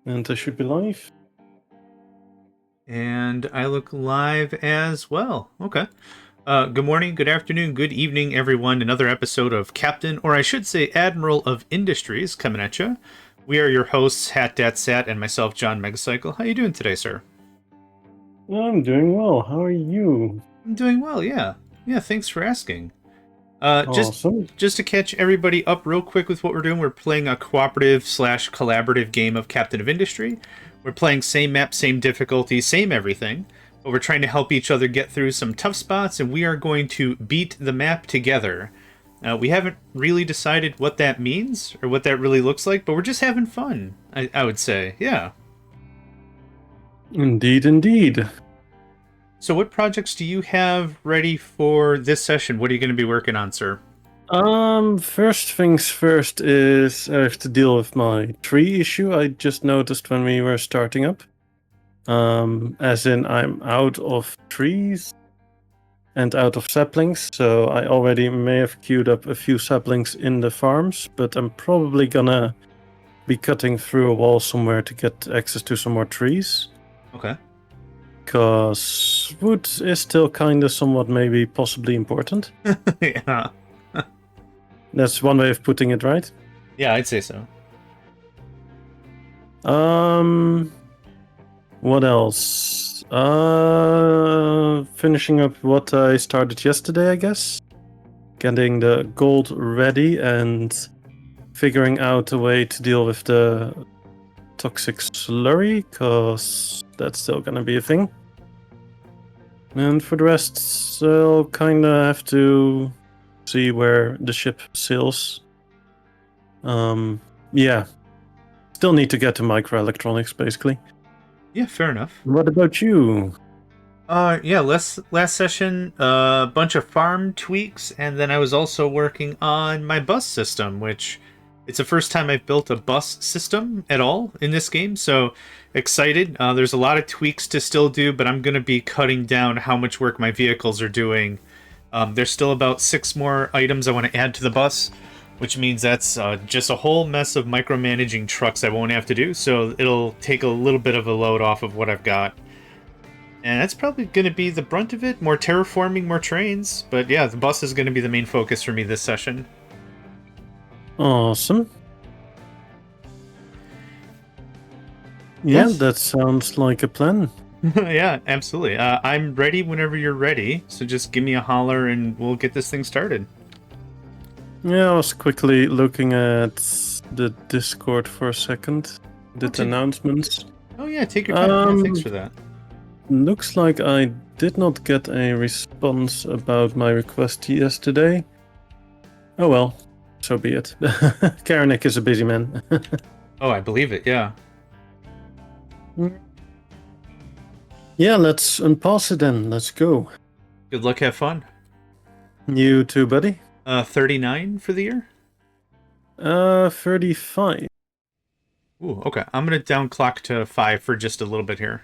And I should be live. And I look live as well. Okay. Good morning, good afternoon, good evening, everyone. Another episode of Captain, or I should say Admiral of Industries, coming at you. We are your hosts, Hatdatsat, and myself, JohnMegacycle. How you doing today, sir? I'm doing well. How are you? I'm doing well, yeah. Yeah, thanks for asking. Uh, just Awesome. just to catch everybody up real quick with what we're doing, we're playing a cooperative slash collaborative game of Captain of Industry. We're playing same map, same difficulty, same everything, but we're trying to help each other get through some tough spots, and we are going to beat the map together. We haven't really decided what that means or what that really looks like, but we're just having fun, I would say. Yeah. Indeed, indeed. So what projects do you have ready for this session? What are you going to be working on, sir? First things first is I have to deal with my tree issue I just noticed when we were starting up. As in I'm out of trees and out of saplings, so I already may have queued up a few saplings in the farms, but I'm probably gonna be cutting through a wall somewhere to get access to some more trees. Okay. Because wood is still kind of somewhat maybe possibly important. Yeah. That's one way of putting it, right? Yeah, I'd say so. What else? Finishing up what I started yesterday, I guess. Getting the gold ready and figuring out a way to deal with the toxic slurry, because that's still gonna be a thing. And for the rest, I'll kind of have to see where the ship sails. Yeah. Still need to get to microelectronics, basically. Yeah, fair enough. What about you? Yeah, last session, a bunch of farm tweaks, and then I was also working on my bus system, which it's the first time I've built a bus system at all in this game, so excited. There's a lot of tweaks to still do, but I'm going to be cutting down how much work my vehicles are doing. There's still about 6 more items I want to add to the bus, which means that's just a whole mess of micromanaging trucks I won't have to do, so it'll take a little bit of a load off of what I've got. And that's probably going to be the brunt of it. More terraforming, more trains. But yeah, the bus is going to be the main focus for me this session. Awesome. Yeah, Yes. that sounds like a plan. Yeah, absolutely. I'm ready whenever you're ready. So just give me a holler and we'll get this thing started. Yeah, I was quickly looking at the Discord for a second. Did announcements. Oh yeah, take your time. Yeah, thanks for that. Looks like I did not get a response about my request yesterday. Oh well, so be it. Karanik is a busy man. Oh, I believe it, yeah. Yeah, let's unpause it then. Let's go. Good luck, have fun. You too, buddy. 39 for the year? 35. Ooh, okay. I'm going to down clock to 5 for just a little bit here.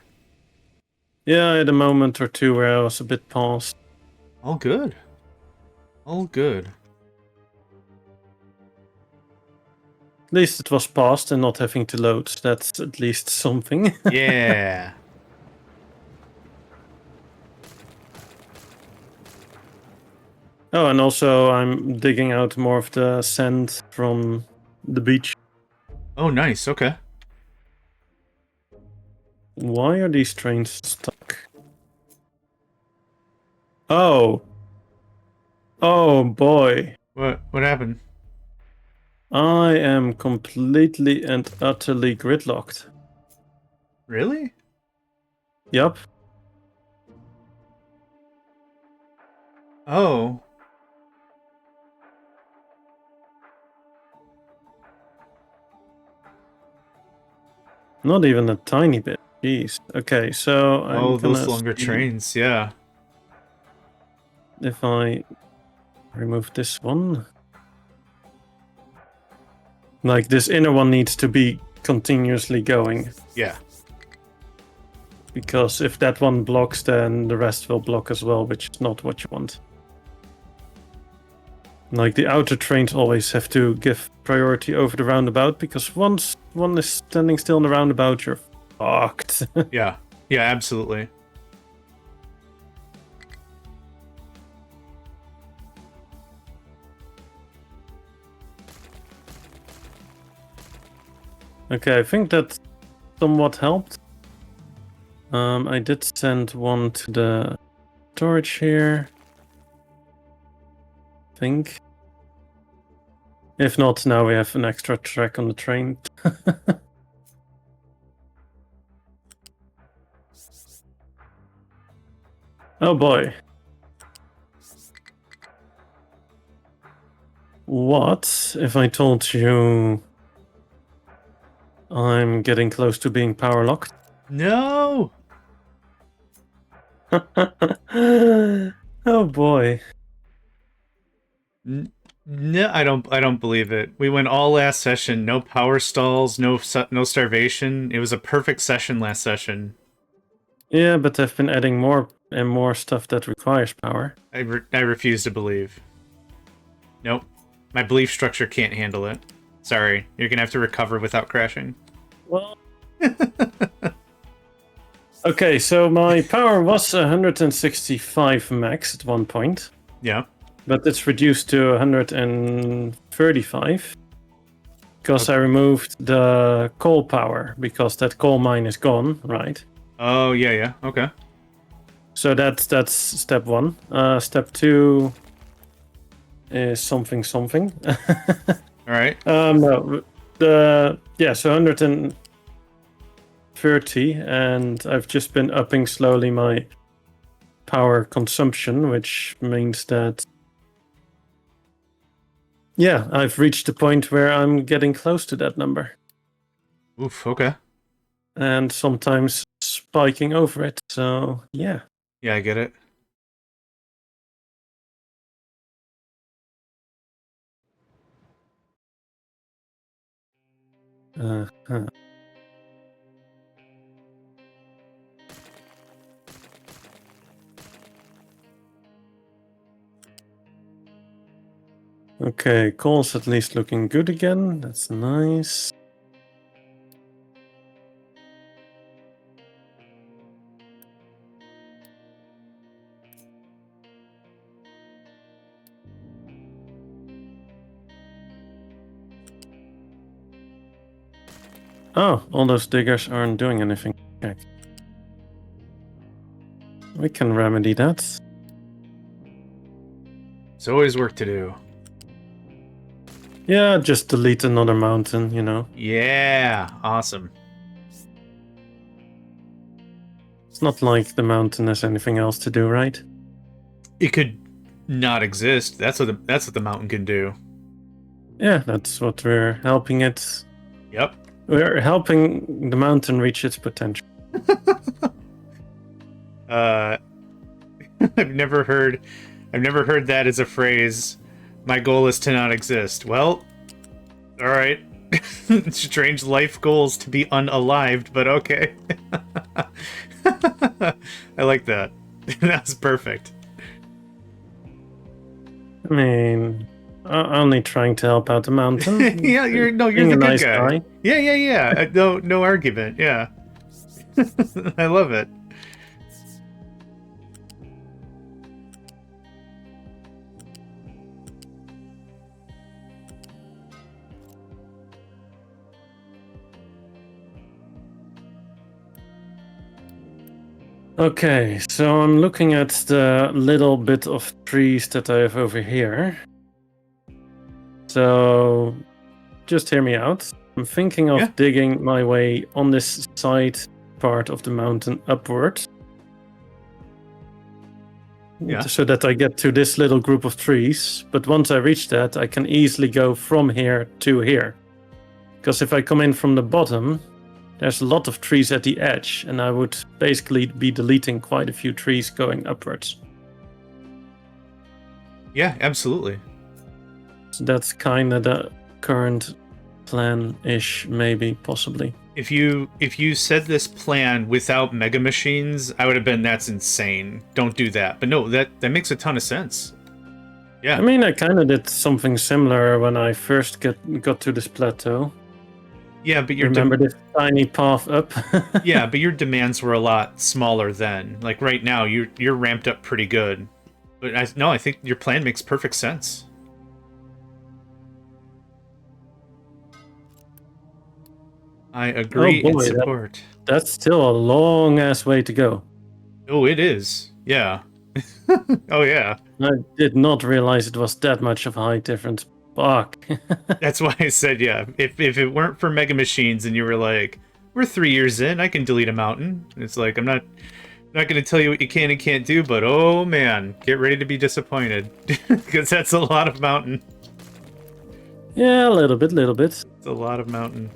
Yeah, I had a moment or two where I was a bit paused. All good. All good. At least it was paused and not having to load. That's at least something. Yeah. Oh, and also I'm digging out more of the sand from the beach. Oh, nice. Okay. Why are these trains stuck? Oh. Oh boy. What happened? I am completely and utterly gridlocked. Really? Yup. Oh. Not even a tiny bit. Jeez. Okay, so I'm Those gonna longer see trains, yeah. if I remove this one. Like, this inner one needs to be continuously going. Yeah. Because if that one blocks, then the rest will block as well, which is not what you want. Like the outer trains always have to give priority over the roundabout, because once one is standing still in the roundabout, you're fucked. Yeah. Yeah, absolutely. Okay, I think that somewhat helped. I did send one to the storage here. I think. If not, now we have an extra track on the train. Oh boy. What if I told you I'm getting close to being power locked? No. Oh boy. No, I don't believe it. We went all last session, no power stalls, no starvation. It was a perfect session last session. Yeah, but I've been adding more and more stuff that requires power. I refuse to believe. Nope. My belief structure can't handle it. Sorry, you're gonna have to recover without crashing. Well. Okay, so my power was 165 max at one point. Yeah. But it's reduced to 135 because I removed the coal power, because that coal mine is gone, right? Oh, yeah. Okay. So that's step one. Step two is something. All right. No, so 130, and I've just been upping slowly my power consumption, which means that I've reached the point where I'm getting close to that number. Oof, okay. And sometimes spiking over it, so yeah. Yeah, I get it. Uh-huh. Okay, coal's at least looking good again. That's nice. Oh, all those diggers aren't doing anything. Okay. We can remedy that. There's always work to do. Yeah, just delete another mountain, you know. Yeah, awesome. It's not like the mountain has anything else to do, right? It could not exist. That's what the mountain can do. Yeah, that's what we're helping it. Yep. We're helping the mountain reach its potential. I've never heard that as a phrase. My goal is to not exist. Well, all right. Strange life goals to be unalived, but okay. I like that. That's perfect. I mean, only trying to help out the mountain. Yeah, you're the Being a good nice guy. guy. Yeah. No argument. Yeah. I love it. Okay, so I'm looking at the little bit of trees that I have over here. So, just hear me out. I'm thinking of digging my way on this side part of the mountain upwards. Yeah. So that I get to this little group of trees. But once I reach that, I can easily go from here to here. Because if I come in from the bottom, there's a lot of trees at the edge, and I would basically be deleting quite a few trees going upwards. Yeah, absolutely. So that's kind of the current plan-ish, maybe, possibly. If you said this plan without mega machines, I would have been, that's insane. Don't do that. But no, that makes a ton of sense. Yeah. I mean, I kind of did something similar when I first got to this plateau. Yeah, but your Remember this tiny path up? yeah, but your demands were a lot smaller then. Like right now, you're ramped up pretty good. But I think your plan makes perfect sense. I Oh agree and boy, support. that's still a long ass way to go. Oh, it is. Yeah. Oh yeah. I did not realize it was that much of a height difference. Fuck. That's why I said yeah. If it weren't for Mega Machines and you were like, we're 3 years in, I can delete a mountain. It's like I'm not going to tell you what you can and can't do, but oh man, get ready to be disappointed because that's a lot of mountain. Yeah, a little bit, little bit. It's a lot of mountain.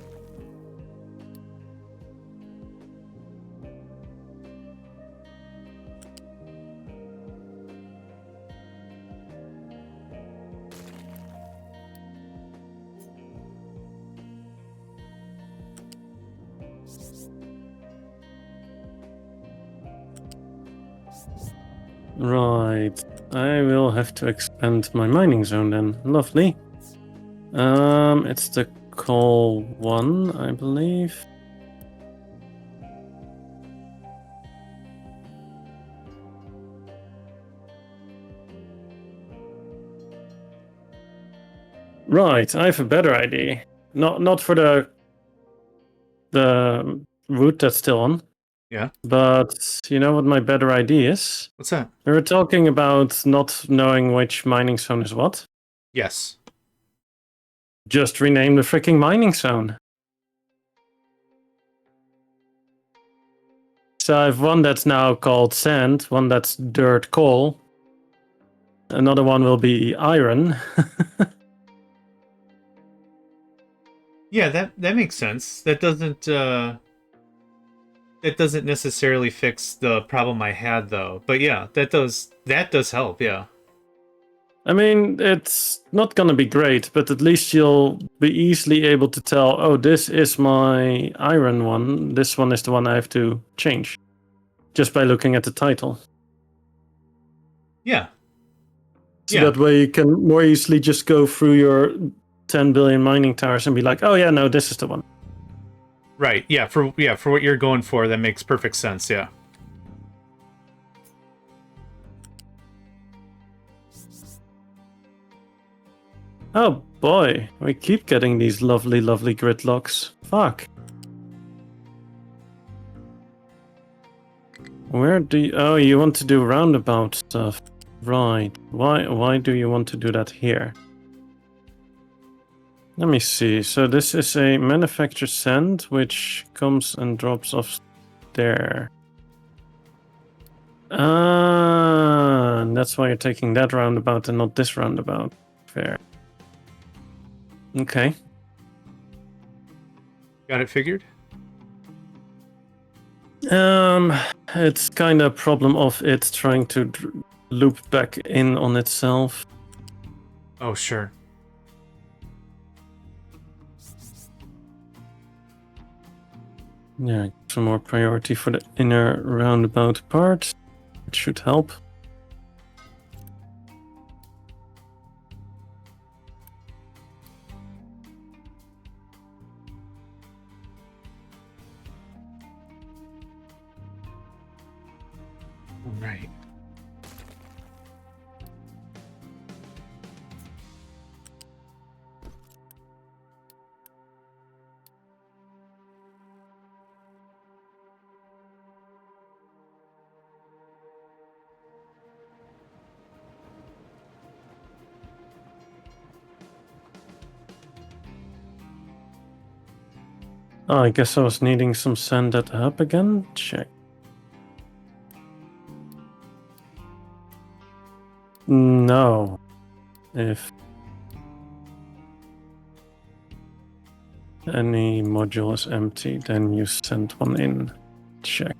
Right. I will have to expand my mining zone then. Lovely. It's the coal one, I believe. Right, I have a better idea. Not for the route that's still on. Yeah. But you know what my better idea is? What's that? We were talking about not knowing which mining zone is what. Yes. Just rename the freaking mining zone. So I have one that's now called sand, one that's dirt coal. Another one will be iron. Yeah, that makes sense. That doesn't necessarily fix the problem I had though. But yeah, that does help, yeah. I mean, it's not gonna be great, but at least you'll be easily able to tell, oh, this is my iron one, this one is the one I have to change. Just by looking at the title. Yeah. So Yeah. that way you can more easily just go through your 10 billion mining towers and be like, oh yeah, no, this is the one. Right. Yeah, for what you're going for, that makes perfect sense, yeah. Oh boy, we keep getting these lovely, lovely gridlocks. Fuck. Where do you... Oh, you want to do roundabout stuff. Right. Why do you want to do that here? Let me see. So this is a manufactured sand, which comes and drops off there. Ah, and that's why you're taking that roundabout and not this roundabout. Fair. Okay. Got it figured? It's kind of a problem of it trying to loop back in on itself. Oh, sure. Yeah, some more priority for the inner roundabout part. It should help. Right. Oh, I guess I was needing some sand at the hub again. Check. No. If any module is empty, then you send one in. Check.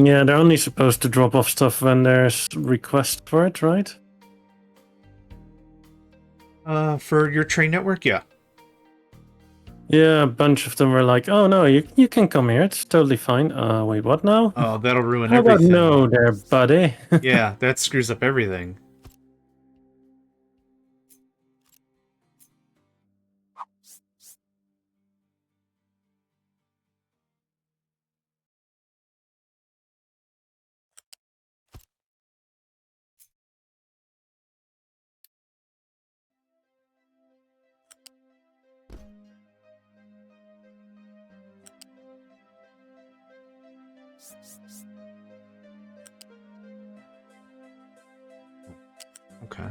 Yeah, they're only supposed to drop off stuff when there's request for it, right? For your train network, yeah. Yeah, a bunch of them were like, "Oh no, you can come here. It's totally fine." Wait, what now? Oh, that'll ruin How about everything. no, there, buddy? Yeah, that screws up everything. Okay.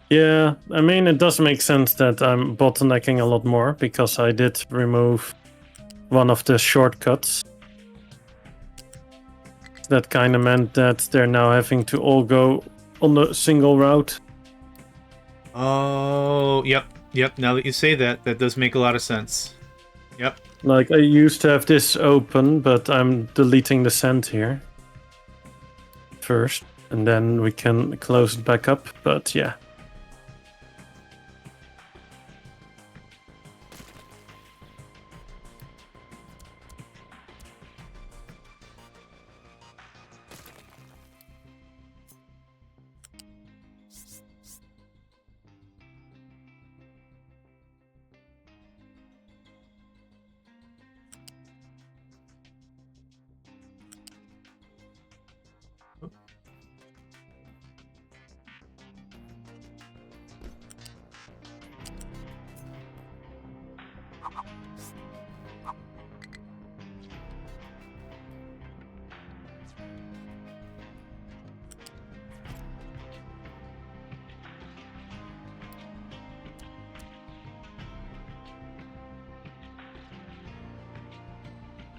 Yeah, I mean, it does make sense that I'm bottlenecking a lot more because I did remove one of the shortcuts. That kind of meant that they're now having to all go on a single route. Oh, yep. Now that you say that, that does make a lot of sense. Yep. Like, I used to have this open, but I'm deleting the send here first, and then we can close it back up, but yeah.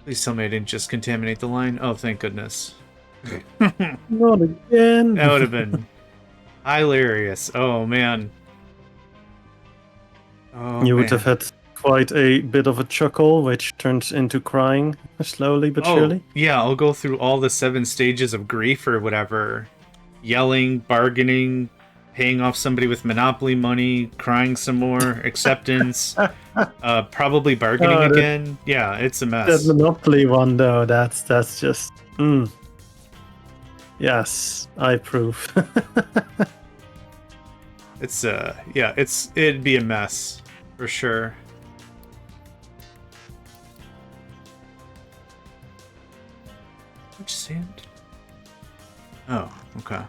Please tell me I didn't just contaminate the line. Oh, thank goodness. Not again. That would have been hilarious. Oh, man. Oh, You man. would have had quite a bit of a chuckle, which turns into crying slowly but surely. Yeah, I'll go through all the 7 stages of grief or whatever. Yelling, bargaining, paying off somebody with Monopoly money, crying some more, acceptance, probably bargaining again. Yeah, it's a mess. That Monopoly one, though, that's just... Yes, I approve. It's, yeah, it'd be a mess, for sure. Which sand? Oh, okay.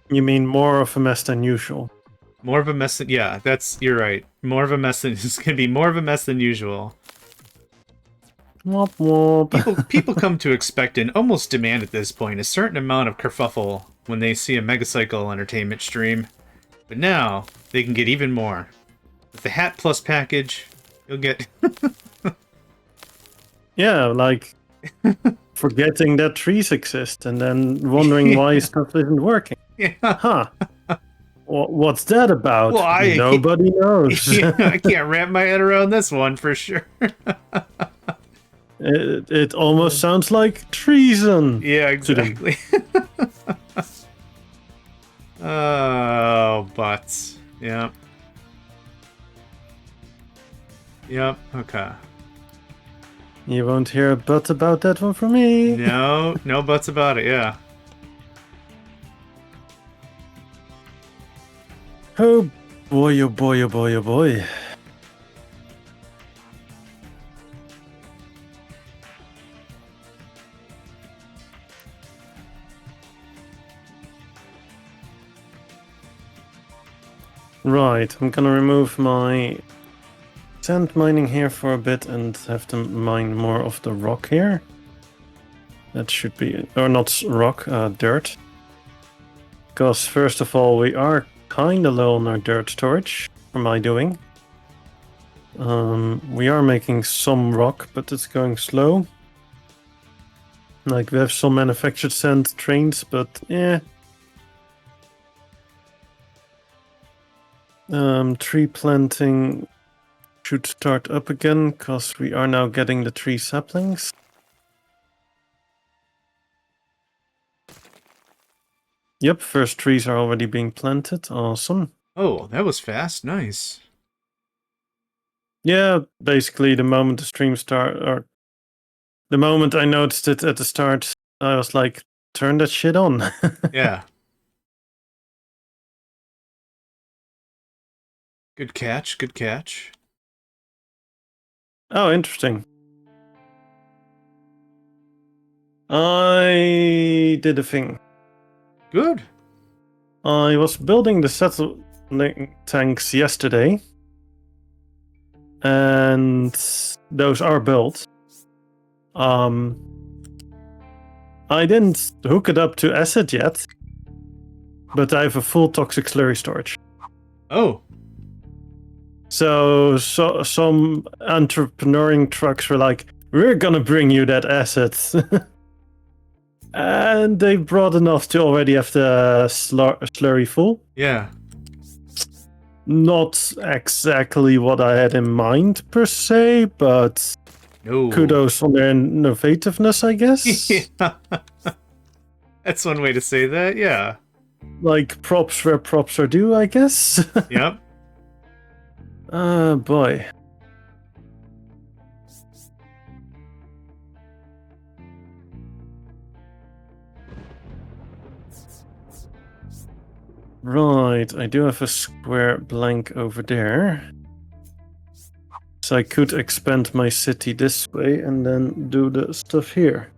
You mean more of a mess than usual? More of a mess than... Yeah, you're right. More of a mess than... It's gonna be more of a mess than usual. Womp womp. People come to expect and almost demand at this point a certain amount of kerfuffle when they see a Megacycle entertainment stream. But now, they can get even more. With the Hat Plus package, you'll get... Yeah, like forgetting that trees exist and then wondering why stuff isn't working. Yeah. Huh. What's that about? Well, Nobody knows. I can't wrap my head around this one for sure. It almost sounds like treason. Yeah, exactly. Oh, butts. Yep. Yep, okay. You won't hear a but about that one from me. No buts about it, yeah. Oh boy, oh boy, oh boy, oh boy. Right, I'm gonna remove my sand mining here for a bit and have to mine more of the rock here. That should be, or not rock, dirt. Because first of all, we are kind of low on our dirt storage, for my doing. We are making some rock, but it's going slow. Like, we have some manufactured sand trains, but yeah. Tree planting should start up again, because we are now getting the tree saplings. Yep, first trees are already being planted. Awesome. Oh, that was fast. Nice. Yeah, basically the moment the stream or the moment I noticed it at the start, I was like, turn that shit on. Yeah. Good catch. Good catch. Oh, interesting. I did a thing. Good. I was building the settling tanks yesterday, and those are built. I didn't hook it up to acid yet, but I have a full toxic slurry storage. Oh. So some entrepreneuring trucks were like, we're gonna bring you that acid. And they brought enough to already have the slurry full. Yeah. Not exactly what I had in mind per se, but No. kudos on their innovativeness, I guess. Yeah. That's one way to say that, yeah. Like, props where props are due, I guess. Yep. Boy. Right, I do have a square blank over there. So I could expand my city this way and then do the stuff here.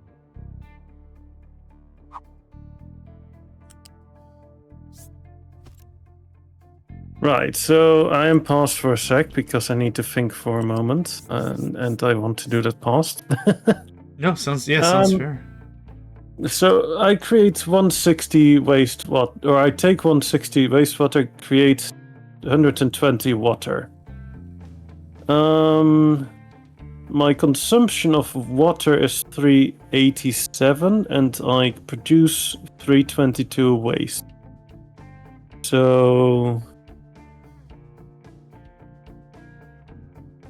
Right, so I am paused for a sec because I need to think for a moment, and I want to do that paused. No, sounds fair. So I create 160 wastewater, or I take 160 wastewater, create 120 water. My consumption of water is 387, and I produce 322 waste. So...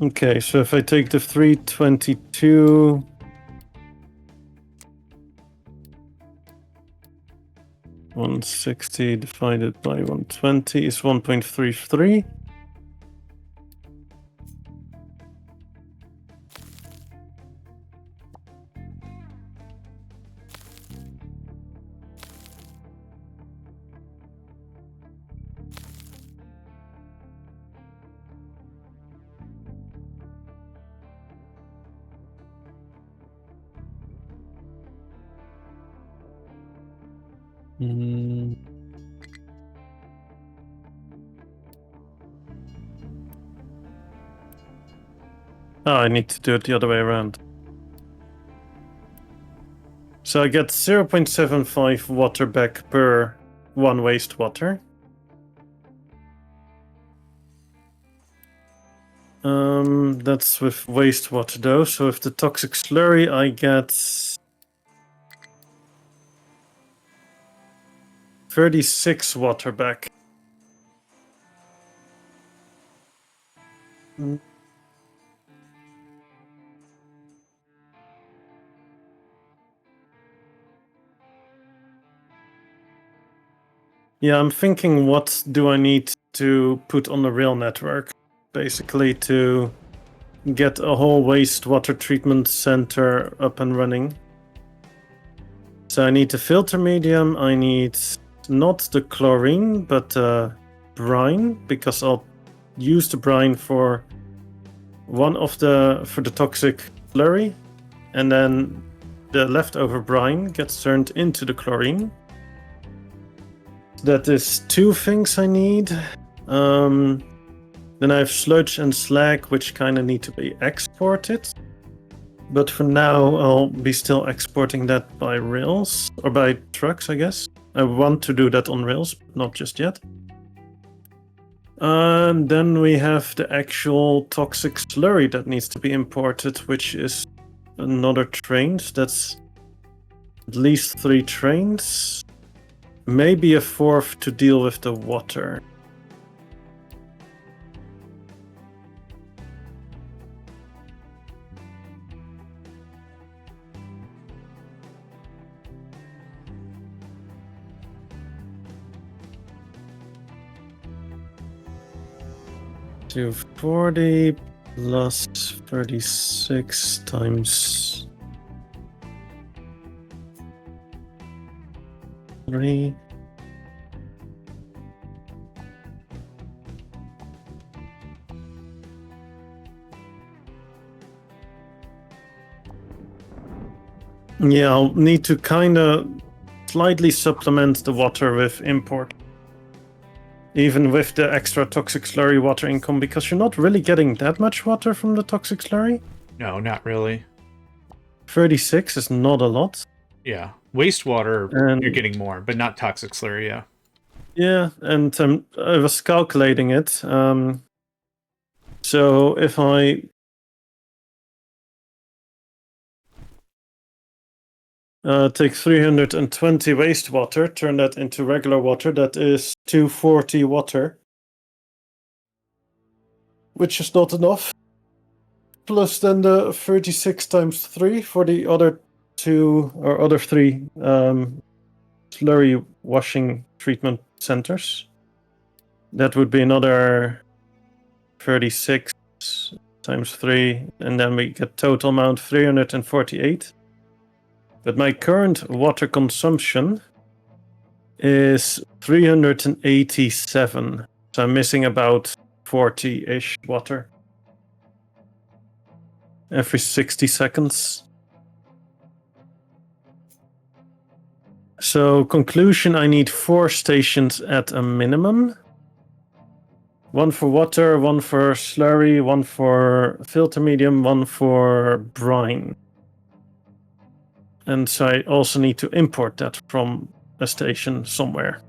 Okay, so if I take the 322... 160 divided by 120 is 1.33. Oh, I need to do it the other way around. So I get 0.75 water back per one wastewater. That's with wastewater though. So with the toxic slurry, I get 36 water back. Yeah, I'm thinking, what do I need to put on the rail network, basically, to get a whole wastewater treatment center up and running. So I need the filter medium, I need not the chlorine, but brine, because I'll use the brine for the toxic slurry, and then the leftover brine gets turned into the chlorine. That is two things I need. Then I have sludge and slag, which kind of need to be exported. But for now, I'll be still exporting that by rails, or by trucks, I guess. I want to do that on rails, but not just yet. And then we have the actual toxic slurry that needs to be imported, which is another train. That's at least 3 trains. Maybe a 4th to deal with the water. To 40 plus 36 times 3. Yeah, I'll need to kind of slightly supplement the water with import. Even with the extra toxic slurry water income, because you're not really getting that much water from the toxic slurry. No, not really. 36 is not a lot. Yeah, wastewater, And you're getting more, but not toxic slurry, yeah. yeah, and I was calculating it. So if I take 320 wastewater, turn that into regular water, that is 240 water. Which is not enough. Plus then the 36 times 3 for the other 2 or other 3 slurry washing treatment centers. That would be another 36 times 3, and then we get total amount 348. But my current water consumption is 387. So I'm missing about 40-ish water every 60 seconds. So conclusion, I need 4 stations at a minimum. 1 for water, 1 for slurry, 1 for filter medium, 1 for brine. And so I also need to import that from a station somewhere.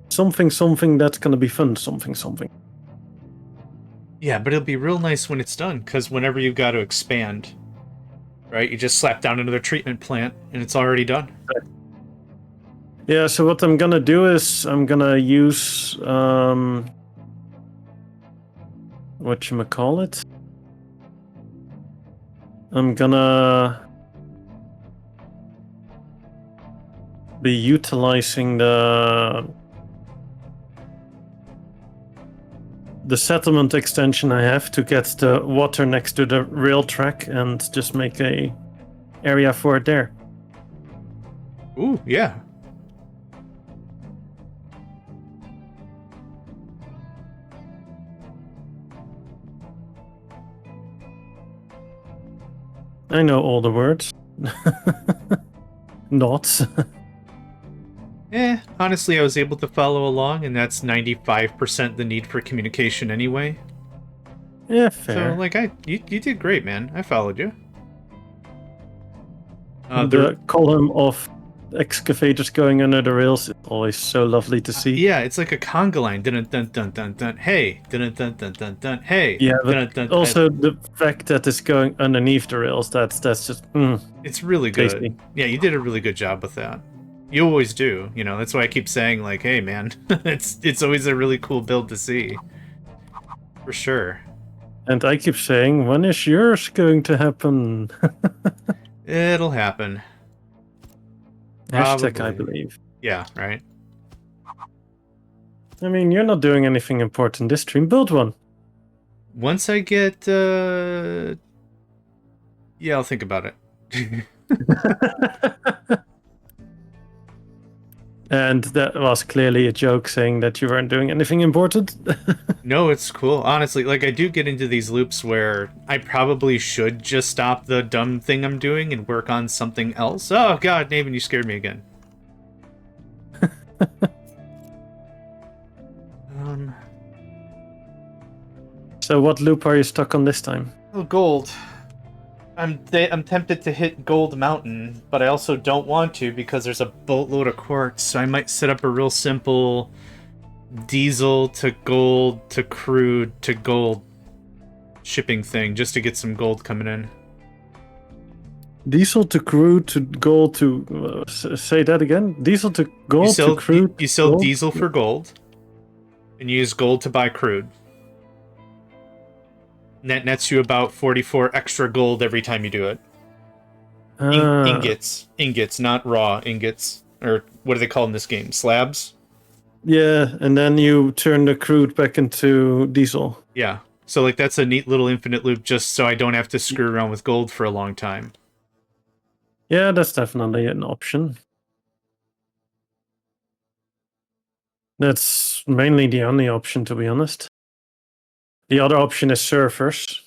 Something that's gonna be fun, something. Yeah, but it'll be real nice when it's done, because whenever you've got to expand, right, you just slap down another treatment plant, and it's already done. Yeah, so what I'm gonna do is I'm gonna use whatchamacallit? I'm gonna be utilizing the settlement extension I have to get the water next to the rail track and just make a area for it there. Ooh, yeah. I know all the words. Not. Honestly, I was able to follow along, and that's 95% the need for communication anyway. Yeah, fair. So, like, you did great, man. I followed you. The column of excavators going under the rails is always so lovely to see. Yeah, it's like a conga line. Dun dun dun dun dun. Hey, dun dun dun dun dun. Hey. Yeah, but dun, dun, also the fact that it's going underneath the rails, that's just it's really good. tasty. Yeah, you did a really good job with that. You always do. You know, that's why I keep saying, like, hey, man, it's always a really cool build to see. For sure. And I keep saying, when is yours going to happen? It'll happen. Hashtag, Probably. I believe. Yeah, right. I mean, you're not doing anything important this stream. Build one. Once I get, yeah, I'll think about it. And that was clearly a joke saying that you weren't doing anything important. No, it's cool. Honestly, like, I do get into these loops where I probably should just stop the dumb thing I'm doing and work on something else. Oh, God, Nathan, you scared me again. So what loop are you stuck on this time? Oh, gold. I'm tempted to hit Gold Mountain, but I also don't want to because there's a boatload of quartz, so I might set up a real simple diesel to gold to crude to gold shipping thing just to get some gold coming in. Diesel to crude to gold to... say that again? Diesel to gold to crude... You sell gold? diesel for gold, and you use gold to buy crude. And that nets you about 44 extra gold every time you do it. Ingots. Ingots, not raw ingots. Or what do they call in this game? Slabs? Yeah, and then you turn the crude back into diesel. Yeah. So, like, that's a neat little infinite loop just so I don't have to screw around with gold for a long time. Yeah, that's definitely an option. That's mainly the only option, to be honest. The other option is surfers.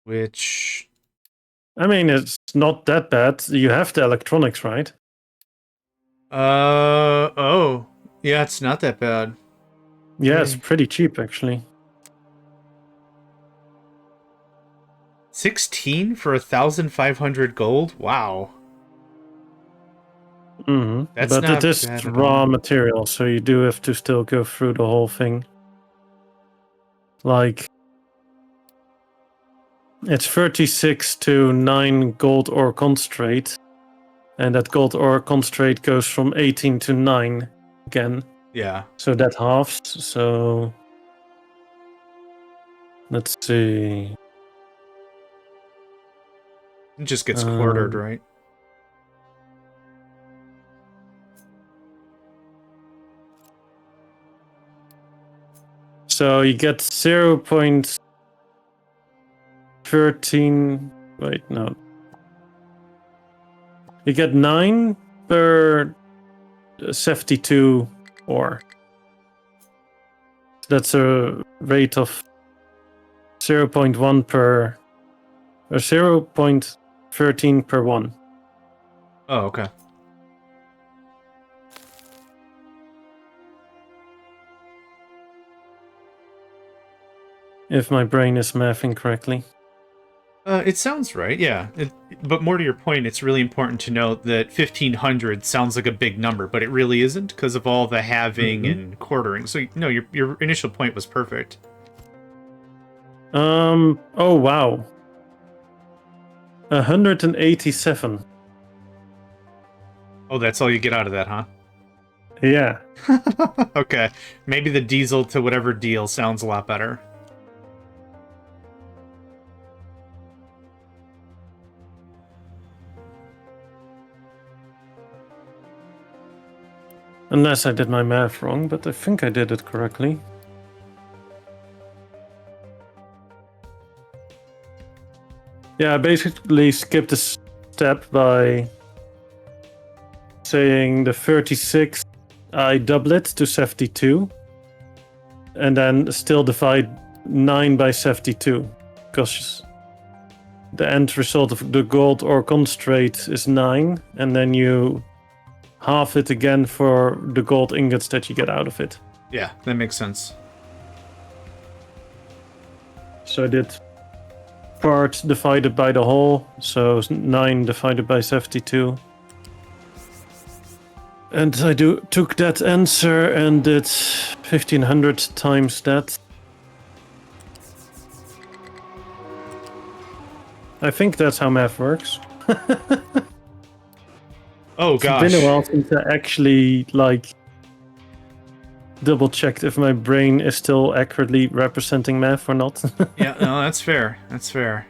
Which... I mean, it's not that bad. You have the electronics, right? Oh. Yeah, it's not that bad. Yeah, it's pretty cheap, actually. 16 for 1,500 gold? Wow. Mm-hmm. That's but not it is bad at raw all. material, so you do have to still go through the whole thing. Like, it's 36 to 9 gold ore concentrate, and that gold ore concentrate goes from 18 to 9 again. Yeah. So that halves. So let's see. It just gets quartered, right? So you get 0.13. Wait, no. You get 9 per 72 ore. That's a rate of 0.1 per... or 0.13 per 1. Oh, okay. If my brain is mathing correctly. It sounds right, yeah. But more to your point, it's really important to note that 1,500 sounds like a big number, but it really isn't because of all the halving and quartering. So, no, your initial point was perfect. Oh, wow. 187. Oh, that's all you get out of that, huh? Yeah. Okay. Maybe the diesel to whatever deal sounds a lot better. Unless I did my math wrong, but I think I did it correctly. Yeah, I basically skipped a step by saying the 36, I double it to 72, and then still divide 9 by 72, because the end result of the gold ore concentrate is 9, and then you half it again for the gold ingots that you get out of it. Yeah, that makes sense. So I did part divided by the whole, so 9 divided by 72. And I took that answer and did 1,500 times that. I think that's how math works. Oh, gosh. It's been a while since I actually, double-checked if my brain is still accurately representing math or not. Yeah, no, that's fair. That's fair.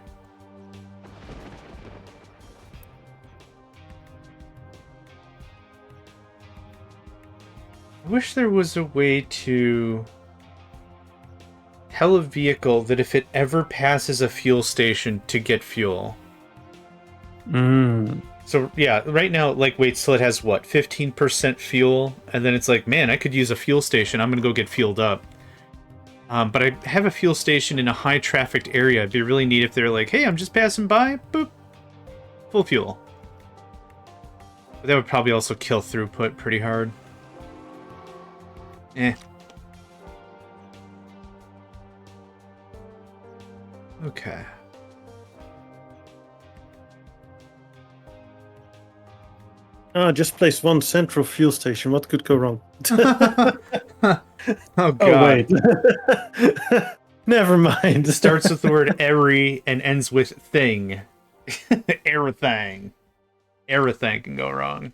I wish there was a way to tell a vehicle that if it ever passes a fuel station to get fuel. So, yeah, right now, waits till it has, 15% fuel? And then it's like, man, I could use a fuel station. I'm going to go get fueled up. But I have a fuel station in a high-trafficked area. It'd be really neat if they're like, hey, I'm just passing by. Boop. Full fuel. But that would probably also kill throughput pretty hard. Okay. Just place one central fuel station. What could go wrong? Oh Oh, god. wait. Never mind. Starts with the word every and ends with thing. Everything. Everything can go wrong.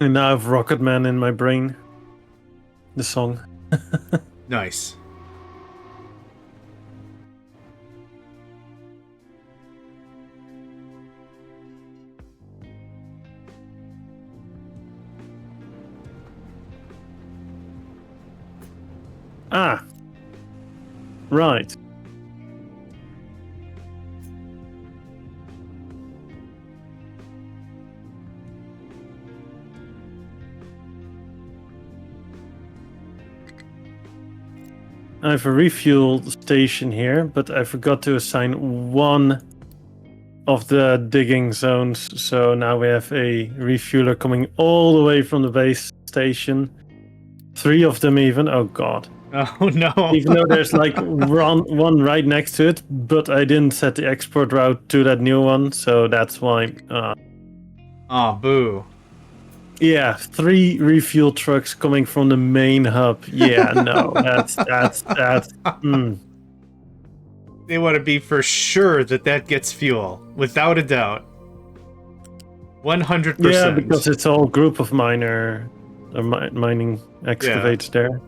And now I have Rocket Man in my brain. The song. Nice. Ah. Right. I have a refuel station here, but I forgot to assign one of the digging zones. So now we have a refueler coming all the way from the base station. 3 of them even. Oh god. Oh no. Even though there's like one right next to it, but I didn't set the export route to that new one, so that's why. Oh, boo. Yeah, 3 refuel trucks coming from the main hub. Yeah, no, that's. They want to be for sure that gets fuel, without a doubt. 100%. Yeah, because it's all group of mining excavators there.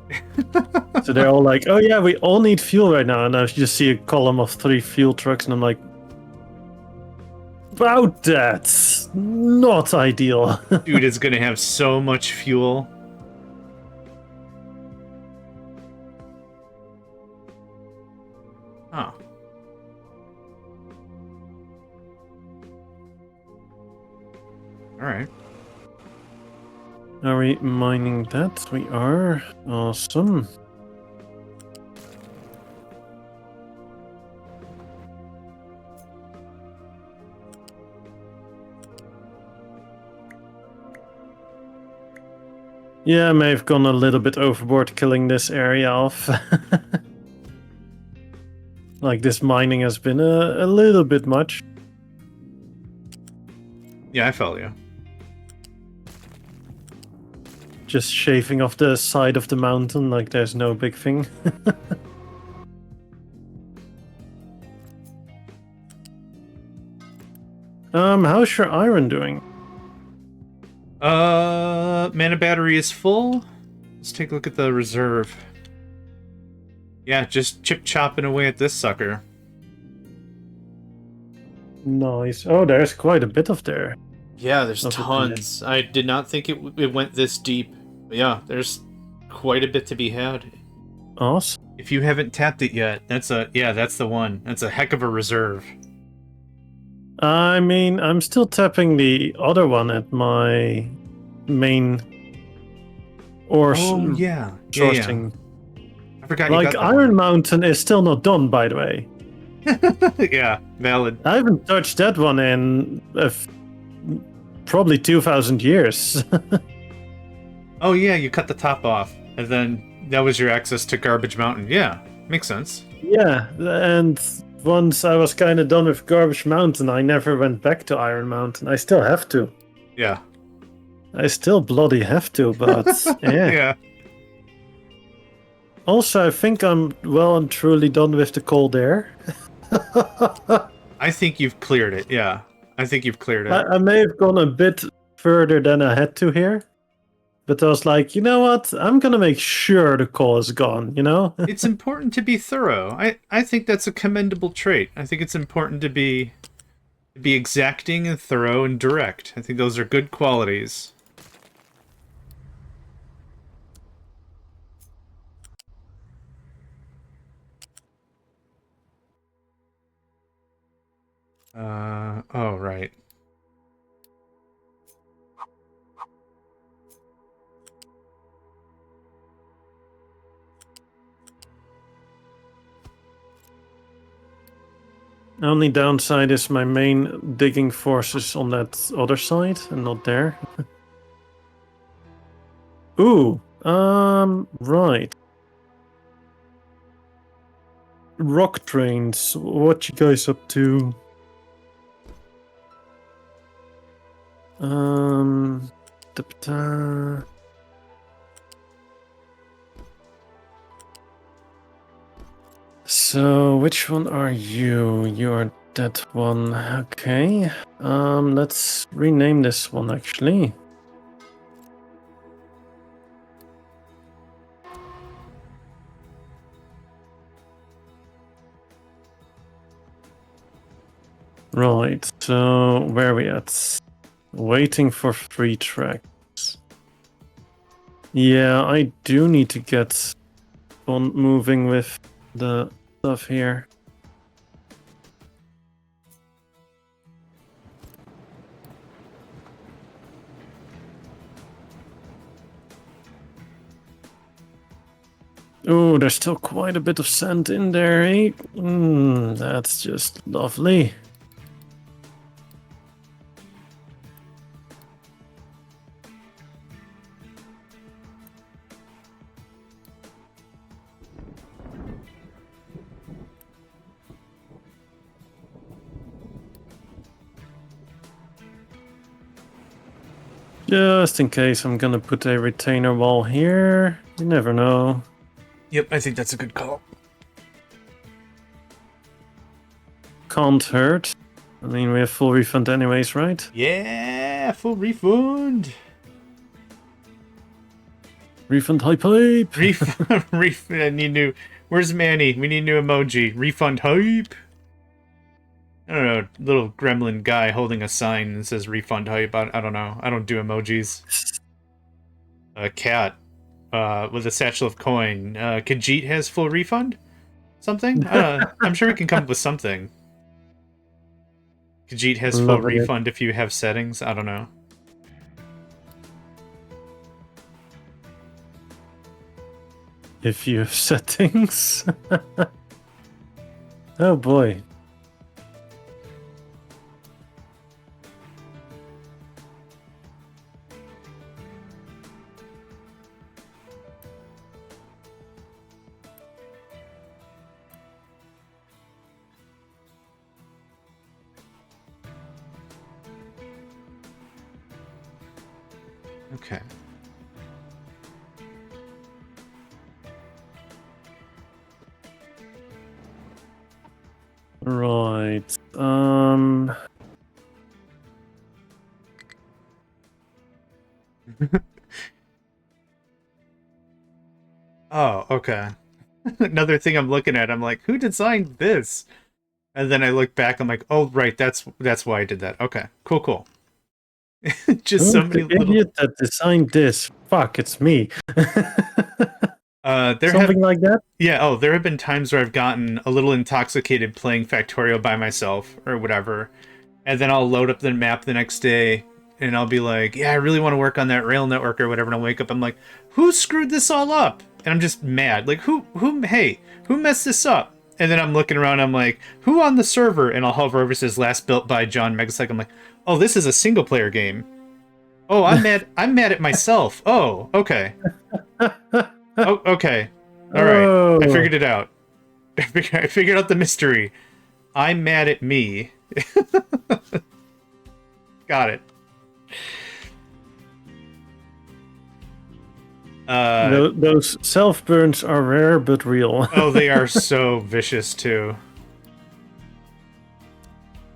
So they're all like, oh yeah, we all need fuel right now. And I just see a column of 3 fuel trucks, and I'm like, about that. Not ideal. Dude is gonna have so much fuel. Oh. Alright. Are we mining that? We are. Awesome. Yeah, I may have gone a little bit overboard killing this area off. Like, this mining has been a little bit much. Yeah, I felt you. Just shaving off the side of the mountain like there's no big thing. How's your iron doing? Mana battery is full. Let's take a look at the reserve. Yeah, just chip chopping away at this sucker. Nice. Oh, there's quite a bit of there. Yeah, there's Of it, tons. I did not think it went this deep. But yeah, there's quite a bit to be had. Awesome. If you haven't tapped it yet, that's the one. That's a heck of a reserve. I mean, I'm still tapping the other one at my main ore yeah. sourcing. I forgot Like, you got Iron Mountain is still not done, by the way. Yeah, valid. I haven't touched that one in probably 2,000 years. Oh yeah, you cut the top off, and then that was your access to Garbage Mountain. Yeah, makes sense. Yeah, and once I was kind of done with Garbage Mountain, I never went back to Iron Mountain. I still have to. Yeah. I still bloody have to, but yeah. Yeah. Also, I think I'm well and truly done with the cold air. I think you've cleared it. Yeah, I think you've cleared it. I may have gone a bit further than I had to here. But I was like, you know what? I'm gonna make sure the coal is gone, you know? It's important to be thorough. I think that's a commendable trait. I think it's important to be exacting and thorough and direct. I think those are good qualities. Only downside is my main digging force is on that other side and not there. Ooh, right. Rock trains. What you guys up to? Da-da. So, which one are you? You're that one. Okay. Let's rename this one actually. Right, so where are we at? Waiting for 3 tracks. Yeah, I do need to get on moving with the stuff here. Oh, there's still quite a bit of sand in there, eh? That's just lovely. Just in case, I'm gonna put a retainer wall here. You never know. Yep, I think that's a good call. Can't hurt. I mean, we have full refund anyways, right? Yeah, full refund. Refund high pipe. Refund. I need new. Where's Manny? We need new emoji. Refund hype. I don't know. Little gremlin guy holding a sign that says refund hype. I don't know. I don't do emojis. A cat with a satchel of coin. Khajiit has full refund? Something? I'm sure we can come up with something. Khajiit has full refund if you have settings. I don't know. If you have settings. Oh boy. Okay. Right. Oh, okay. Another thing I'm looking at, I'm like, who designed this? And then I look back, I'm like, oh right, that's why I did that. Okay, cool. Just so many little idiot that designed this. Fuck, it's me. Something like that? Yeah, oh, there have been times where I've gotten a little intoxicated playing Factorio by myself or whatever. And then I'll load up the map the next day and I'll be like, yeah, I really want to work on that rail network or whatever. And I'll wake up, I'm like, who screwed this all up? And I'm just mad. Like, who messed this up? And then I'm looking around, I'm like, who on the server? And I'll hover over, it says last built by JohnMegacycle. I'm like, oh, this is a single player game. Oh, I'm mad at myself. Oh, okay. Oh, okay. All right. I figured it out. I figured out the mystery. I'm mad at me. Got it. Those self-burns are rare but real. Oh, they are so vicious too.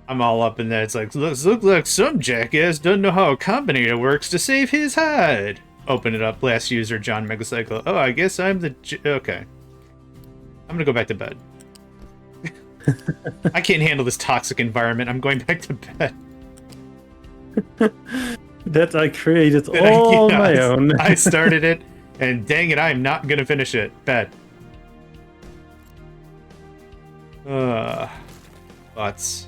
I'm all up in that. It's like, looks like some jackass doesn't know how a combinator works to save his hide. Open it up. Last user, JohnMegacycle. Oh, I guess I'm the... Okay. I'm gonna go back to bed. I can't handle this toxic environment. I'm going back to bed. That I created all on my own. I started it, and dang it, I'm not gonna finish it. Bed. Thoughts.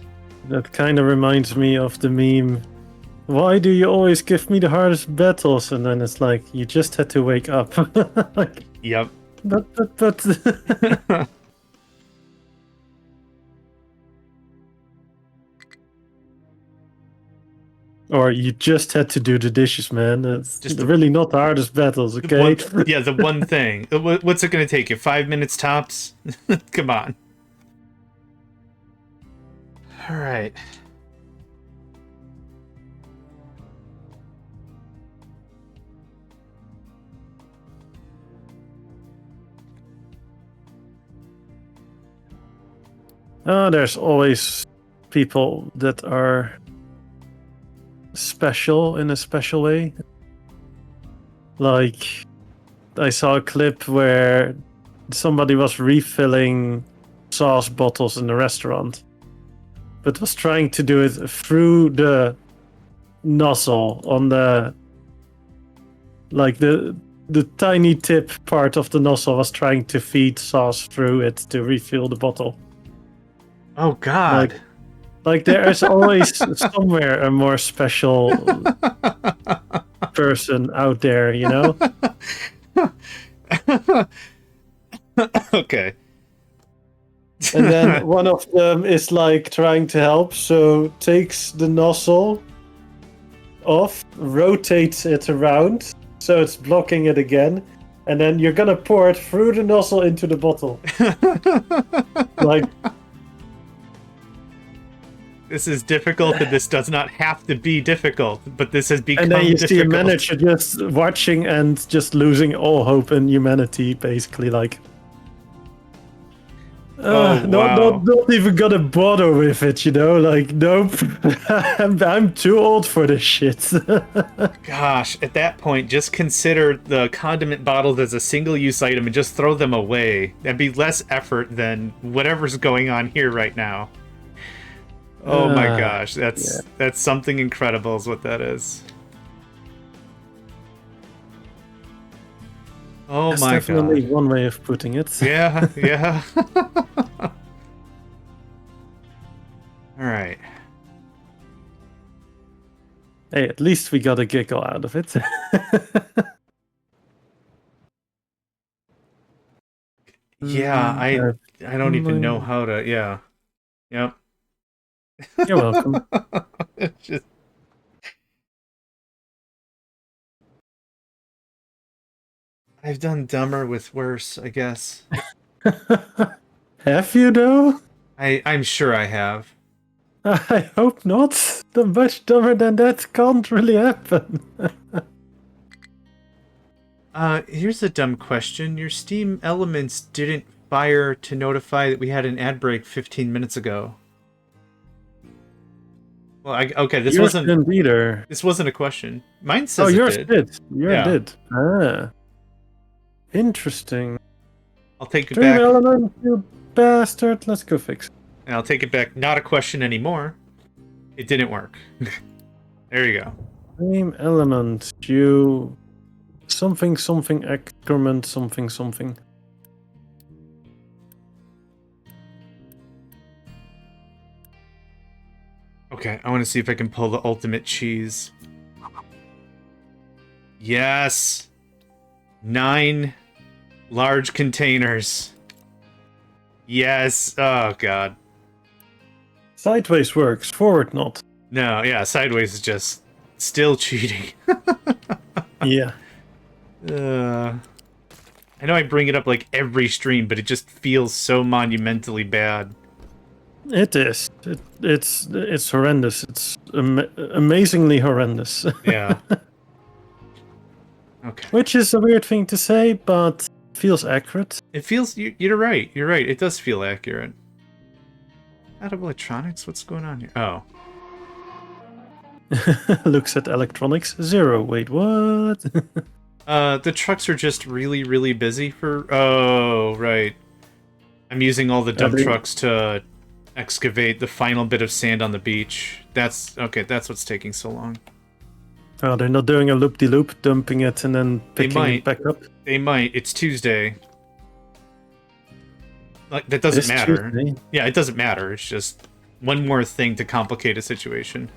That kind of reminds me of the meme. Why do you always give me the hardest battles? And then it's like, you just had to wake up. Like, yep. But. Or you just had to do the dishes, man. It's Just really not the hardest battles, okay? the one thing. What's it going to take you? 5 minutes tops? Come on. All right. There's always people that are special in a special way. Like, I saw a clip where somebody was refilling sauce bottles in the restaurant, but was trying to do it through the nozzle on the tiny tip part of the nozzle was trying to feed sauce through it to refill the bottle. Oh God. Like there is always somewhere a more special person out there, you know? Okay. And then one of them is like trying to help, so takes the nozzle off, rotates it around, so it's blocking it again, and then you're gonna pour it through the nozzle into the bottle. Like, this is difficult, and this does not have to be difficult, but this has become and then you difficult. see a manager just watching and just losing all hope in humanity, basically. Like, wow. not even gonna bother with it, you know? Like, nope, I'm too old for this shit. Gosh, at that point, just consider the condiment bottles as a single-use item and just throw them away. That'd be less effort than whatever's going on here right now. Oh my gosh, that's something incredible is what that is. Oh That's my god. definitely one way of putting it. Yeah, yeah. All right. Hey, at least we got a giggle out of it. Yeah, I don't even know how to. Yeah. Yep. You're welcome. It's just... I've done dumber with worse, I guess. Have you though? I'm sure I have. I hope not. Much dumber than that can't really happen. Here's a dumb question. Your Steam elements didn't fire to notify that we had an ad break 15 minutes ago. Well, okay, this yours wasn't didn't either. This wasn't a question. Mine says yours it did. Yours Yeah. did. Ah, interesting. I'll take it Dream back. element, you bastard. Let's go fix it. And I'll take it back. Not a question anymore. It didn't work. There you go. Dream element, you something excrement something. Okay, I want to see if I can pull the ultimate cheese. Yes! 9 large containers. Yes! Oh, God. Sideways works, forward not. No, yeah, sideways is just still cheating. Yeah. I know I bring it up like every stream, but it just feels so monumentally bad. It is. It's horrendous. It's amazingly horrendous. Yeah. Okay. Which is a weird thing to say, but feels accurate. It feels... You're right. You're right. It does feel accurate. Out of electronics? What's going on here? Oh. Looks at electronics. 0. Wait, what? The trucks are just really, really busy for... Oh, right. I'm using all the dump trucks to excavate the final bit of sand on the beach. That's... Okay, that's what's taking so long. Oh, they're not doing a loop-de-loop, dumping it and then picking it back up? They might. It's Tuesday. Like, that doesn't matter. Tuesday. Yeah, it doesn't matter. It's just one more thing to complicate a situation.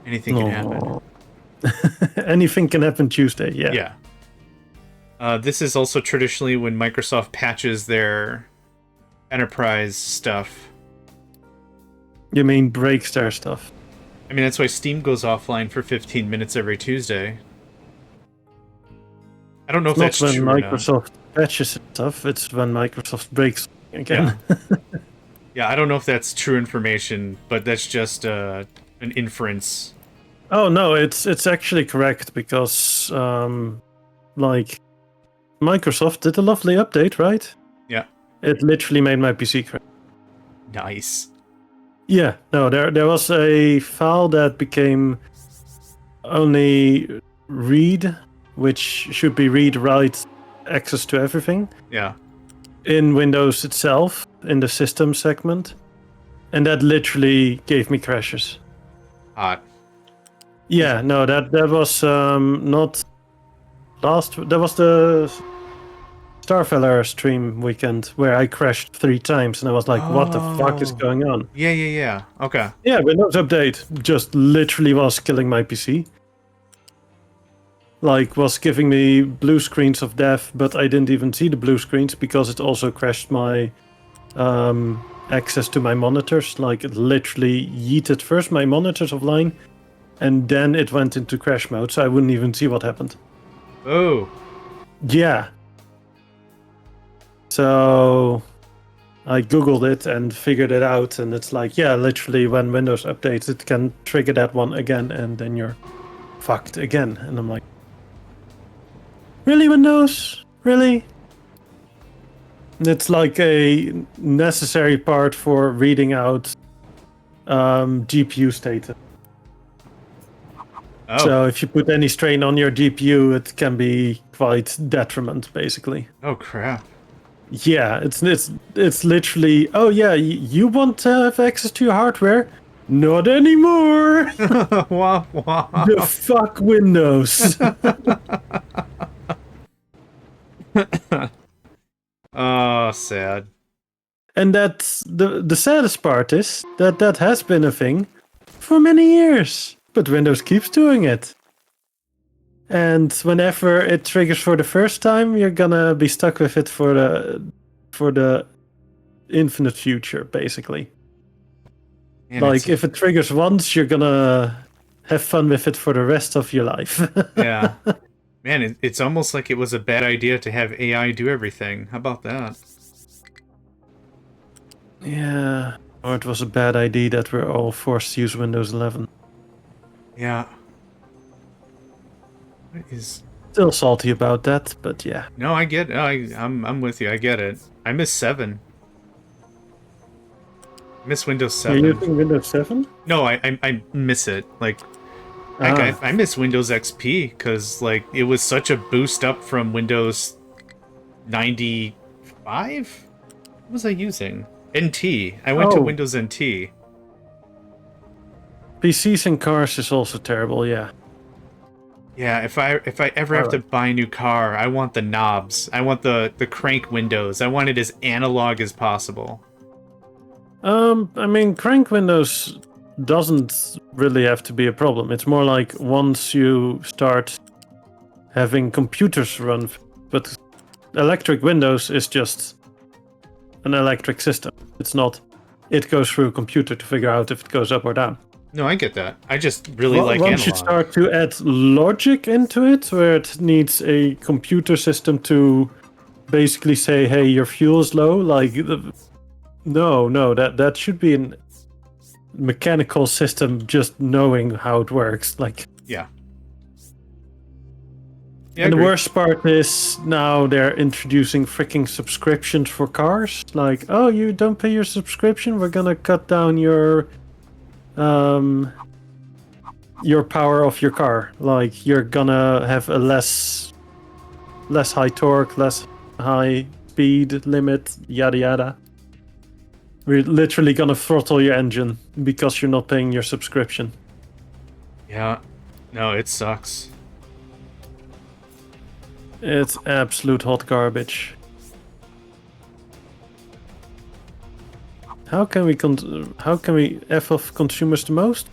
Anything can happen. Anything can happen Tuesday, yeah. Yeah. This is also traditionally when Microsoft patches their enterprise stuff. You mean breaks their stuff? I mean, that's why Steam goes offline for 15 minutes every Tuesday. I don't know if Not that's when true or not. Microsoft patches stuff, it's when Microsoft breaks again. Yeah. Yeah, I don't know if that's true information, but that's just an inference. Oh no, it's actually correct because like Microsoft did a lovely update, right? Yeah. It literally made my PC crash. Nice. Yeah, no, there was a file that became only read, which should be read write access to everything Yeah. in Windows itself in the system segment, and that literally gave me crashes. Hot. Yeah, no, that was not last. That was the Starfeller stream weekend where I crashed 3 times, and I was like, "What the fuck is going on?" Yeah. Okay. Yeah, Windows Update just literally was killing my PC. Like, was giving me blue screens of death, but I didn't even see the blue screens because it also crashed my access to my monitors. Like, it literally yeeted first my monitors offline, and then it went into crash mode, so I wouldn't even see what happened. Oh. Yeah. So I googled it and figured it out, and it's like, yeah, literally when Windows updates, it can trigger that one again, and then you're fucked again. And I'm like, really, Windows? Really? It's like a necessary part for reading out GPU status. Oh. So if you put any strain on your GPU, it can be quite detriment, basically. Oh crap. Yeah, it's literally. Oh yeah, you want to have access to your hardware? Not anymore. Wah, wah. The fuck Windows. Oh, sad. And that's the saddest part is that has been a thing for many years, but Windows keeps doing it. And whenever it triggers for the first time, you're gonna be stuck with it for the infinite future, basically. Man, like if it triggers once, you're gonna have fun with it for the rest of your life. yeah. Man, it's almost like it was a bad idea to have AI do everything. How about that? Yeah. Or it was a bad idea that we're all forced to use Windows 11. Yeah. What is... Still salty about that, but yeah. No, I get it. I'm with you. I get it. I miss 7. I miss Windows 7. You're using Windows 7? No, I miss it. Like, I miss Windows XP because like it was such a boost up from Windows 95. What was I using? NT. I went to Windows NT. PCs and cars is also terrible, yeah. Yeah, if I ever have to buy a new car, I want the knobs. I want the crank windows. I want it as analog as possible. I mean, crank windows doesn't really have to be a problem. It's more like once you start having computers run, but electric windows is just an electric system. It's not, it goes through a computer to figure out if it goes up or down. No, I get that. I just really like once analog. you start to add logic into it, where it needs a computer system to basically say, hey, your fuel is low, like, no, that should be a mechanical system just knowing how it works. Like, yeah. And the worst part is now they're introducing freaking subscriptions for cars. Like, oh, you don't pay your subscription, we're gonna cut down your power of your car. Like, you're gonna have a less high torque, less high speed limit, yada yada. We're literally gonna throttle your engine because you're not paying your subscription. Yeah. No, it sucks. It's absolute hot garbage. How can we F off consumers the most?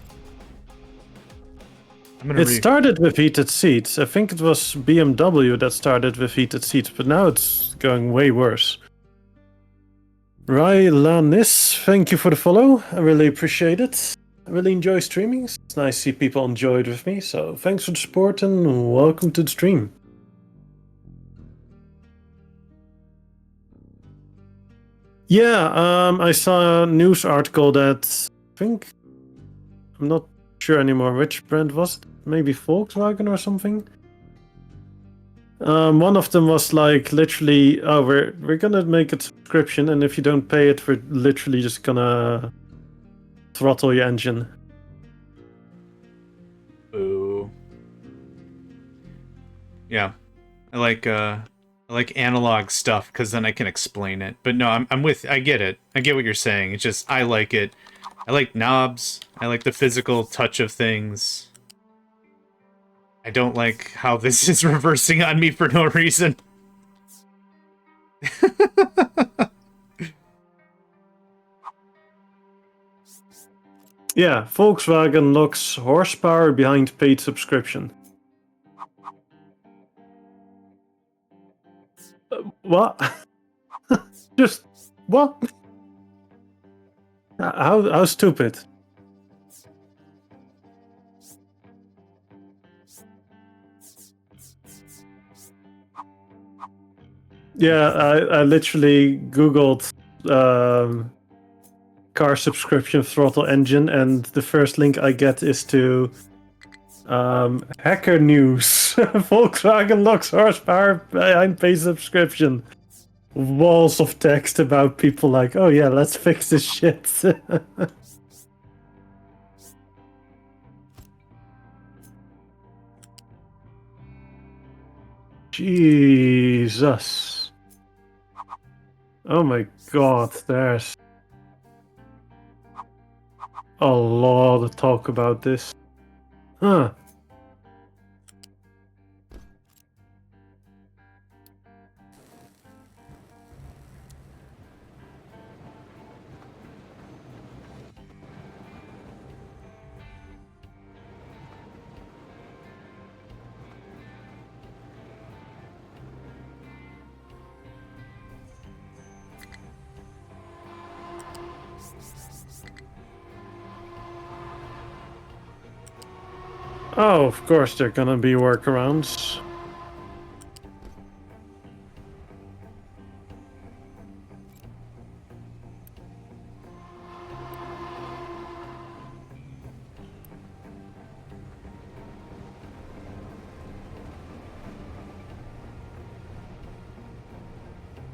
It started with heated seats. I think it was BMW that started with heated seats, but now it's going way worse. Rylanis, thank you for the follow. I really appreciate it. I really enjoy streaming. It's nice to see people enjoy it with me. So thanks for the support and welcome to the stream. Yeah, I saw a news article that I'm not sure anymore which brand was it. Maybe Volkswagen or something. One of them was like literally, oh, we're gonna make a subscription, and if you don't pay it, we're literally just gonna throttle your engine. Ooh. Yeah, I like analog stuff because then I can explain it. But no, I get it. I get what you're saying. It's just I like it. I like knobs. I like the physical touch of things. I don't like how this is reversing on me for no reason. Yeah, Volkswagen locks horsepower behind paid subscription. What? Just what? How stupid? Yeah, I literally googled car subscription throttle engine, and the first link I get is to Hacker News. Volkswagen locks horsepower behind paid subscription. Walls of text about people like, oh yeah, let's fix this shit. Jesus. Oh my god, there's a lot of talk about this. Huh. Oh, of course there are gonna be workarounds.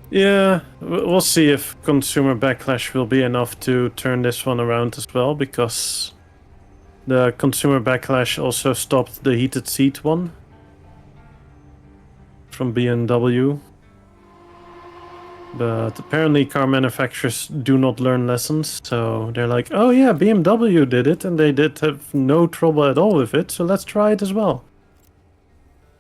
Yeah, we'll see if consumer backlash will be enough to turn this one around as well, because the consumer backlash also stopped the heated seat one from BMW. But apparently car manufacturers do not learn lessons, so they're like, oh yeah, BMW did it, and they did have no trouble at all with it, so let's try it as well.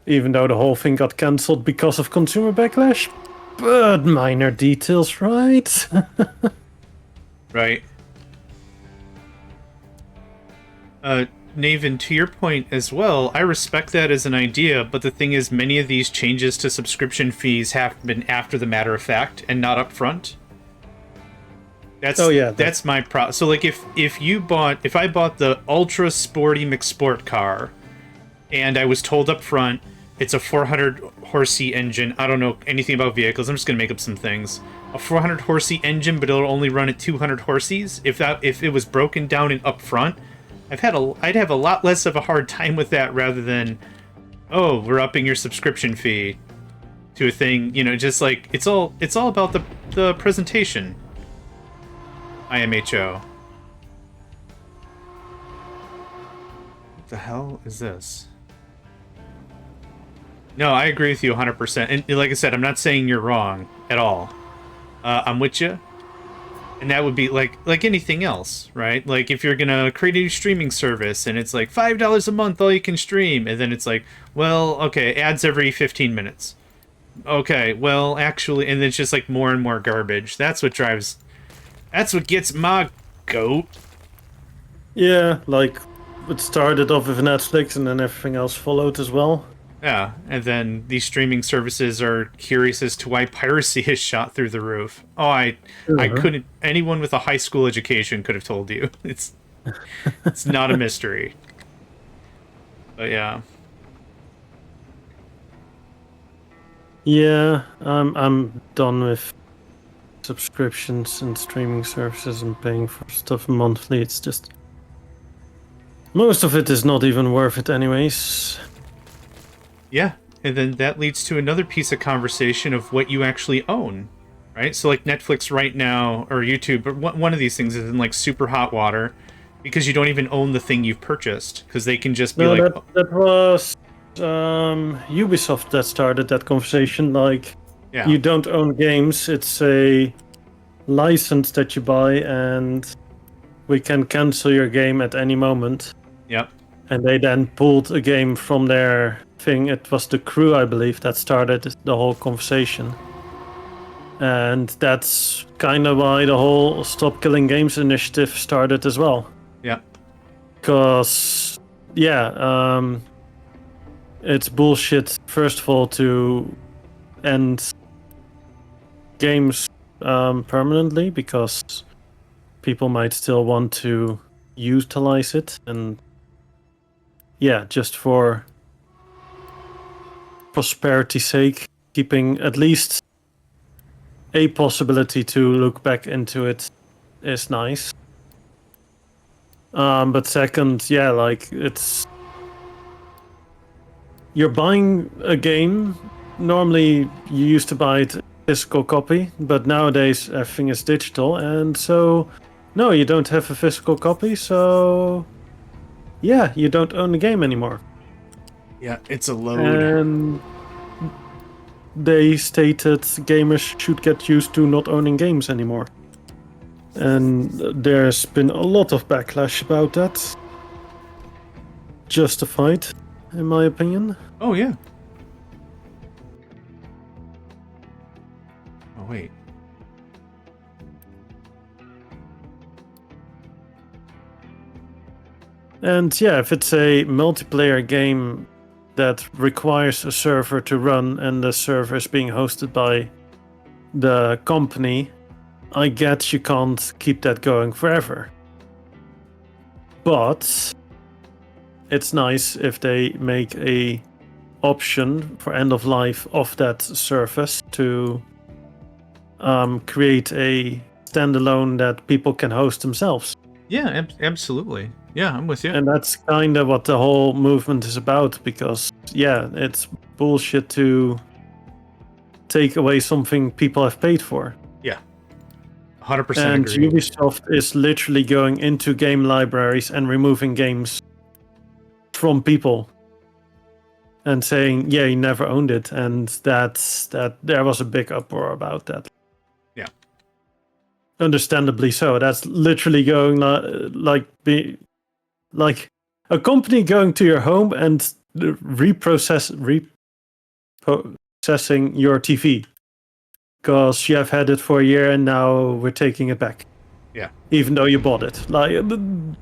Even though the whole thing got cancelled because of consumer backlash. But minor details, right? Right. Naven, to your point as well, I respect that as an idea, but the thing is, many of these changes to subscription fees have been after the matter of fact and not up front. That's my pro. So like if I bought the ultra sporty McSport car, and I was told up front it's a 400 horsey engine. I don't know anything about vehicles. I'm just gonna make up some things. A 400 horsey engine, but it'll only run at 200 horses. If it was broken down and up front, I'd have a lot less of a hard time with that rather than, oh, we're upping your subscription fee to a thing. You know, just like it's all about the presentation. IMHO. What the hell is this? No, I agree with you 100%. And like I said, I'm not saying you're wrong at all. I'm with you. And that would be like anything else, right? Like if you're gonna create a new streaming service and it's like $5 a month all you can stream, and then it's like, well, okay, ads every 15 minutes. Okay, well, actually, and then it's just like more and more garbage. That's what gets my goat. Yeah, like it started off with Netflix and then everything else followed as well. Yeah, and then these streaming services are curious as to why piracy is shot through the roof. Oh, I couldn't. Anyone with a high school education could have told you. It's It's not a mystery. But yeah. Yeah, I'm done with subscriptions and streaming services and paying for stuff monthly. It's just most of it is not even worth it anyways. Yeah. And then that leads to another piece of conversation of what you actually own, right? So like Netflix right now or YouTube, but one of these things is in like super hot water because you don't even own the thing you've purchased because they can just be No, like, that was Ubisoft that started that conversation. Like, yeah, you don't own games; it's a license that you buy, and we can cancel your game at any moment. yep, And they then pulled a game from their thing. It was The Crew, I believe, that started the whole conversation. And that's kind of why the whole Stop Killing Games initiative started as well. yep, Because, yeah, it's bullshit, first of all, to end games permanently, because people might still want to utilize it. And, yeah, just for prosperity's sake, keeping at least a possibility to look back into it is nice. But second, yeah, like, you're buying a game. Normally, you used to buy it physical copy, but nowadays everything is digital, and so no, you don't have a physical copy. So yeah, you don't own the game anymore. yeah, it's a load. And they stated gamers should get used to not owning games anymore. And there's been a lot of backlash about that. Justified, in my opinion. Oh, yeah. Oh, wait. And yeah, if it's a multiplayer game that requires a server to run and the server is being hosted by the company, I get you can't keep that going forever. But it's nice if they make a option for end of life of that service to create a standalone that people can host themselves. Yeah, absolutely. Yeah, I'm with you. And that's kind of what the whole movement is about, because, yeah, it's bullshit to take away something people have paid for. Yeah. 100% And agree. Ubisoft is literally going into game libraries and removing games from people and saying, yeah, you never owned it. And that there was a big uproar about that. Yeah. Understandably so. That's literally going like a company going to your home and reprocessing your TV because you have had it for a year and now we're taking it back. Yeah. Even though you bought it. Like,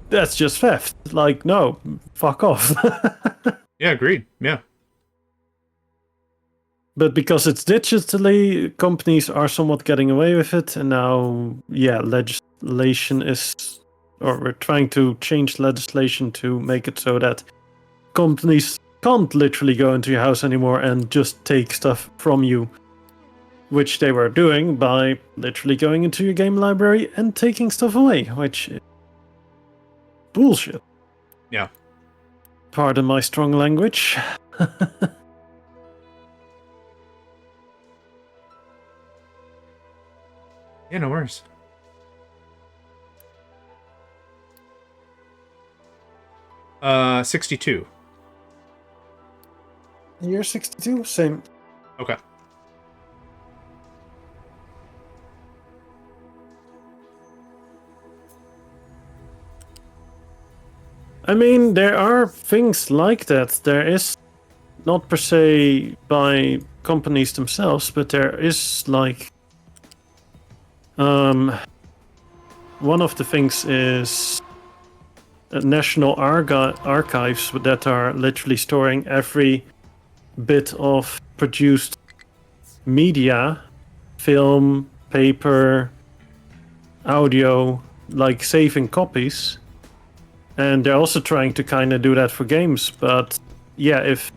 that's just theft. Like, no, fuck off. Yeah, agreed. Yeah. But because it's digitally, companies are somewhat getting away with it. And now, yeah, legislation is, or we're trying to change legislation to make it so that companies can't literally go into your house anymore and just take stuff from you, which they were doing by literally going into your game library and taking stuff away, which is bullshit. Yeah. Pardon my strong language. Yeah, no worries. Uh, 62. Year 62? Same. Okay. I mean, there are things like that. There is, not per se by companies themselves, but there is like one of the things is national archives that are literally storing every bit of produced media, film, paper, audio, like saving copies. And they're also trying to kind of do that for games, but yeah, if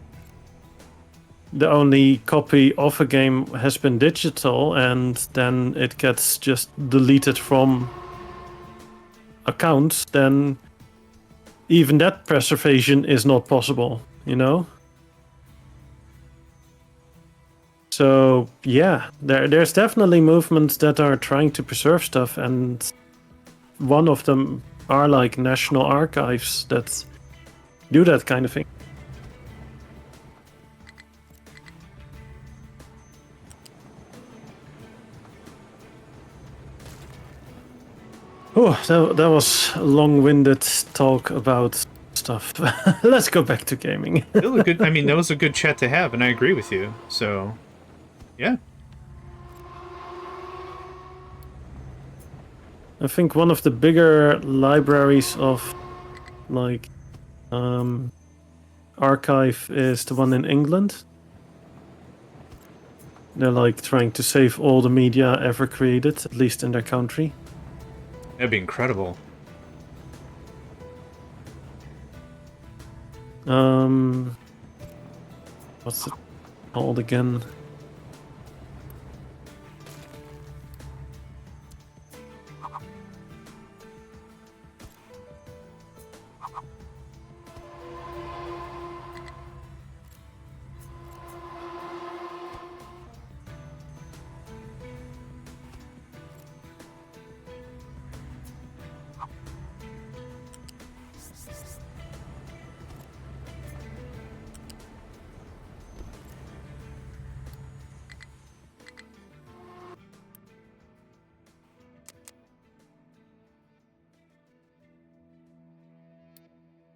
the only copy of a game has been digital and then it gets just deleted from accounts, then even that preservation is not possible, you know? So yeah, there's definitely movements that are trying to preserve stuff, and one of them are like national archives that do that kind of thing. Oh, that was a long-winded talk about stuff. Let's go back to gaming. Still a good. I mean, that was a good chat to have, and I agree with you. So, yeah. I think one of the bigger libraries of like archive is the one in England. They're like trying to save all the media ever created, at least in their country. That'd be incredible. What's it called again?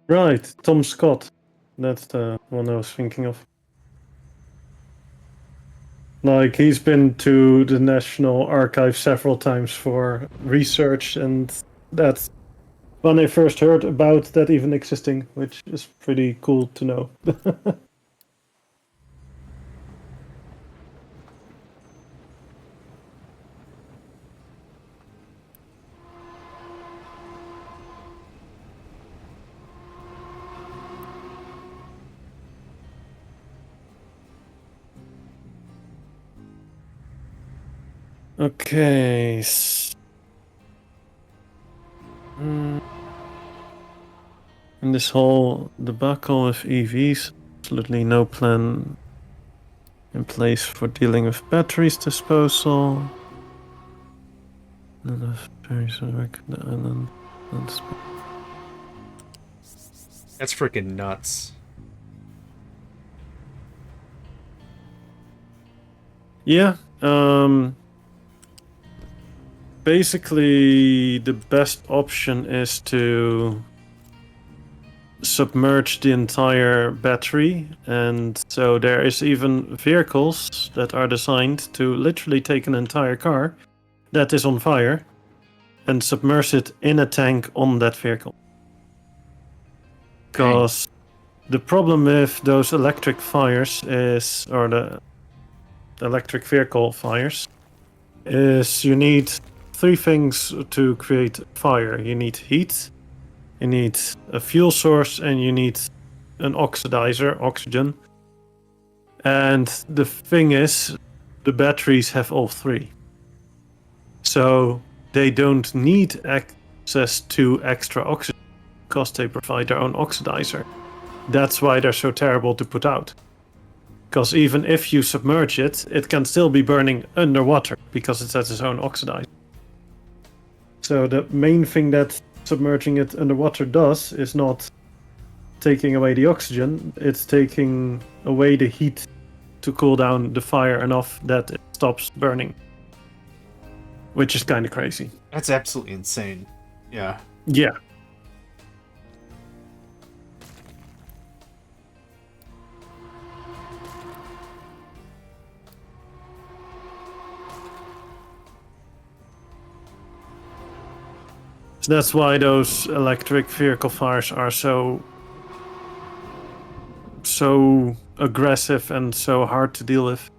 Right, Tom Scott. That's the one I was thinking of. Like, he's been to the National Archive several times for research, and that's when I first heard about that even existing, which is pretty cool to know. Okay. In this whole debacle with EVs, absolutely no plan in place for dealing with batteries disposal. None of ferries work the island. That's freaking nuts. Yeah. Basically, the best option is to submerge the entire battery, and so there is even vehicles that are designed to literally take an entire car that is on fire and submerge it in a tank on that vehicle. Because the problem with those electric fires is, or the electric vehicle fires, is you need three things to create fire. You need heat, you need a fuel source, and you need an oxidizer, oxygen. And the thing is, the batteries have all three. So they don't need access to extra oxygen because they provide their own oxidizer. That's why they're so terrible to put out. Because even if you submerge it, it can still be burning underwater because it has its own oxidizer. So the main thing that submerging it underwater does is not taking away the oxygen, it's taking away the heat to cool down the fire enough that it stops burning. Which is kind of crazy. That's absolutely insane. Yeah. Yeah. So that's why those electric vehicle fires are so aggressive and so hard to deal with.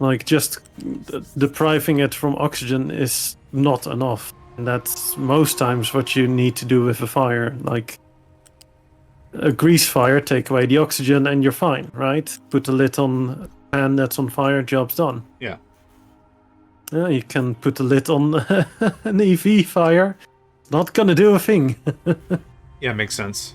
Like, just depriving it from oxygen is not enough. And that's most times what you need to do with a fire. Like, a grease fire, take away the oxygen and you're fine, right? Put a lid on a pan that's on fire, job's done. Yeah. Yeah, you can put a lid on an EV fire, not gonna do a thing. Yeah, makes sense.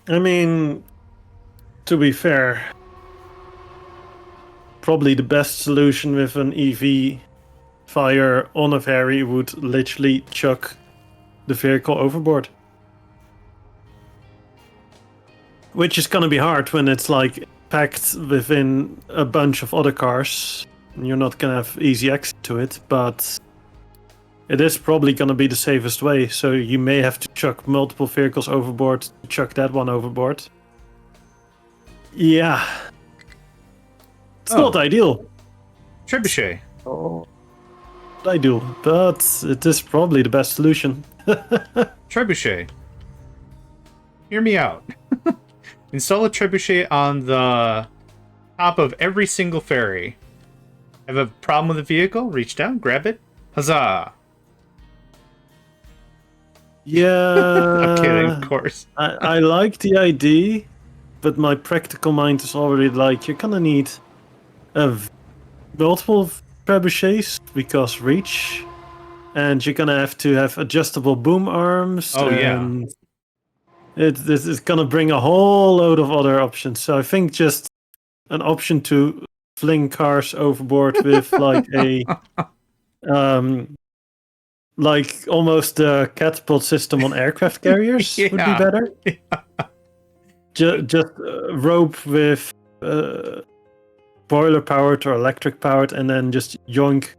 I mean, to be fair, probably the best solution with an EV fire on a ferry would literally chuck the vehicle overboard. Which is gonna be hard when it's like packed within a bunch of other cars. You're not gonna have easy access to it, but it is probably gonna be the safest way. So you may have to chuck multiple vehicles overboard to chuck that one overboard. Yeah. It's not ideal. Trebuchet. Oh. Ideal, but it is probably the best solution. Trebuchet. Hear me out. Install a trebuchet on the top of every single ferry. Have a problem with the vehicle? Reach down, grab it. Huzzah! Yeah. I'm kidding, of course. I like the idea, but my practical mind is already like, you're gonna need multiple trebuchets because reach, and you're gonna have to have adjustable boom arms. Oh, yeah. And this is gonna bring a whole load of other options. So I think just an option to fling cars overboard with like a like almost a catapult system on aircraft carriers would be better. Just rope with boiler powered or electric powered, and then just yoink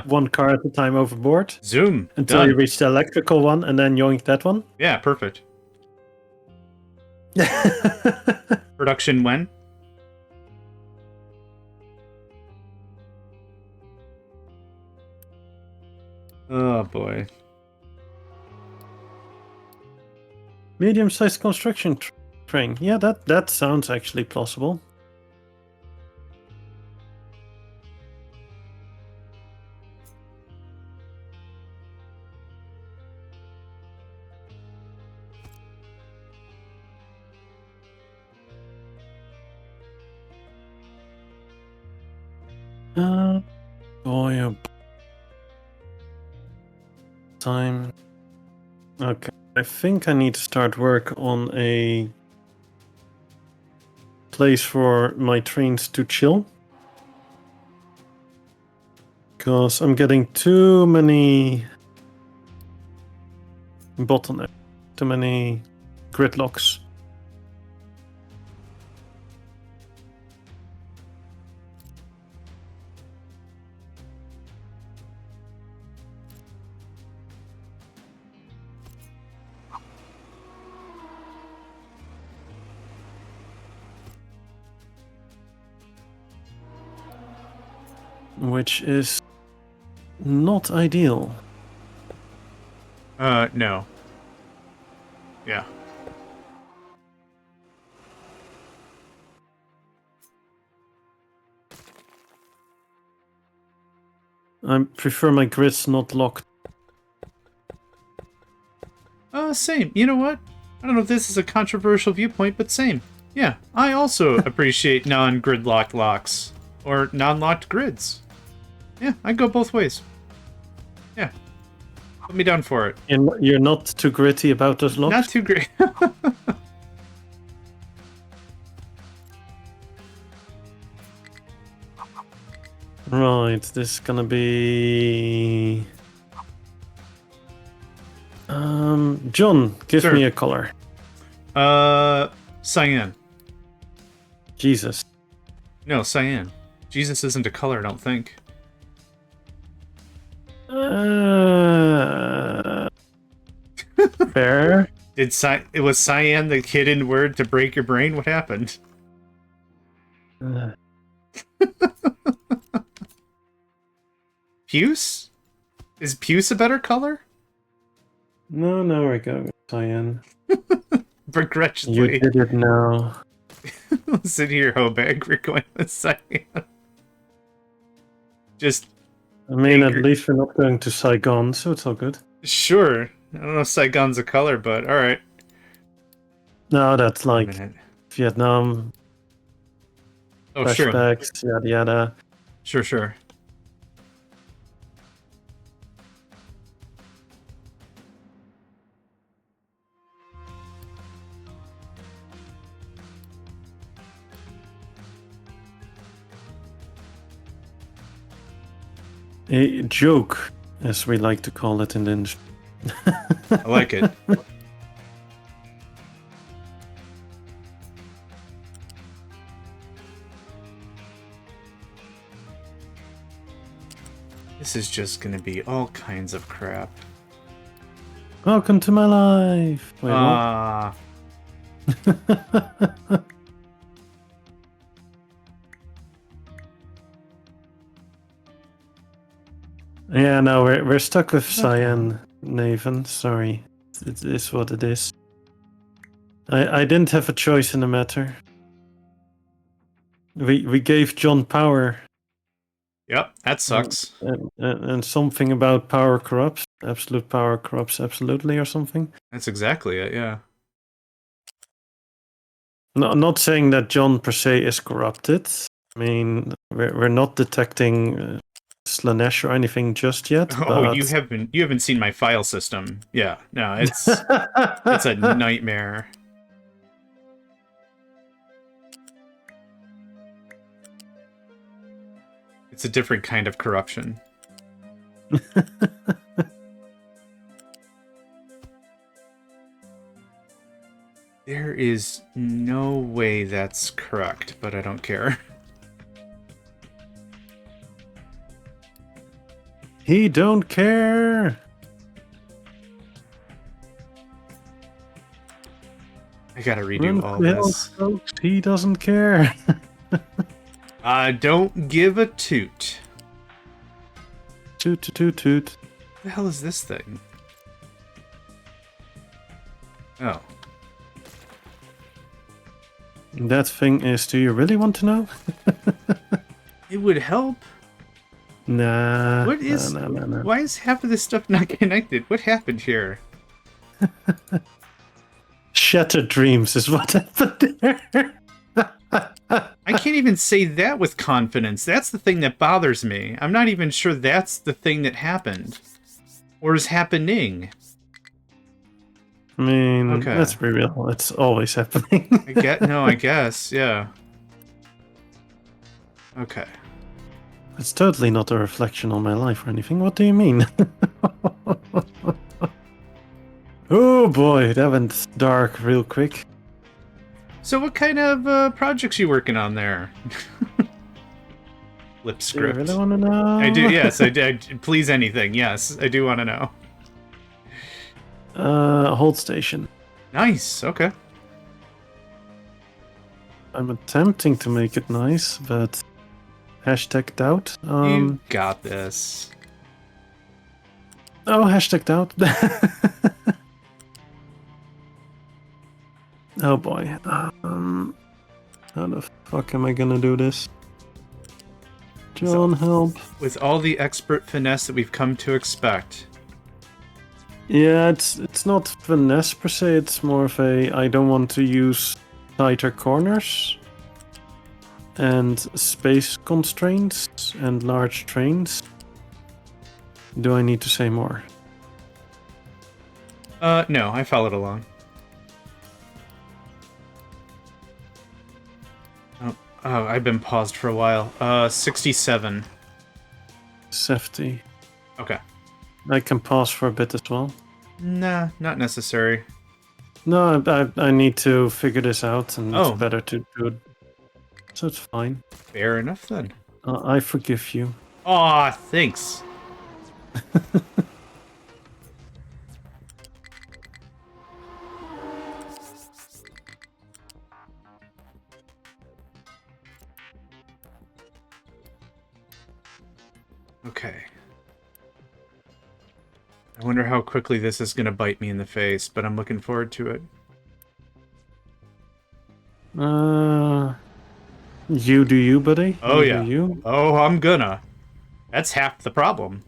one car at a time overboard. Zoom. Until Done. you reach the electrical one, and then yoink that one. Yeah, perfect. Production when? Oh boy. Medium-sized construction train. Yeah, that sounds actually plausible. Oh, time. Okay, I think I need to start work on a place for my trains to chill. Because I'm getting too many bottlenecks, too many gridlocks. Which is not ideal. No. Yeah. I prefer my grids not locked. Same. You know what? I don't know if this is a controversial viewpoint, but same. Yeah, I also appreciate non-gridlocked locks. Or non-locked grids. Yeah, I go both ways. Yeah. Put me down for it. You're not too gritty about those locks? Not too great. Right, this is gonna be... John, give me a color. Cyan. Jesus. No, cyan. Jesus isn't a color, I don't think. Fair. It was cyan the hidden word to break your brain? What happened? Puce? Is puce a better color? No, we're going with cyan. You Begrudgingly. did it now. Sit here, Hobag. We're going with cyan. Just. I mean, at least we're not going to Saigon, so it's all good. Sure. I don't know if Saigon's a color, but alright. No, that's like Vietnam. Oh, flashbacks, sure. yada yada. Sure. A joke, as we like to call it in the industry. I like it. This is just gonna be all kinds of crap. Welcome to my life. Wait, what? Yeah, no, we're stuck with cyan, Nathan. Sorry, it is what it is. I didn't have a choice in the matter. We gave John power. Yep, that sucks. And something about power corrupts. Absolute power corrupts absolutely, or something. That's exactly it. Yeah. No, not saying that John per se is corrupted. I mean, we're not detecting Slanesh or anything just yet. Oh, but... you haven't seen my file system. Yeah, no, it's it's a nightmare. It's a different kind of corruption. There is no way that's correct, but I don't care. He don't care. I gotta redo all this. Folks. He doesn't care. Don't give a toot. Toot toot toot toot. What the hell is this thing? Oh. That thing is, do you really want to know? It would help. Nah. What is... No. Why is half of this stuff not connected? What happened here? Shattered dreams is what happened there. I can't even say that with confidence. That's the thing that bothers me. I'm not even sure that's the thing that happened. Or is happening. I mean, okay. Let's be real. It's always happening. I guess, yeah. Okay. It's totally not a reflection on my life or anything. What do you mean? Oh boy, that went dark real quick. So what kind of projects you working on there? Lip script. Do you really want to know? I do, yes. I do. Please anything. Yes, I do want to know. Hold station. Nice, okay. I'm attempting to make it nice, but... Hashtag doubt. You got this. Oh, hashtag doubt. Oh boy. How the fuck am I gonna do this? John, help. With all the expert finesse that we've come to expect. Yeah, it's not finesse per se, it's more of a I don't want to use tighter corners and space constraints and large trains. Do I need to say more? No, I followed along. Oh, I've been paused for a while. 67. 70. Okay. I can pause for a bit as well. Nah, not necessary. No, I need to figure this out, and Oh. it's better to do it. So it's fine. Fair enough then. I forgive you. Aw, thanks. Okay. I wonder how quickly this is going to bite me in the face, but I'm looking forward to it. You do you, buddy. Oh, You do yeah. you. Oh, I'm gonna. That's half the problem.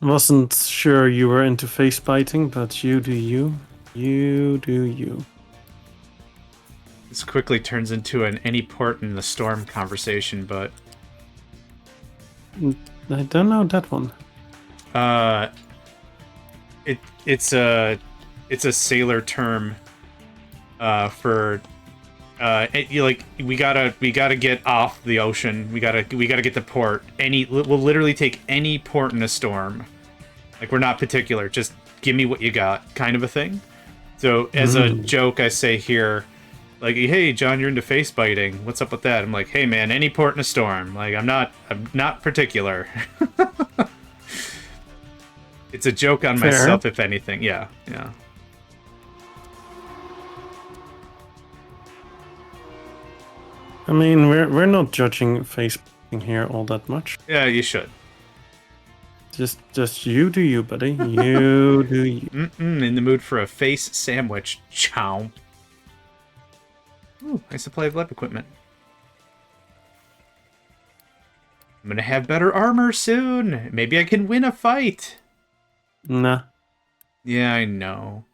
Wasn't sure you were into face biting, but you do you. You do you. This quickly turns into an any port in the storm conversation, but... I don't know that one. It's a sailor term for we gotta get off the ocean. We gotta get to port. We'll literally take any port in a storm. Like, we're not particular. Just give me what you got, kind of a thing. So as a joke, I say here, like, hey John, you're into face biting. What's up with that? I'm like, hey man, any port in a storm. Like, I'm not particular. It's a joke on Fair. myself, if anything. Yeah. I mean, we're not judging face biting here all that much. Yeah, you should. Just you do you, buddy. You do you. In the mood for a face sandwich. Chow. Ooh, nice supply of lab equipment. I'm gonna have better armor soon. Maybe I can win a fight. Nah. Yeah, I know.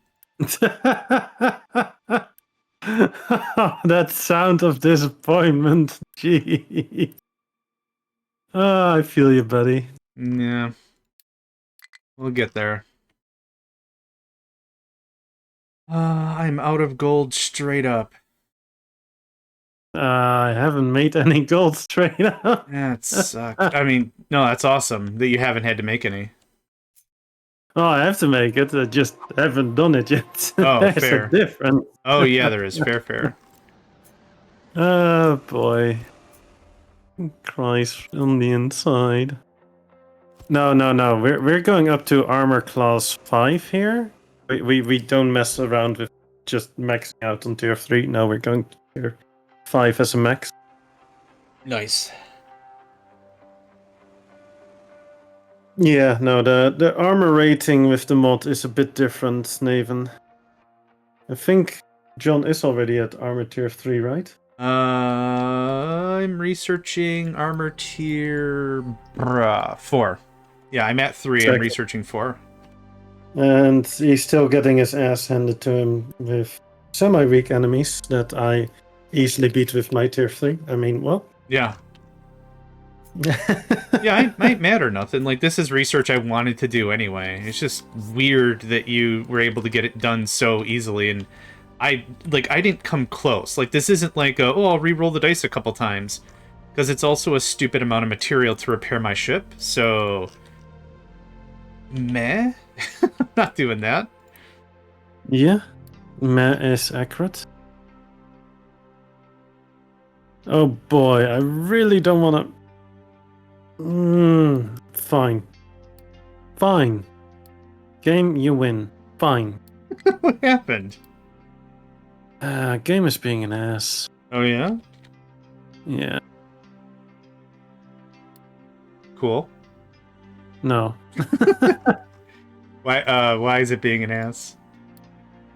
That sound of disappointment. Gee. I feel you, buddy. Yeah. We'll get there. I'm out of gold straight up. I haven't made any gold straight up. That sucks. I mean, no, that's awesome that you haven't had to make any. Oh, I have to make it. I just haven't done it yet. Oh, There's fair. a difference. Oh, yeah, there is. Fair. Oh, boy. Cries on the inside. No. We're going up to armor class 5 here. We don't mess around with just maxing out on tier 3. No, we're going to tier 5 as a max. Nice. Yeah, no, the armor rating with the mod is a bit different, Snaven. I think John is already at armor tier 3, right? I'm researching armor tier 4. Yeah, I'm at 3. I'm researching 4. And he's still getting his ass handed to him with semi-weak enemies that I easily beat with my tier 3. I mean, well... Yeah. Yeah, I might matter nothing. Like, this is research I wanted to do anyway. It's just weird that you were able to get it done so easily, and I didn't come close. Like, this isn't like, I'll re-roll the dice a couple times, because it's also a stupid amount of material to repair my ship, so... Meh? I'm not doing that. Yeah, meh is accurate. Oh boy, I really don't want to... Fine. Game, you win. Fine. What happened? Game is being an ass. Oh, yeah? Yeah. Cool. No. Why is it being an ass?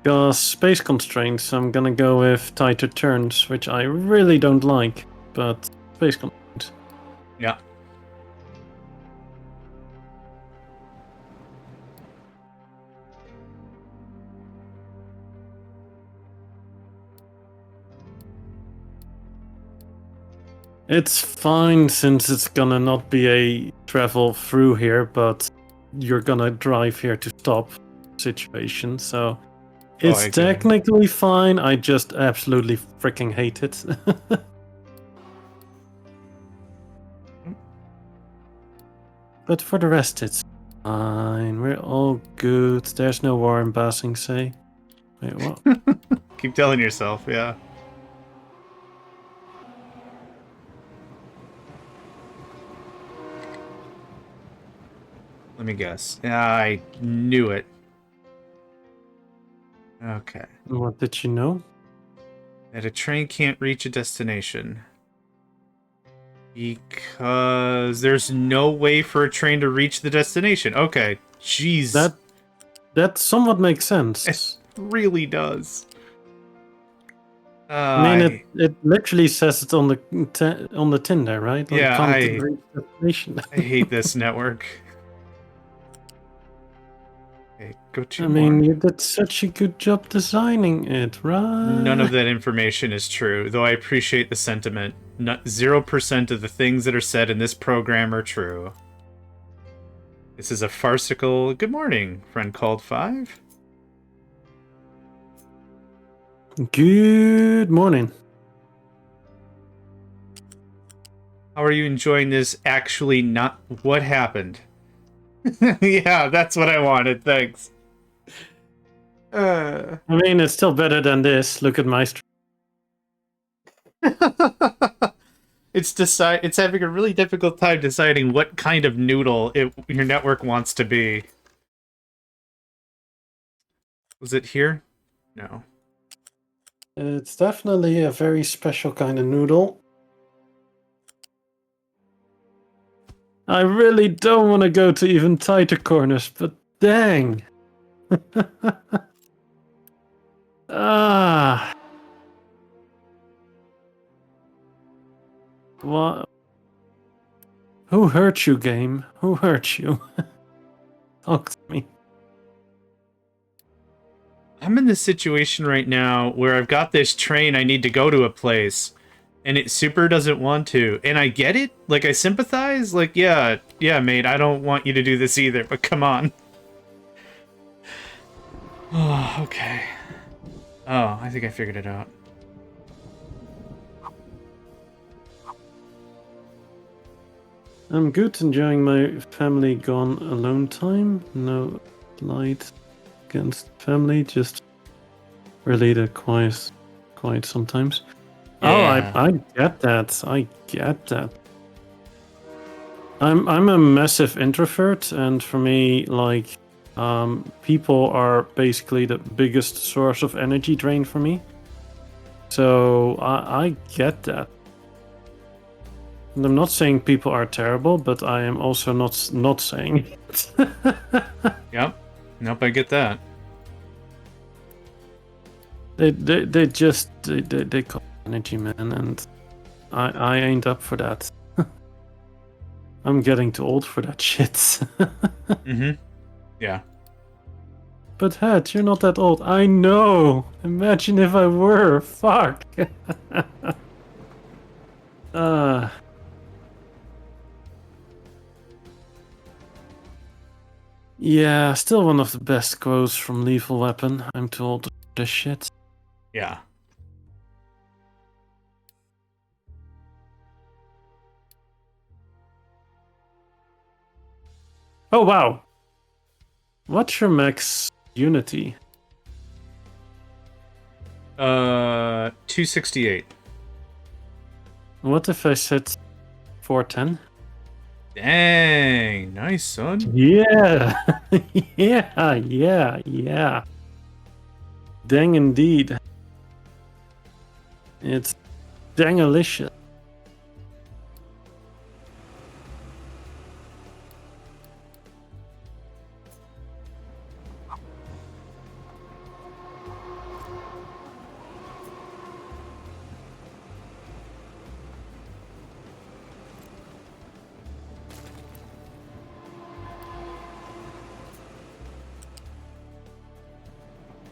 Because space constraints, I'm gonna go with tighter turns, which I really don't like, but space constraints. Yeah. It's fine since it's gonna not be a travel through here, but you're gonna drive here to stop situation, so it's technically fine. I just absolutely freaking hate it. But for the rest, it's fine. We're all good. There's no war in Basing, say. Wait, what? Keep telling yourself, yeah. Let me guess. I knew it. Okay. What did you know? That a train can't reach a destination. Because there's no way for a train to reach the destination. Okay, jeez. That somewhat makes It sense. really does. I mean, it literally says it on the tin there, right? Like, Yeah, can't reach the destination. I hate this network. Okay, go to I more. mean, you did such a good job designing it, right? None of that information is true, though I appreciate the sentiment. 0% of the things that are said in this program are true. This is a farcical good morning, friend called 5. Good morning. How are you enjoying this actually not what happened? Yeah, that's what I wanted, thanks. I mean, it's still better than this. Look at my It's having a really difficult time deciding what kind of noodle your network wants to be. Was it here? No. It's definitely a very special kind of noodle. I really don't want to go to even tighter corners, but dang. Ah. What? Who hurt you, game? Who hurt you? Talk to me. I'm in this situation right now where I've got this train I need to go to a place, and it super doesn't want to. And I get it. Like, I sympathize. Like, yeah, mate, I don't want you to do this either, but come on. Oh, okay. Oh, I think I figured it out. I'm good, enjoying my family gone alone time. No light against family, just really the quiet sometimes. Yeah. Oh, I get that. I get that. I'm a massive introvert, and for me, like, people are basically the biggest source of energy drain for me. So I get that. And I'm not saying people are terrible, but I am also not saying it. Yep. Nope, I get that. They just they call energy, man, and I ain't up for that. I'm getting too old for that shit. Mm-hmm. Yeah. But Hat, you're not that old. I know. Imagine if I were. Fuck. Yeah, still one of the best quotes from Lethal Weapon. I'm too old for this shit. Yeah. Oh, wow. What's your max unity? 268. What if I said 410? Dang, nice, son. Yeah. yeah. Dang indeed. It's dangalicious.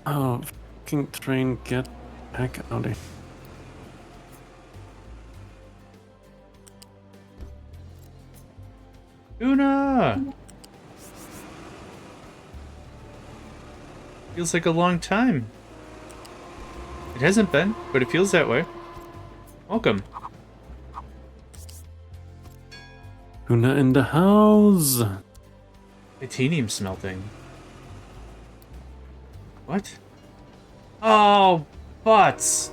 Oh, fucking train, get back out of here. Una! Feels like a long time. It hasn't been, but it feels that way. Welcome. Una in the house. Titanium smelting. What? Oh, butts.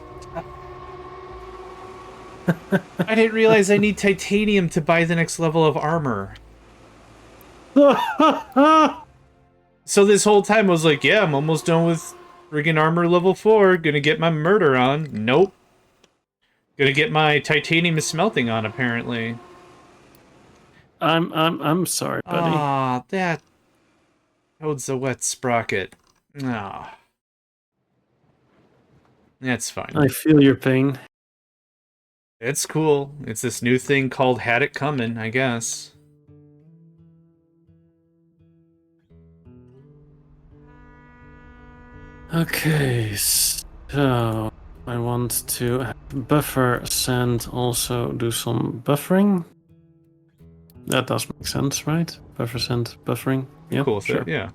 I didn't realize I need titanium to buy the next level of armor. So this whole time I was like, yeah, I'm almost done with friggin' armor level 4. Gonna get my murder on. Nope. Gonna get my titanium smelting on, apparently. I'm sorry, buddy. Ah, that toad's a wet sprocket. Ah, that's fine. I feel your pain. It's cool. It's this new thing called Had It Comin', I guess. Okay, so I want to buffer sand, also do some buffering. That does make sense, right? Buffer sand buffering. Yep, Cool with sure. it, yeah.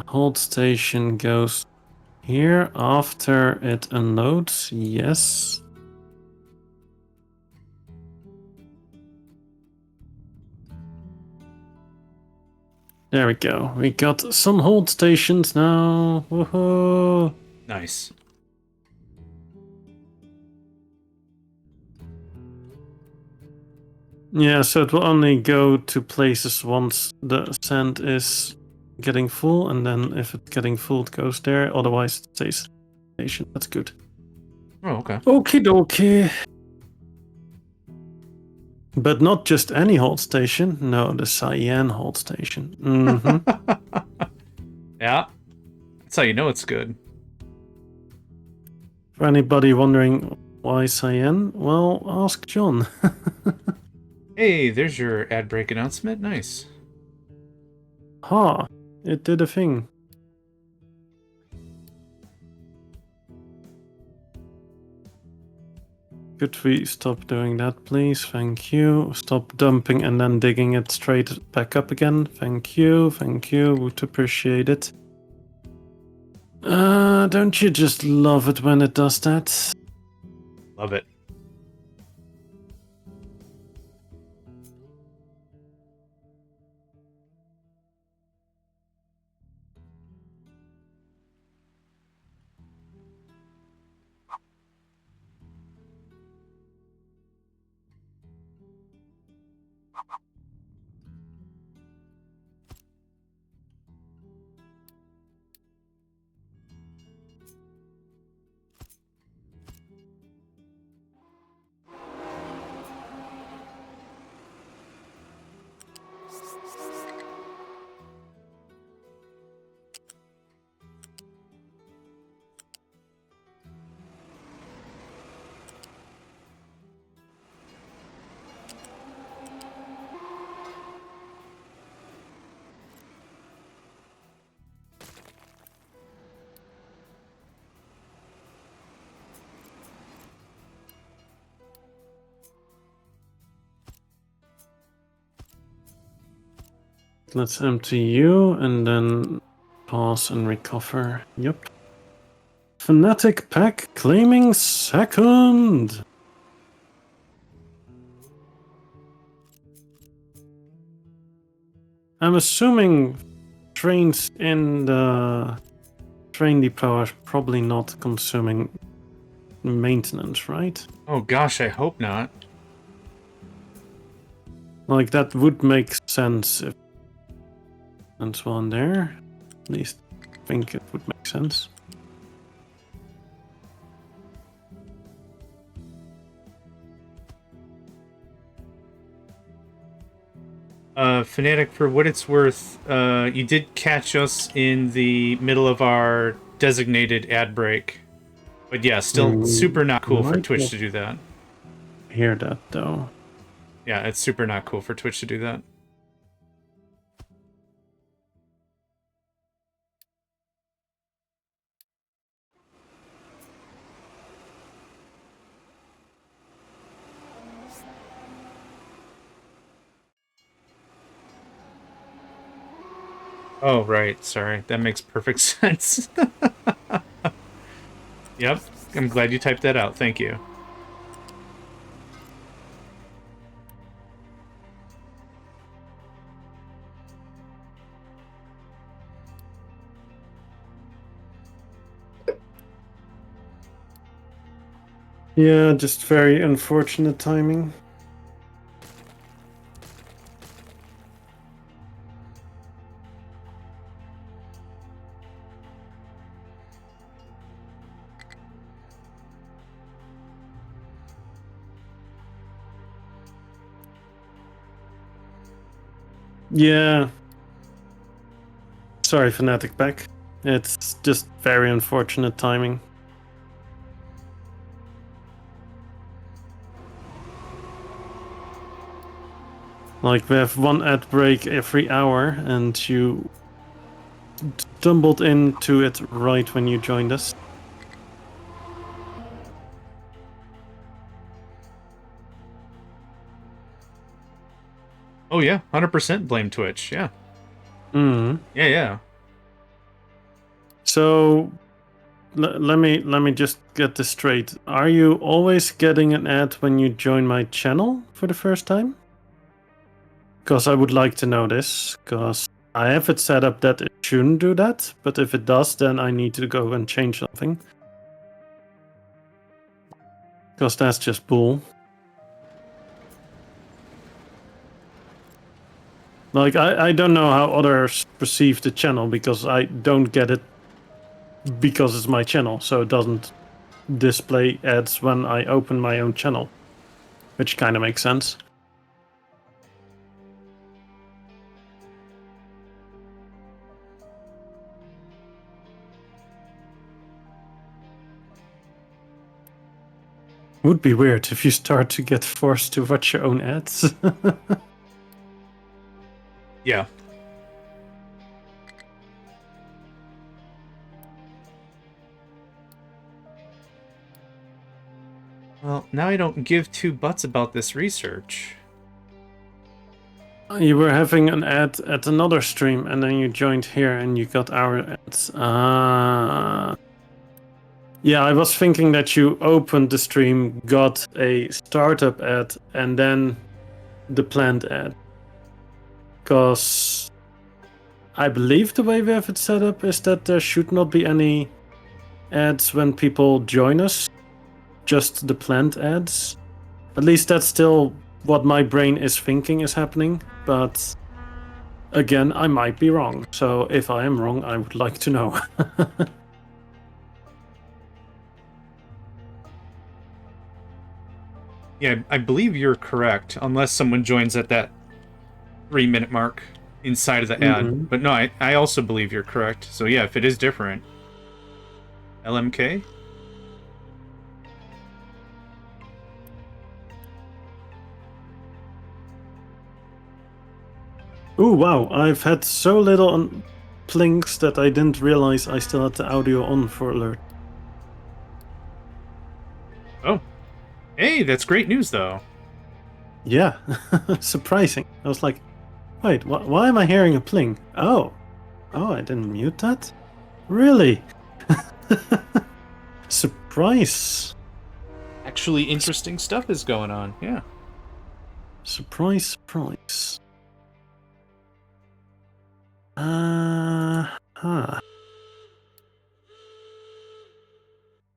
Hold station goes here after it unloads. Yes. There we go. We got some hold stations now. Woohoo! Nice. Yeah, so it will only go to places once the sand is getting full, and then if it's getting full, it goes there. Otherwise, it stays station. That's good. Oh, okay. Okie dokie. But not just any hold station. No, the cyan hold station. Yeah. That's how you know it's good. For anybody wondering why cyan, well, ask John. Hey, there's your ad break announcement. Nice. Ha! It did a thing. Could we stop doing that, please? Thank you. Stop dumping and then digging it straight back up again. Thank you. Thank you. Would appreciate it. Don't you just love it when it does that? Love it. Let's empty you and then pause and recover. Yep. Fnatic pack claiming second. I'm assuming trains in the train depot are probably not consuming maintenance, right? Oh gosh, I hope not. Like, that would make sense if that's one there. At least I think it would make sense. Fnatic, for what it's worth, you did catch us in the middle of our designated ad break. But yeah, still super not cool for Might Twitch not to do that. hear that though. Yeah, it's super not cool for Twitch to do that. Oh, right. Sorry. That makes perfect sense. Yep. I'm glad you typed that out. Thank you. Yeah, just very unfortunate timing. Yeah. Sorry, Fnatic Pack. It's just very unfortunate timing. Like, we have one ad break every hour, and you stumbled into it right when you joined us. Oh yeah, 100% blame Twitch. Yeah. Mm. Yeah. So, let me just get this straight. Are you always getting an ad when you join my channel for the first time? Because I would like to know this, because I have it set up that it shouldn't do that, but if it does, then I need to go and change something. Because that's just bull. Like, I don't know how others perceive the channel, because I don't get it because it's my channel, so it doesn't display ads when I open my own channel, which kind of makes sense. Would be weird if you start to get forced to watch your own ads. Yeah. Well, now I don't give two butts about this research. You were having an ad at another stream, and then you joined here and you got our ads. Yeah, I was thinking that you opened the stream, got a startup ad, and then the planned ad. Because I believe the way we have it set up is that there should not be any ads when people join us, just the planned ads. At least that's still what my brain is thinking is happening, but again, I might be wrong. So if I am wrong, I would like to know. Yeah, I believe you're correct, unless someone joins at that 3-minute mark inside of the ad. Mm-hmm. But no, I also believe you're correct. So yeah, if it is different. LMK? Oh wow, I've had so little plinks that I didn't realize I still had the audio on for alert. Oh. Hey, that's great news though. Yeah, surprising. I was like, wait, why am I hearing a pling? Oh, I didn't mute that? Really? Surprise. Actually, interesting stuff is going on, yeah. Surprise.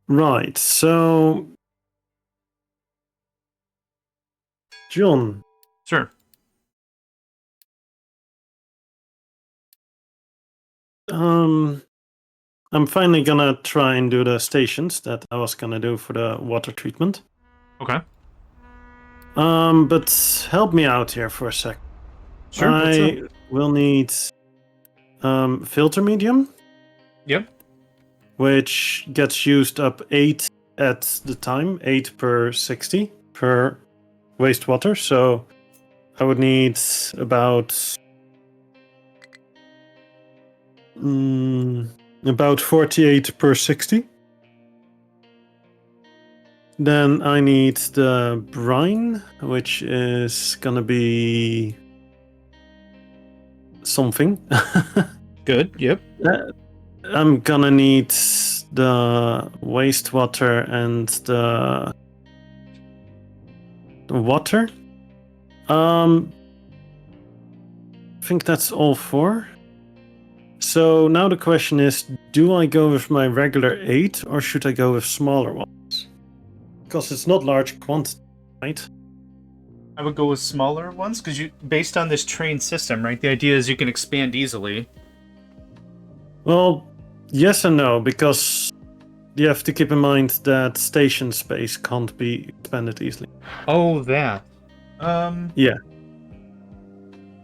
Right, so John. Sure. I'm finally gonna try and do the stations that I was gonna do for the water treatment. Okay. But help me out here for a sec. Sure. I will need filter medium. Yep. Which gets used up 8 at the time, 8 per 60 per wastewater. So I would need about 48 per 60. Then I need the brine, which is gonna be something. Good. Yep. I'm gonna need the wastewater and the water. I think that's all 4. So now the question is, do I go with my regular 8 or should I go with smaller ones? Because it's not large quantity, right? I would go with smaller ones because based on this train system, right? The idea is you can expand easily. Well, yes and no, because you have to keep in mind that station space can't be expanded easily. Oh, that. Yeah.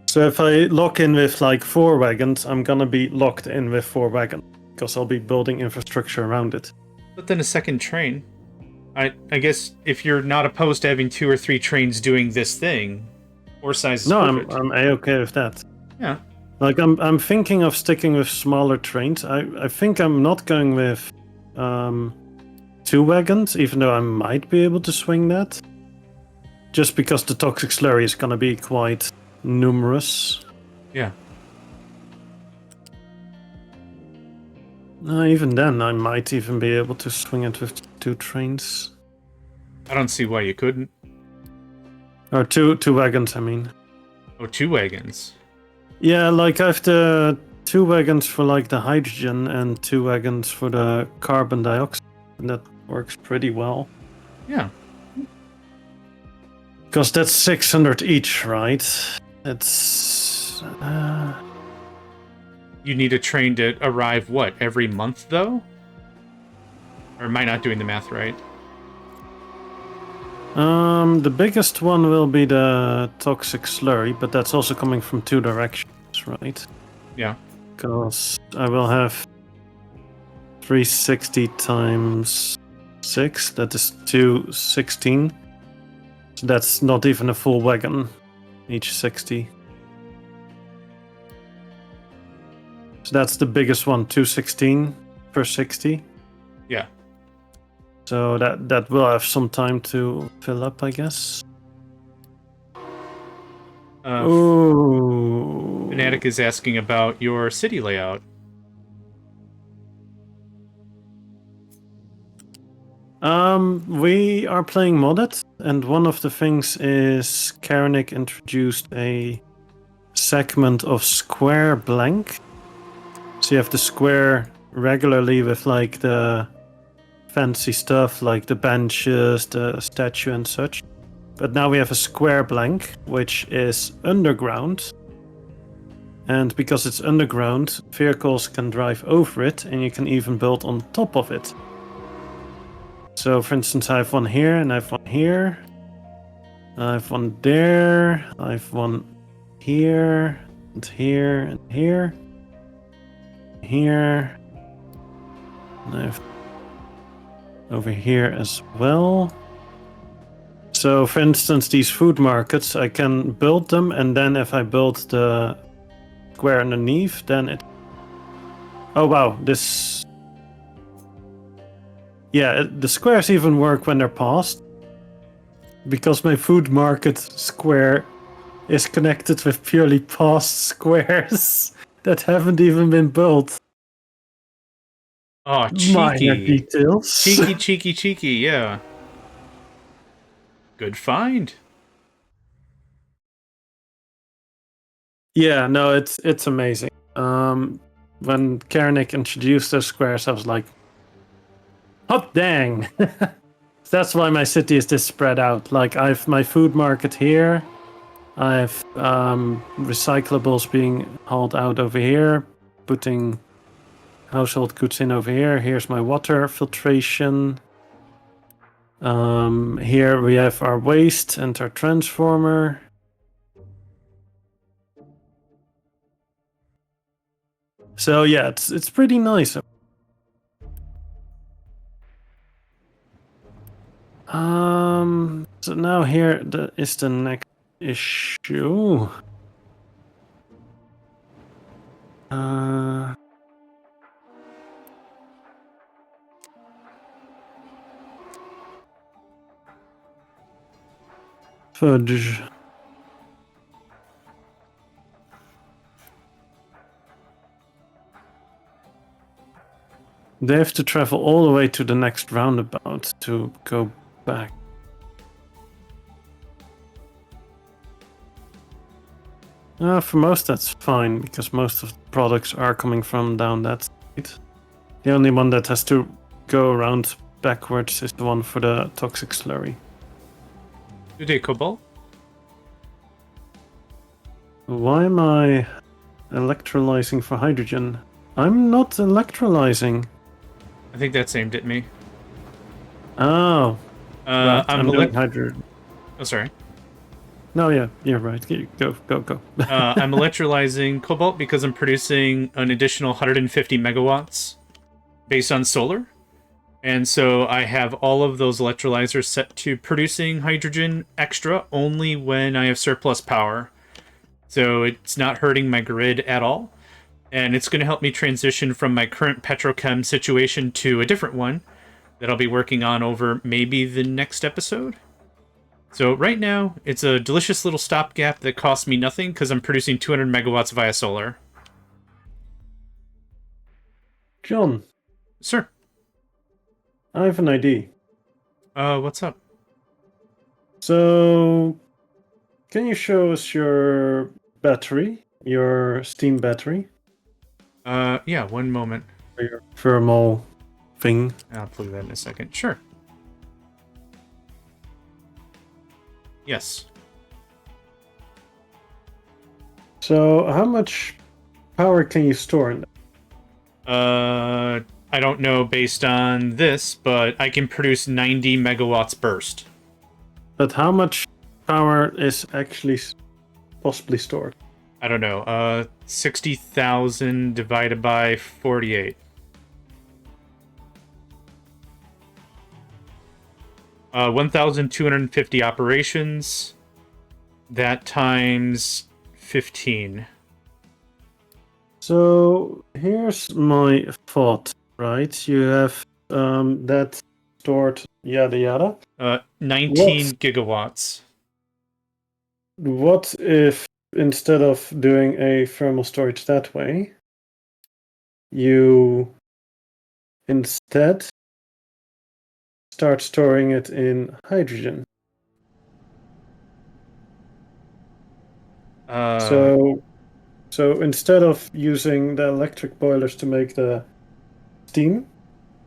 So if I lock in with like 4 wagons, I'm gonna be locked in with 4 wagons because I'll be building infrastructure around it. But then a second train. I guess if you're not opposed to having 2 or 3 trains doing this thing, or size is No, perfect. I'm a-okay with that. Yeah. Like I'm thinking of sticking with smaller trains. I think I'm not going with 2 wagons, even though I might be able to swing that. Just because the toxic slurry is gonna be quite numerous. Yeah. Even then, I might even be able to swing it with 2 trains. I don't see why you couldn't. Or two wagons, I mean. Oh, 2 wagons. Yeah, like I have the 2 wagons for like the hydrogen and 2 wagons for the carbon dioxide. And that works pretty well. Yeah. Because that's 600 each, right? It's... You need a train to arrive, what, every month, though? Or am I not doing the math right? The biggest one will be the toxic slurry, but that's also coming from 2 directions, right? Yeah. Because I will have 360 times 6, that is 216. So that's not even a full wagon, each 60. So that's the biggest one, 216 per 60. Yeah. So that will have some time to fill up, I guess. Ooh. Fnatic is asking about your city layout. We are playing modded, and one of the things is Karanik introduced a segment of square blank. So you have the square regularly with like the fancy stuff like the benches, the statue and such. But now we have a square blank, which is underground. And because it's underground, vehicles can drive over it, and you can even build on top of it. So, for instance, I have one here, and I have one here. I have one there. I have one here, and here, and here. Here. And I have over here as well. So, for instance, these food markets, I can build them, and then if I build the square underneath, then it... Oh, wow, this... Yeah, the squares even work when they're passed. Because my food market square is connected with purely passed squares that haven't even been built. Oh, Minor cheeky. details. Cheeky, yeah. Good find. Yeah, no, it's amazing. When Karanik introduced those squares, I was like, hot dang! That's why my city is this spread out. Like, I have my food market here. I have recyclables being hauled out over here, putting household goods in over here. Here's my water filtration. Here we have our waste and our transformer. So yeah, it's pretty nice. So now here is the next issue. Fudge. They have to travel all the way to the next roundabout to go back. For most that's fine, because most of the products are coming from down that side. The only one that has to go around backwards is the one for the toxic slurry. Good day, Cobalt. Why am I electrolyzing for hydrogen? I'm not electrolyzing. I think that's aimed at me. Oh. Right, I'm doing hydrogen. Oh, sorry. No, yeah, you're right. Go, go, go. I'm electrolyzing cobalt because I'm producing an additional 150 megawatts based on solar. And so I have all of those electrolyzers set to producing hydrogen extra only when I have surplus power. So it's not hurting my grid at all. And it's going to help me transition from my current petrochem situation to a different one that I'll be working on over maybe the next episode. So right now, it's a delicious little stopgap that costs me nothing because I'm producing 200 megawatts via solar. John, Sir, I have an idea. what's up? So, can you show us your battery, your steam battery, Yeah, one moment. or your thermal thing? I'll plug that in a second. Sure. Yes. So, how much power can you store in that? I don't know based on this, but I can produce 90 megawatts burst. But how much power is actually possibly stored? I don't know. 60,000 divided by 48. 1,250 operations. That times 15. So here's my thought, right? You have that stored yada yada. 19 gigawatts. What if instead of doing a thermal storage that way, you instead start storing it in hydrogen? So instead of using the electric boilers to make the steam,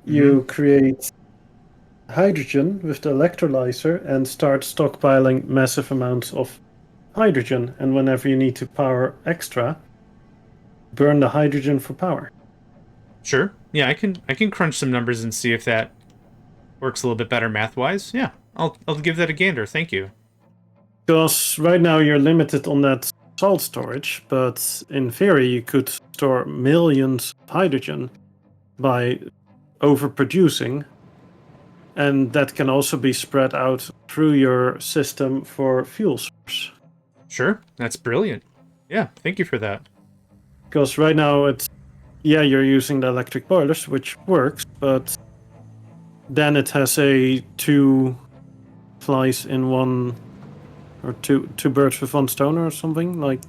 you create hydrogen with the electrolyzer and start stockpiling massive amounts of hydrogen. And whenever you need to power extra, burn the hydrogen for power. Sure. Yeah, I can crunch some numbers and see if that works a little bit better math-wise. Yeah, I'll give that a gander. Thank you. Because right now you're limited on that salt storage, but in theory you could store millions of hydrogen by overproducing, and that can also be spread out through your system for fuel source. Sure, that's brilliant. Yeah, thank you for that. Because right now you're using the electric boilers, which works, but then it has a two flies in one, or two birds with one stone or something. Like,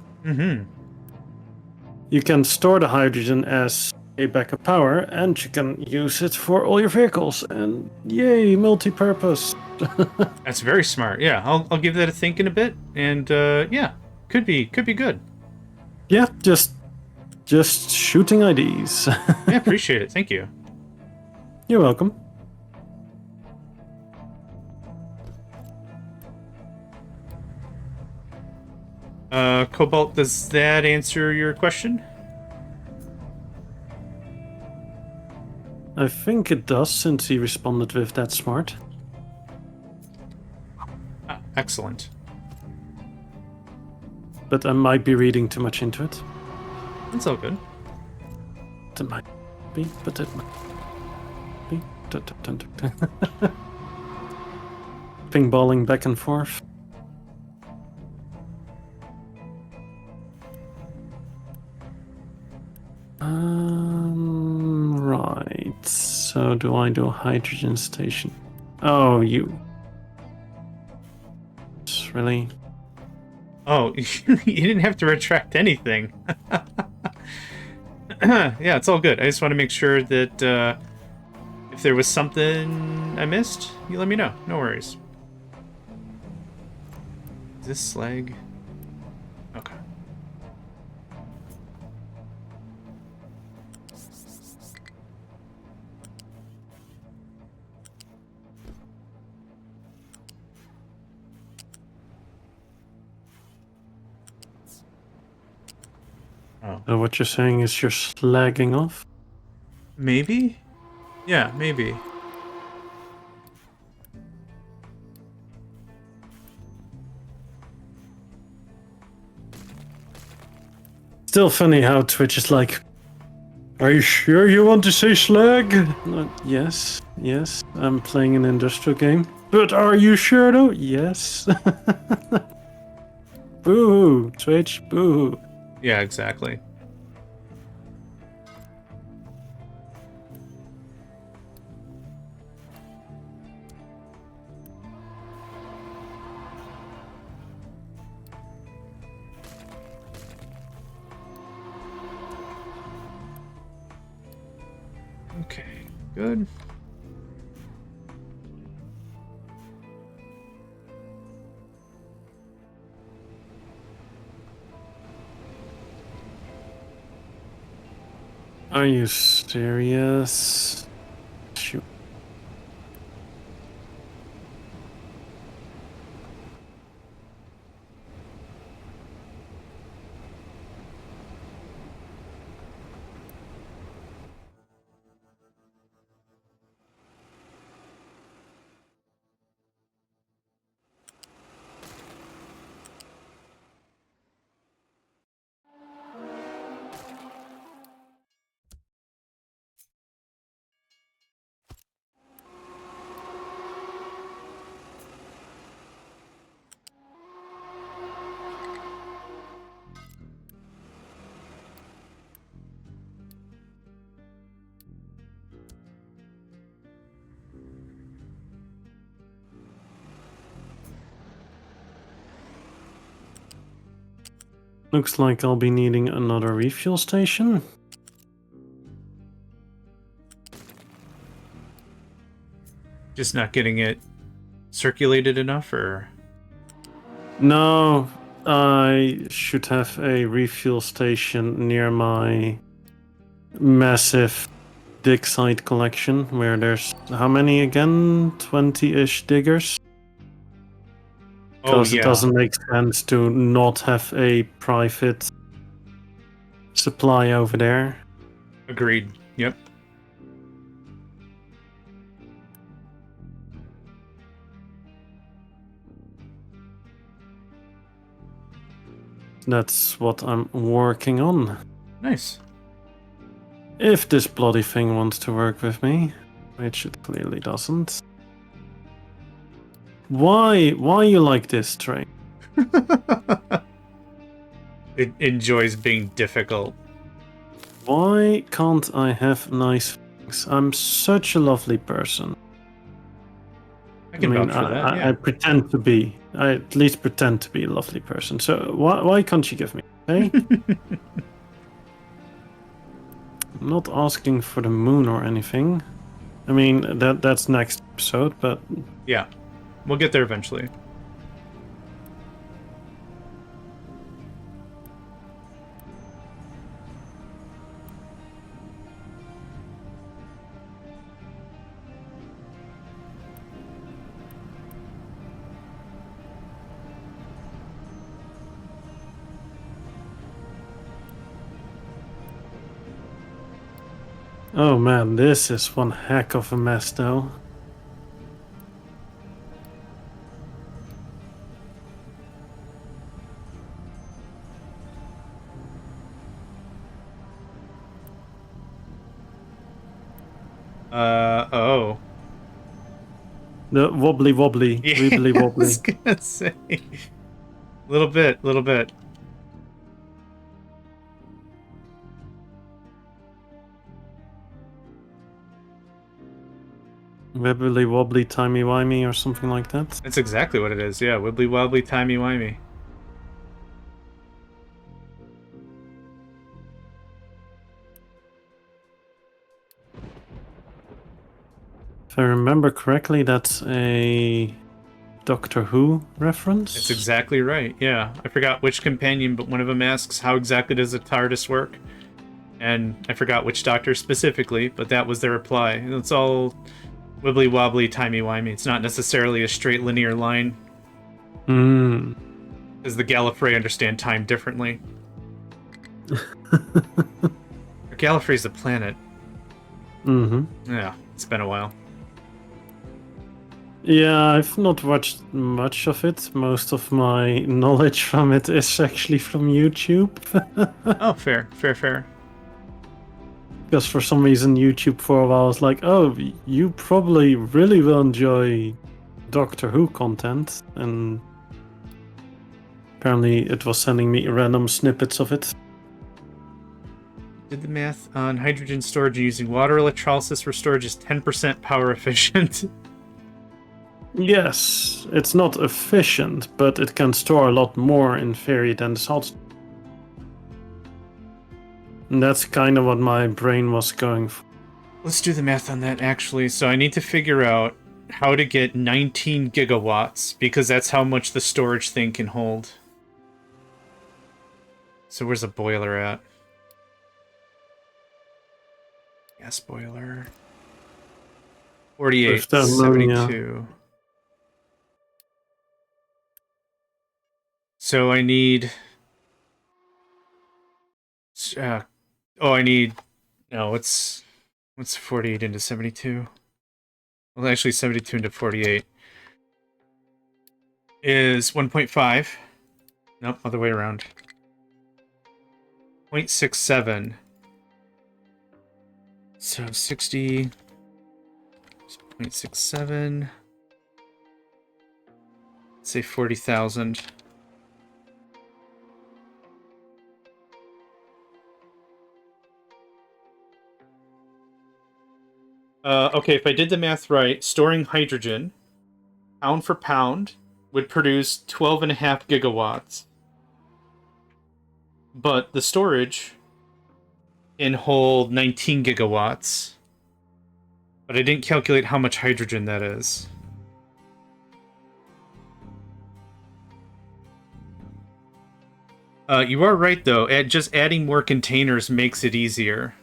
you can store the hydrogen as a backup power, and you can use it for all your vehicles, and yay, multi-purpose. That's very smart. Yeah, I'll give that a think in a bit, and yeah, could be good. Yeah, just shooting IDs. Yeah, appreciate it. Thank you. You're welcome. Cobalt, does that answer your question? I think it does, since he responded with "that's smart." Excellent. But I might be reading too much into it. That's all good. It might be, but it might be. Ping-balling back and forth. Right. So do I do a hydrogen station? Oh, you. Really? Oh, you didn't have to retract anything. Yeah, it's all good. I just want to make sure that if there was something I missed, you let me know. No worries. Is this slag? Okay. Oh. So what you're saying is you're slagging off? Maybe? Yeah, maybe. Still funny how Twitch is like, are you sure you want to say slag? Yes, I'm playing an industrial game. But are you sure though? Yes. Boo, Twitch, boo. Yeah, exactly. Okay, good. Are you serious? Shoot. Looks like I'll be needing another refuel station. Just not getting it circulated enough, or? No, I should have a refuel station near my massive dig site collection, where there's how many again? 20-ish diggers. Because it doesn't make sense to not have a private supply over there. Agreed. Yep. That's what I'm working on. Nice. If this bloody thing wants to work with me, which it clearly doesn't. Why you like this train? It enjoys being difficult. Why can't I have nice things? I'm such a lovely person. I can vouch for that. Yeah. I pretend to be. I at least pretend to be a lovely person. So why can't you give me? Okay? I'm not asking for the moon or anything. I mean that's next episode, but yeah, we'll get there eventually. oh man, this is one heck of a mess though. Oh. The wobbly, Yeah, wibbly wobbly. I was gonna say. Little bit. Wibbly wobbly timey wimey or something like that. That's exactly what it is. Yeah, wibbly wobbly, timey wimey. If I remember correctly, that's a Doctor Who reference. That's exactly right. Yeah, I forgot which companion, but one of them asks, "How exactly does the TARDIS work?" And I forgot which doctor specifically, but that was their reply. It's all wibbly wobbly, timey wimey. It's not necessarily a straight linear line. Because the Gallifrey understand time differently. Gallifrey's a planet. Mm-hmm. Yeah, it's been a while. Yeah, I've not watched much of it. Most of my knowledge from it is actually from YouTube. Oh, fair, fair, fair. Because for some reason, YouTube for a while was like, oh, you probably really will enjoy Doctor Who content. And apparently, it was sending me random snippets of it. Did the math on hydrogen storage using water electrolysis for storage is 10% power efficient. Yes, it's not efficient, but it can store a lot more in very dense salts. And that's kind of what my brain was going for. Let's do the math on that, actually. So I need to figure out how to get 19 gigawatts, because that's how much the storage thing can hold. So where's the boiler at? Gas boiler. 48, 72. So I need... No, what's 48 into 72? Well, actually, 72 into 48 is 1.5. Nope, other way around. 0.67. So 60... 0.67. Let's say 40,000. Okay, if I did the math right, storing hydrogen, pound for pound, would produce 12.5 gigawatts. But the storage can hold 19 gigawatts. But I didn't calculate how much hydrogen that is. You are right, though. Just adding more containers makes it easier.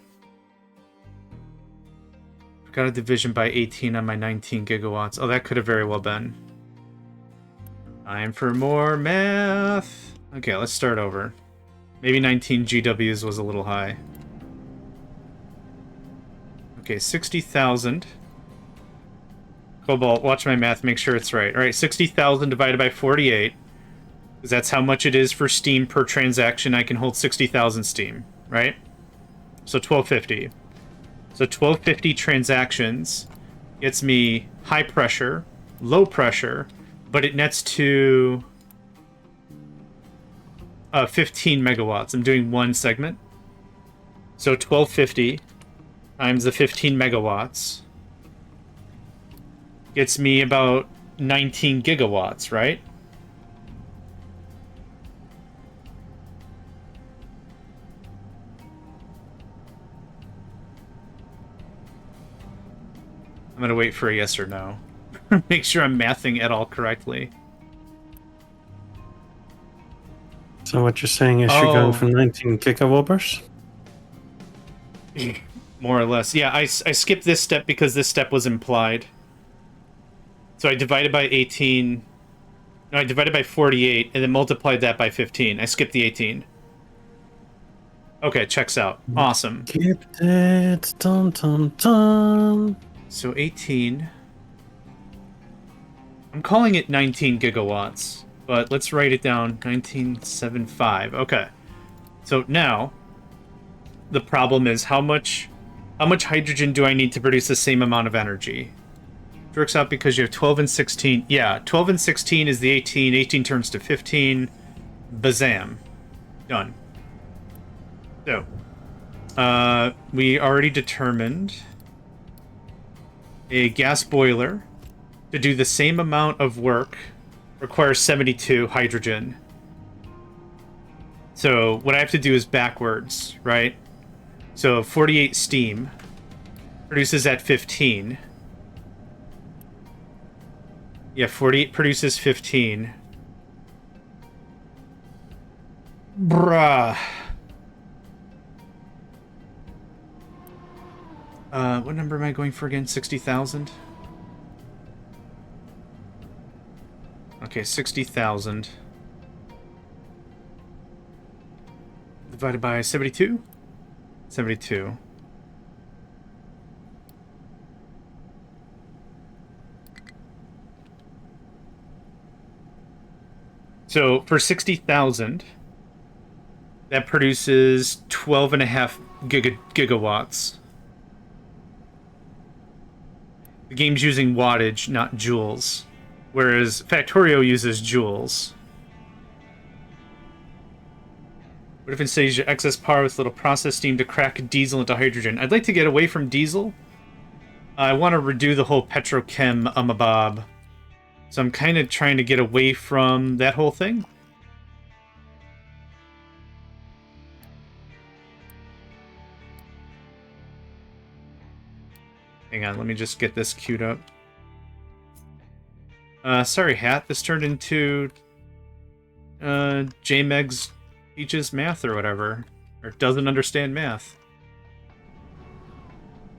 Got a division by 18 on my 19 gigawatts. Oh, that could have very well been. Time for more math. Okay, let's start over. Maybe 19 GWs was a little high. Okay, 60,000. Cobalt, watch my math, make sure it's right. Alright, 60,000 divided by 48. Because that's how much it is for steam per transaction. I can hold 60,000 steam, right? So 1250. So 1250 transactions gets me high pressure, low pressure, but it nets to 15 megawatts. I'm doing one segment. So 1250 times the 15 megawatts gets me about 19 gigawatts, right? I'm gonna wait for a yes or no. Make sure I'm mathing at all correctly. So what you're saying is you're going from 19 gigawatters? More or less. Yeah, I skipped this step because this step was implied. So I divided by 18... No, I divided by 48 and then multiplied that by 15. I skipped the 18. Okay, checks out. Awesome. Skipped it. Dun, dun, dun. So 18... I'm calling it 19 gigawatts, but let's write it down. 1975. Okay. So now, the problem is how much hydrogen do I need to produce the same amount of energy? It works out because you have 12 and 16. Yeah, 12 and 16 is the 18. 18 turns to 15. Bazam. Done. So, we already determined a gas boiler to do the same amount of work requires 72 hydrogen. So what I have to do is backwards, right? So 48 steam produces at 15. Yeah, 48 produces 15. Bruh. What number am I going for again? 60,000? Okay, 60,000. Divided by 72? 72. So for 60,000, that produces 12.5 gigawatts. The game's using wattage, not joules, whereas Factorio uses joules. What if instead you use your excess power with little process steam to crack diesel into hydrogen? I'd like to get away from diesel. I want to redo the whole petrochem umabob. So I'm kind of trying to get away from that whole thing. Hang on, let me just get this queued up. Sorry, Hat. This turned into JMegs teaches math or whatever. Or doesn't understand math.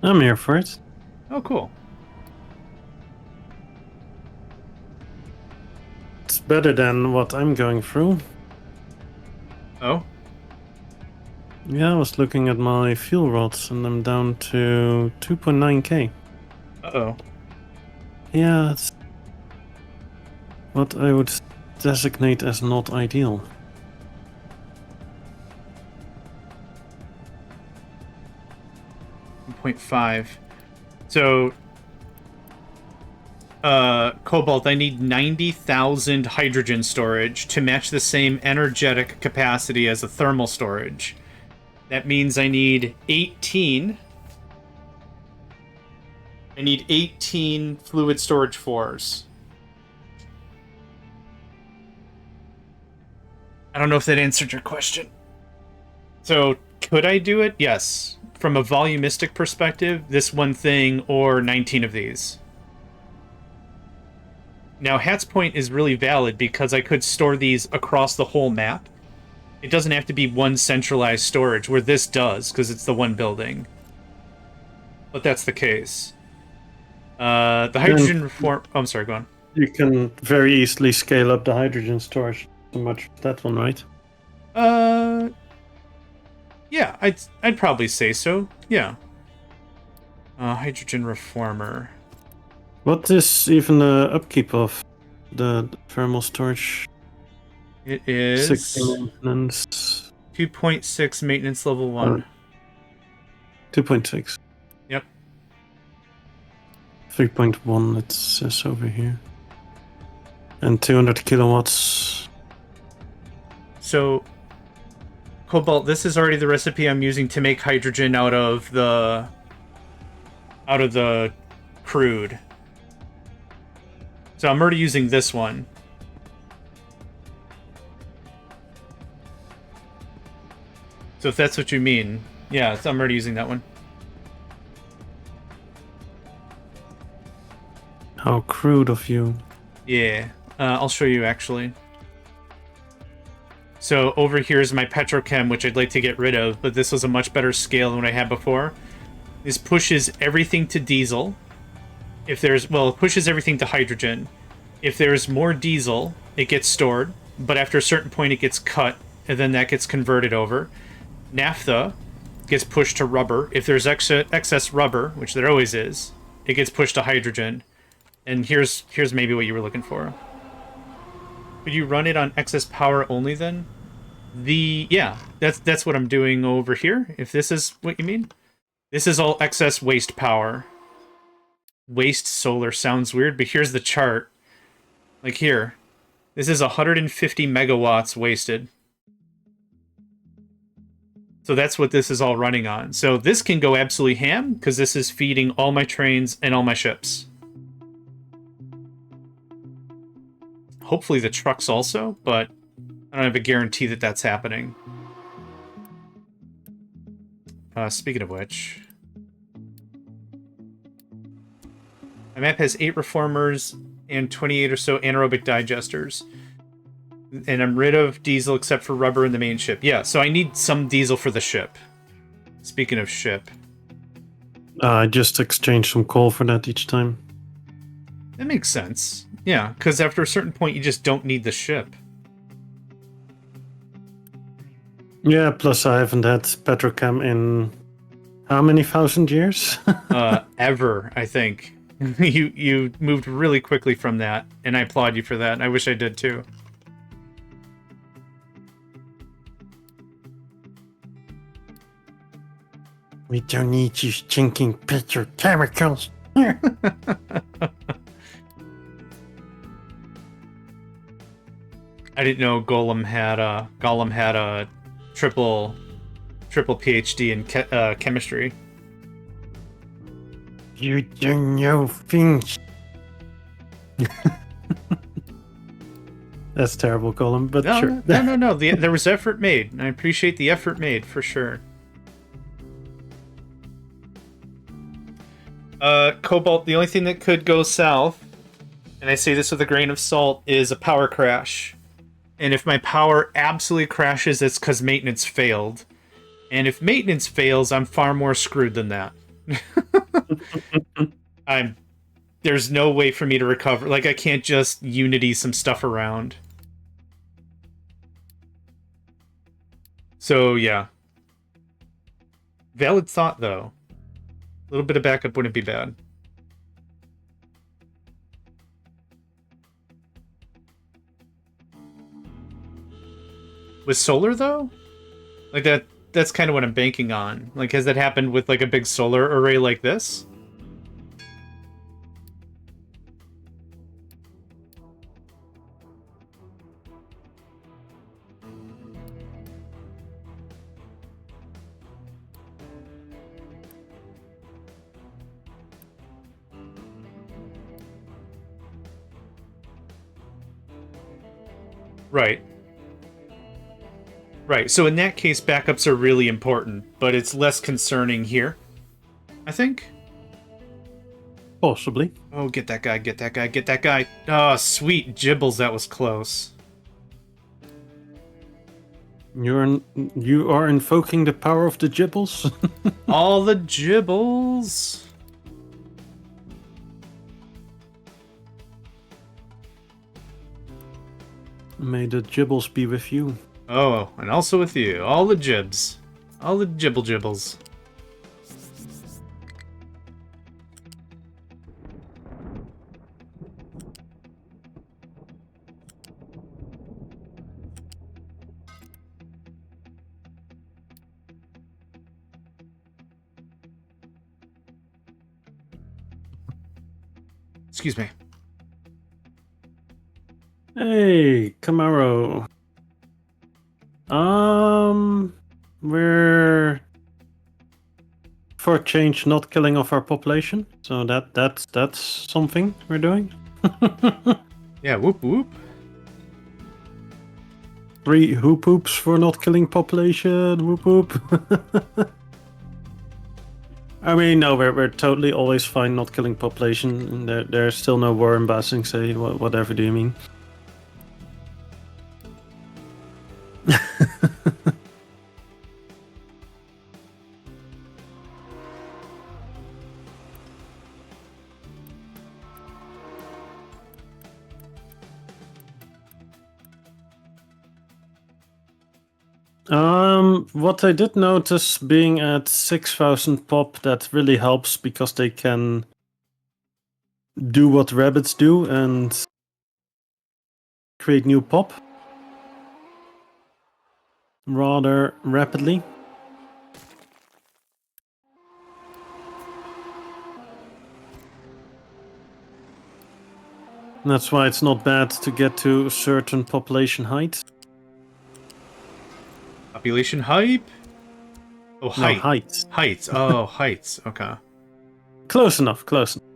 I'm here for it. Oh, cool. It's better than what I'm going through. Oh? Yeah, I was looking at my fuel rods and I'm down to 2.9k. Uh-oh. Yeah, it's what I would designate as not ideal. 1.5. So, Cobalt, I need 90,000 hydrogen storage to match the same energetic capacity as a thermal storage. That means I need 18. I need 18 fluid storage 4s. I don't know if that answered your question. So, could I do it? Yes. From a volumistic perspective, this one thing or 19 of these. Now, Hat's point is really valid because I could store these across the whole map. It doesn't have to be one centralized storage, where this does, because it's the one building. But that's the case. The hydrogen reform... Oh, I'm sorry, go on. You can very easily scale up the hydrogen storage so much with that one, right? Yeah, I'd probably say so. Yeah. Hydrogen reformer. What is even the upkeep of the thermal storage? It is 60 maintenance. 2.6 maintenance level 1. 2.6. Yep. 3.1 it says over here. And 200 kilowatts. So, Cobalt, this is already the recipe I'm using to make hydrogen out of the crude. So I'm already using this one. So if that's what you mean, yeah, I'm already using that one. How crude of you. Yeah, I'll show you actually. So over here is my petrochem, which I'd like to get rid of, but this was a much better scale than what I had before. This pushes everything to diesel. If there's, well, it pushes everything to hydrogen. If there's more diesel, it gets stored, but after a certain point it gets cut, and then that gets converted over. Naphtha gets pushed to rubber. If there's excess rubber, which there always is, it gets pushed to hydrogen. And here's maybe what you were looking for. Could you run it on excess power only then? Yeah, that's what I'm doing over here, if this is what you mean. This is all excess waste power. Waste solar sounds weird, but here's the chart. Like here. This is 150 megawatts wasted. So that's what this is all running on. So this can go absolutely ham, because this is feeding all my trains and all my ships. Hopefully the trucks also, but I don't have a guarantee that that's happening. Speaking of which... my map has 8 reformers and 28 or so anaerobic digesters. And I'm rid of diesel except for rubber in the main ship. Yeah, so I need some diesel for the ship. Speaking of ship. I just exchange some coal for that each time. That makes sense. Yeah, because after a certain point you just don't need the ship. Yeah, plus I haven't had petrochem in how many thousand years? Ever, I think. You moved really quickly from that, and I applaud you for that, and I wish I did too. We don't need you stinking petrochemicals. I didn't know Gollum had a triple PhD in chemistry. You don't know things. That's terrible, Colin, but No, sure. no. There was effort made, and I appreciate the effort made for sure. Cobalt, the only thing that could go south, and I say this with a grain of salt, is a power crash. And if my power absolutely crashes, it's because maintenance failed. And if maintenance fails, I'm far more screwed than that. There's no way for me to recover. Like, I can't just Unity some stuff around. So, yeah. Valid thought, though. A little bit of backup wouldn't be bad. With solar, though? Like, that's kind of what I'm banking on. Like, has that happened with, like, a big solar array like this? Right. Right, so in that case, backups are really important, but it's less concerning here, I think. Possibly. Oh, get that guy, get that guy, get that guy. Oh, sweet Gibbles, that was close. You are invoking the power of the Gibbles? All the Gibbles. May the Gibbles be with you. Oh, and also with you. All the Jibs. All the Gibbles. Excuse me. Hey, Camaro. We're for a change not killing off our population, so that's something we're doing. Yeah, whoop whoop. 3 hoop hoops for not killing population. Whoop whoop. I mean, no, we're totally always fine not killing population. There's still no war in Basing, say whatever do you mean? What I did notice being at 6,000 pop, that really helps because they can do what rabbits do and create new pop rather rapidly. That's why it's not bad to get to a certain population height. Population hype? Oh, height. No, height. Heights. Oh, heights. Okay. Close enough, close enough.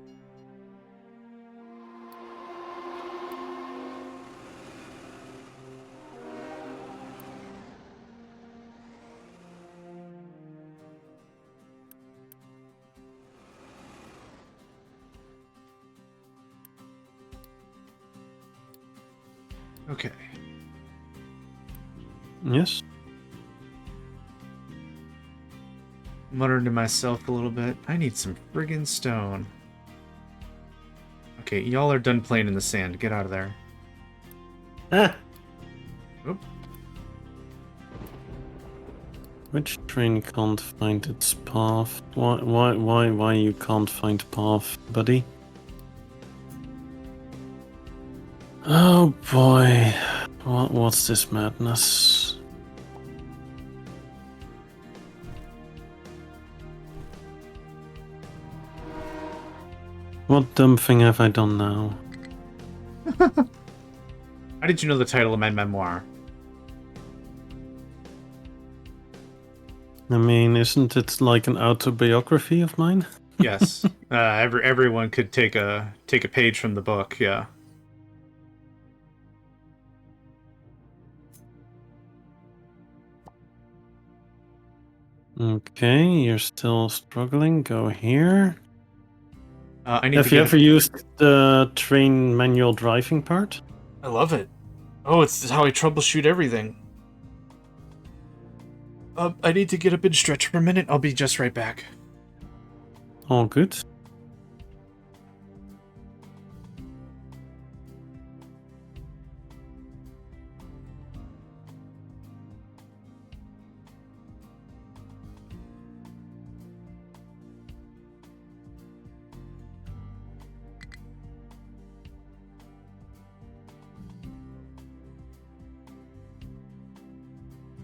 Okay. Yes. Muttering to myself a little bit. I need some friggin' stone. Okay, y'all are done playing in the sand. Get out of there. Ah. Oop. Which train can't find its path? Why you can't find path, buddy? Oh boy. What's this madness? What dumb thing have I done now? How did you know the title of my memoir? I mean, isn't it like an autobiography of mine? Yes. Everyone could take a page from the book. Yeah. Okay, you're still struggling. Go here. I need Have to you get. ever used the train manual driving part? I love it. Oh, it's how I troubleshoot everything. I need to get up and stretch for a minute. I'll be just right back. All good.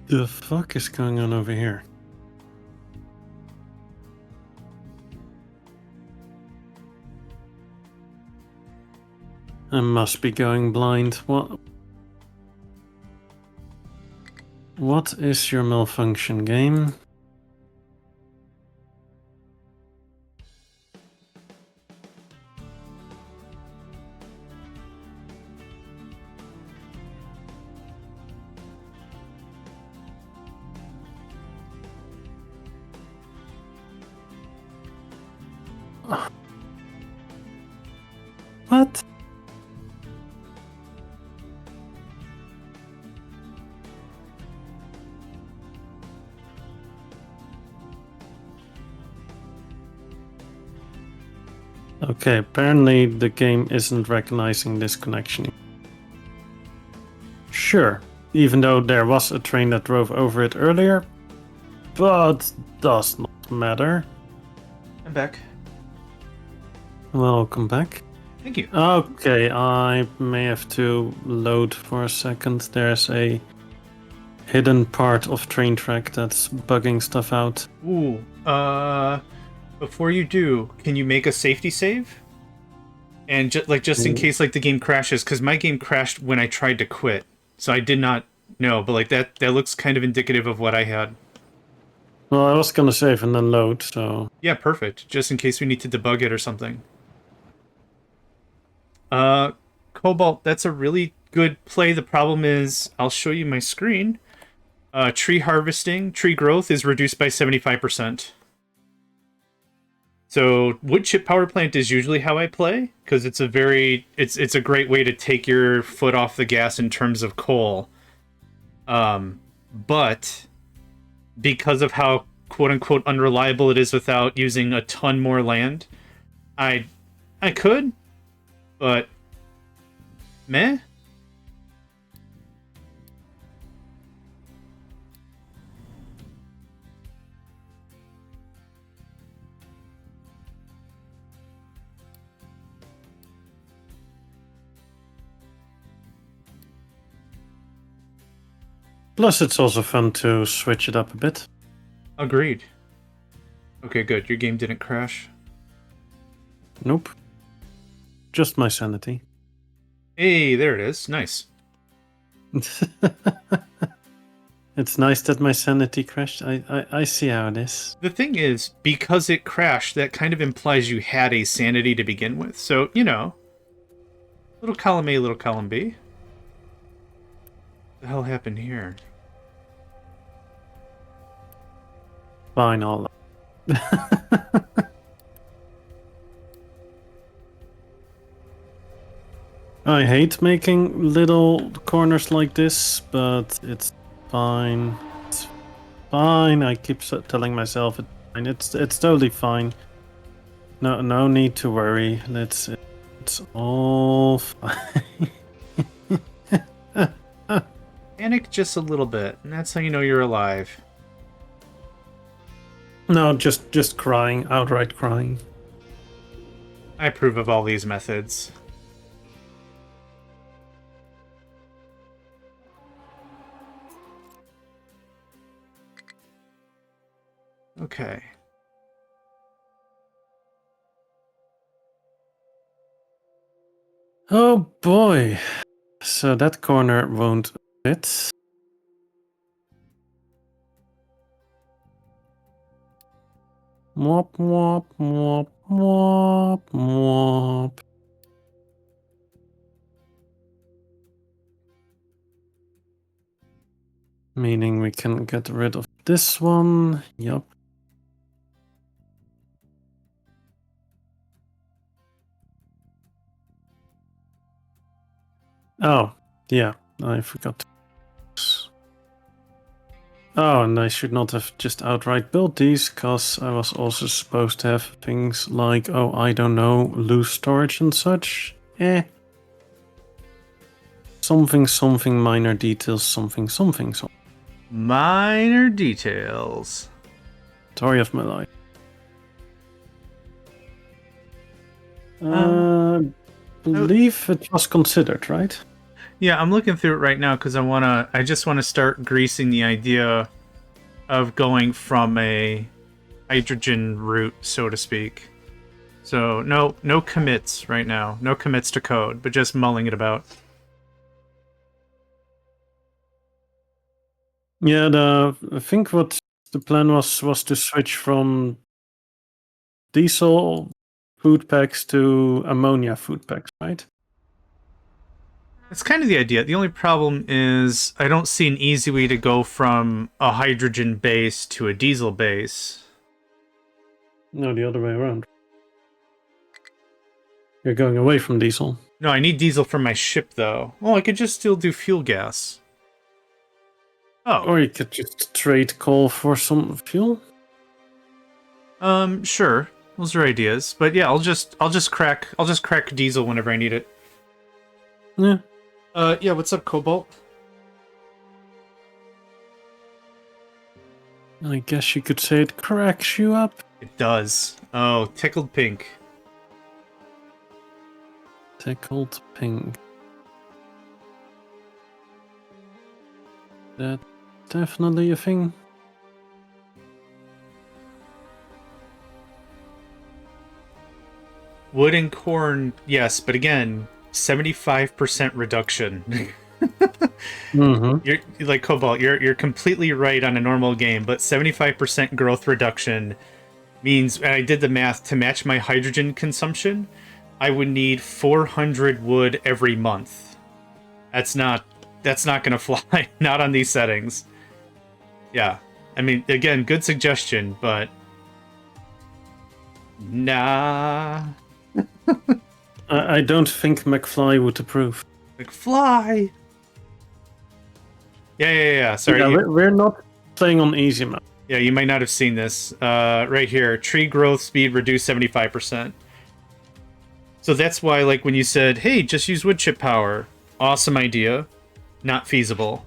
The fuck is going on over here? I must be going blind. What is your malfunction, game? What? Okay, apparently the game isn't recognizing this connection. Sure, even though there was a train that drove over it earlier, but does not matter. I'm back. Welcome back. Thank you. Okay, I may have to load for a second. There's a hidden part of train track that's bugging stuff out. Ooh. Before you do, can you make a safety save? And just in case like the game crashes, because my game crashed when I tried to quit, so I did not know. But like that looks kind of indicative of what I had. Well, I was gonna save and then load, so Yeah, perfect. Just in case we need to debug it or something. Cobalt, that's a really good play. The problem is, I'll show you my screen. Tree harvesting, tree growth is reduced by 75%. So wood chip power plant is usually how I play, because it's a great way to take your foot off the gas in terms of coal. But because of how quote unquote unreliable it is without using a ton more land, I could, but meh. plus it's also fun to switch it up a bit. Agreed. Okay, good. Your game didn't crash. Nope. Just my sanity. Hey, there it is. Nice. It's nice that my sanity crashed. I see how it is. The thing is, because it crashed, that kind of implies you had a sanity to begin with. So, you know, little column A, little column B. What the hell happened here? Fine, all. I hate making little corners like this, but it's fine. It's fine. I keep telling myself it's fine. It's totally fine. No need to worry. It's all fine. Panic just a little bit, and that's how you know you're alive. No, just crying, outright crying. I approve of all these methods. Okay. Oh boy. So that corner won't fit. Mop, mop, mop, mop, mop. Meaning we can get rid of this one. Yup. Oh, yeah, I forgot. Oh, and I should not have just outright built these, because I was also supposed to have things like, oh, I don't know, loose storage and such. Something, minor details, something. Minor details. Story of my life. Believe it was considered, right? Yeah, I'm looking through it right now because I just wanna start greasing the idea of going from a hydrogen route, so to speak. So no commits right now. No commits to code, but just mulling it about. Yeah, I think what the plan was to switch from diesel food packs to ammonia food packs, right? It's kind of the idea. The only problem is I don't see an easy way to go from a hydrogen base to a diesel base. No, the other way around. You're going away from diesel. No, I need diesel for my ship, though. Oh, I could just still do fuel gas. Oh. Or you could just trade coal for some fuel. Sure. Those are ideas. But yeah, I'll just crack diesel whenever I need it. Yeah. Yeah, what's up, Cobalt? I guess you could say it cracks you up. It does. Oh, tickled pink. Tickled pink. That's definitely a thing. Wood and corn, yes, but again, 75% reduction. Mm-hmm. You're like Cobalt, you're completely right on a normal game, but 75% growth reduction means, and I did the math to match my hydrogen consumption, I would need 400 wood every month. That's not gonna fly. Not on these settings. Yeah. I mean, again, good suggestion, but nah. I don't think McFly would approve. McFly. Yeah. Sorry. Yeah, we're not playing on easy mode. Yeah, you might not have seen this. Right here, tree growth speed reduced 75%. So that's why, like, when you said, hey, just use wood chip power. Awesome idea. Not feasible.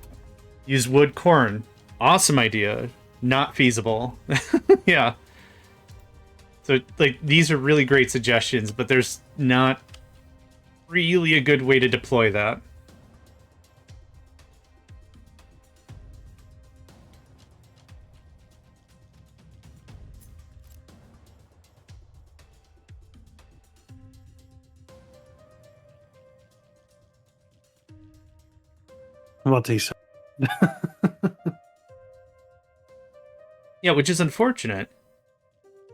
Use wood corn. Awesome idea. Not feasible. Yeah. So, like, these are really great suggestions, but there's not really a good way to deploy that. What he said. Yeah, which is unfortunate.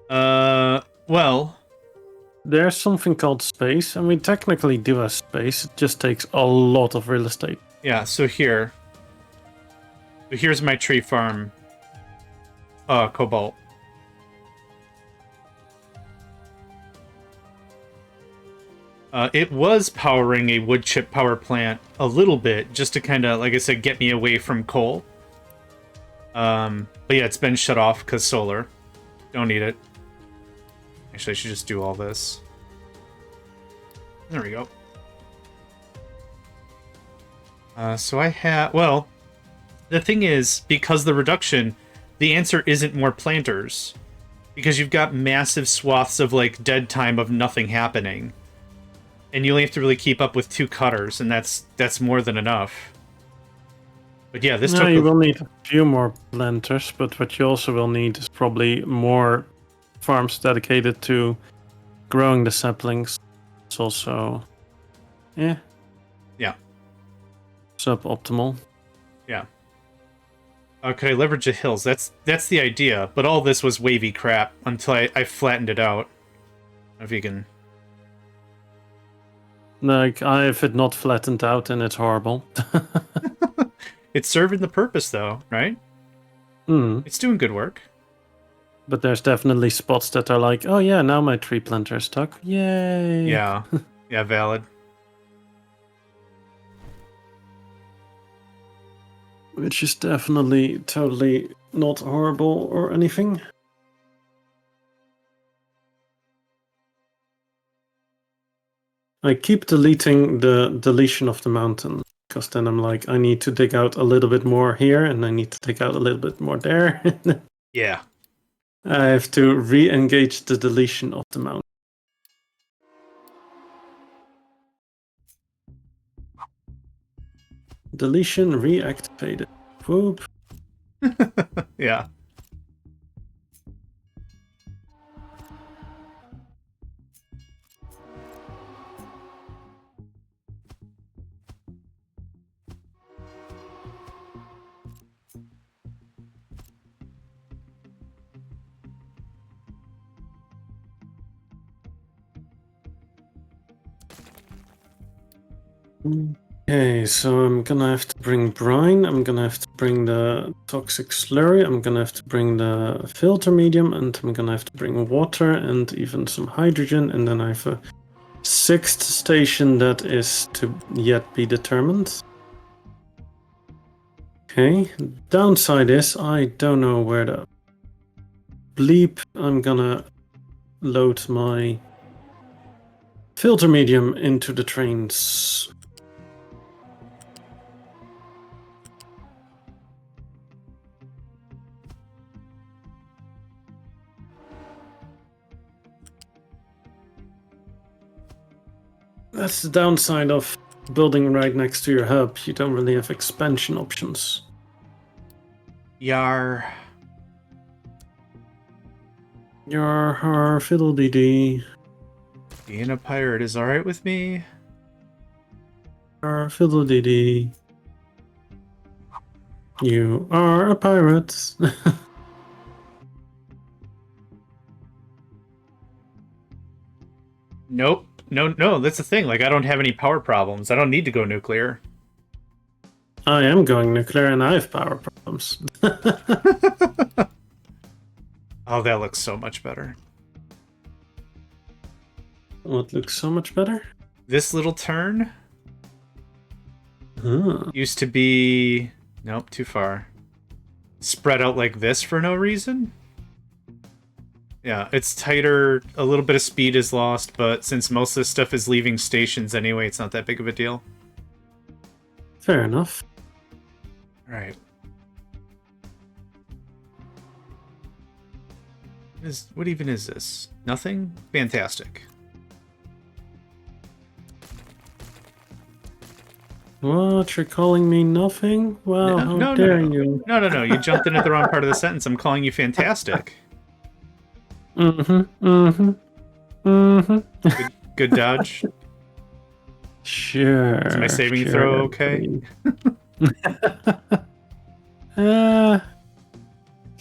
Well... There's something called space, and we technically do have space. It just takes a lot of real estate. Yeah, so here. So here's my tree farm. Cobalt. It was powering a wood chip power plant a little bit, just to kind of, like I said, get me away from coal. But yeah, it's been shut off because solar. Don't need it. Actually, I should just do all this. There we go. So I have... Well, the thing is, because the reduction, the answer isn't more planters. Because you've got massive swaths of, like, dead time of nothing happening. And you only have to really keep up with 2 cutters, and that's more than enough. But yeah, this took... You will need a few more planters, but what you also will need is probably more farms dedicated to growing the saplings. It's also Yeah. Yeah. Suboptimal. Yeah. Okay, leverage the hills. That's the idea. But all this was wavy crap until I flattened it out. If you can. Like, if it not flattened out, then it's horrible. It's serving the purpose, though, right? Hmm. It's doing good work. But there's definitely spots that are like, oh yeah, now my tree planter is stuck. Yay! Yeah. Yeah, valid. Which is definitely totally not horrible or anything. I keep deleting the deletion of the mountain, because then I'm like, I need to dig out a little bit more here, and I need to dig out a little bit more there. Yeah. I have to re-engage the deletion of the mountain. Deletion reactivated. Whoop. Yeah. Okay, so I'm gonna have to bring brine, I'm gonna have to bring the toxic slurry, I'm gonna have to bring the filter medium, and I'm gonna have to bring water and even some hydrogen, and then I have a sixth station that is to yet be determined. Okay, downside is I don't know where the bleep I'm gonna load my filter medium into the trains. That's the downside of building right next to your hub. You don't really have expansion options. Yar. Your fiddle dee dee. Being a pirate is alright with me. Your fiddle dee dee. You are a pirate. Nope. No, that's the thing. Like, I don't have any power problems. I don't need to go nuclear. I am going nuclear and I have power problems. Oh, that looks so much better. What looks so much better? This little turn Huh. used to be... Nope, too far. Spread out like this for no reason? Yeah, it's tighter, a little bit of speed is lost, but since most of this stuff is leaving stations anyway, it's not that big of a deal. Fair enough. Alright. What even is this? Nothing? Fantastic. What? You're calling me nothing? Well, how dare you? No. You jumped in at the wrong part of the sentence. I'm calling you fantastic. Good dodge. Sure. Is my saving throw okay?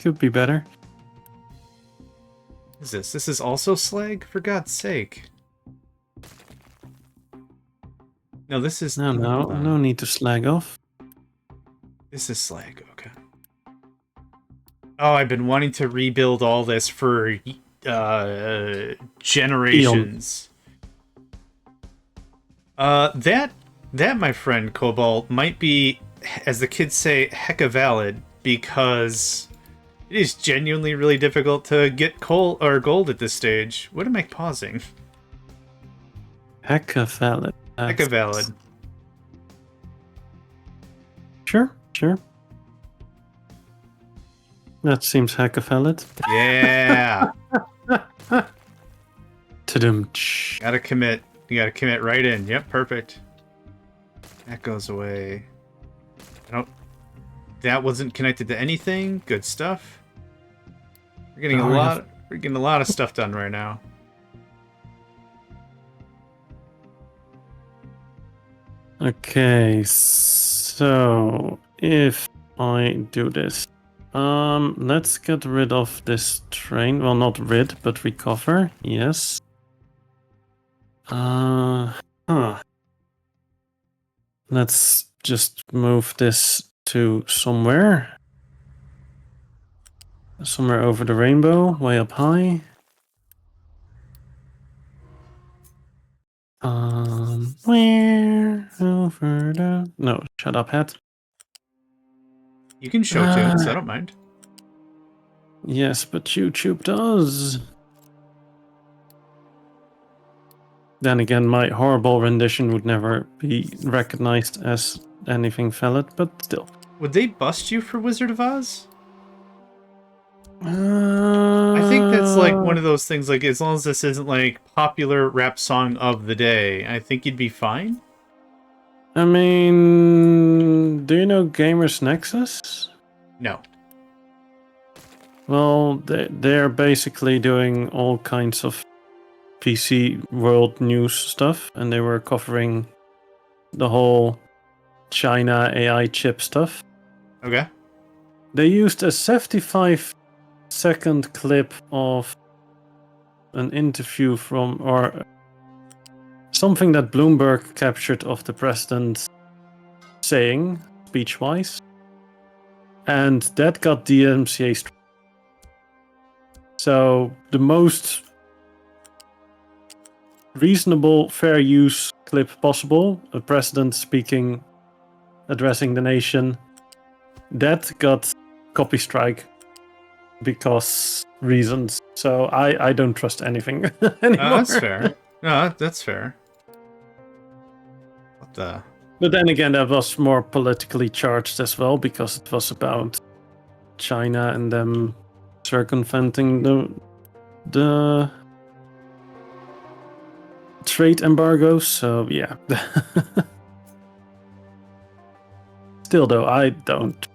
Could be better. What is this? This is also slag? For God's sake. No, this is... No need to slag off. This is slag, okay. Oh, I've been wanting to rebuild all this for generations. That, my friend Cobalt, might be, as the kids say, hecka valid, because it is genuinely really difficult to get coal or gold at this stage. What am I pausing? Hecka valid. Hecka valid. Sure. That seems hecka valid. Yeah. Ta-dum. Gotta commit. You gotta commit right in. Yep, perfect. That goes away. That wasn't connected to anything. Good stuff. We're getting a lot of stuff done right now. Okay, so if I do this, let's get rid of this train. Well, not rid, but recover. Yes. Let's just move this to somewhere over the rainbow, way up high. Where over the... No, shut up, Hat. You can show tunes, I don't mind. Yes, but YouTube does. Then again, my horrible rendition would never be recognized as anything valid, but still. Would they bust you for Wizard of Oz? I think that's like one of those things, like, as long as this isn't like popular rap song of the day, I think you'd be fine. I mean, do you know Gamers Nexus? No. Well, they're basically doing all kinds of PC world news stuff, and they were covering the whole China AI chip stuff. Okay. They used a 75-second clip of an interview from, or something that Bloomberg captured of the president saying, speech-wise, and that got DMCA. So the most reasonable, fair use clip possible, a president speaking, addressing the nation, that got copy strike because reasons. So I don't trust anything anymore. That's fair. No, that's fair. What the? But then again, that was more politically charged as well because it was about China and them circumventing the trade embargoes. So yeah. Still though, I don't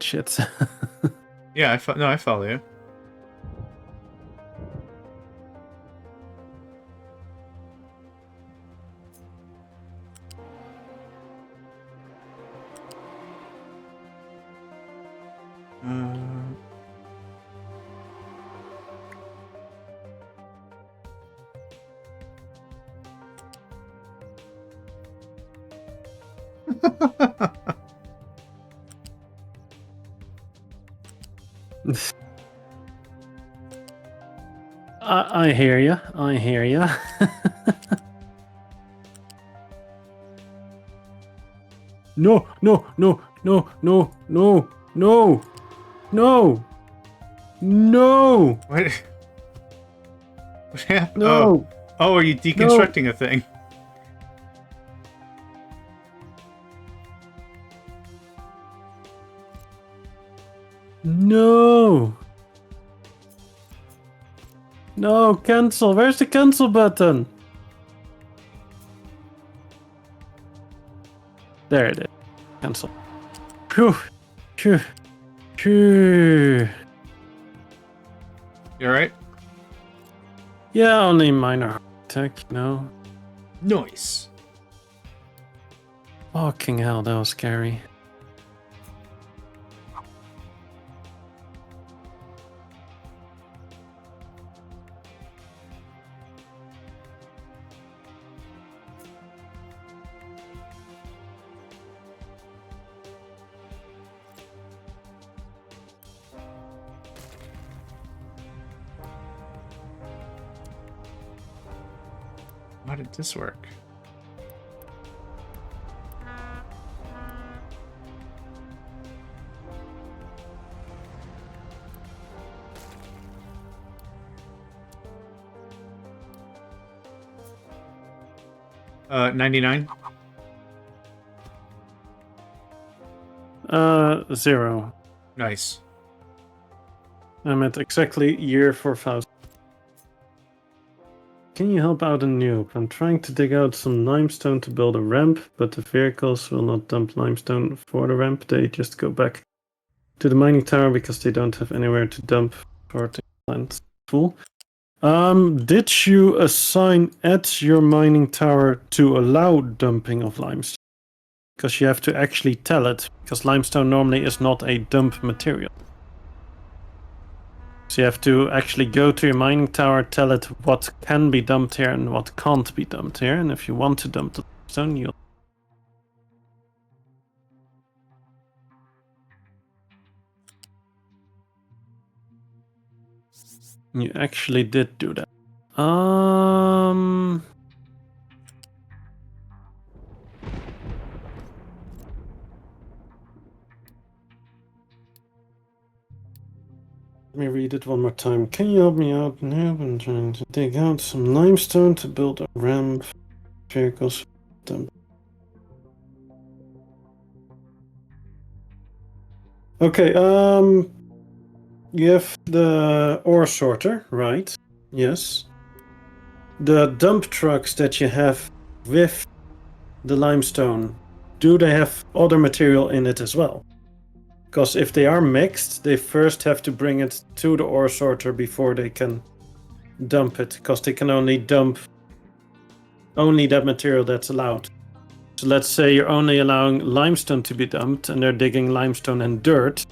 shit. Yeah, I follow you. I hear ya. I hear ya. No, no, no, no, no, no, no, no, no. What? What happened? No. Oh, are you deconstructing a thing? No. No, cancel. Where's the cancel button? There it is. Cancel. Phew. Phew. Phew. You alright? Yeah, only minor heart attack, no. Nice. Fucking hell, that was scary. Why did this work? Uh, 99? 0. Nice. I'm at exactly year 4000. Can you help out a noob? I'm trying to dig out some limestone to build a ramp, but the vehicles will not dump limestone for the ramp. They just go back to the mining tower because they don't have anywhere to dump for the plant's full. Did you assign at your mining tower to allow dumping of limestone? Because you have to actually tell it, because limestone normally is not a dump material. So you have to actually go to your mining tower, tell it what can be dumped here and what can't be dumped here, and if you want to dump the limestone, you'll... You actually did do that. Let me read it one more time. Can you help me out now? I'm trying to dig out some limestone to build a ramp for vehicles. Okay, you have the ore sorter, right? Yes. The dump trucks that you have with the limestone, do they have other material in it as well? Because if they are mixed, they first have to bring it to the ore sorter before they can dump it, because they can only dump only that material that's allowed. So let's say you're only allowing limestone to be dumped and they're digging limestone and dirt.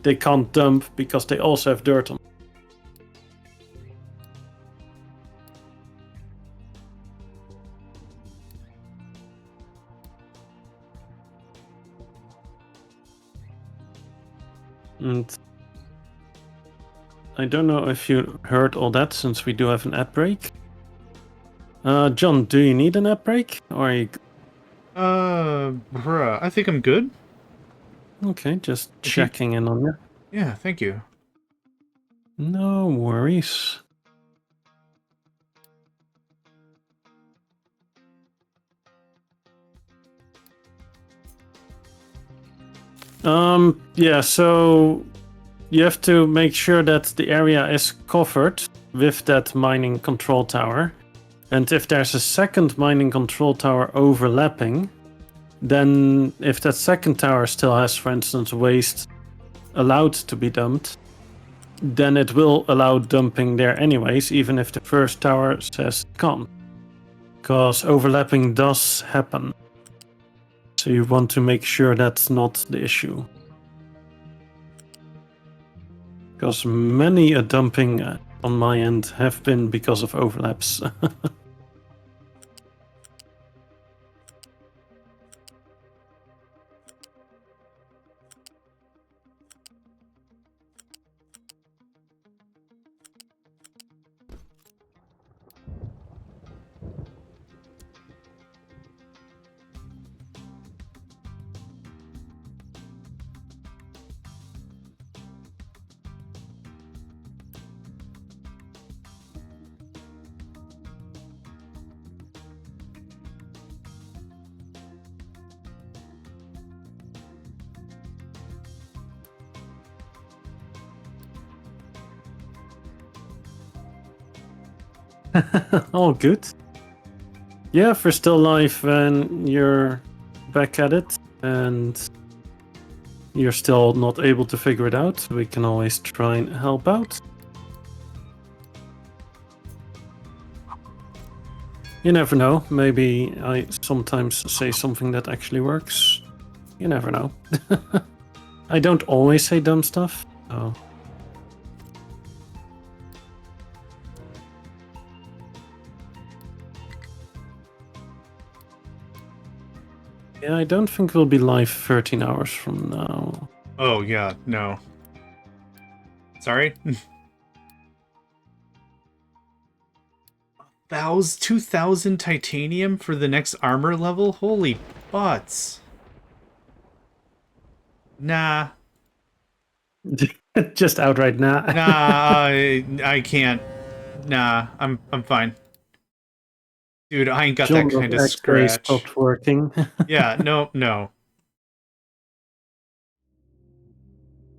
They can't dump because they also have dirt on. And I don't know if you heard all that, since we do have an ad break. John, do you need an ad break? Or are you... Bruh, I think I'm good. Okay, just checking in on you. Yeah, thank you. No worries. Yeah, so you have to make sure that the area is covered with that mining control tower. And if there's a second mining control tower overlapping, then if that second tower still has, for instance, waste allowed to be dumped, then it will allow dumping there anyways, even if the first tower says it can't. Because overlapping does happen. So you want to make sure that's not the issue. Because many a dumping on my end have been because of overlaps. All good. Yeah, if we're still live and you're back at it and you're still not able to figure it out, we can always try and help out. You never know. Maybe I sometimes say something that actually works. You never know. I don't always say dumb stuff, so... Yeah, I don't think we'll be live 13 hours from now. Oh, yeah, no. Sorry? 2,000 titanium for the next armor level? Holy butts. Nah. Just outright nah. Nah, I can't. Nah, I'm fine. Dude, I ain't got John that kind of X-ray scratch. stopped working. Yeah, no.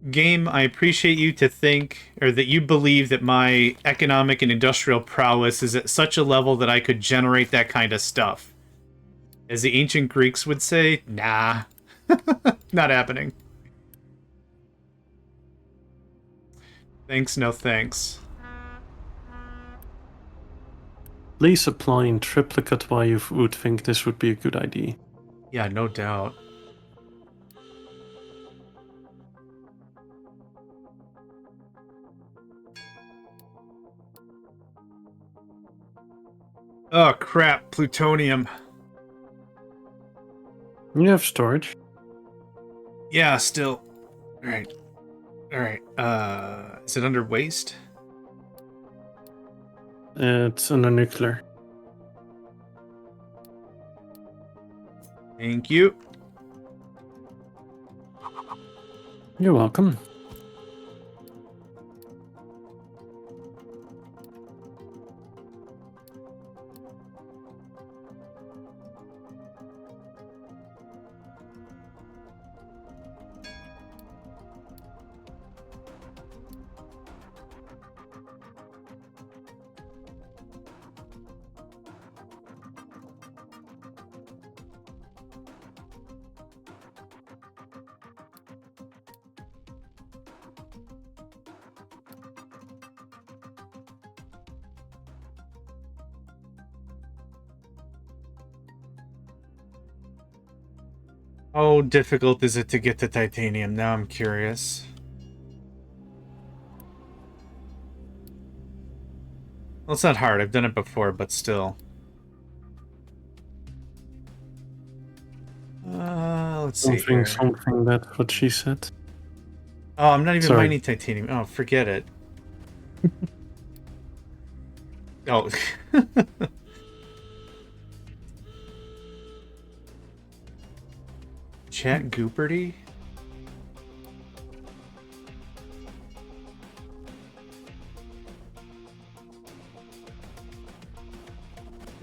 Game, I appreciate you to think, or that you believe that my economic and industrial prowess is at such a level that I could generate that kind of stuff. As the ancient Greeks would say, nah. Not happening. Thanks, no thanks. Please apply in triplicate why you would think this would be a good idea. Yeah, no doubt. Oh crap, plutonium. You have storage. Yeah, still. Alright. Alright. Is it under waste? It's under nuclear. Thank you. You're welcome. How difficult is it to get to titanium? Now I'm curious. Well, it's not hard. I've done it before, but still. Let's see here. Something, that's what she said. Oh, I'm not even Sorry. mining titanium. Oh, forget it. Oh. Chat Gooperty?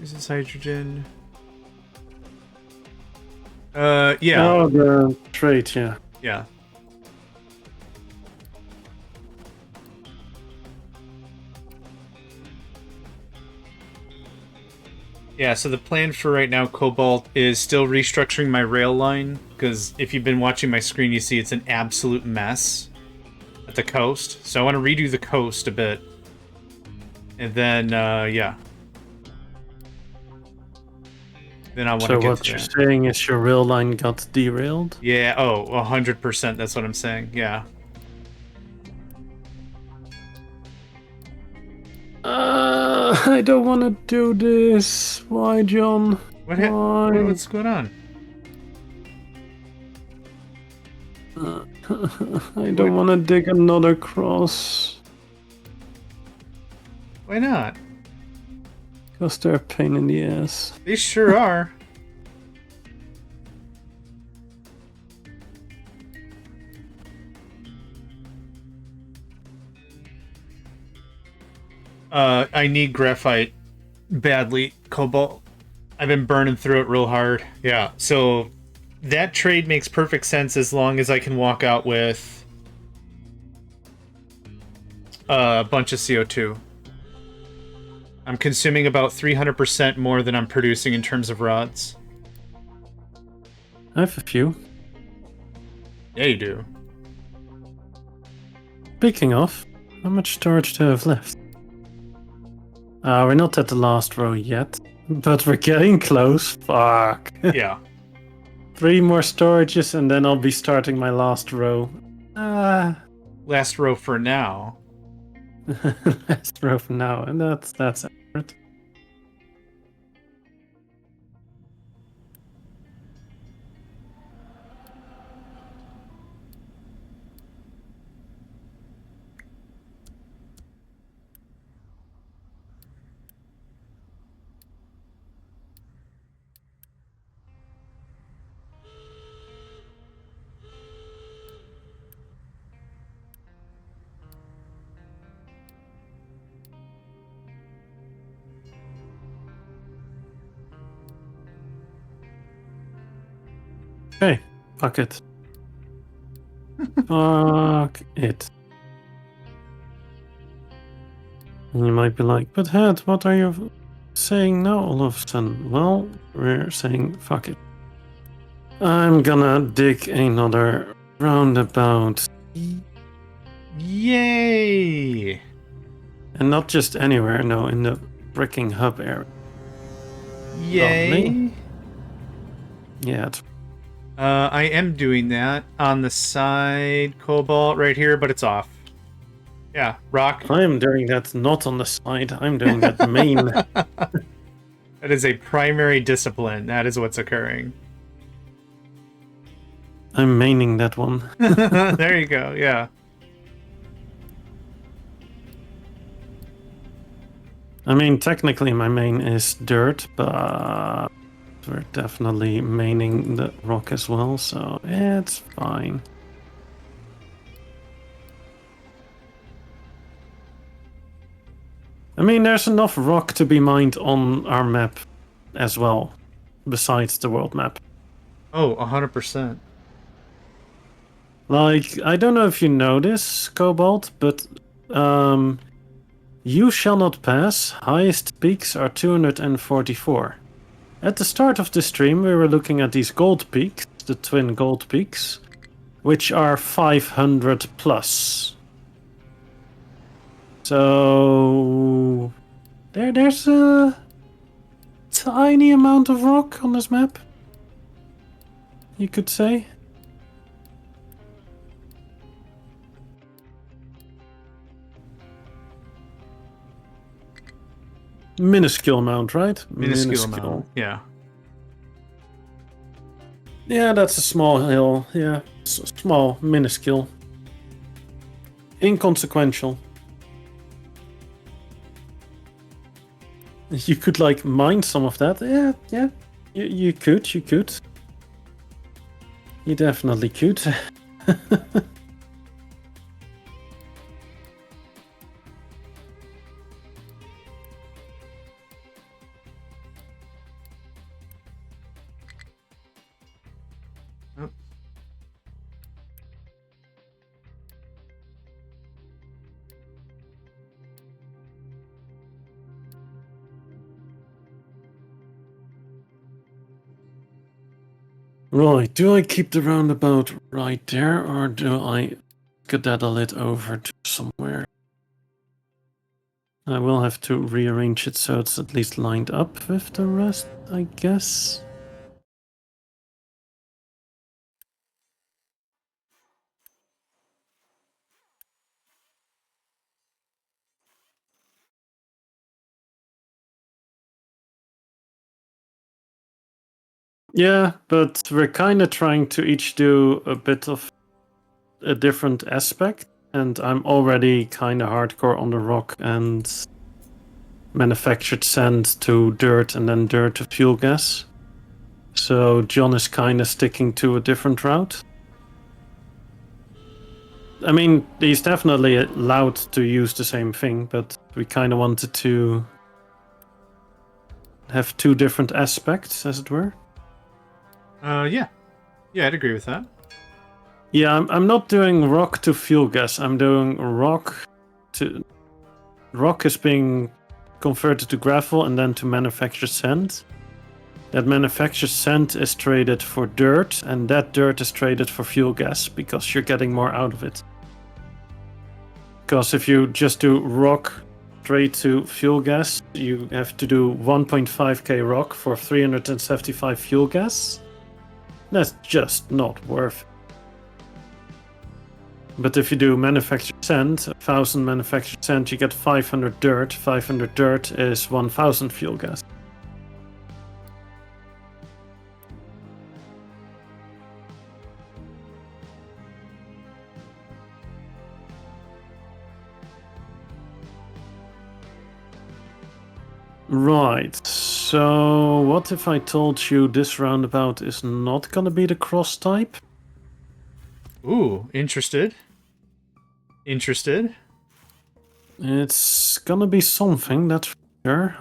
Is this hydrogen? Yeah. Oh, the trade, yeah. Yeah. Yeah, so the plan for right now, Cobalt, is still restructuring my rail line, because if you've been watching my screen, you see it's an absolute mess at the coast. So I want to redo the coast a bit. And then, yeah. Then I want to So get what to you're that. saying is your rail line got derailed? Yeah, oh, 100%, that's what I'm saying, yeah. I don't want to do this. Why, John? Why? What's going on? I don't want to dig another cross. Why not? Because they're a pain in the ass. They sure are. I need graphite badly, Cobalt. I've been burning through it real hard. Yeah, so that trade makes perfect sense as long as I can walk out with a bunch of CO2. I'm consuming about 300% more than I'm producing in terms of rods. I have a few. Yeah, you do. Speaking of, how much storage do I have left? We're not at the last row yet, but we're getting close. Fuck. Yeah. 3 more storages and then I'll be starting my last row. Last row for now. Last row for now, and that's accurate. Okay, fuck it. Fuck it. And you might be like, but Head, what are you saying now all of a sudden? Well, we're saying fuck it. I'm gonna dig another roundabout. Yay! And not just anywhere, no, in the freaking hub area. Yay! Lovely. Yeah, I am doing that on the side, Cobalt, right here, but it's off. Yeah, rock. I am doing that not on the side. I'm doing that main. That is a primary discipline. That is what's occurring. I'm maining that one. There you go, yeah. I mean, technically my main is dirt, but we're definitely maining the rock as well, so it's fine. I mean, there's enough rock to be mined on our map as well, besides the world map. Oh, 100%. Like, I don't know if you know this, Cobalt, but you shall not pass. Highest peaks are 244. At the start of the stream, we were looking at these gold peaks, the twin gold peaks, which are 500 plus. So there's a tiny amount of rock on this map, you could say. Minuscule amount, right? Minuscule amount, yeah. Yeah, that's a small hill. Yeah, small, minuscule. Inconsequential. You could, like, mine some of that. Yeah. You could. You definitely could. Oh. Right, do I keep the roundabout right there, or do I skedaddle it over to somewhere? I will have to rearrange it so it's at least lined up with the rest, I guess. Yeah, but we're kind of trying to each do a bit of a different aspect, and I'm already kind of hardcore on the rock and manufactured sand to dirt and then dirt to fuel gas. So John is kind of sticking to a different route. I mean, he's definitely allowed to use the same thing, but we kind of wanted to have two different aspects, as it were. Yeah. Yeah, I'd agree with that. Yeah, I'm not doing rock to fuel gas. I'm doing rock to... Rock is being converted to gravel and then to manufacture sand. That manufactured sand is traded for dirt, and that dirt is traded for fuel gas, because you're getting more out of it. Because if you just do rock straight to fuel gas, you have to do 1.5k rock for 375 fuel gas. That's just not worth it. But if you do manufactured sand, 1000 manufactured sand, you get 500 dirt. 500 dirt is 1000 fuel gas. Right, so what if I told you this roundabout is not gonna be the cross type? Ooh, interested. Interested. It's gonna be something, that's for sure.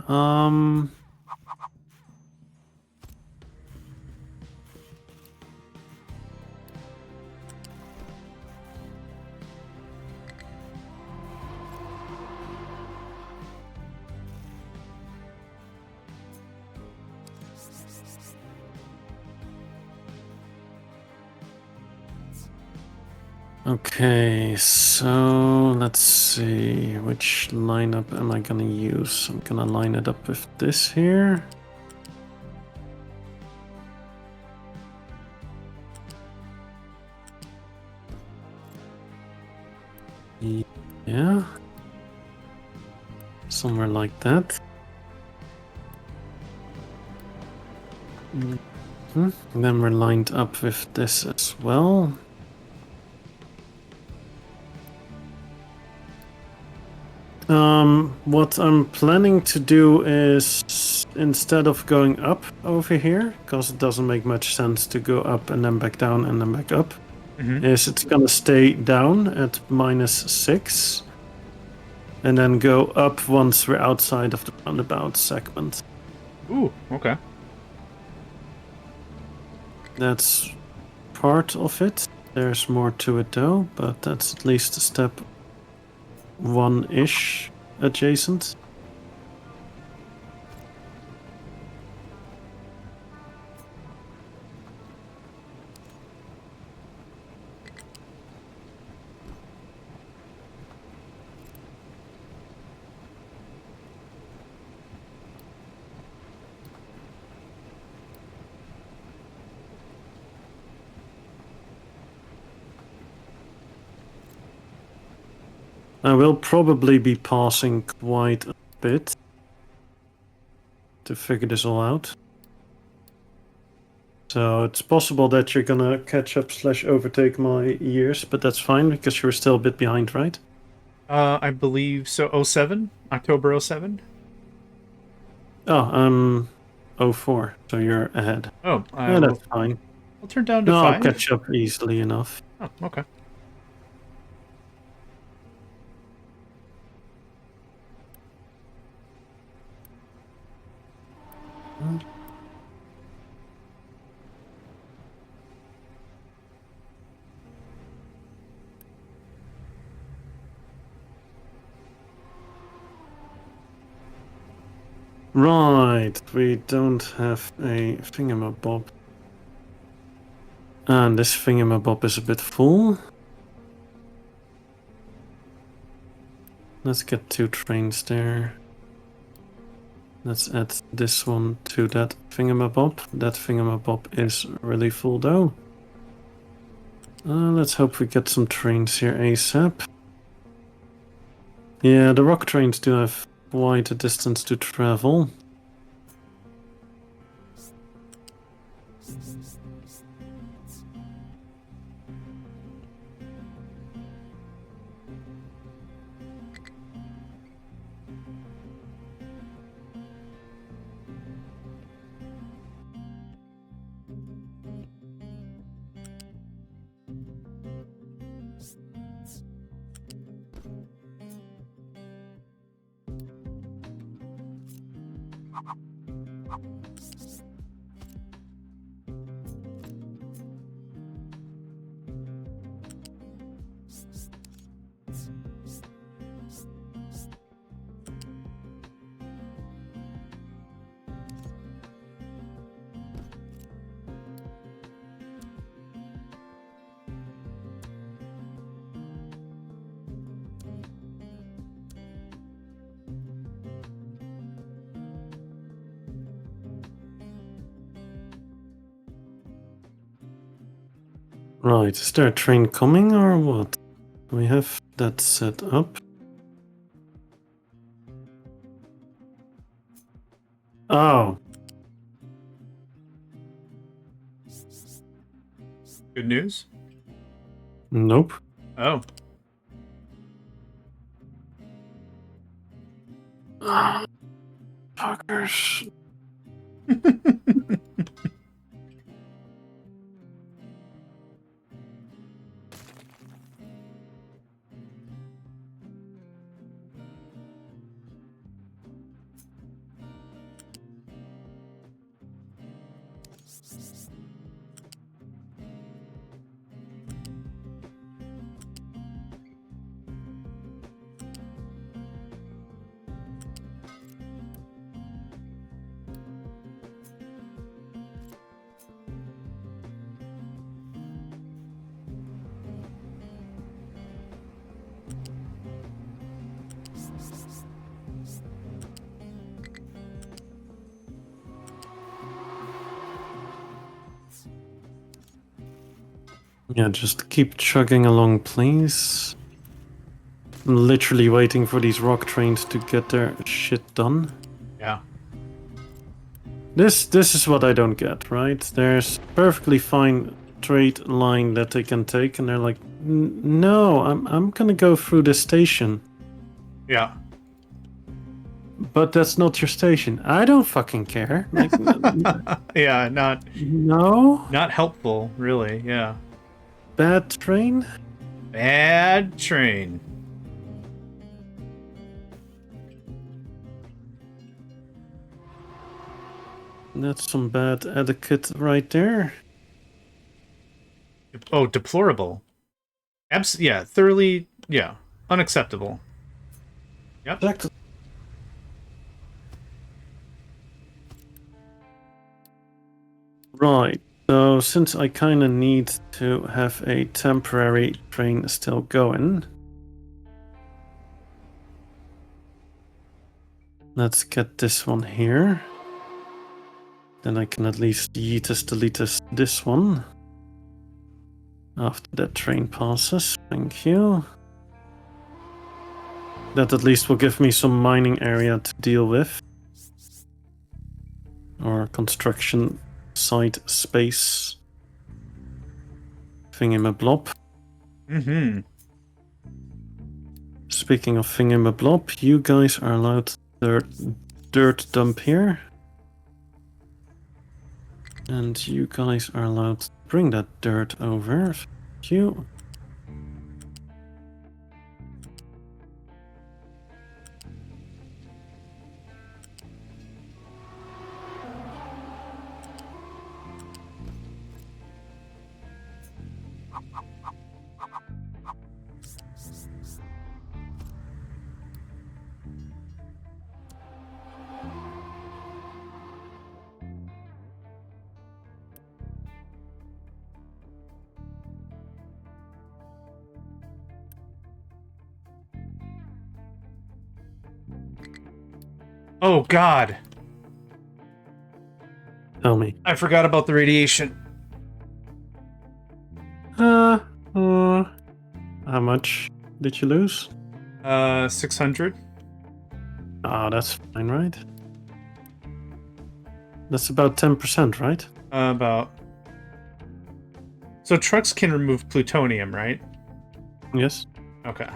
Okay, so let's see, which lineup am I gonna use? I'm gonna line it up with this here. Yeah. Somewhere like that. And then we're lined up with this as well. What I'm planning to do is, instead of going up over here, because it doesn't make much sense to go up and then back down and then back up, is it's gonna stay down at -6 and then go up once we're outside of the roundabout segment. Ooh, okay. That's part of it. There's more to it though, but that's at least step 1-ish adjacent. I will probably be passing quite a bit to figure this all out. So it's possible that you're gonna catch up / overtake my years, but that's fine because you're still a bit behind, right? I believe so. 07? October 07? Oh, I'm 04, so you're ahead. Oh, Yeah, that's fine. I'll turn down to No, I'll 5. catch up easily enough. Oh, okay. Right, we don't have a thingamabob. And this thingamabob is a bit full. Let's get 2 trains there. Let's add this one to that thingamabob. That thingamabob is really full though. Let's hope we get some trains here ASAP. Yeah, the rock trains do have quite a distance to travel. Right, is there a train coming or what? We have that set up. Oh. Good news? Nope. Oh. Fuckers. Yeah, just keep chugging along, please. I'm literally waiting for these rock trains to get their shit done. Yeah. This is what I don't get, right? There's perfectly fine straight line that they can take, and they're like, no, I'm gonna go through this station. Yeah. But that's not your station. I don't fucking care. Like, Yeah, not no. helpful, really. Yeah. Bad train. Bad train. That's some bad etiquette right there. Oh, deplorable. Yeah, thoroughly, yeah, unacceptable. Yep. Exactly. Right. So since I kind of need to have a temporary train still going, let's get this one here. Then I can at least yeetus deletus this one. After that train passes. Thank you. That at least will give me some mining area to deal with. Or construction site space. Thingamablob. Mm-hmm. Speaking of thingamablob, you guys are allowed dirt dump here. And you guys are allowed to bring that dirt over. Thank you. Oh, God. Tell me. I forgot about the radiation. How much did you lose? 600. Ah, that's fine, right? That's about 10%, right? About. So trucks can remove plutonium, right? Yes. Okay.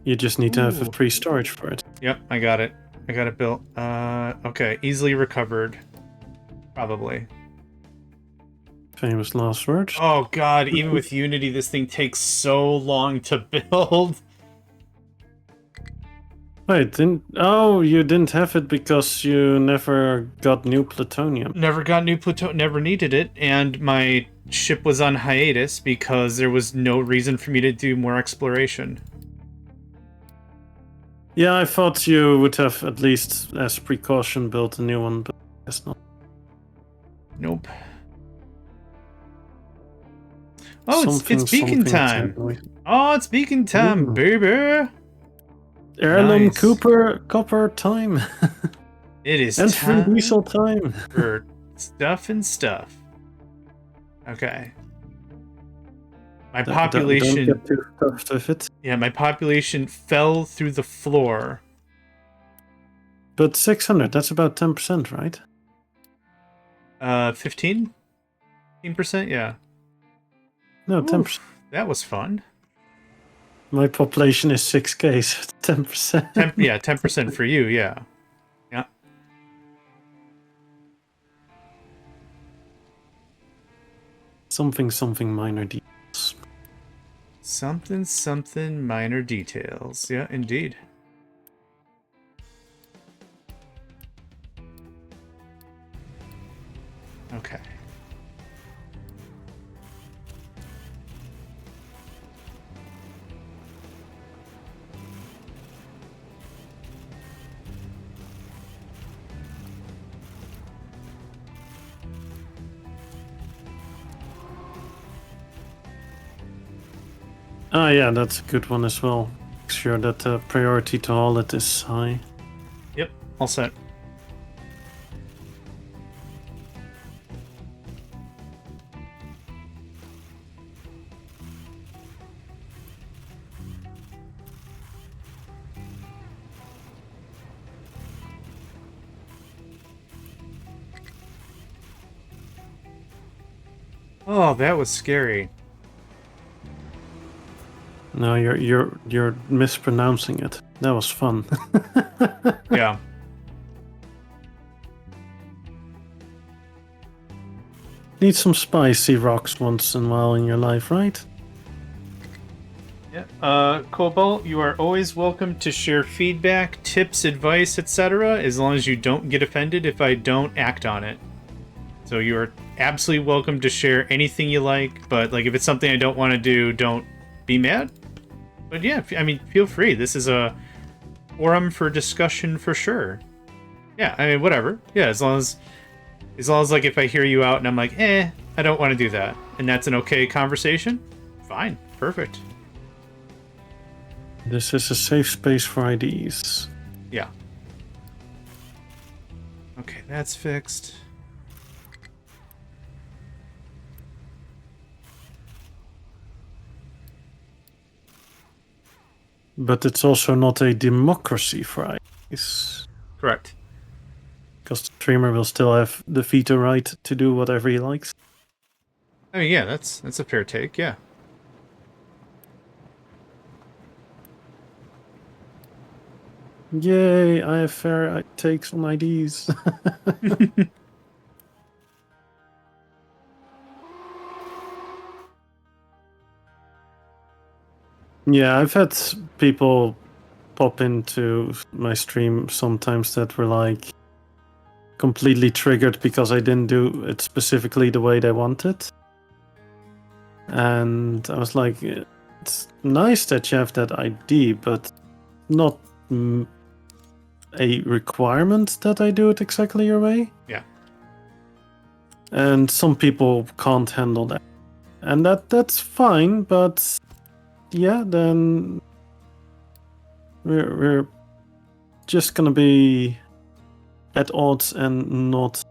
You just need to have a Ooh. free storage for it. Yep, I got it. I got it built. Okay. Easily recovered. Probably. Famous last words. Oh, God. Even with Unity, this thing takes so long to build. Wait, you didn't have it because you never got new plutonium. Never got new plutonium. Never needed it. And my ship was on hiatus because there was no reason for me to do more exploration. Yeah, I thought you would have at least as precaution built a new one, but I guess not. Nope. Oh, it's beacon time. Oh, it's beacon time, baby. Heirloom Nice. copper time. It is and free time diesel time. for stuff and stuff. Okay. My population. Don't get too stuffed with it. Yeah, my population fell through the floor. But 600, that's about 10%, right? 15%? 15%, yeah. No, 10%. Oof, that was fun. My population is 6k, so 10%. 10% for you, yeah. Yeah. Something minor details. Something minor details. Yeah, indeed. Okay. Ah, yeah, that's a good one as well. Make sure that the priority to haul it is high. Yep, all set. Oh, that was scary. No, you're mispronouncing it. That was fun. Yeah. Need some spicy rocks once in a while in your life, right? Yeah. Cobalt, you are always welcome to share feedback, tips, advice, etc., as long as you don't get offended if I don't act on it. So you are absolutely welcome to share anything you like, but like if it's something I don't want to do, don't be mad. But yeah, I mean, feel free. This is a forum for discussion for sure. Yeah, I mean, whatever. Yeah, as long as like if I hear you out and I'm like, I don't want to do that, and that's an okay conversation, fine, perfect. This is a safe space for IDs. Yeah. Okay, that's fixed. But it's also not a democracy for IDs. Correct. Because the streamer will still have the veto right to do whatever he likes. I mean, yeah, that's a fair take, yeah. Yay, I have fair takes on IDs. Yeah, I've had people pop into my stream sometimes that were like completely triggered because I didn't do it specifically the way they wanted. And I was like, it's nice that you have that ID, but not a requirement that I do it exactly your way. Yeah. And some people can't handle that. And that's fine, but yeah, then we're just gonna be at odds and not.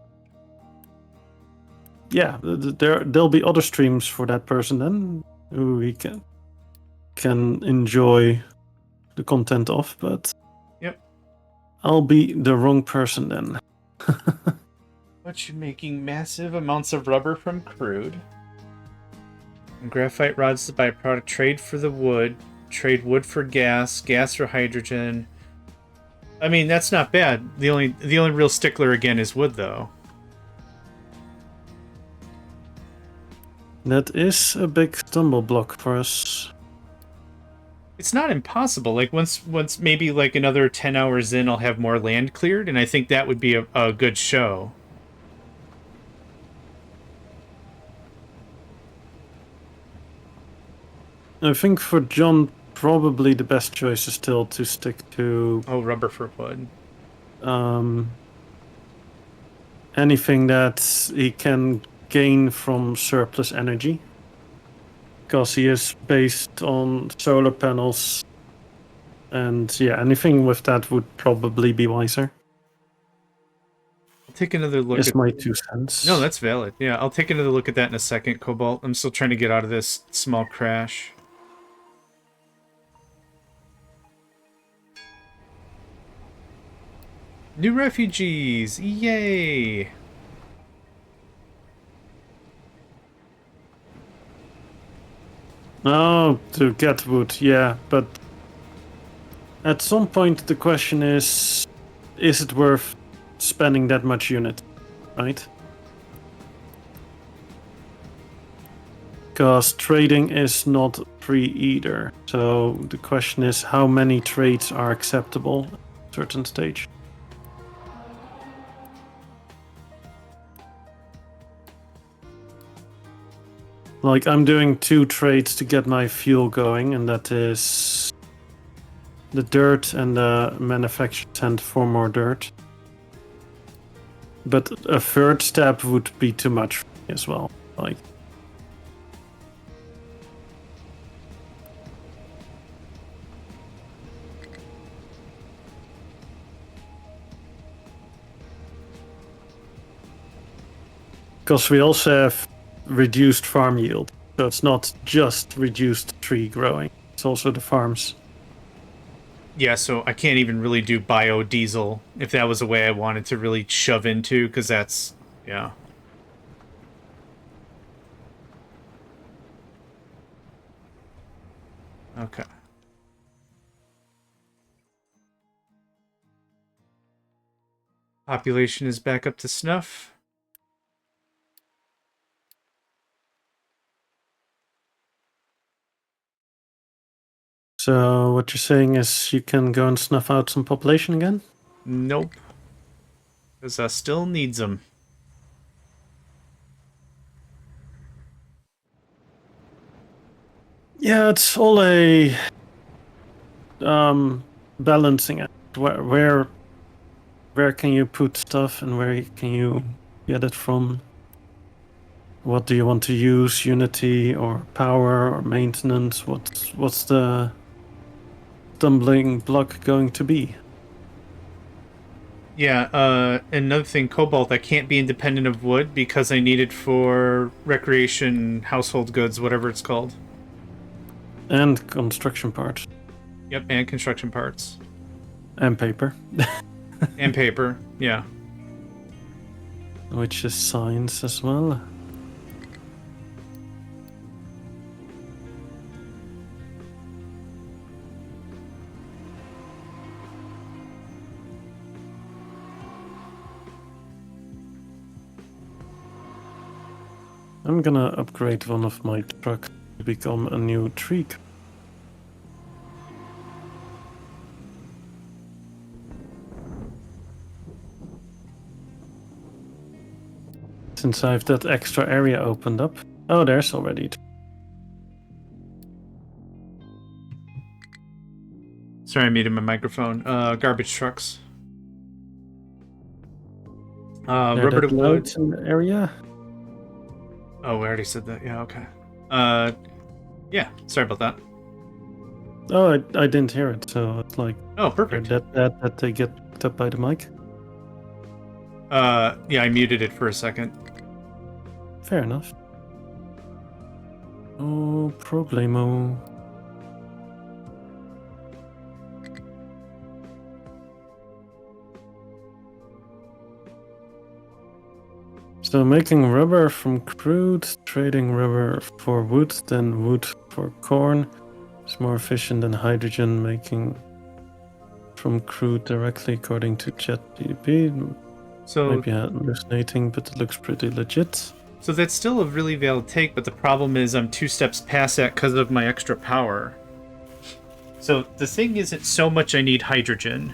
Yeah, there'll be other streams for that person then who he can enjoy the content of, but Yep. I'll be the wrong person then. But you're making massive amounts of rubber from crude. And graphite rods the byproduct. Trade for the wood. Trade wood for gas. Gas for hydrogen. I mean, that's not bad. The only real stickler again is wood, though. That is a big stumble block for us. It's not impossible. Like once maybe like another 10 hours in, I'll have more land cleared, and I think that would be a good show. I think for John, probably the best choice is still to stick to rubber for wood. Anything that he can gain from surplus energy, because he is based on solar panels, and yeah, anything with that would probably be wiser. I'll take another look Is my 2 cents. No, that's valid. Yeah, I'll take another look at that in a second, Cobalt. I'm still trying to get out of this small crash. New refugees! Yay! Oh, to get wood, yeah, but at some point the question is it worth spending that much unit, right? Because trading is not free either, so the question is how many trades are acceptable at a certain stage. Like, I'm doing 2 trades to get my fuel going, and that is the dirt and the manufacturer send for more dirt. But a third step would be too much for me as well. Like, because we also have reduced farm yield, so it's not just reduced tree growing, it's also the farms. Yeah, so I can't even really do biodiesel if that was a way I wanted to really shove into, because that's, yeah. Okay. Population is back up to snuff. So what you're saying is you can go and snuff out some population again? Nope. Because I still needs them. Yeah, it's all a balancing act. Where can you put stuff and where can you get it from? What do you want to use? Unity or power or maintenance? What's the stumbling block going to be? Yeah, another thing, cobalt, I can't be independent of wood because I need it for recreation, household goods, whatever it's called. And construction parts. Yep, and construction parts. And paper. And paper, yeah. Which is science as well. I'm gonna upgrade one of my trucks to become a new tree. Since I have that extra area opened up. Oh, there's already. Sorry, I muted my microphone. Garbage trucks. Rubber to wood. In the area. Oh, we already said that. Yeah, okay. Yeah, sorry about that. Oh, I didn't hear it, so it's like Oh, perfect. that they get picked up by the mic. Yeah, I muted it for a second. Fair enough. No problemo. So making rubber from crude, trading rubber for wood, then wood for corn. It's more efficient than hydrogen making from crude directly according to ChatGPT. So Maybe hallucinating, but it looks pretty legit. So that's still a really valid take, but the problem is I'm 2 steps past that because of my extra power. So the thing isn't so much I need hydrogen.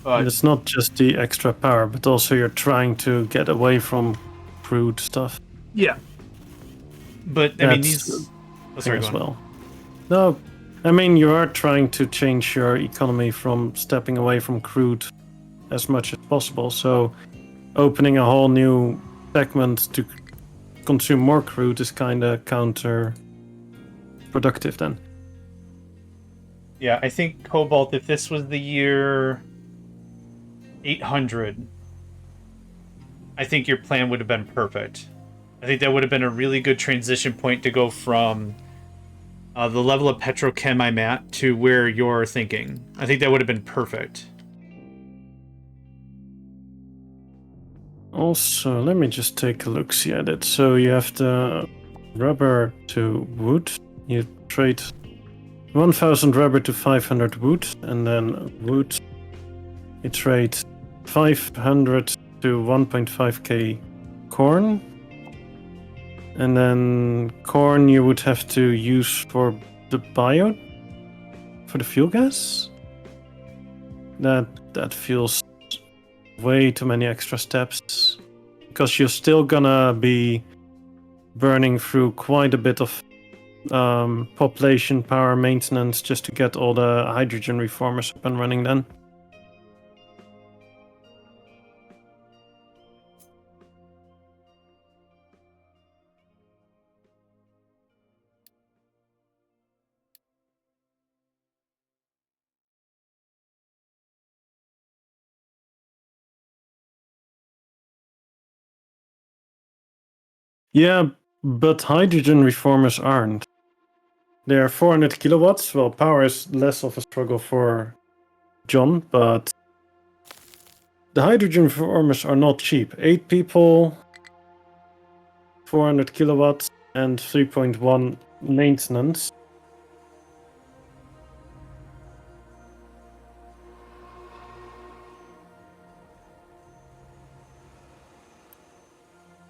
And it's not just the extra power, but also you're trying to get away from crude stuff. Yeah. But, I mean, these... Oh, sorry, as well. No, I mean, you are trying to change your economy from stepping away from crude as much as possible. So opening a whole new segment to consume more crude is kind of counterproductive then. Yeah, I think Cobalt, if this was the year 800, I think your plan would have been perfect. I think that would have been a really good transition point to go from the level of petrochem I'm at to where you're thinking. I think that would have been perfect. Also, let me just take a look-see at it. So you have the rubber to wood. You trade 1000 rubber to 500 wood, and then wood you trade 500 to 1.5k corn. And then corn you would have to use for the for the fuel gas. That feels way too many extra steps, because you're still gonna be burning through quite a bit of population power maintenance just to get all the hydrogen reformers up and running then. Yeah, but hydrogen reformers aren't. They're 400 kilowatts. Well, power is less of a struggle for John, but the hydrogen reformers are not cheap. 8 people, 400 kilowatts. and 3.1 maintenance.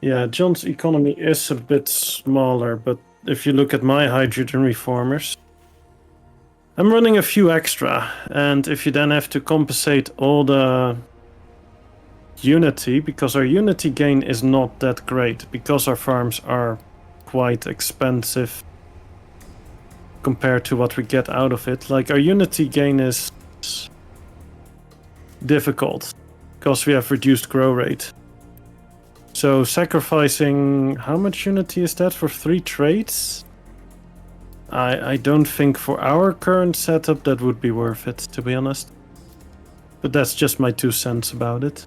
Yeah, John's economy is a bit smaller, but if you look at my hydrogen reformers, I'm running a few extra, and if you then have to compensate all the Unity, because our Unity gain is not that great, because our farms are quite expensive compared to what we get out of it. Like, our Unity gain is difficult, because we have reduced grow rate. So sacrificing, how much Unity is that for 3 trades? I don't think for our current setup that would be worth it, to be honest. But that's just my 2 cents about it.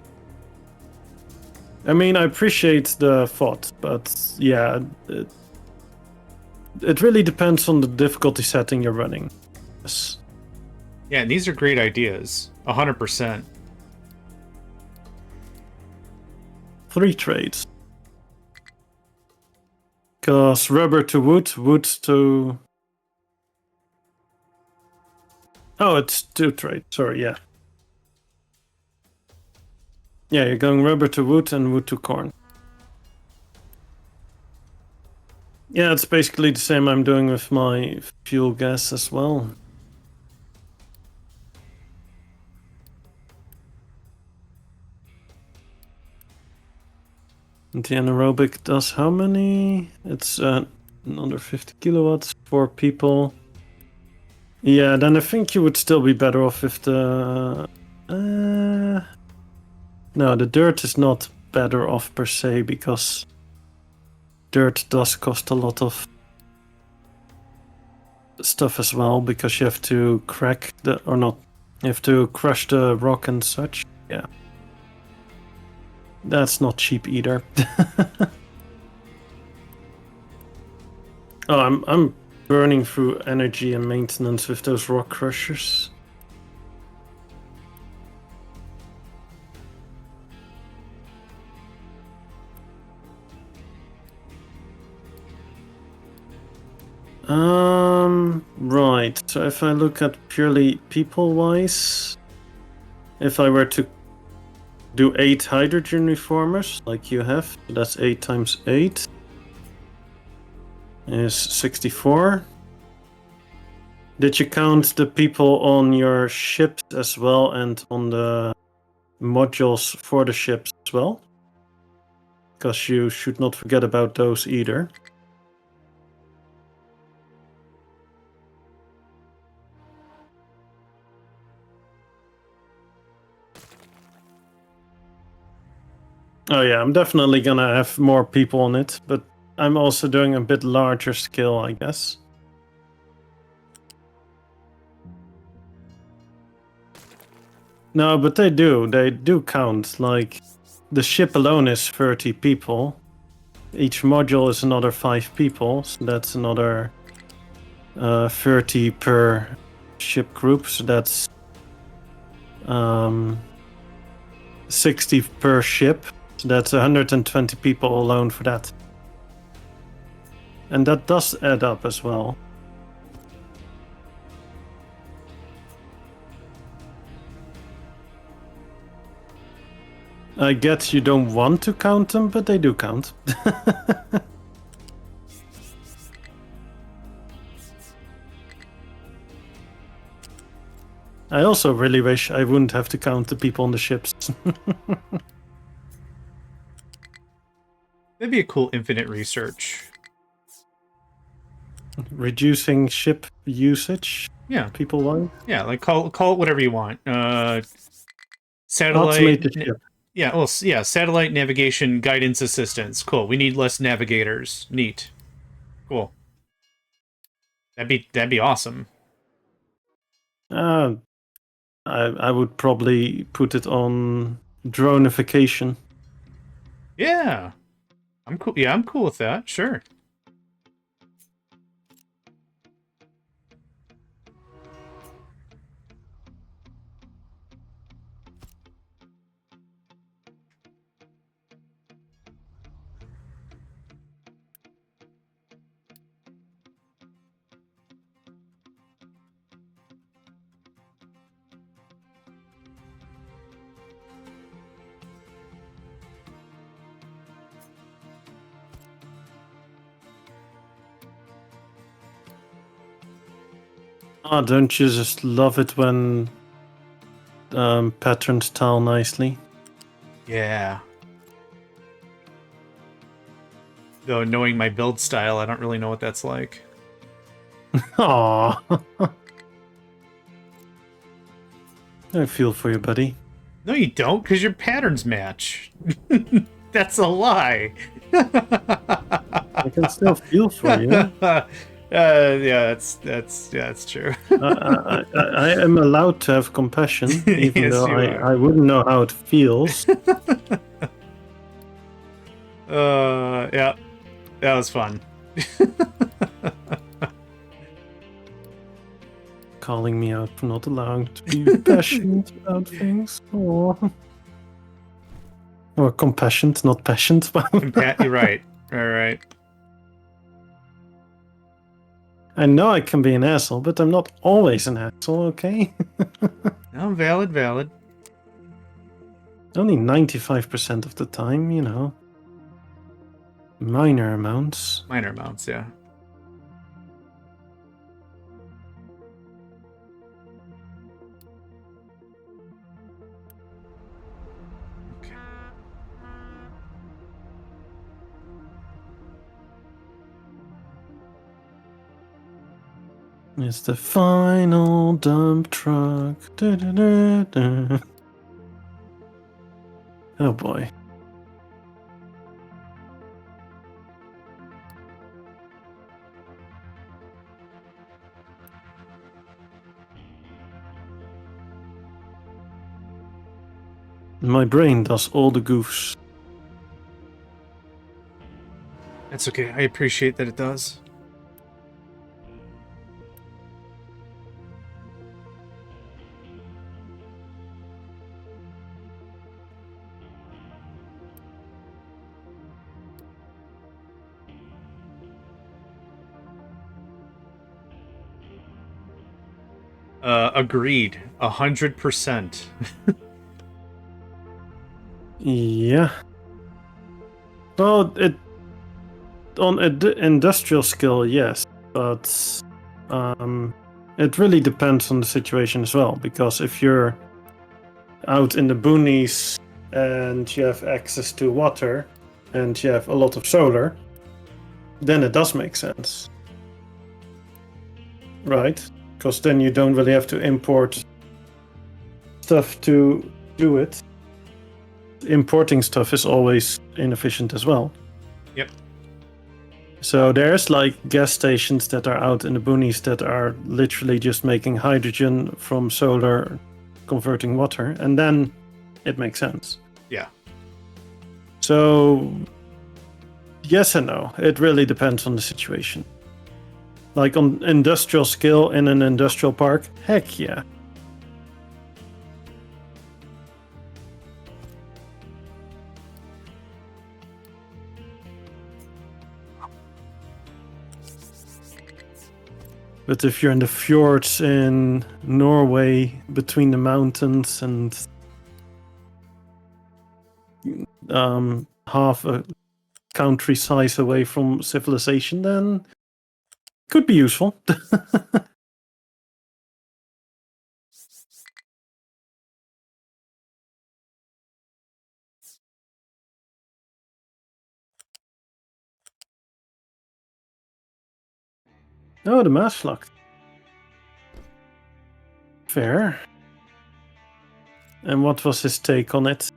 I mean, I appreciate the thought, but yeah, it really depends on the difficulty setting you're running. Yes. Yeah, and these are great ideas. 100%. 3 trades. Because rubber to wood, wood to... Oh, it's 2 trades. Sorry, yeah. Yeah, you're going rubber to wood and wood to corn. Yeah, it's basically the same I'm doing with my fuel gas as well. And the anaerobic does how many? It's another 50 kilowatts, 4 people. Yeah, then I think you would still be better off if the... No, the dirt is not better off per se, because dirt does cost a lot of stuff as well, because you have to crack the... or not, you have to crush the rock and such. Yeah. That's not cheap either. Oh, I'm burning through energy and maintenance with those rock crushers. Right. So if I look at purely people-wise, if I were to do 8 hydrogen reformers, like you have, that's 8 times 8 is 64. Did you count the people on your ships as well and on the modules for the ships as well? Because you should not forget about those either. Oh yeah, I'm definitely gonna have more people on it, but I'm also doing a bit larger scale, I guess. No, but they do count. Like, the ship alone is 30 people. Each module is another 5 people, so that's another 30 per ship group, so that's 60 per ship. So that's 120 people alone for that. And that does add up as well. I guess you don't want to count them, but they do count. I also really wish I wouldn't have to count the people on the ships. That'd be a cool infinite research. Reducing ship usage? Yeah. People-wise? Yeah, like call it whatever you want. Satellite. Automate the ship. Yeah, well, yeah, satellite navigation guidance assistance. Cool. We need less navigators. Neat. Cool. That'd be awesome. I would probably put it on dronification. Yeah. I'm cool. Yeah, I'm cool with that. Sure. Oh, don't you just love it when patterns tile nicely? Yeah. Though knowing my build style, I don't really know what that's like. Aww. I feel for you, buddy. No, you don't, because your patterns match. That's a lie. I can still feel for you. Yeah, that's true. I am allowed to have compassion, even Yes, though you are. I wouldn't know how it feels. Yeah, that was fun. Calling me out for not allowing to be passionate about things. Aww. Or compassionate, not passionate. You're right. All right. I know I can be an asshole, but I'm not always an asshole, okay? No, valid. Only 95% of the time, you know. Minor amounts. Minor amounts, yeah. Okay. It's the final dump truck. Da-da-da-da. Oh boy. My brain does all the goofs. That's okay. I appreciate that it does. Agreed. 100%. Yeah. Well, it on an industrial scale, yes, but it really depends on the situation as well. Because if you're out in the boonies and you have access to water and you have a lot of solar, then it does make sense, right? Because then you don't really have to import stuff to do it. Importing stuff is always inefficient as well. Yep. So there's like gas stations that are out in the boonies that are literally just making hydrogen from solar, converting water, and then it makes sense. Yeah. So yes and no. It really depends on the situation. Like on industrial scale in an industrial park, heck yeah. But if you're in the fjords in Norway, between the mountains and half a country size away from civilization, then could be useful. Oh, the mass flux. Fair. And what was his take on it?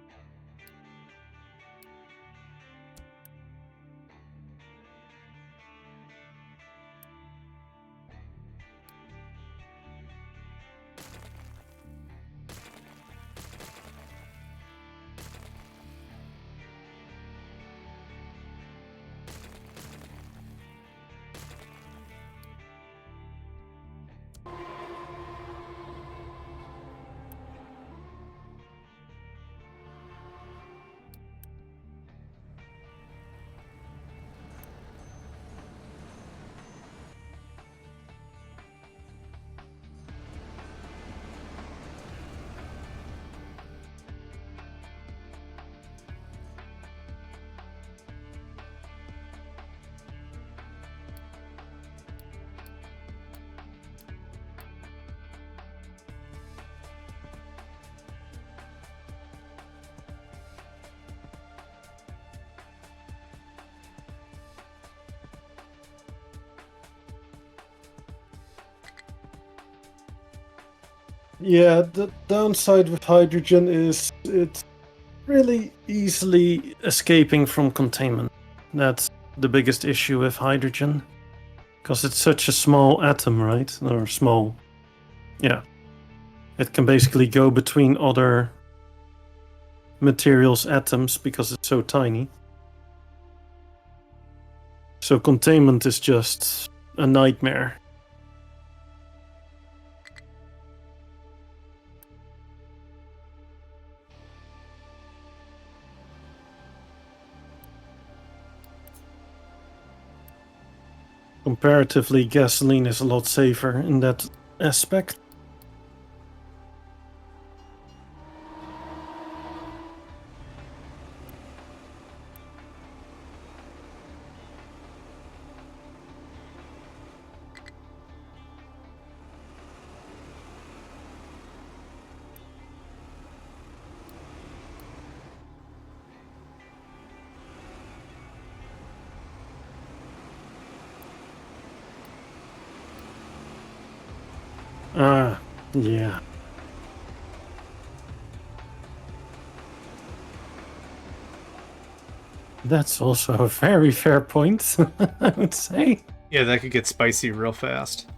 Yeah, the downside with hydrogen is it's really easily escaping from containment. That's the biggest issue with hydrogen. Because it's such a small atom, right? Or small. Yeah. It can basically go between other materials' atoms because it's so tiny. So containment is just a nightmare. Comparatively, gasoline is a lot safer in that aspect. Ah, yeah. That's also a very fair point, I would say. Yeah, that could get spicy real fast.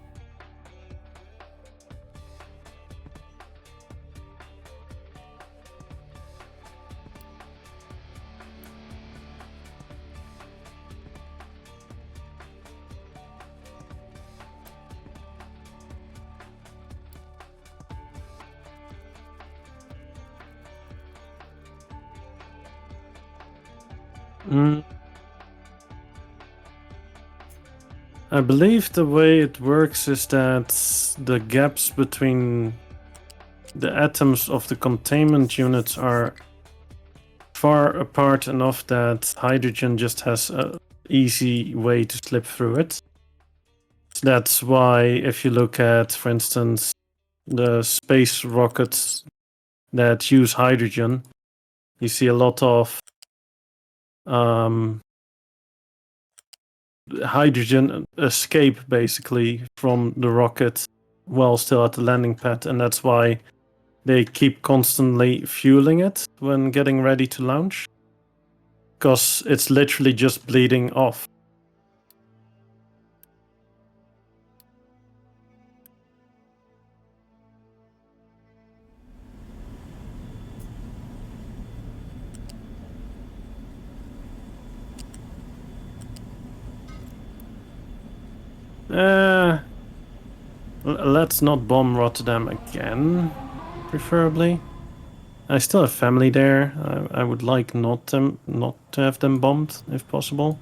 I believe the way it works is that the gaps between the atoms of the containment units are far apart enough that hydrogen just has an easy way to slip through it. That's why if you look at, for instance, the space rockets that use hydrogen, you see a lot of hydrogen escape basically from the rocket while still at the landing pad, and that's why they keep constantly fueling it when getting ready to launch, because it's literally just bleeding off. Let's not bomb Rotterdam again, preferably. I still have family there. I would like not to have them bombed, if possible.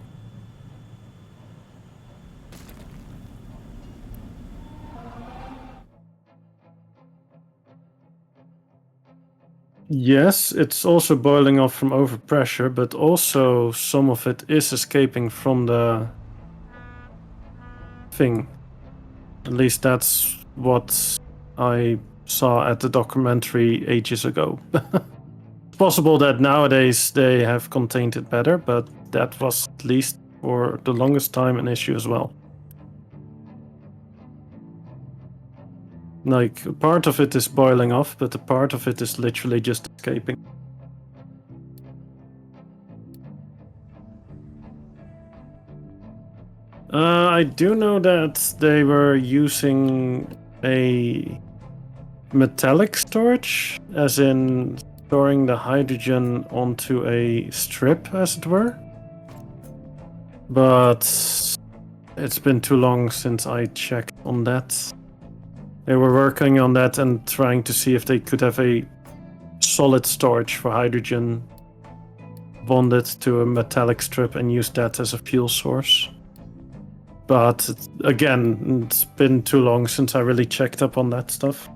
Yes, it's also boiling off from overpressure, but also some of it is escaping from the thing. At least that's what I saw at the documentary ages ago. It's possible that nowadays they have contained it better, but that was at least for the longest time an issue as well. Like, part of it is boiling off, but a part of it is literally just escaping. I do know that they were using a metallic storage, as in storing the hydrogen onto a strip, as it were. But it's been too long since I checked on that. They were working on that and trying to see if they could have a solid storage for hydrogen bonded to a metallic strip and use that as a fuel source. But again, it's been too long since I really checked up on that stuff.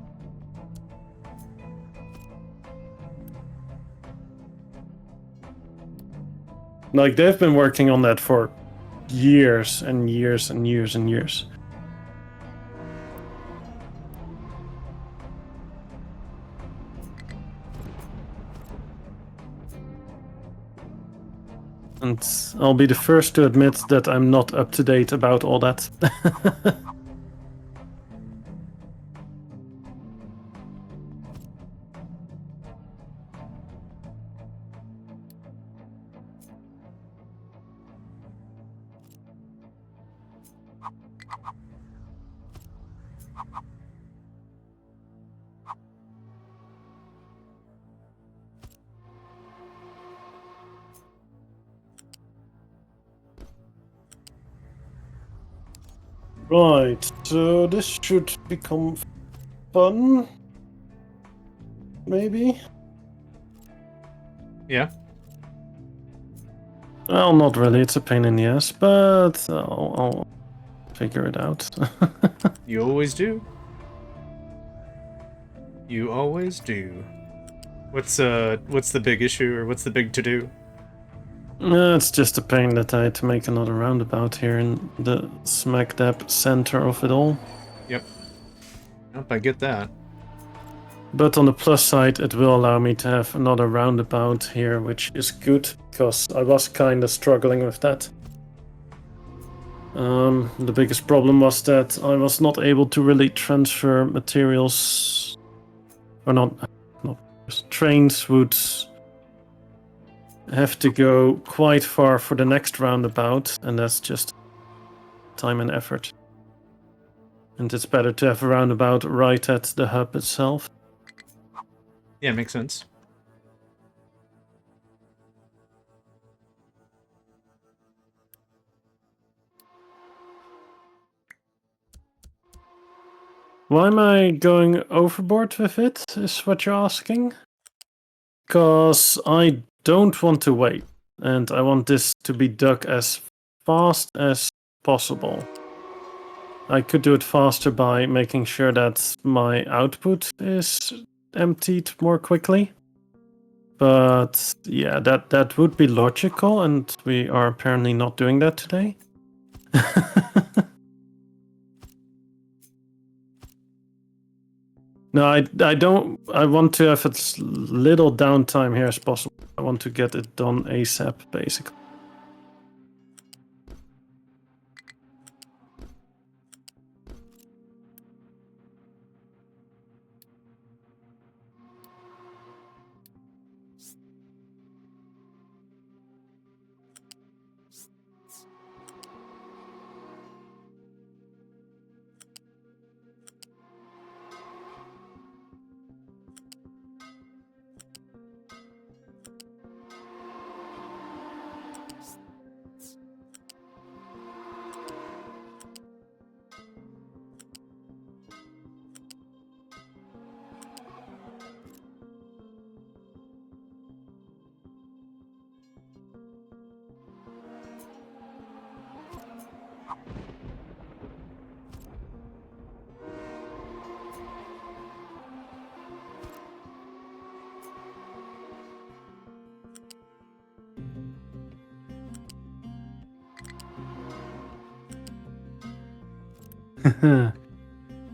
Like, they've been working on that for years and years and years and years. And I'll be the first to admit that I'm not up to date about all that. Right, so this should become fun. Maybe? Yeah. Well, not really, it's a pain in the ass, but I'll figure it out. You always do. You always do. What's the big issue, or what's the big to-do? It's just a pain that I had to make another roundabout here in the smack dab center of it all. Yep. Nope, I get that. But on the plus side, it will allow me to have another roundabout here, which is good, because I was kind of struggling with that. The biggest problem was that I was not able to really transfer materials, or not trains would have to go quite far for the next roundabout, and that's just time and effort. And it's better to have a roundabout right at the hub itself. Yeah, makes sense. Why am I going overboard with it, is what you're asking? Because I don't want to wait, and I want this to be dug as fast as possible. I could do it faster by making sure that my output is emptied more quickly. But yeah, that would be logical, and we are apparently not doing that today. No, I don't. I want to have as little downtime here as possible. I want to get it done ASAP, basically.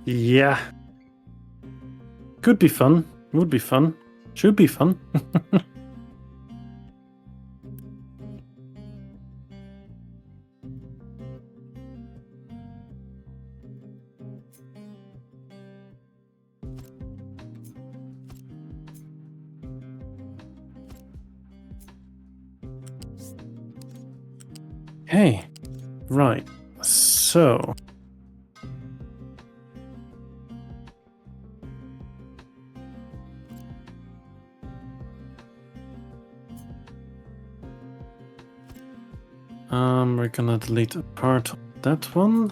Yeah. Could be fun. Would be fun. Should be fun. Hey. Right. So. We're gonna delete a part of that one.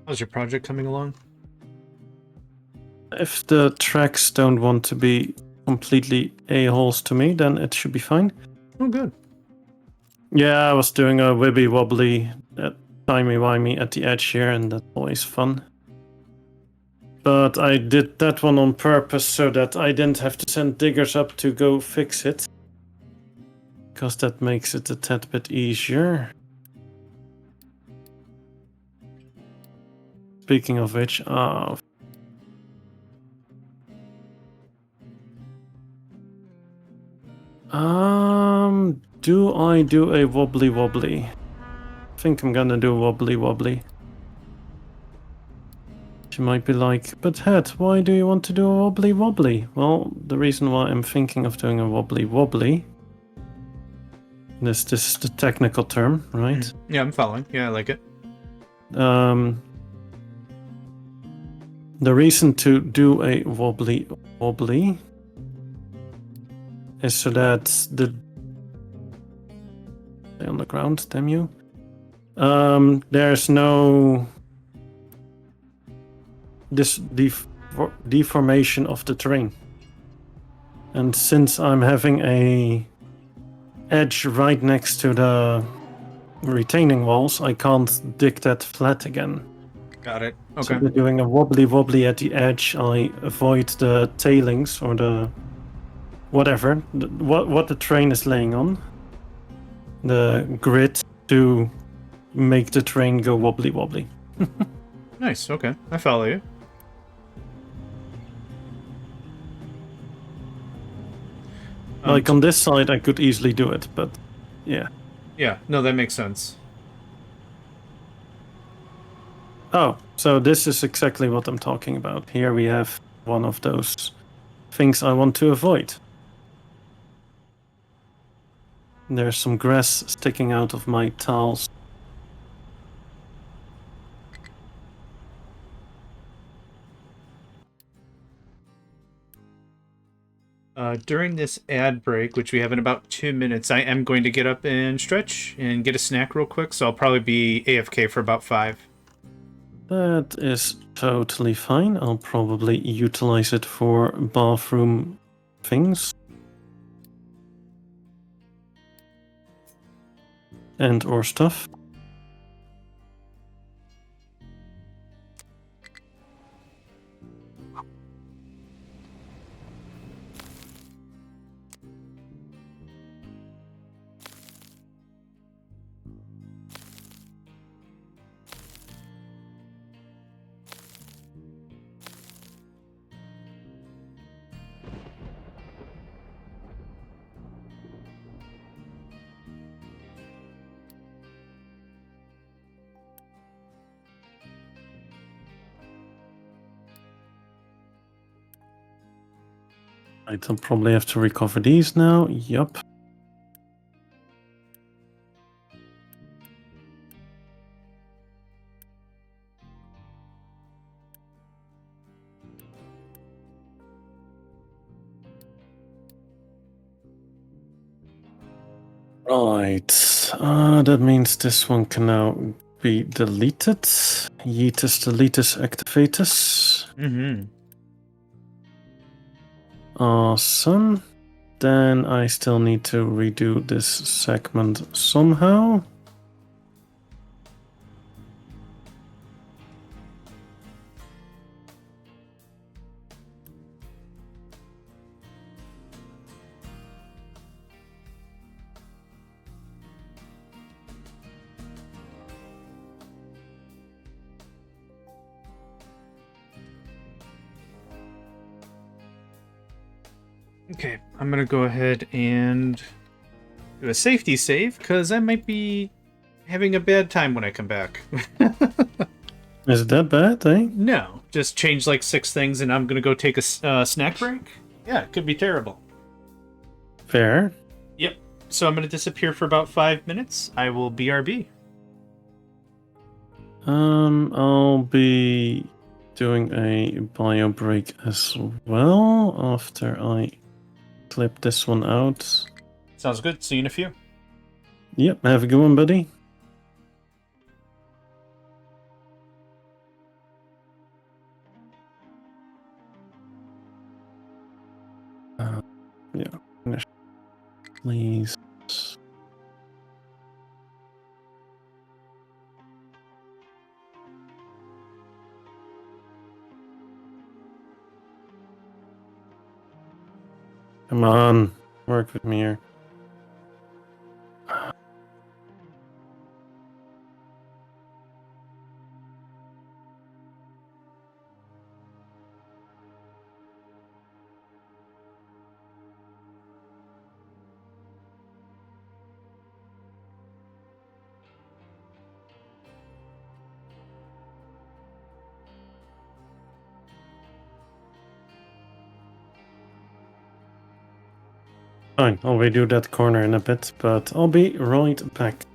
How's your project coming along? If the tracks don't want to be completely a-holes to me, then it should be fine. Oh, good. Yeah, I was doing a wibby wobbly, timey-wimey at the edge here, and that's always fun. But I did that one on purpose so that I didn't have to send diggers up to go fix it. Because that makes it a tad bit easier. Speaking of which, do I do a wobbly wobbly? I think I'm gonna do wobbly wobbly. She might be like, but Het, why do you want to do a wobbly wobbly? Well, the reason why I'm thinking of doing a wobbly wobbly, this is the technical term, right? Yeah, I'm following. Yeah, I like it. The reason to do a wobbly wobbly is so that the on the ground, damn you. There's no this deformation of the terrain. And since I'm having a edge right next to the retaining walls, I can't dig that flat again. Got it. So Okay. by doing a wobbly wobbly at the edge, I avoid the tailings or the whatever, what the train is laying on, the grid to make the train go wobbly wobbly. Nice. Okay. I follow you. Like on this side, I could easily do it, but yeah. Yeah. No, that makes sense. Oh, so this is exactly what I'm talking about. Here we have one of those things I want to avoid. There's some grass sticking out of my tiles. During this ad break, which we have in about 2 minutes, I am going to get up and stretch and get a snack real quick, so I'll probably be AFK for about 5. That is totally fine. I'll probably utilize it for bathroom things. And or stuff. I'll probably have to recover these now. Yup. Right. That means this one can now be deleted. Yeetus deletus activatus. Mm-hmm. Awesome. Then I still need to redo this segment somehow. Okay, I'm gonna go ahead and do a safety save, because I might be having a bad time when I come back. Is it that bad, eh? No, just change like 6 things and I'm gonna go take a snack break? Yeah, it could be terrible. Fair. Yep, so I'm gonna disappear for about 5 minutes. I will BRB. I'll be doing a bio break as well after I clip this one out. Sounds good, see you in a few. Yep, have a good one, buddy. Yeah, finish, please. Come on, work with me here. Fine, I'll redo that corner in a bit, but I'll be right back.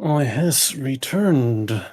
Oh, it has returned.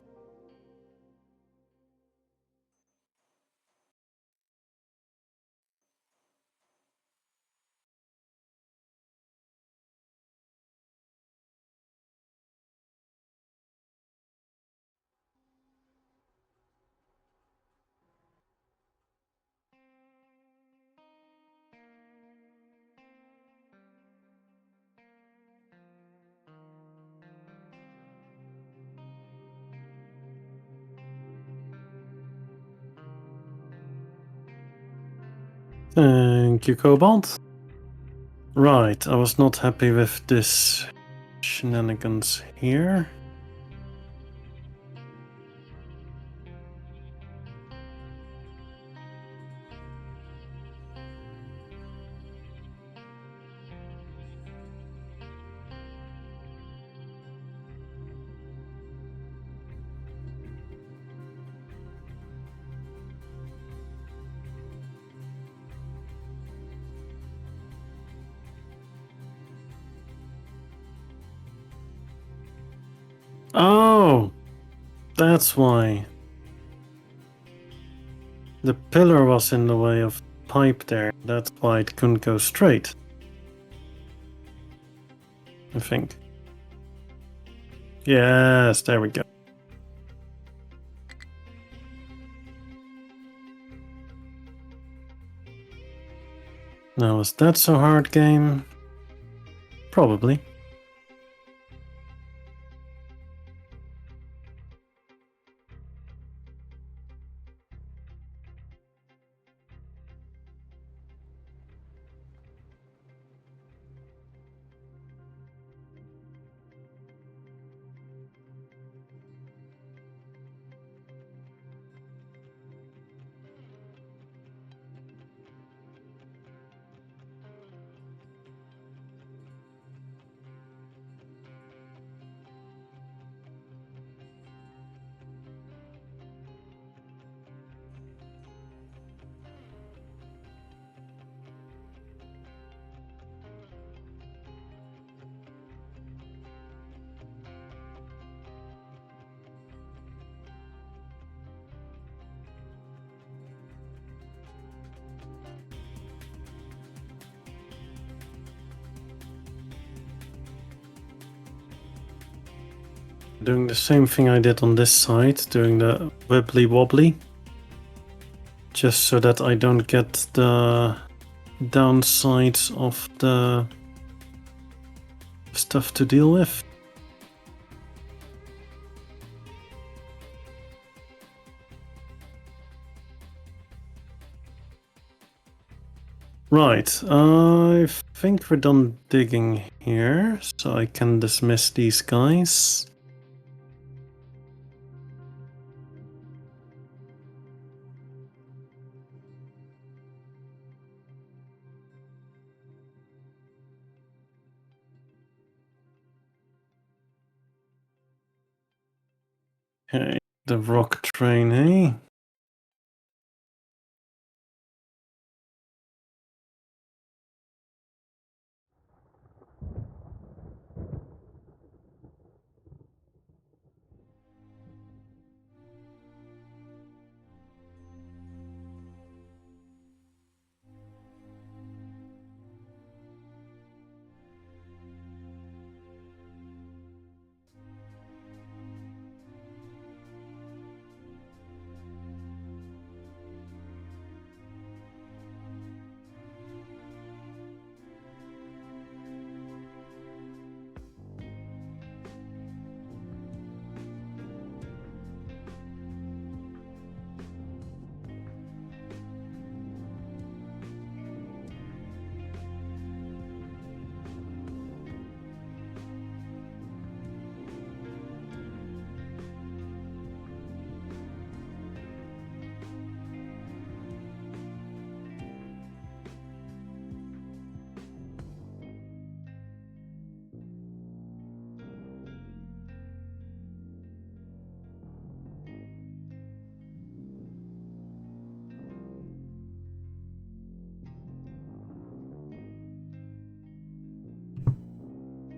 Thank you, Cobalt. Right, I was not happy with this shenanigans here. Oh, that's why. The pillar was in the way of the pipe there. That's why it couldn't go straight. I think. Yes, there we go. Now, is that so hard, game? Probably. Doing the same thing I did on this side, doing the wibbly wobbly. Just so that I don't get the downsides of the stuff to deal with. Right, I think we're done digging here, so I can dismiss these guys. Okay, the rock train, eh?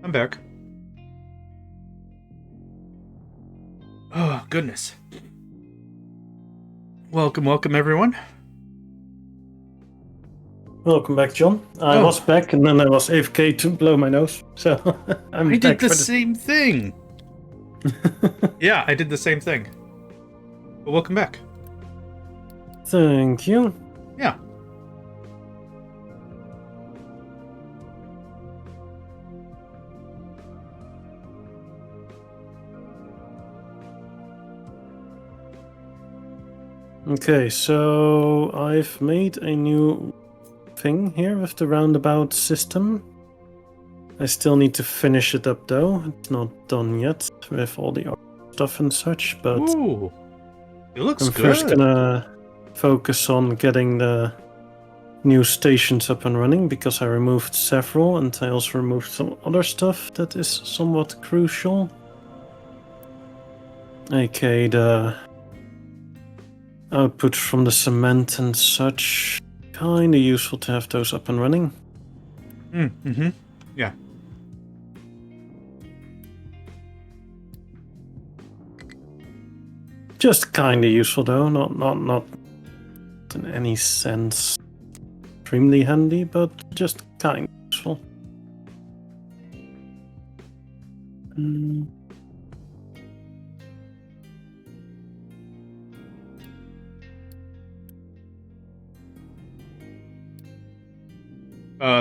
I'm back. goodness. Welcome, everyone. Welcome back, John. I was back, and then I was AFK to blow my nose, so I did the same thing. Yeah, I did the same thing. But welcome back. Thank you. Yeah. Okay, so I've made a new thing here with the roundabout system. I still need to finish it up though. It's not done yet with all the stuff and such, but ooh, it looks I'm good. first gonna focus on getting the new stations up and running because I removed several and I also removed some other stuff that is somewhat crucial. Okay, the output from the cement and such, kinda useful to have those up and running. Mm-hmm. Yeah. Just kinda useful though, not in any sense extremely handy, but just kinda useful.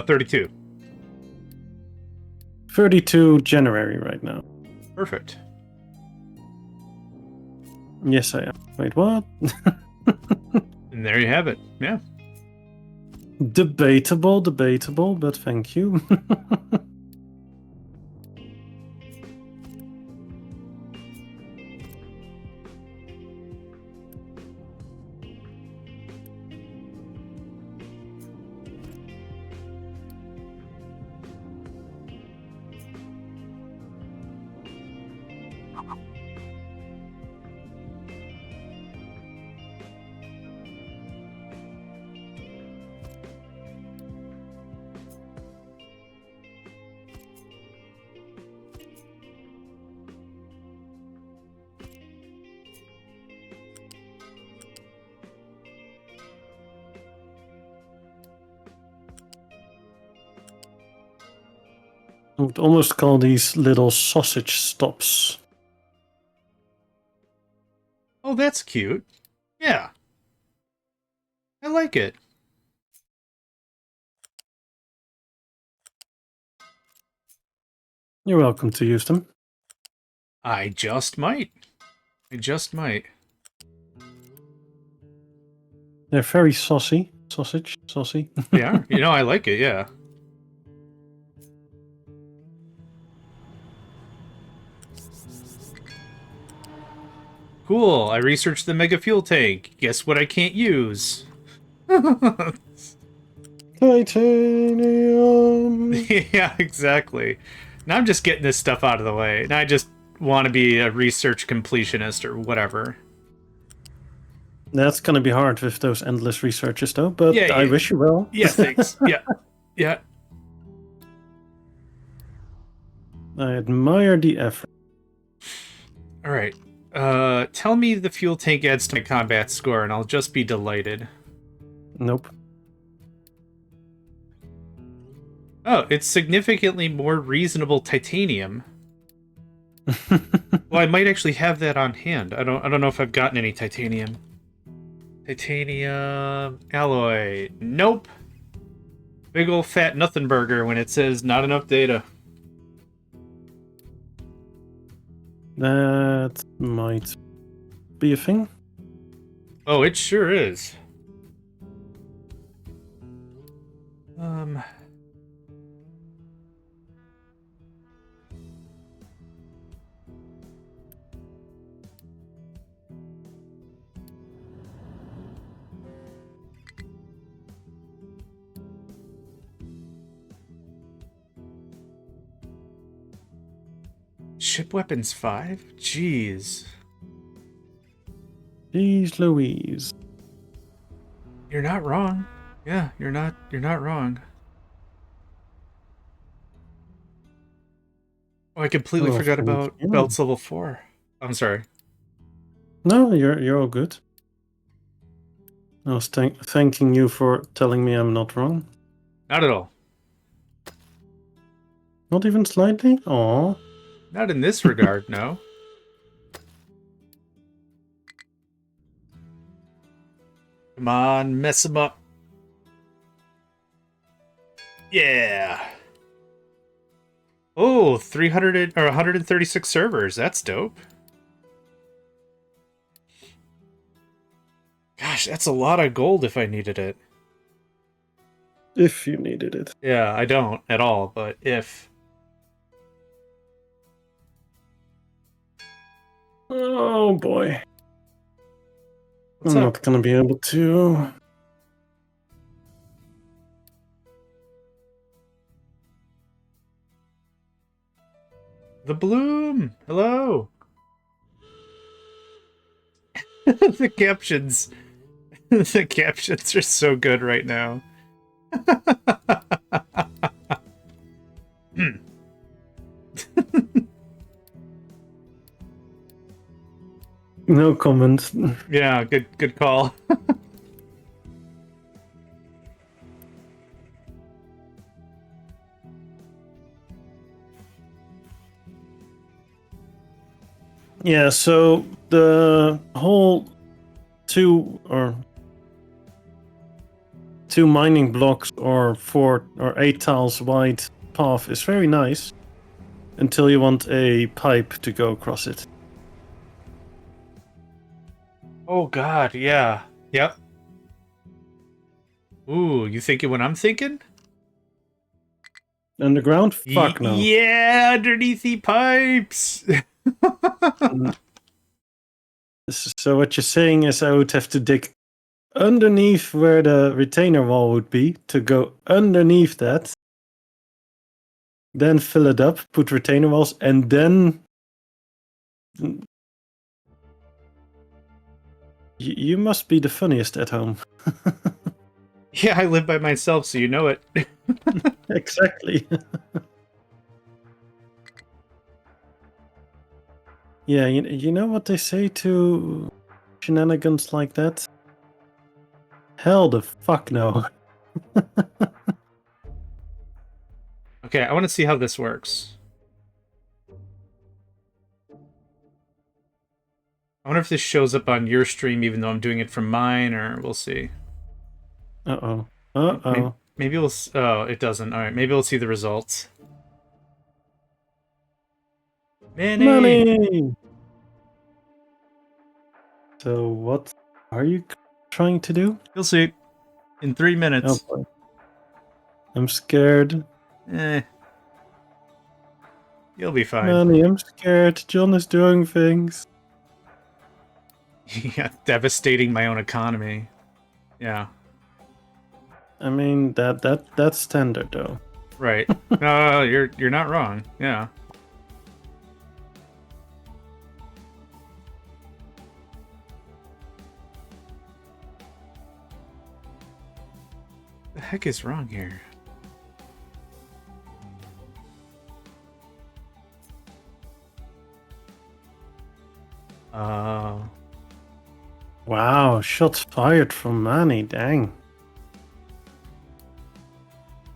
32. 32 January right now. Perfect. Yes, I am. Wait, what? And there you have it. Yeah. Debatable, but thank you. I would almost call these little sausage stops. Oh, that's cute. Yeah. I like it. You're welcome to use them. I just might. They're very saucy. Saucy. They are. I like it, yeah. Cool. I researched the mega fuel tank. Guess what I can't use? Titanium! Yeah, exactly. Now I'm just getting this stuff out of the way. Now I just want to be a research completionist or whatever. That's gonna be hard with those endless researches, though, but Yeah, I wish you well. Yeah, thanks. Yeah. I admire the effort. Alright. Tell me the fuel tank adds to my combat score, and I'll just be delighted. Nope. Oh, it's significantly more reasonable titanium. Well, I might actually have that on hand. I don't know if I've gotten any titanium. Titanium alloy. Nope. Big ol' fat nothing burger when it says not enough data. That might be a thing. Oh, it sure is. Ship weapons 5? Jeez. Jeez Louise. You're not wrong. Yeah, you're not wrong. Oh, I completely forgot about belts level 4. I'm sorry. No, you're all good. I was thanking you for telling me I'm not wrong. Not at all. Not even slightly? Aw. Not in this regard, no. Come on, mess him up. Yeah. Oh, 300 or 136 servers. That's dope. Gosh, that's a lot of gold if I needed it. If you needed it. Yeah, I don't at all, but if. Oh boy. What's I'm up? not gonna be able to. The Bloom! Hello! The captions. The captions are so good right now. No comment. Yeah, good call. Yeah, so the whole two mining blocks or 4 or 8 tiles wide path is very nice until you want a pipe to go across it. Oh god, yeah. Yep. Ooh, you thinking what I'm thinking? Underground? Fuck no. Yeah, underneath the pipes. So what you're saying is I would have to dig underneath where the retainer wall would be to go underneath that, then fill it up, put retainer walls, and then you must be the funniest at home. Yeah, I live by myself, so you know it. Exactly. Yeah, you know what they say to shenanigans like that? Hell the fuck no. Okay, I want to see how this works. I wonder if this shows up on your stream even though I'm doing it from mine, or we'll see. Uh-oh. Uh-oh. Maybe we'll... Oh, it doesn't. Alright, maybe we'll see the results. Money! So what are you trying to do? You'll see. In 3 minutes. Oh boy. I'm scared. You'll be fine. Money, I'm scared. John is doing things. Yeah, devastating my own economy. Yeah. I mean that's standard though. Right. No, you're not wrong. Yeah. The heck is wrong here? Wow, shots fired from Manny, dang.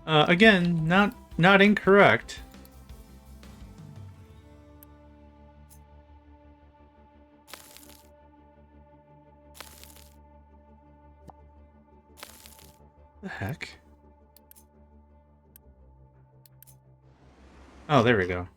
Again, not incorrect. The heck? Oh, there we go.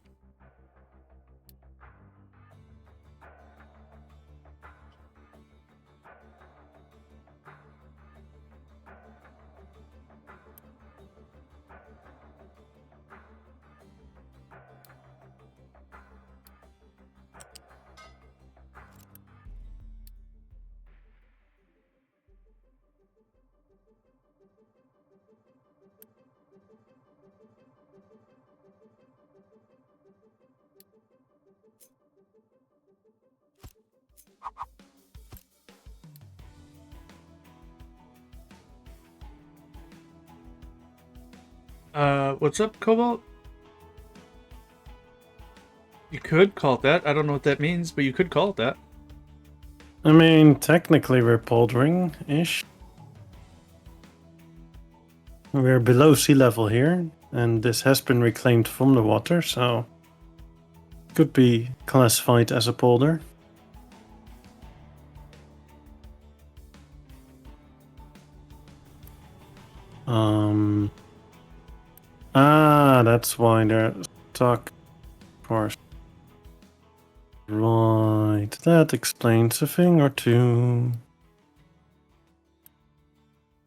What's up, Cobalt? You could call it that. I don't know what that means, but you could call it that. I mean, technically we're poldering-ish. We're below sea level here, and this has been reclaimed from the water, so could be classified as a polder. That's why they're stuck, of course. Right, that explains a thing or two.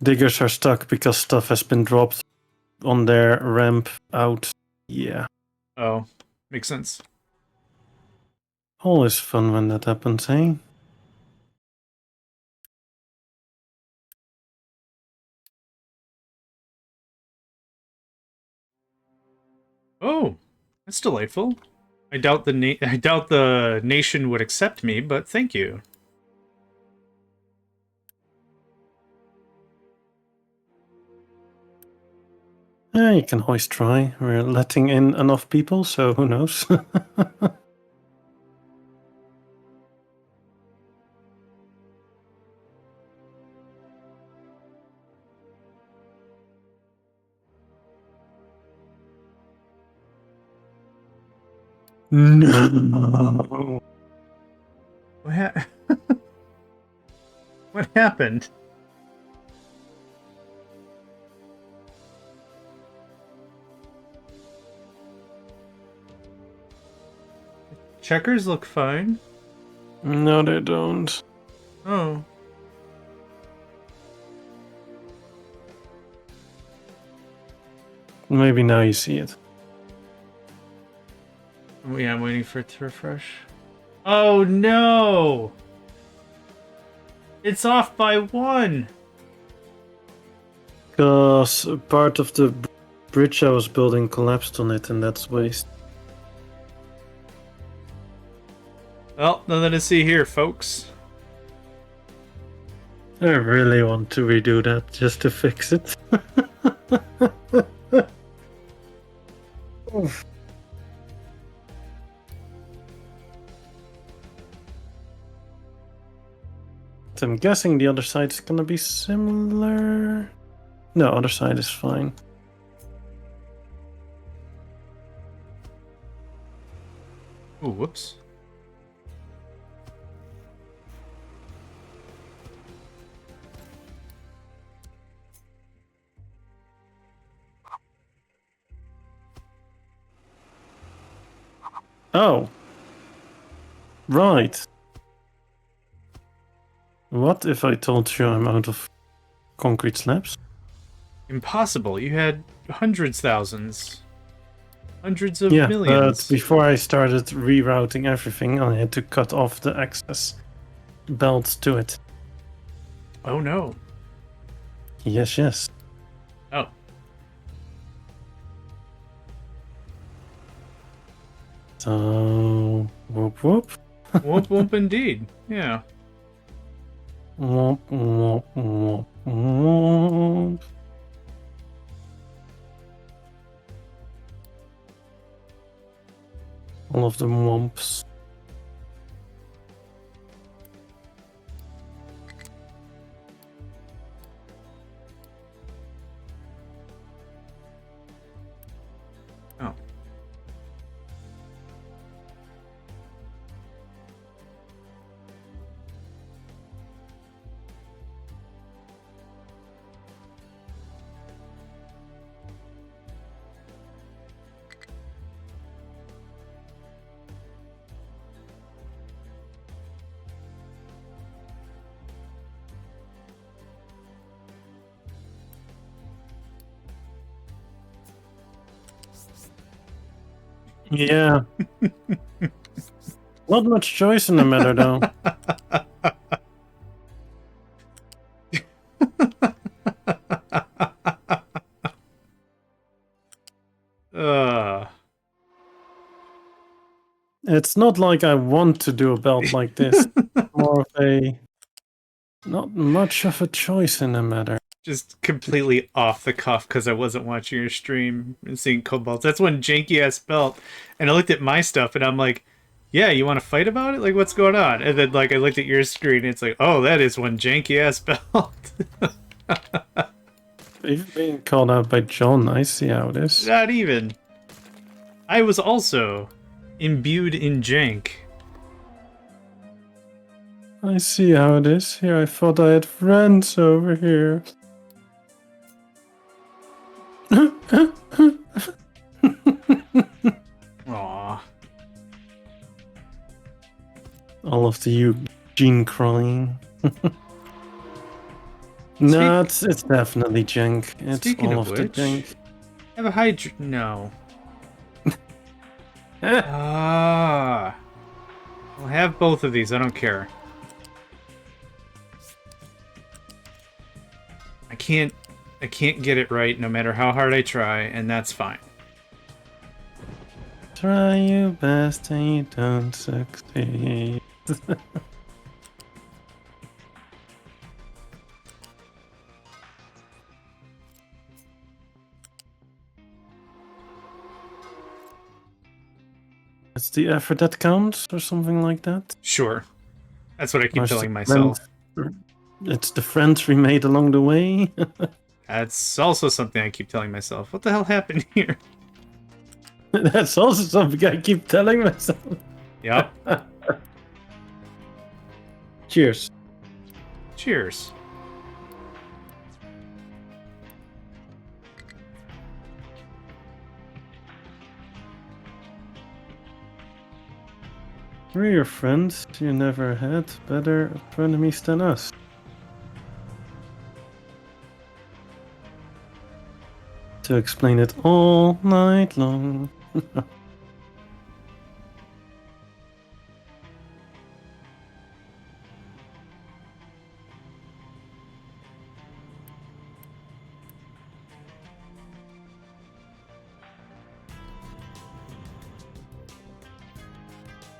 Diggers are stuck because stuff has been dropped on their ramp out. Yeah. Oh, makes sense. Always fun when that happens, eh? Oh, that's delightful. I doubt the nation would accept me, but thank you. You can always try. We're letting in enough people, so who knows? No. What happened? Checkers look fine. No, they don't. Oh. Maybe now you see it. Yeah, I'm waiting for it to refresh. Oh no! It's off by 1! Because part of the bridge I was building collapsed on it, and that's waste. Well, nothing to see here, folks. I really want to redo that just to fix it. Oof. So I'm guessing the other side is gonna be similar. No, other side is fine. Ooh, whoops. Oh. Right. What if I told you I'm out of concrete slabs? Impossible. You had hundreds, thousands. Hundreds of Yeah, millions. but before I started rerouting everything, I had to cut off the access belt to it. Oh no. Yes, yes. Oh. So, whoop whoop. Whoop whoop indeed. Yeah. Whoop whoop whoop whoop. All of the whomps. Oh. Yeah. Not much choice in the matter, though. It's not like I want to do a belt like this. More of a... Not much of a choice in the matter. Just completely off the cuff because I wasn't watching your stream and seeing Cobalt. That's one janky ass belt. And I looked at my stuff and I'm like, yeah, you want to fight about it? Like, what's going on? And then, like, I looked at your screen, and it's like, oh, that is one janky-ass belt. Even being called out by John, I see how it is. Not even. I was also imbued in jank. I see how it is. Here, I thought I had friends over here. Aw. All of the Eugene crying. No, it's definitely jank. It's Speaking all of of the which, jank. have a no. Ah. I'll have both of these. I don't care. I can't get it right no matter how hard I try, and that's fine. Try your best and you don't succeed. It's the effort that counts, or something like that. Sure. That's what I keep Or telling it's myself. It's the friends we made along the way. That's also something I keep telling myself. What the hell happened here? That's also something I keep telling myself. Yep. Cheers. Cheers. We're your friends. You never had better frenemies than us. To explain it all night long.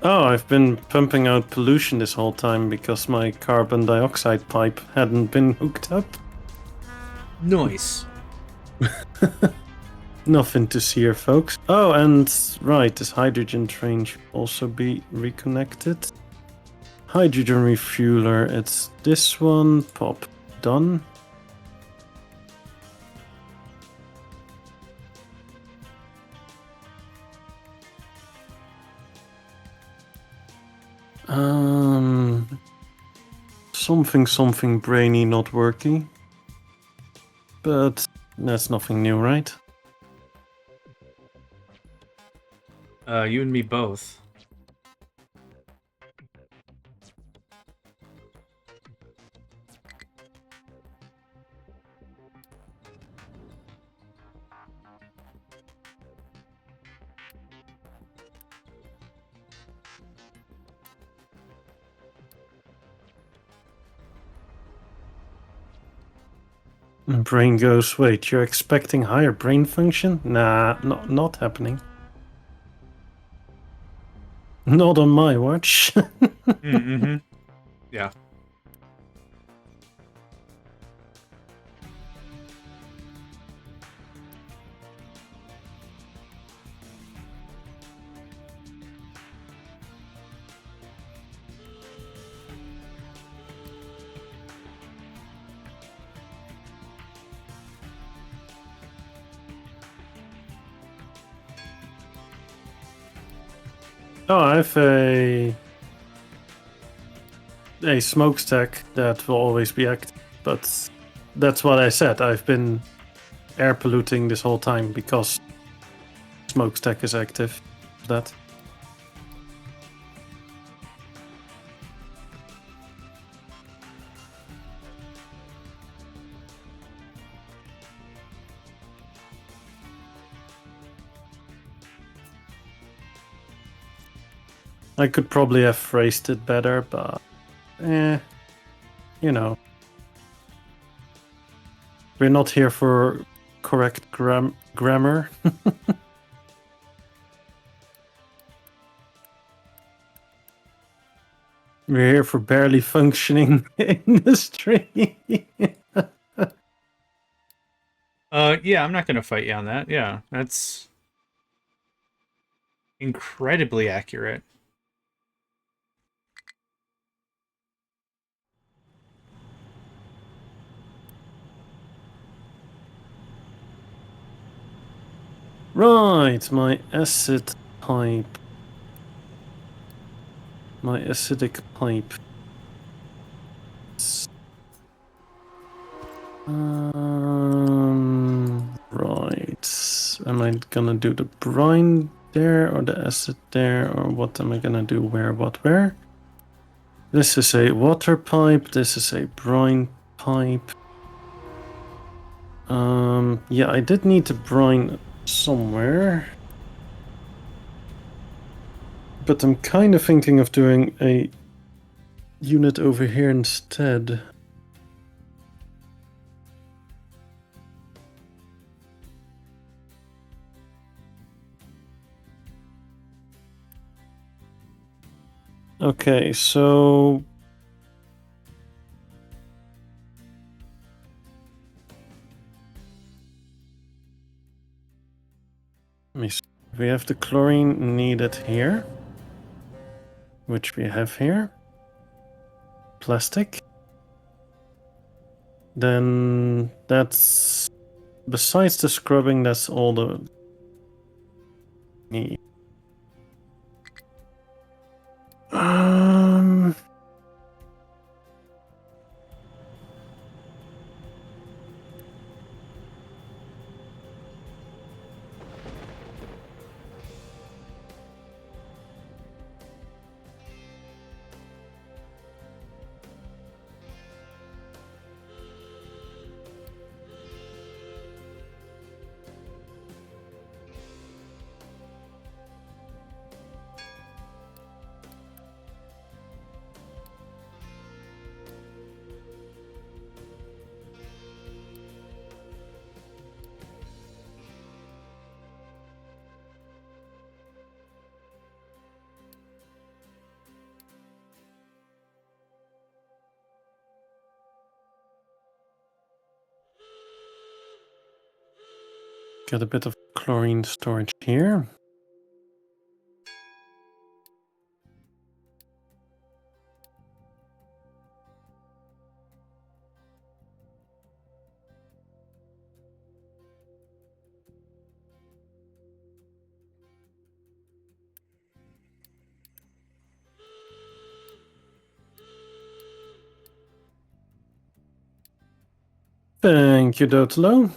Oh, I've been pumping out pollution this whole time because my carbon dioxide pipe hadn't been hooked up. Nice. Nothing to see here, folks. Oh, and right, this hydrogen train should also be reconnected. Hydrogen refueler, it's this one. Pop. Done. Something brainy not working. But that's nothing new, right? You and me both. Brain goes, wait, you're expecting higher brain function? Nah, not happening. Not on my watch. Mm-hmm. Yeah. Oh, I have a smokestack that will always be active, but that's what I said. I've been air polluting this whole time because smokestack is active. That. I could probably have phrased it better, but you know. We're not here for correct grammar. We're here for barely functioning industry. Yeah, I'm not gonna fight you on that. Yeah, that's incredibly accurate. Right, my acid pipe. My acidic pipe. Right. Am I gonna do the brine there or the acid there, or what am I gonna do? Where, what, where? This is a water pipe. This is a brine pipe. Yeah, I did need to brine somewhere. But I'm kind of thinking of doing a unit over here instead. Okay, so let me see. We have the chlorine needed here, which we have here. Plastic. Then that's, besides the scrubbing, that's all the need. Get a bit of chlorine storage here. Thank you, Dotelo.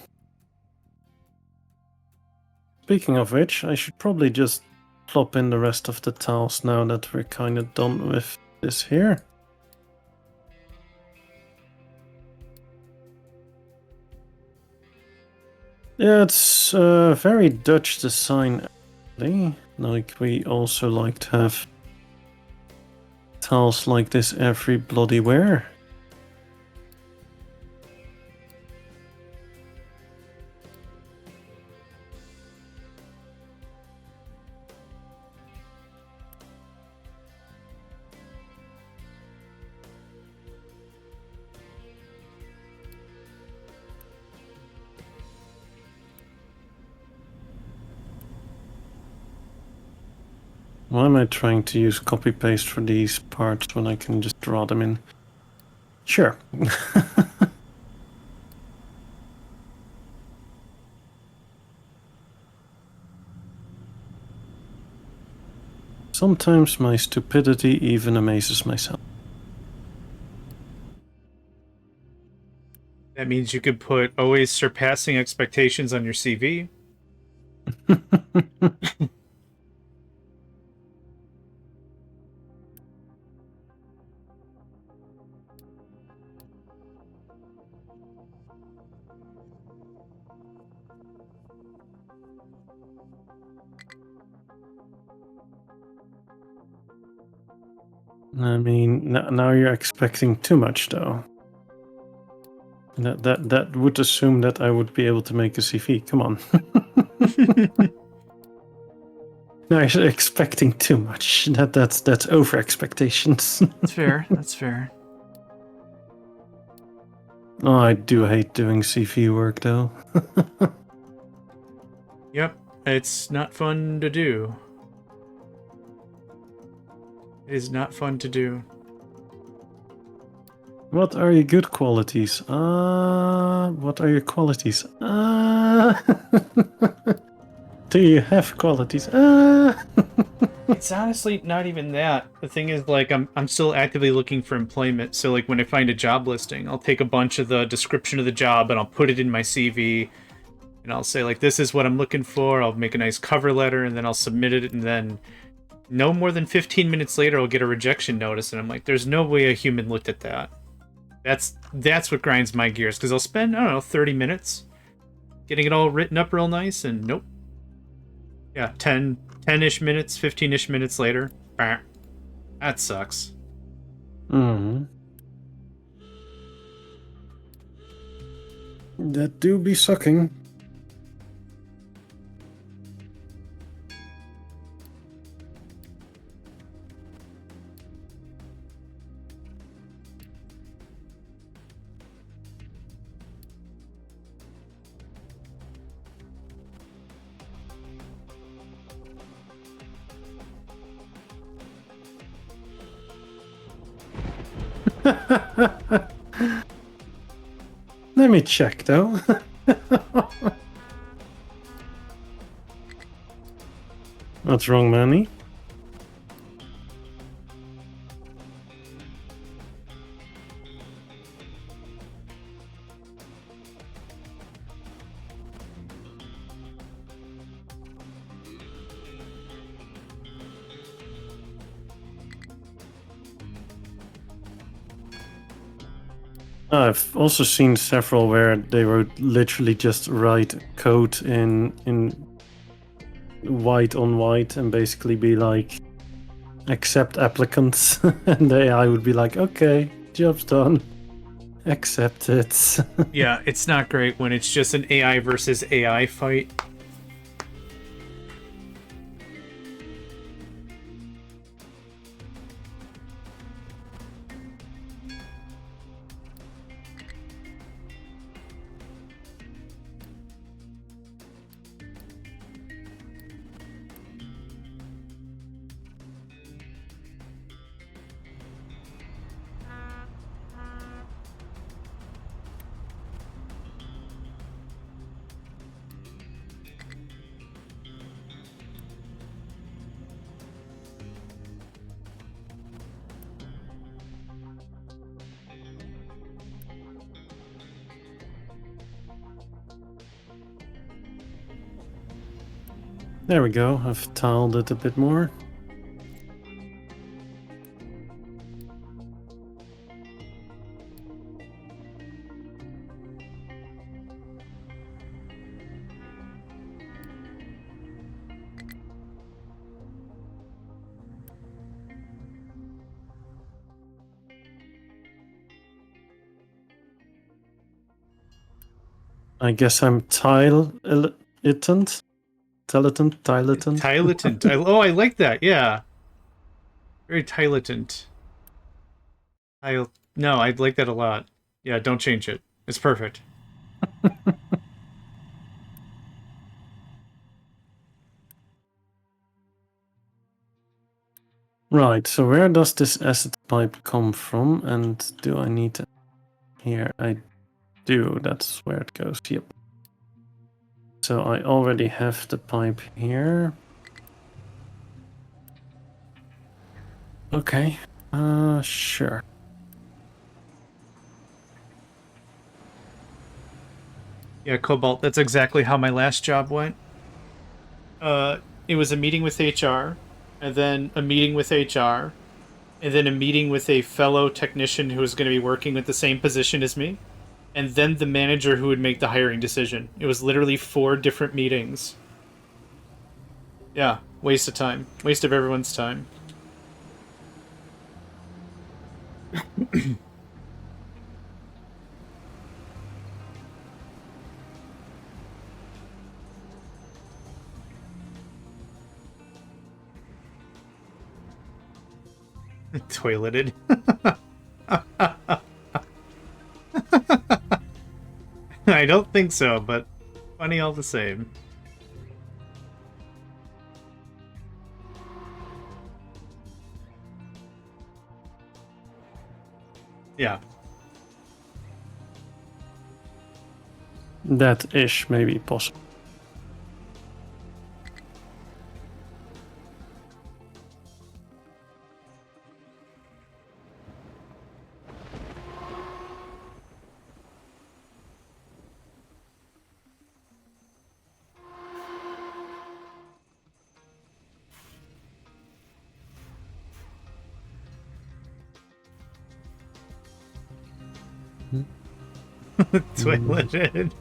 Speaking of which, I should probably just plop in the rest of the tiles now that we're kind of done with this here. Yeah, it's very Dutch design, actually. Like, we also like to have tiles like this every bloody where. Why am I trying to use copy-paste for these parts when I can just draw them in? Sure. Sometimes my stupidity even amazes myself. That means you could put always surpassing expectations on your CV. I mean, now you're expecting too much, though. That would assume that I would be able to make a CV. Come on. Now you're expecting too much. That's over expectations. That's fair. That's fair. Oh, I do hate doing CV work, though. Yep, it's not fun to do. It is not fun to do. What are your good qualities? What are your qualities? Do you have qualities? It's honestly not even that. The thing is, like, I'm still actively looking for employment. So, like, when I find a job listing, I'll take a bunch of the description of the job and I'll put it in my CV. And I'll say, like, this is what I'm looking for. I'll make a nice cover letter and then I'll submit it. And then no more than 15 minutes later, I'll get a rejection notice. And I'm like, there's no way a human looked at that. That's what grinds my gears. Because I'll spend, I don't know, 30 minutes getting it all written up real nice. And nope. Yeah, 10-ish minutes, 15-ish minutes later. Bah. That sucks. Mm. That do be sucking. Let me check though. What's wrong, Manny? I've also seen several where they would literally just write code in white on white and basically be like, accept applicants, and the AI would be like, okay, job's done, accept it. Yeah, it's not great when it's just an AI versus AI fight. There we go, I've tiled it a bit more. I guess I'm tile-itant? Tiletant? Tiletant. I like that, yeah. Very tiletant. No, I like that a lot. Yeah, don't change it. It's perfect. Right, so where does this acid pipe come from? And do I need to... Here, I do. That's where it goes, yep. So I already have the pipe here. Okay, sure. Yeah, Cobalt, that's exactly how my last job went. It was a meeting with HR, and then a meeting with HR, and then a meeting with a fellow technician who was going to be working with the same position as me, and then the manager who would make the hiring decision. It was literally 4 different meetings. Yeah, waste of time. Waste of everyone's time. Toileted. I don't think so, but funny all the same. Yeah. That ish may be possible. Toileted.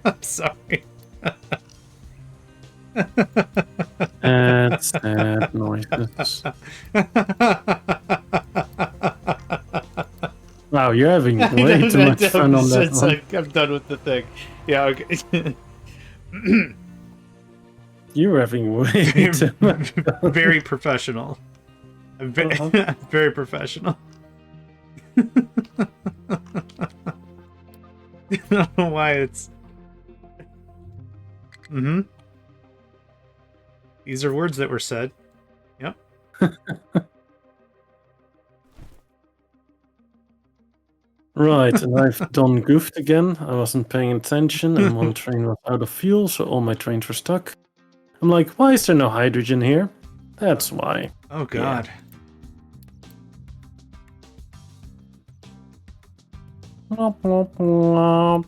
I'm sorry. Sad noises. Wow, you're having way too much fun on that one. I'm done with the thing. Yeah, okay. You're having way too much fun. Very professional. I'm very professional. I don't know why it's... Mm-hmm. These are words that were said. Yep. Right, and I've done goofed again. I wasn't paying attention, and one train was out of fuel, so all my trains were stuck. I'm like, why is there no hydrogen here? That's why. Oh, God. Plop, plop, plop.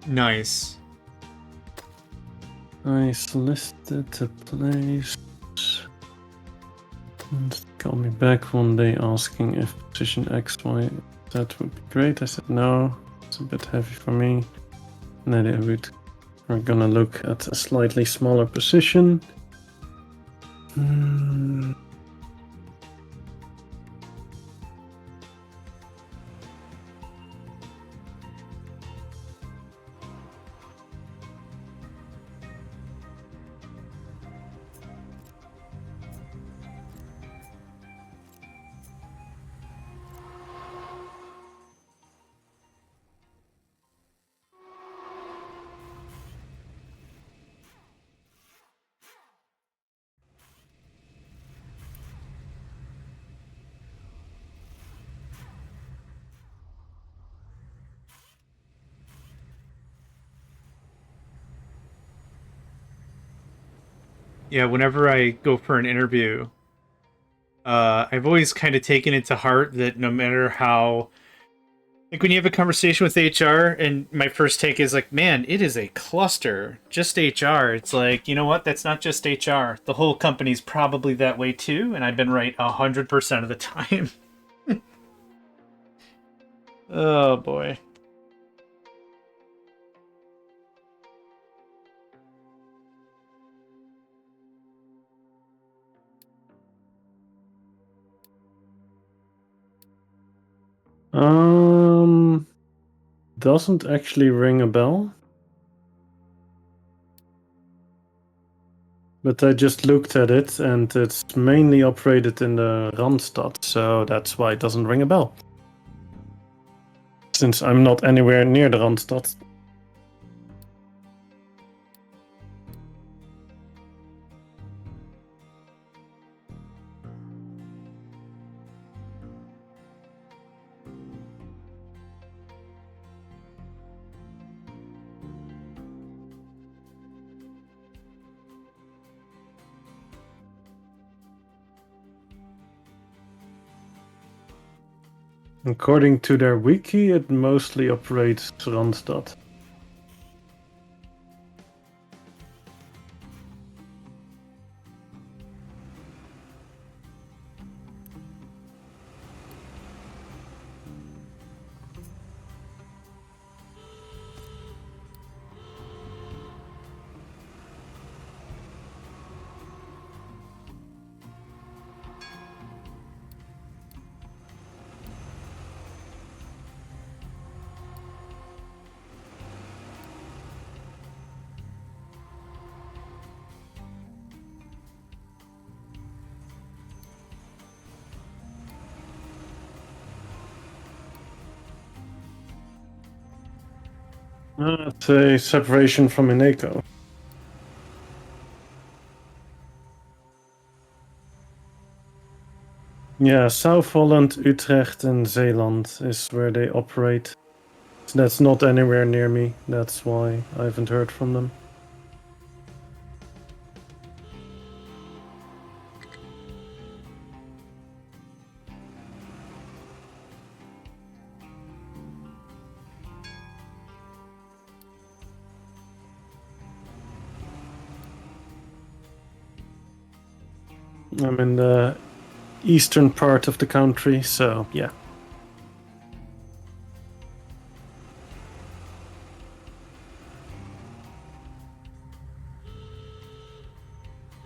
Nice. I solicited the place. And call me back one day asking if position X, Y, that would be great. I said no, it's a bit heavy for me. And we're gonna look at a slightly smaller position. Yeah, whenever I go for an interview, I've always kind of taken it to heart that no matter how... Like, when you have a conversation with HR, and my first take is like, man, it is a cluster. Just HR. It's like, you know what? That's not just HR. The whole company's probably that way too, and I've been right 100% of the time. Oh, boy. Doesn't actually ring a bell. But I just looked at it, and it's mainly operated in the Randstad, so that's why it doesn't ring a bell. Since I'm not anywhere near the Randstad. According to their wiki, it mostly operates Randstad. It's a separation from Eneco. Yeah, South Holland, Utrecht, and Zeeland is where they operate. So that's not anywhere near me. That's why I haven't heard from them. I'm in the eastern part of the country, so yeah.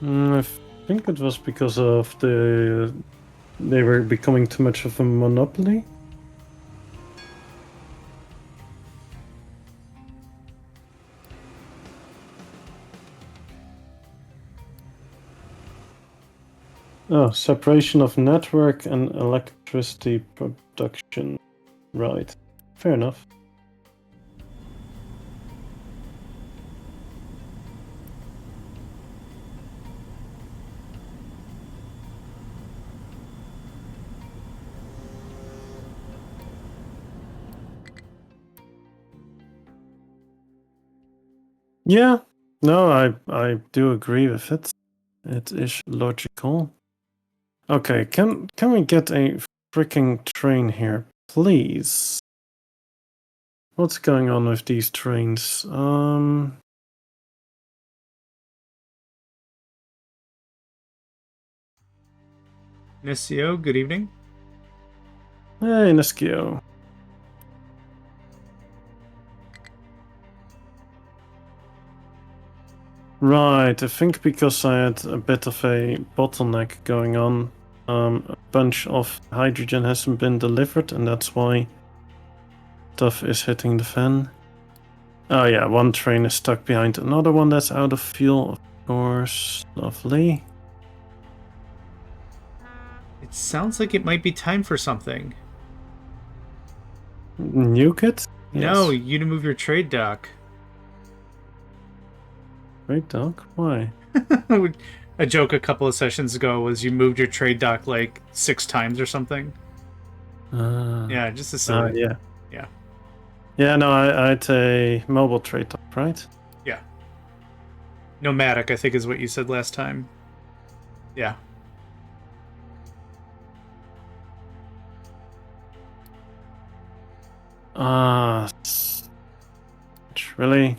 I think it was because of they were becoming too much of a monopoly. Oh, separation of network and electricity production. Right. Fair enough. Yeah. No, I do agree with it. It is logical. Okay, can we get a freaking train here, please? What's going on with these trains? Nisio, good evening. Hey, Niskio. Right, I think because I had a bit of a bottleneck going on, a bunch of hydrogen hasn't been delivered, and that's why stuff is hitting the fan. Oh yeah, one train is stuck behind another one that's out of fuel, of course. Lovely. It sounds like it might be time for something. Nuke it? No, Yes. you to move your trade dock. Great dog. Why? A joke a couple of sessions ago was you moved your trade dock like 6 times or something. Yeah, just a silly. Yeah. Yeah. Yeah, no, I had a mobile trade dog, right? Yeah. Nomadic, I think is what you said last time. Yeah. Ah, really?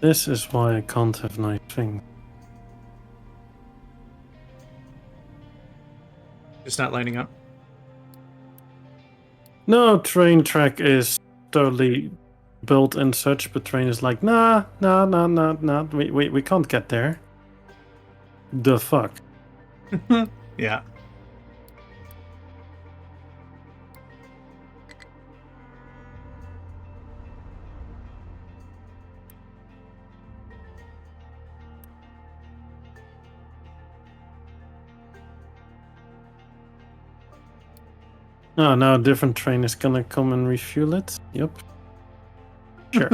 This is why I can't have nice things. Just not lining up. No, train track is totally built and such, but train is like, nah. We can't get there. The fuck? Yeah. Oh, now a different train is gonna come and refuel it. Yep. Sure.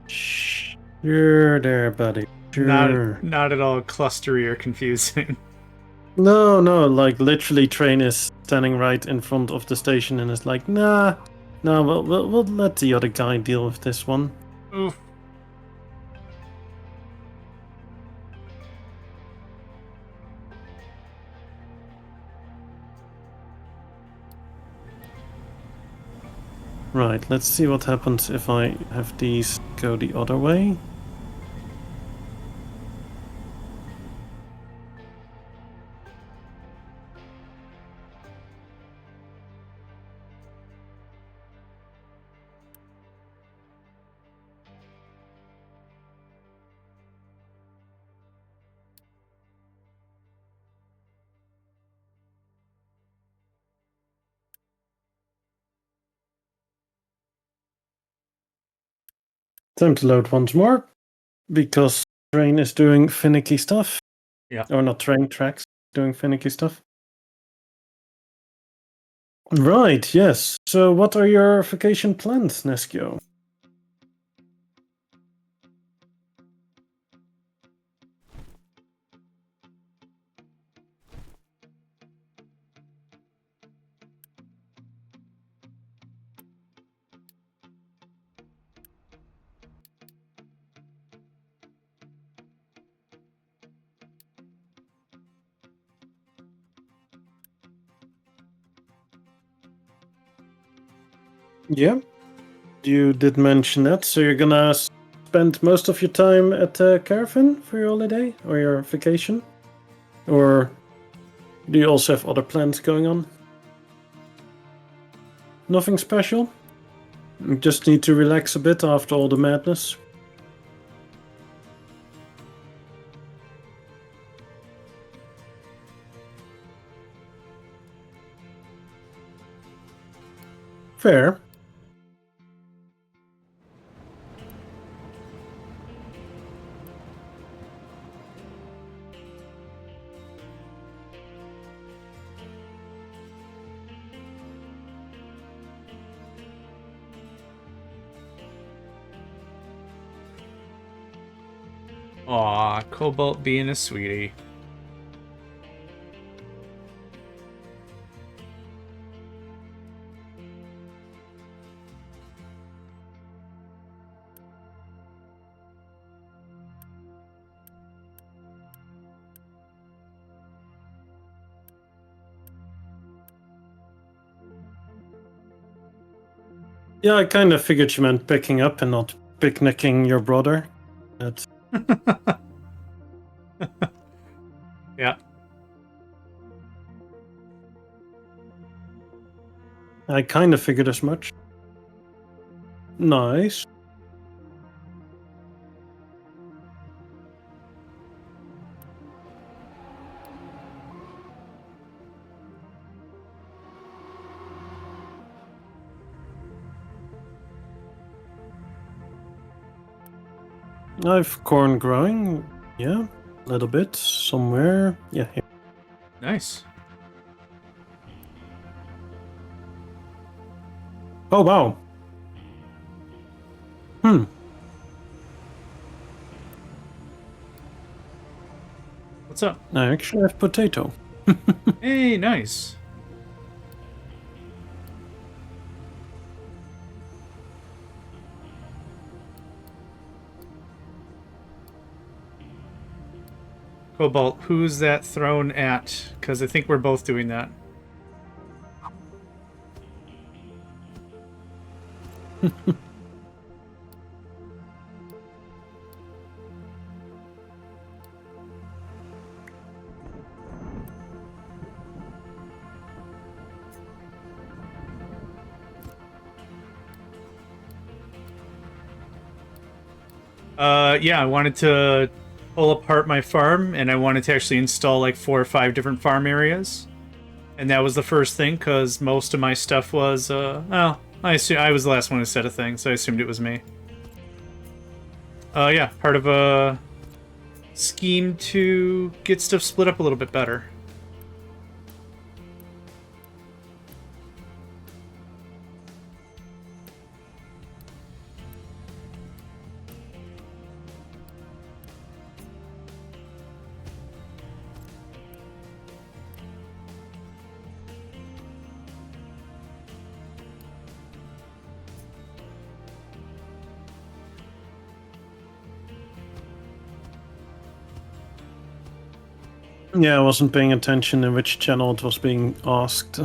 Sure there, buddy. Sure. Not at all clustery or confusing. No, like literally train is standing right in front of the station and it's like, nah, we'll let the other guy deal with this one. Oof. Right, let's see what happens if I have these go the other way. Time to load once more, because train is doing finicky stuff. Yeah. Or not train, tracks doing finicky stuff. Right, yes. So what are your vacation plans, Neskio? Yeah, you did mention that. So you're gonna spend most of your time at the caravan for your holiday or your vacation? Or do you also have other plans going on? Nothing special? You just need to relax a bit after all the madness? Fair. Aw, Cobalt being a sweetie. Yeah, I kind of figured you meant picking up and not picnicking your brother. That's... Yeah. I kind of figured as much. Nice. I've corn growing. Yeah, a little bit somewhere. Yeah, here. Nice. Oh, wow. What's up? I actually have potato. Hey, nice. Cobalt, who's that thrown at? Because I think we're both doing that. Yeah, I wanted to pull apart my farm, and I wanted to actually install like 4 or 5 different farm areas. And that was the first thing, because most of my stuff was, well, I was the last one who said a thing, so I assumed it was me. Yeah, part of a scheme to get stuff split up a little bit better. Yeah, I wasn't paying attention in which channel it was being asked.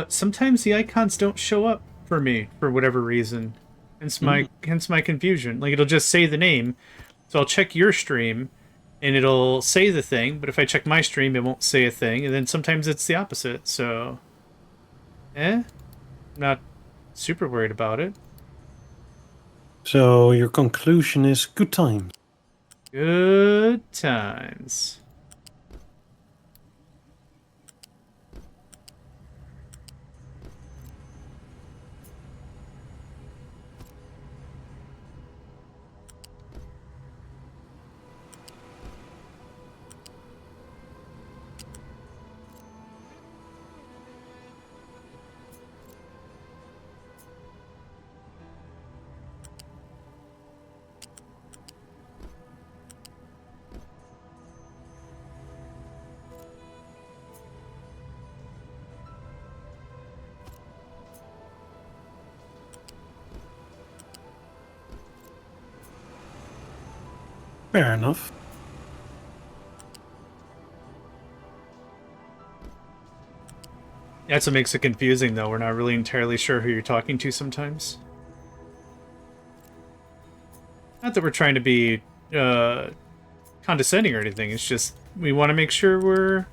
Sometimes the icons don't show up for me for whatever reason. Hence my confusion. Like, it'll just say the name. So I'll check your stream and it'll say the thing, but if I check my stream it won't say a thing, and then sometimes it's the opposite. So not super worried about it. So your conclusion is good times. Good times. Fair enough. That's what makes it confusing, though. We're not really entirely sure who you're talking to sometimes. Not that we're trying to be condescending or anything. It's just we want to make sure we're,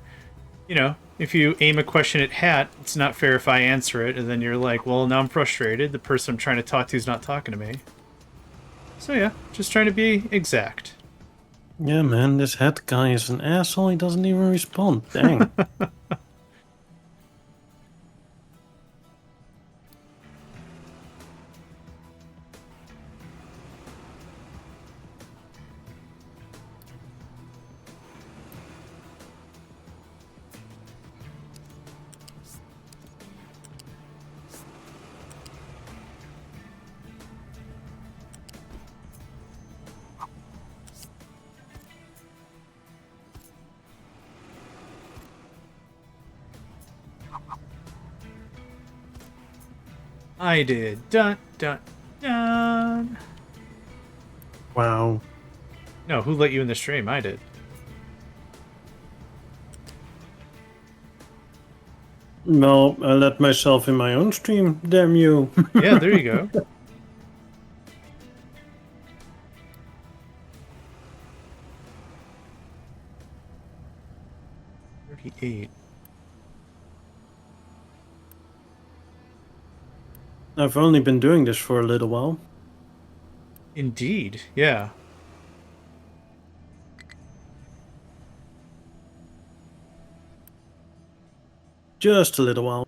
you know, if you aim a question at Hat, it's not fair if I answer it, and then you're like, well, now I'm frustrated. The person I'm trying to talk to is not talking to me. So yeah, just trying to be exact. Yeah, man, this head guy is an asshole. He doesn't even respond. Dang. I did. Dun, dun, dun. Wow. No, who let you in the stream? I did. Well, I let myself in my own stream. Damn you. Yeah, there you go. 38. I've only been doing this for a little while. Indeed, yeah. Just a little while.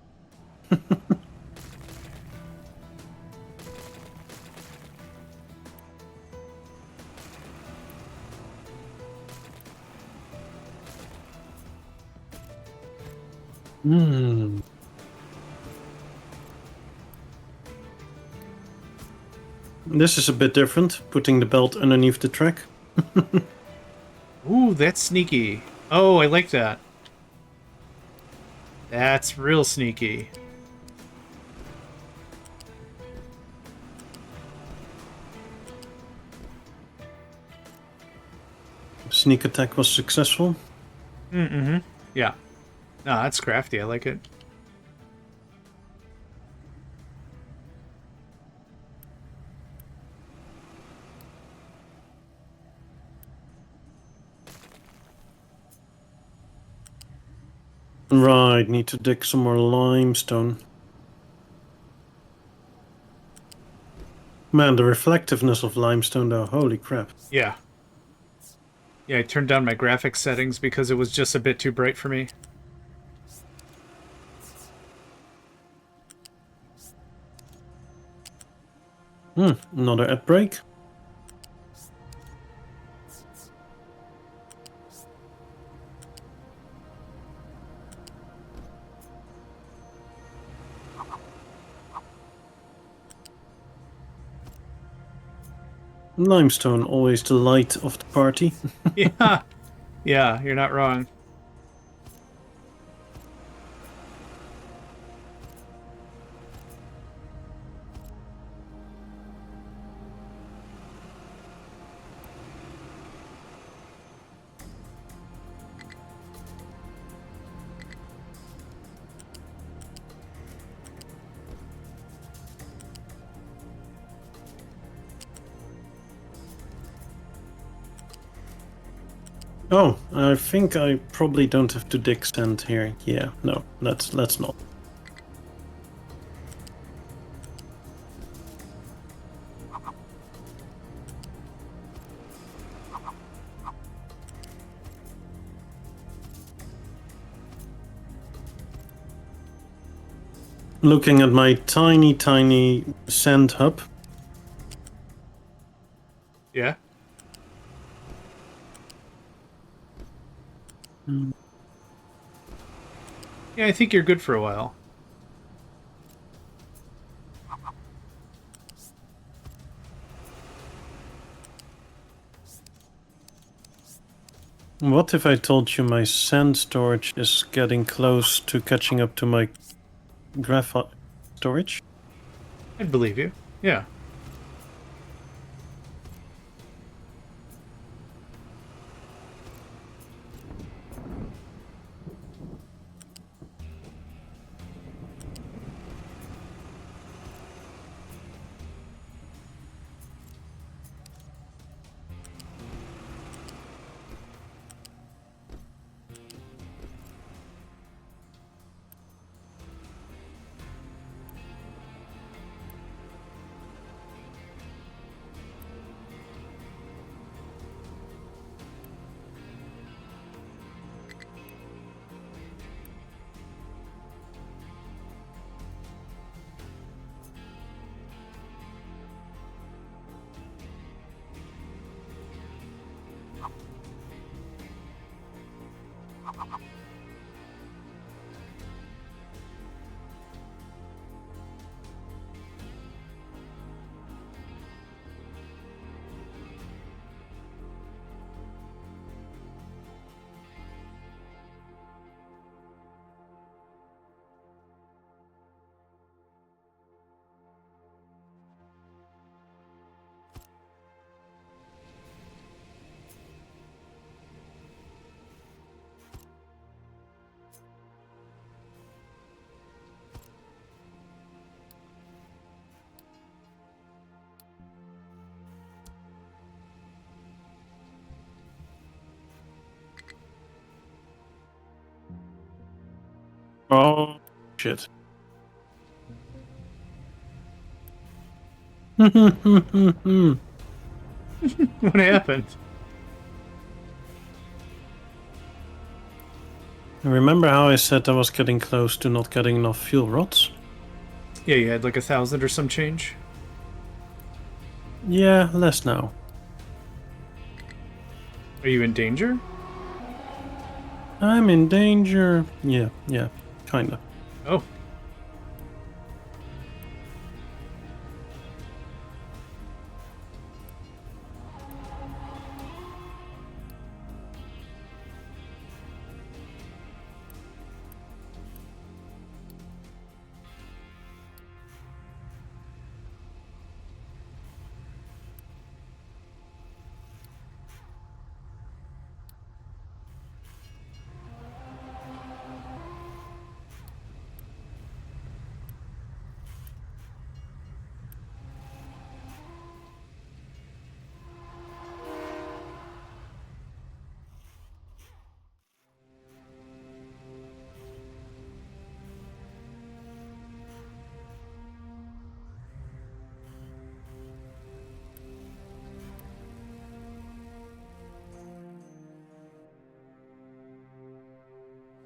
Hmm. This is a bit different, putting the belt underneath the track. Ooh, that's sneaky. Oh, I like that. That's real sneaky. Sneak attack was successful. Mm-hmm. Yeah. No, that's crafty. I like it. Right, need to dig some more limestone. Man, the reflectiveness of limestone though, holy crap. Yeah. Yeah, I turned down my graphics settings because it was just a bit too bright for me. Another ad break. Limestone, always the light of the party. Yeah. Yeah, you're not wrong. Oh, I think I probably don't have to dig sand here. Yeah, no, let's not. Looking at my tiny sand hub. Yeah. Yeah, I think you're good for a while. What if I told you my sand storage is getting close to catching up to my graphite storage? I'd believe you. Yeah. Oh, shit. Remember What happened? how I said I was getting close to not getting enough fuel rods? Yeah, you had like 1,000 or some change. Yeah, less now. Are you in danger? I'm in danger. Yeah, kinda. Oh.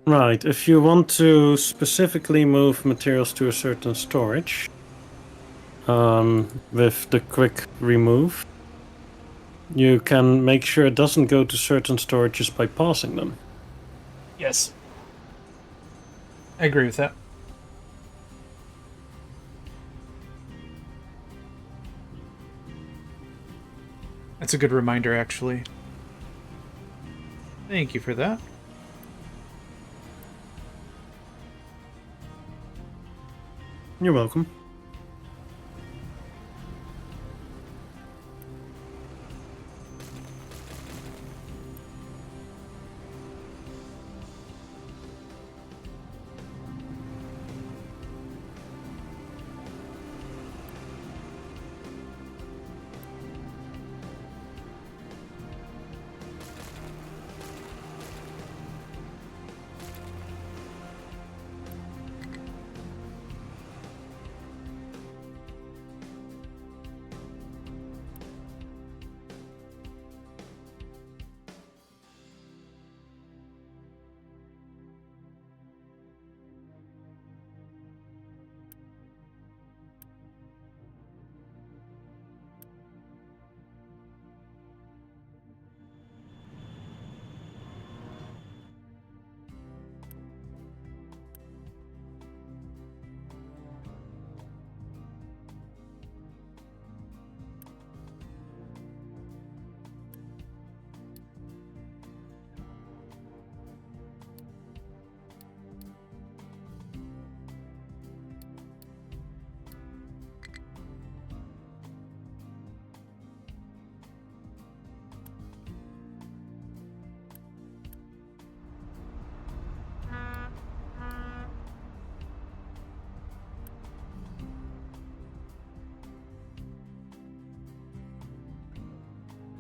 Right, if you want to specifically move materials to a certain storage, with the quick remove, you can make sure it doesn't go to certain storages by passing them. Yes. I agree with that. That's a good reminder, actually. Thank you for that. You're welcome.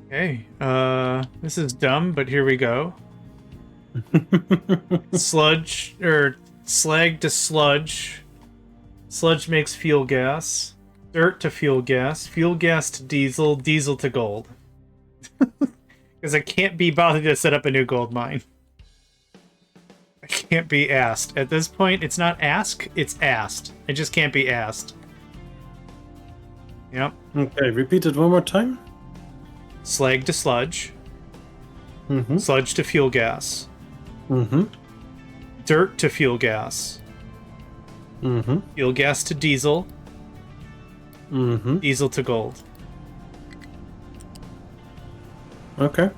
Okay, this is dumb, but here we go. Sludge, or slag to sludge. Sludge makes fuel gas. Dirt to fuel gas to diesel, diesel to gold. Because I can't be bothered to set up a new gold mine. I can't be asked. At this point, it's not ask, it's asked. I just can't be asked. Yep. Okay, repeat it one more time. Slag to sludge. Mm-hmm. sludge to fuel gas, Mm-hmm. dirt to fuel gas, Mm-hmm. fuel gas to diesel, Mm-hmm. diesel to gold. Okay.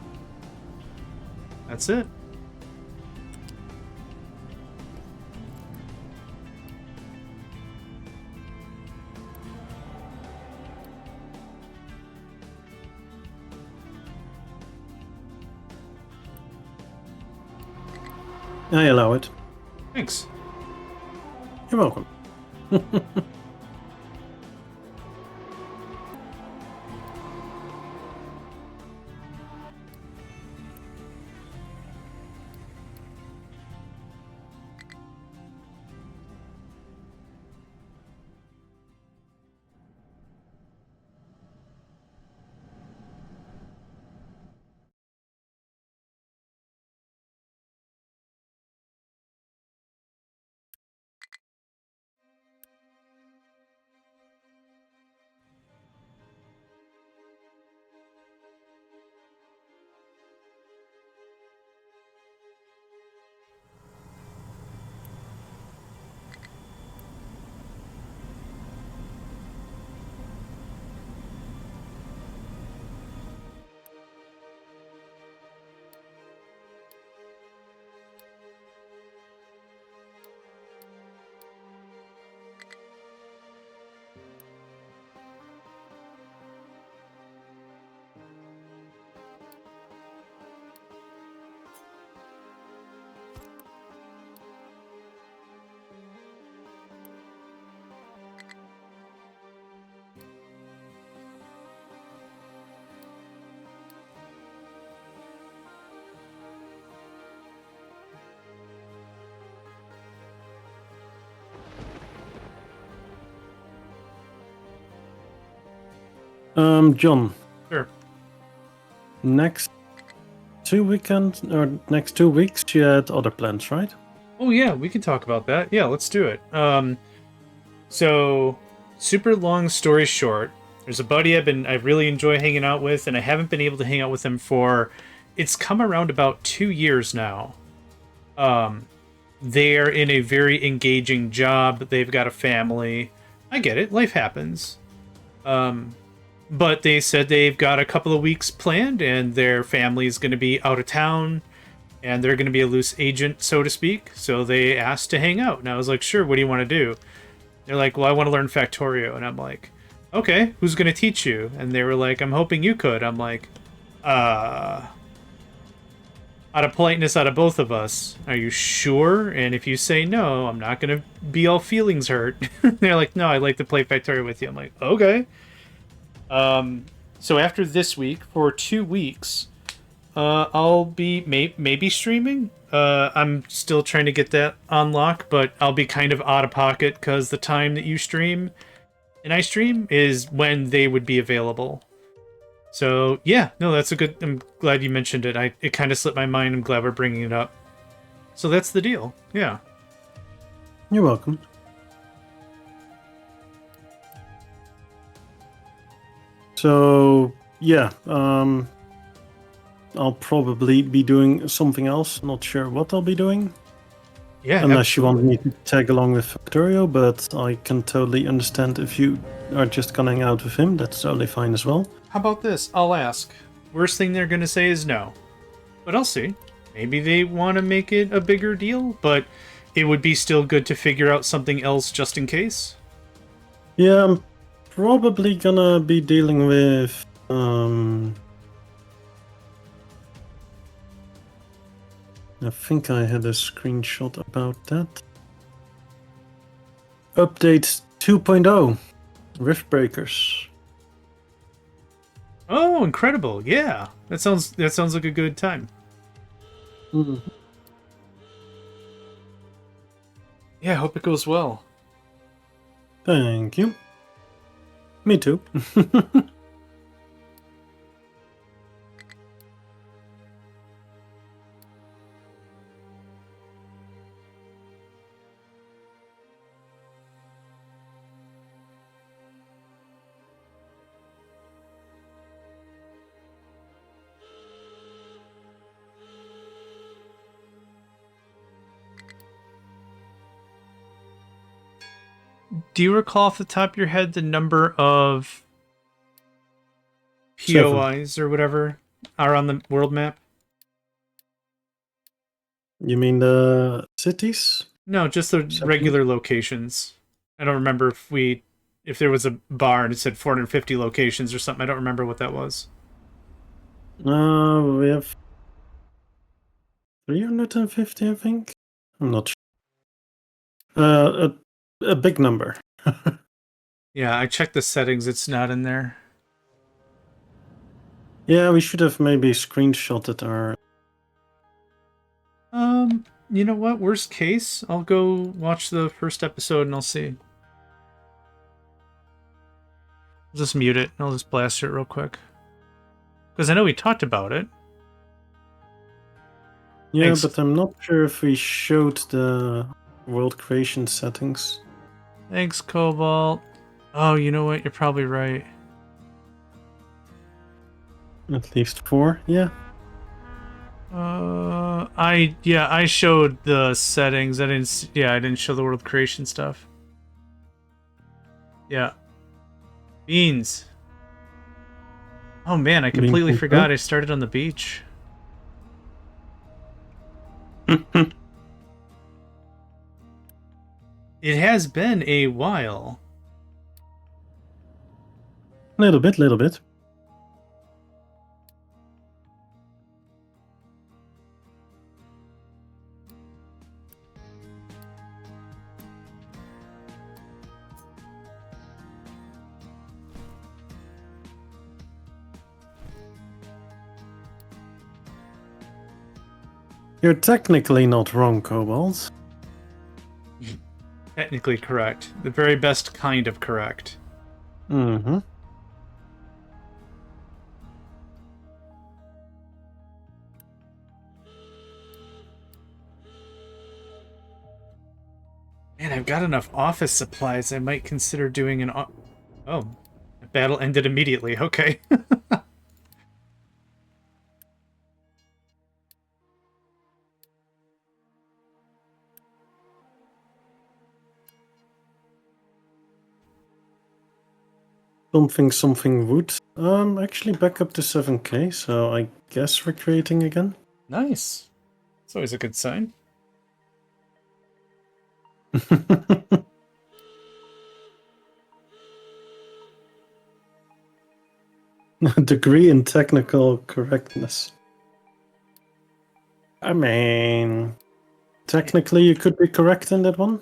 That's it. I allow it. Thanks. You're welcome. John, Sure. next 2 weekends or next 2 weeks you had other plans, right? Oh yeah, we can talk about that. Yeah, let's do it. So super long story short, there's a buddy I really enjoy hanging out with, and I haven't been able to hang out with him for it's come around about 2 years now. They're in a very engaging job. They've got a family. I get it, life happens. But they said they've got a couple of weeks planned, and their family is going to be out of town, and they're going to be a loose agent, so to speak. So they asked to hang out, and I was like, sure, what do you want to do? They're like, well, I want to learn Factorio. And I'm like, okay, who's going to teach you? And they were like, I'm hoping you could. I'm like, out of politeness out of both of us, are you sure? And if you say no, I'm not going to be all feelings hurt. They're like, no, I'd like to play Factorio with you. I'm like, okay. So after this week, for 2 weeks, I'll be maybe streaming. I'm still trying to get that on lock, but I'll be kind of out of pocket because the time that you stream and I stream is when they would be available. So yeah, no, that's a good. I'm glad you mentioned it. It kind of slipped my mind. I'm glad we're bringing it up. So that's the deal. Yeah. You're welcome. So yeah, I'll probably be doing something else. Not sure what I'll be doing. Yeah. Unless you want me to tag along with Factorio, but I can totally understand if you are just gonna hang out with him. That's totally fine as well. How about this? I'll ask. Worst thing they're gonna say is no, but I'll see. Maybe they want to make it a bigger deal, but it would be still good to figure out something else just in case. Yeah, I'm probably gonna be dealing with I think I had a screenshot about that. Update 2.0 Rift Breakers. Oh, incredible! Yeah, that sounds like a good time. Mm. Yeah, I hope it goes well. Thank you. Me too. do you recall off the top of your head the number of POIs or whatever are on the world map? You mean the cities? No, just the 7? regular locations. I don't remember if there was a bar and it said 450 locations or something. I don't remember what that was. We have 350, I think. I'm not sure. A big number. Yeah, I checked the settings. It's not in there. Yeah, we should have maybe screenshotted our. You know what? Worst case, I'll go watch the first episode and I'll see. I'll just mute it and I'll just blast it real quick. Because I know we talked about it. Yeah, Thanks. but I'm not sure if we showed the world creation settings. Thanks, Cobalt. Oh, you know what? You're probably right. At least 4, yeah. I showed the settings. I didn't show the world creation stuff. Yeah. Beans. Oh man, I completely forgot I started on the beach. It has been a while. Little bit. You're technically not wrong, Cobalt. Technically correct. The very best kind of correct. Mm-hmm. Man, I've got enough office supplies. I might consider doing an... Oh, the battle ended immediately. Okay. Something wood. Actually back up to 7k, so I guess we're creating again. Nice. It's always a good sign. Degree in technical correctness. I mean, technically you could be correct in that one.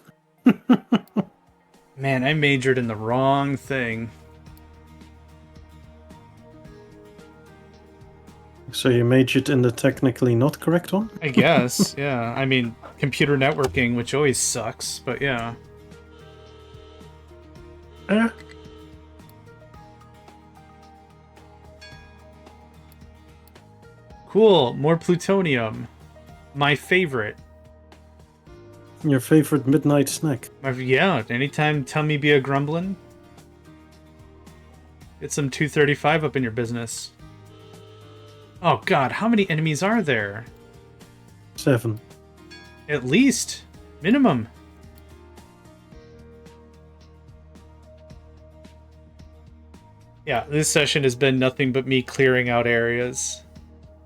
Man, I majored in the wrong thing. So you majored in the technically not correct one? I guess, yeah. I mean, computer networking, which always sucks, but yeah. Yeah. Cool, more plutonium. My favorite. Your favorite midnight snack? Yeah, anytime tummy be a grumbling. Get some 235 up in your business. Oh god, how many enemies are there? 7. At least. Minimum. Yeah, this session has been nothing but me clearing out areas.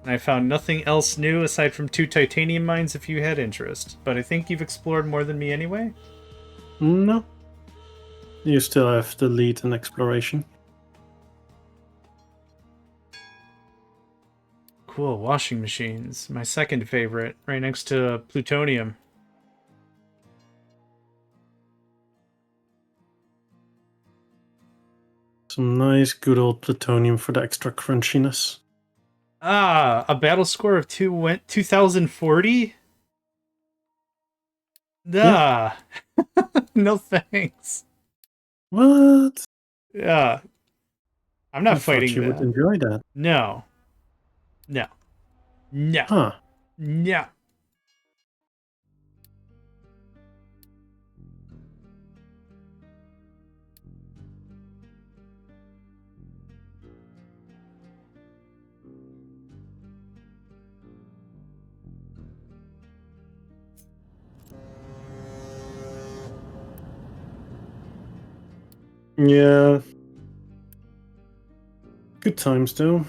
And I found nothing else new aside from 2 titanium mines if you had interest. But I think you've explored more than me anyway? No. You still have the lead in exploration. Cool, washing machines. My second favorite, right next to plutonium. Some nice good old plutonium for the extra crunchiness. Ah, a battle score of 2040? Ah, no thanks. What? Yeah. I'm not I fighting thought you that. would enjoy that. No. No. No. Huh. No. Yeah. Good times, though.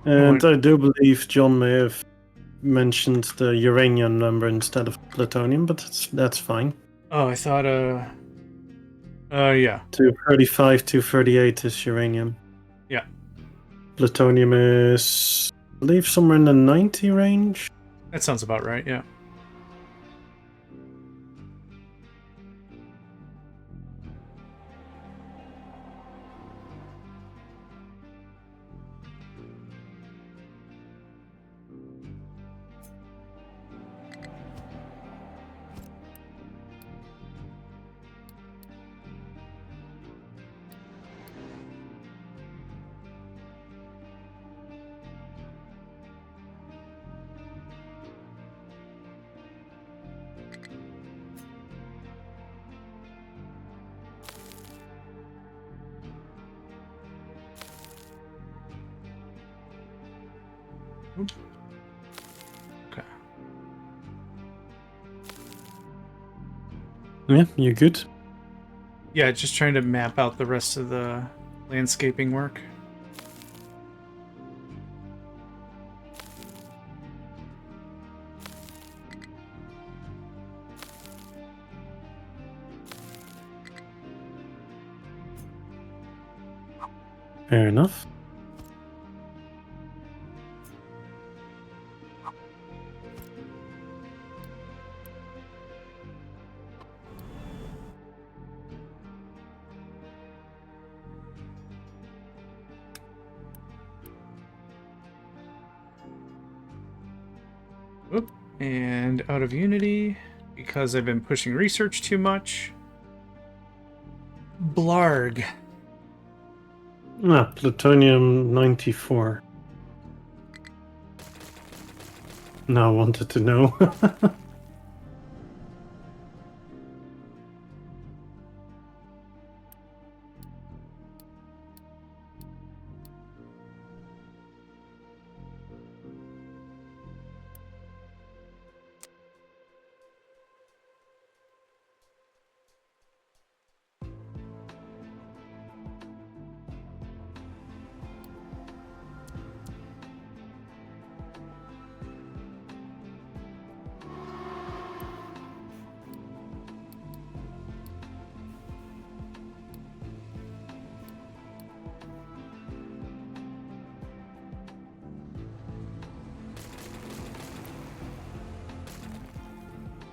And I do believe John may have mentioned the uranium number instead of plutonium, but that's fine. Oh, I thought, yeah. 235, 238 is uranium. Yeah. Plutonium is, I believe, somewhere in the 90 range. That sounds about right, yeah. Okay. Yeah, you good? Yeah, just trying to map out the rest of the landscaping work. Fair enough. Oop. And out of Unity, because I've been pushing research too much. Blarg. Ah, plutonium 94. Now I wanted to know.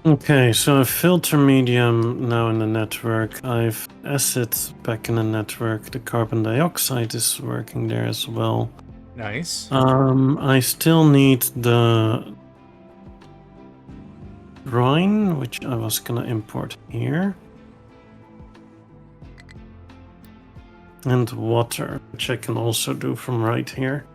Okay, so I've filter medium now in the network. I've acid back in the network. The carbon dioxide is working there as well. Nice. I still need the brine, which I was gonna import here. And water, which I can also do from right here.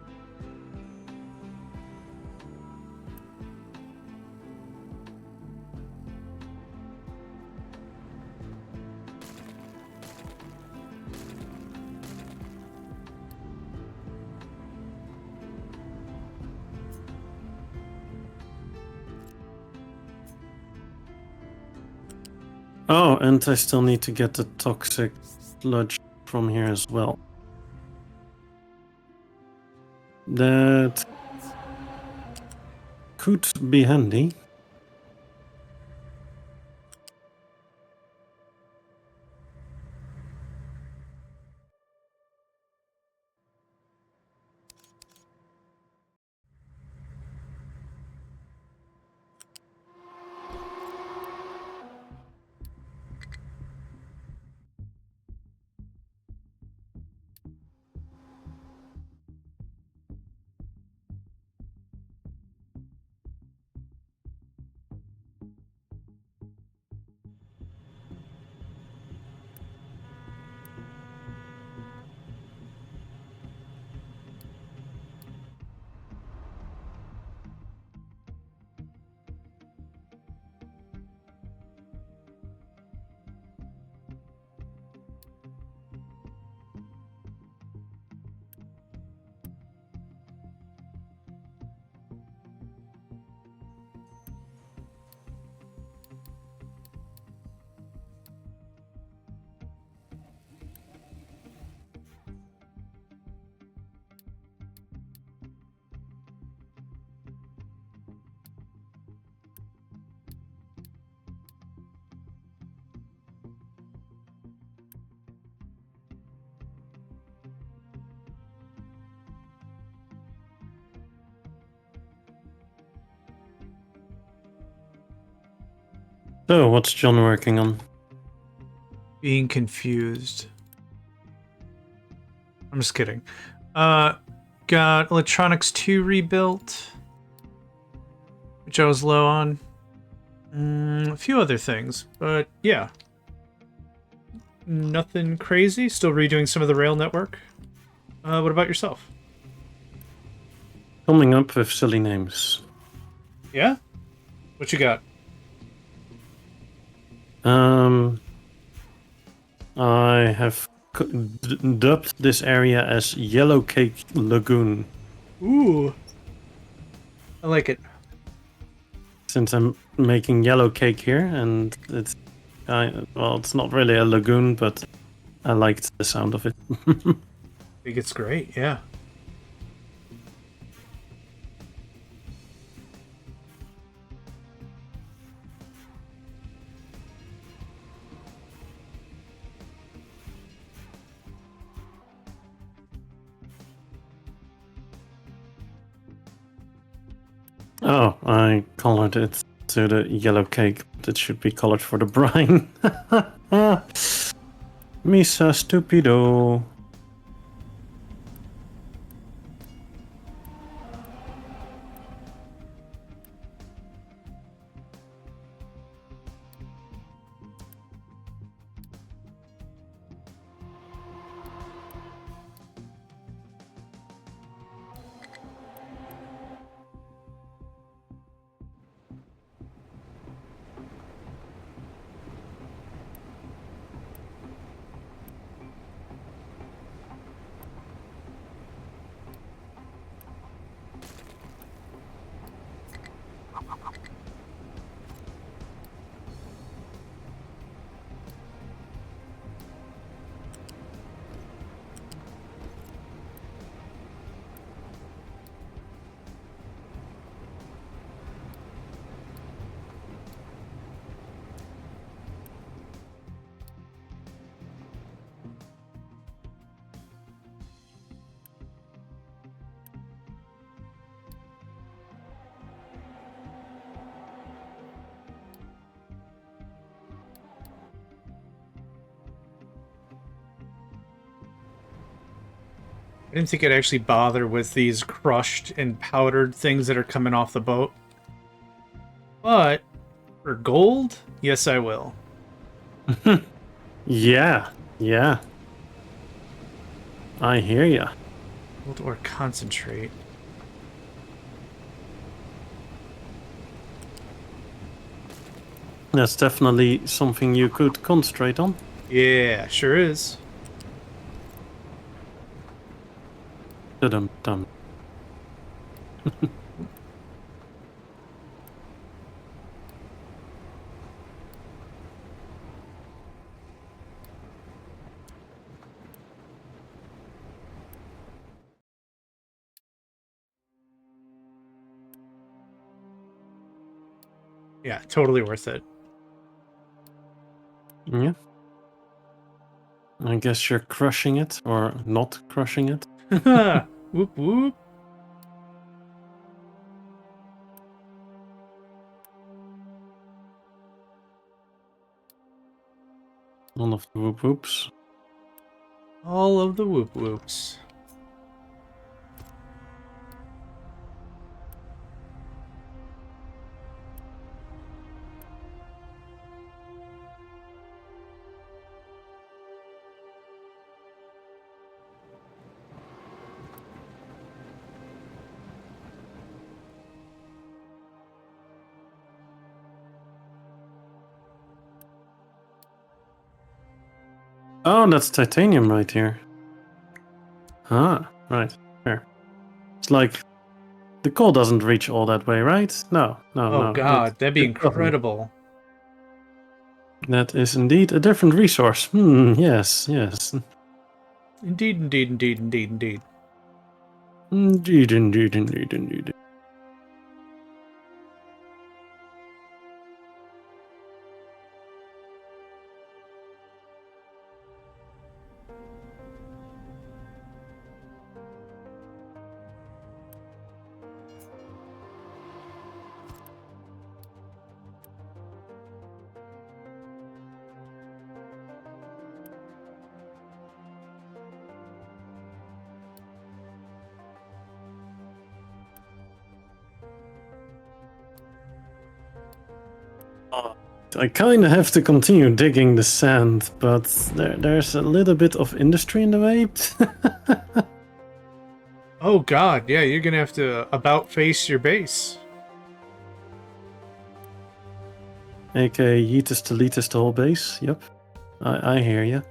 Oh, and I still need to get the toxic sludge from here as well. That could be handy. So, what's John working on? Being confused. I'm just kidding. Got Electronics 2 rebuilt, which I was low on. A few other things, but yeah. Nothing crazy. Still redoing some of the rail network. What about yourself? Coming up with silly names. Yeah? What you got? I have dubbed this area as Yellow Cake Lagoon. Ooh. I like it. Since I'm making yellow cake here, and it's well, it's not really a lagoon, but I liked the sound of it. I think it's great, yeah. Oh, I colored it to the yellow cake, but it should be colored for the brine. Misa stupido. I didn't think I'd actually bother with these crushed and powdered things that are coming off the boat. But for gold, yes, I will. Yeah. I hear ya. Gold or concentrate. That's definitely something you could concentrate on. Yeah, sure is. Dum. Yeah, totally worth it. Yeah. I guess you're crushing it, or not crushing it. Whoop whoop. One of the whoop whoops. All of the whoop whoops. Oh, that's titanium right here. Ah, right. Fair. It's like the coal doesn't reach all that way, right? No. Oh god, that'd be it doesn't. incredible. That is indeed a different resource. Yes. Indeed. Indeed. I kind of have to continue digging the sand, but there's a little bit of industry in the way. Oh god, yeah, you're gonna have to about face your base. AKA yeetus deletus the whole base. Yep, I hear you.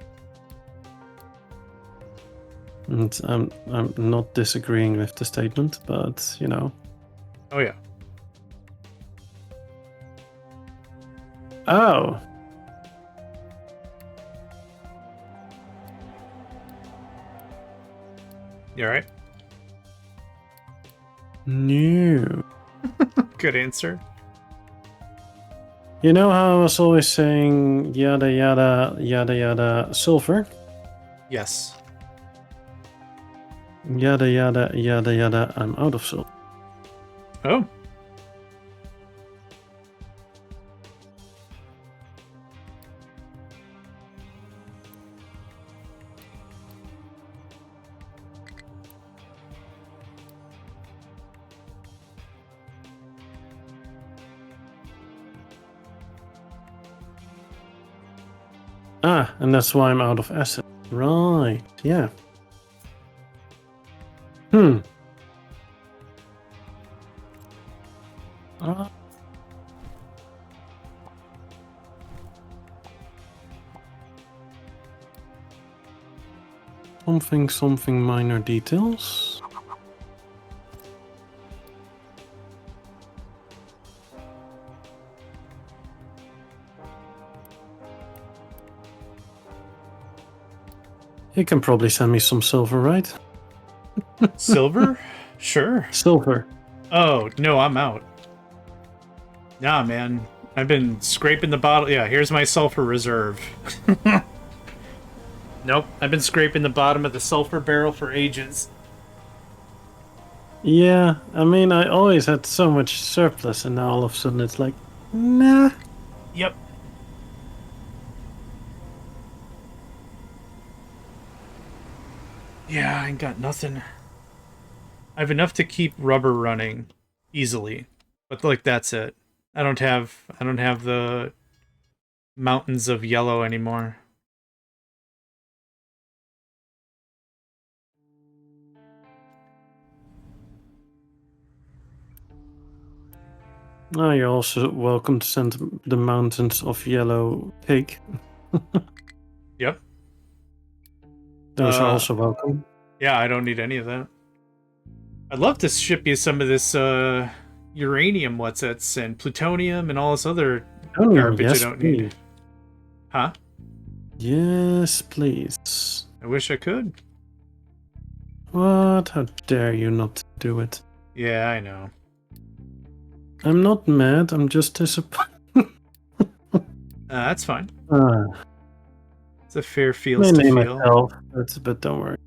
And I'm not disagreeing with the statement, but you know. Oh yeah. Oh. You alright? No. Good answer. You know how I was always saying yada yada yada yada silver? Yes. Yada yada yada yada, I'm out of silver. Oh. Ah, and that's why I'm out of acid. Right, yeah. Uh, something minor details. You can probably send me some silver, right? Silver? Sure. Silver. Oh, no, I'm out. Nah, man. I've been scraping the bottle. Yeah, here's my sulfur reserve. Nope, I've been scraping the bottom of the sulfur barrel for ages. Yeah, I mean, I always had so much surplus, and now all of a sudden it's like, nah. Yep. Yeah, I ain't got nothing. I have enough to keep rubber running easily, but like that's it. I don't have the mountains of yellow anymore. Oh, you're also welcome to send the mountains of yellow cake. Yep. Those are also welcome. Yeah, I don't need any of that. I'd love to ship you some of this uranium what's-its and plutonium and all this other garbage yes, I don't please. need. Huh? Yes, please. I wish I could. What? How dare you not do it? Yeah, I know. I'm not mad, I'm just disappointed. That's fine. Uh, It's a fair I feels to name feel. myself, but don't worry.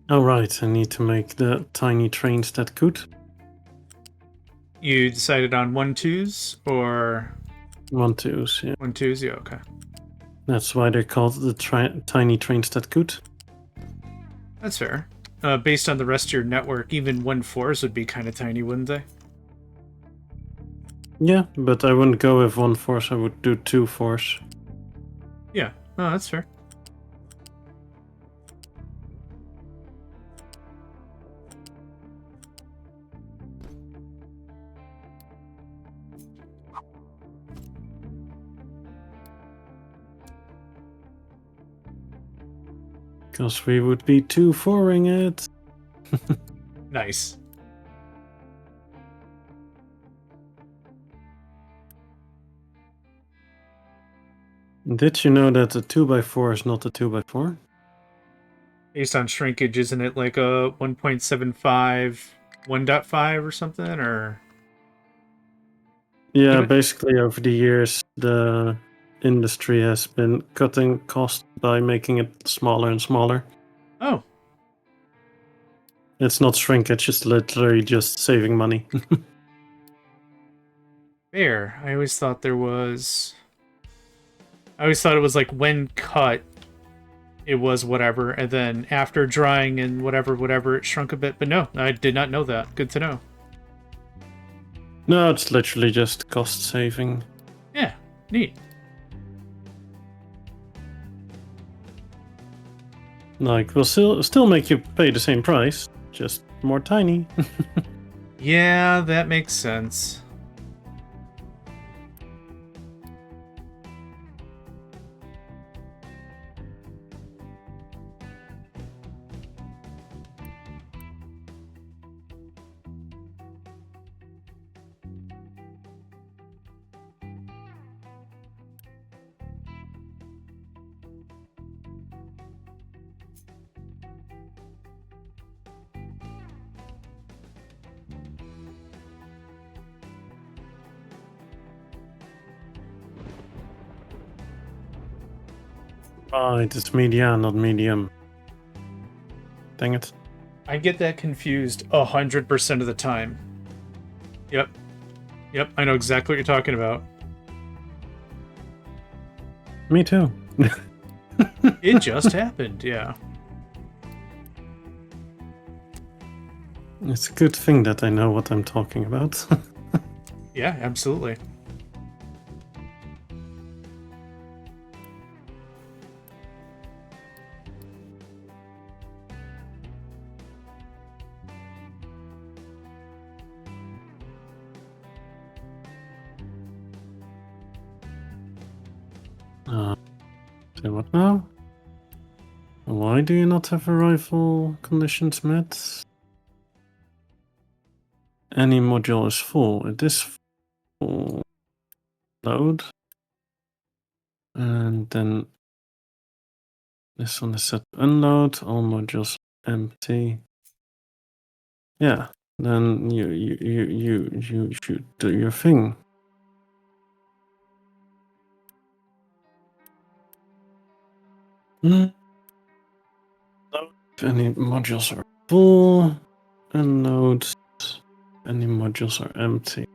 Oh right, I need to make the tiny trains that could. You decided on 1-2s or 1-2s, yeah. 1-2s? Yeah, okay. That's why they're called the tiny trains that could. That's fair. Based on the rest of your network, even 1-4s would be kind of tiny, wouldn't they? Yeah, but I wouldn't go with 1 force, I would do 2 force. Yeah, no, that's fair. Because we would be 2-4ing it. Nice. Did you know that a 2x4 is not a 2x4? Based on shrinkage, isn't it like a 1.75, 1.5 or something? Or Yeah, Even- basically over the years, the industry has been cutting costs by making it smaller and smaller. oh, It's not shrinkage, it's literally just saving money. fair. I always thought there was. I always thought it was like when cut, it was whatever, and then after drying and whatever, it shrunk a bit. But no, I did not know that. Good to know. No, it's literally just cost saving. Yeah, neat. Like, we'll still make you pay the same price, just more tiny. Yeah, that makes sense. Right, it's media, not medium. Dang it. I get that confused 100% of the time. Yep. Yep, I know exactly what you're talking about. Me too. It just happened, yeah. It's a good thing that I know what I'm talking about. Yeah, absolutely. Say what now? Why do you not have a rifle conditions met? Any module is full. It is full. Load. And then this one is set to unload. All modules empty. Yeah. Then you should do your thing. Load. If any modules are full. Unload. Any modules are empty.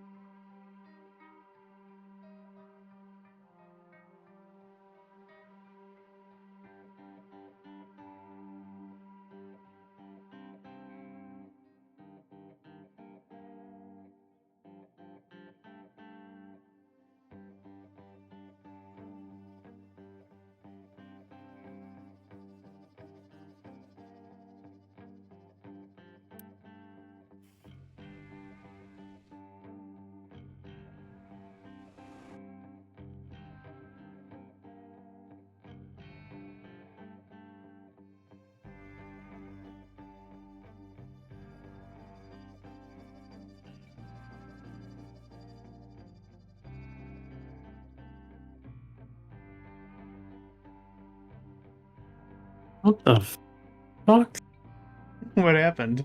What the fuck? What happened?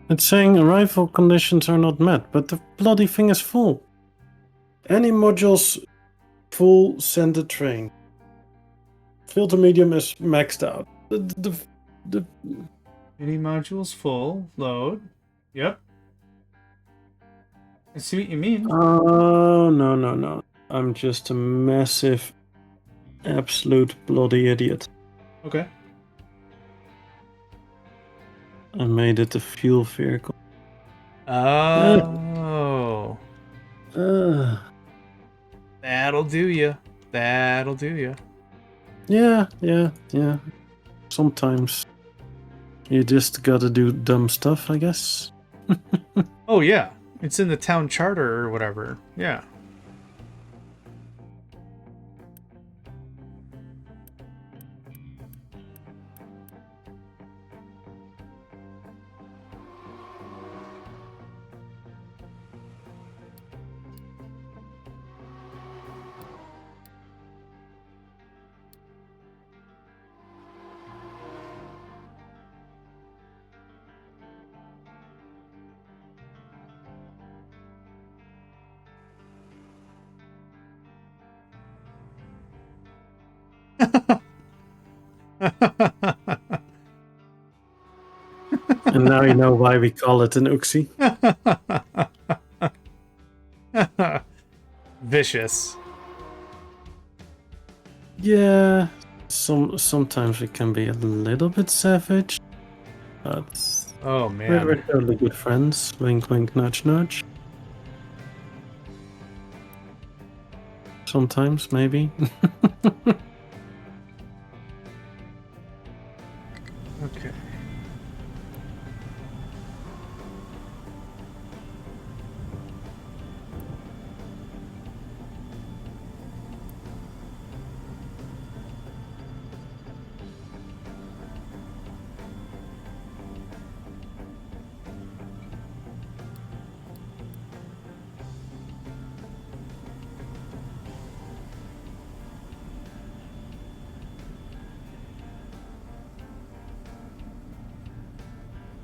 It's saying arrival conditions are not met, but the bloody thing is full. Any modules full, send a train. Filter medium is maxed out. The Any modules full, load. Yep. I see what you mean. Oh, no. I'm just a massive, absolute bloody idiot. Okay. I made it a fuel vehicle. Oh. That'll do ya. That'll do ya. Yeah. Sometimes you just gotta do dumb stuff, I guess. Oh yeah, it's in the town charter or whatever. Yeah. And now you know why we call it an Uxie. Vicious. Yeah, sometimes it can be a little bit savage, but Oh we're man. totally good friends. Wink, wink, nudge, nudge. Sometimes, maybe. Okay.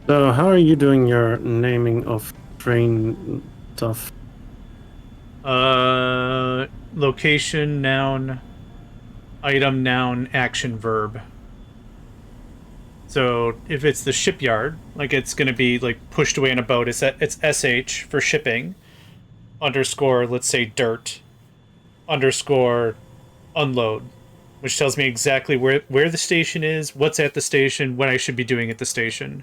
So, how are you doing your naming of train stuff? Location, noun, item, noun, action, verb. So if it's the shipyard, like it's gonna be like pushed away in a boat. It's sh for shipping, underscore let's say dirt, underscore unload, which tells me exactly where the station is, what's at the station, what I should be doing at the station.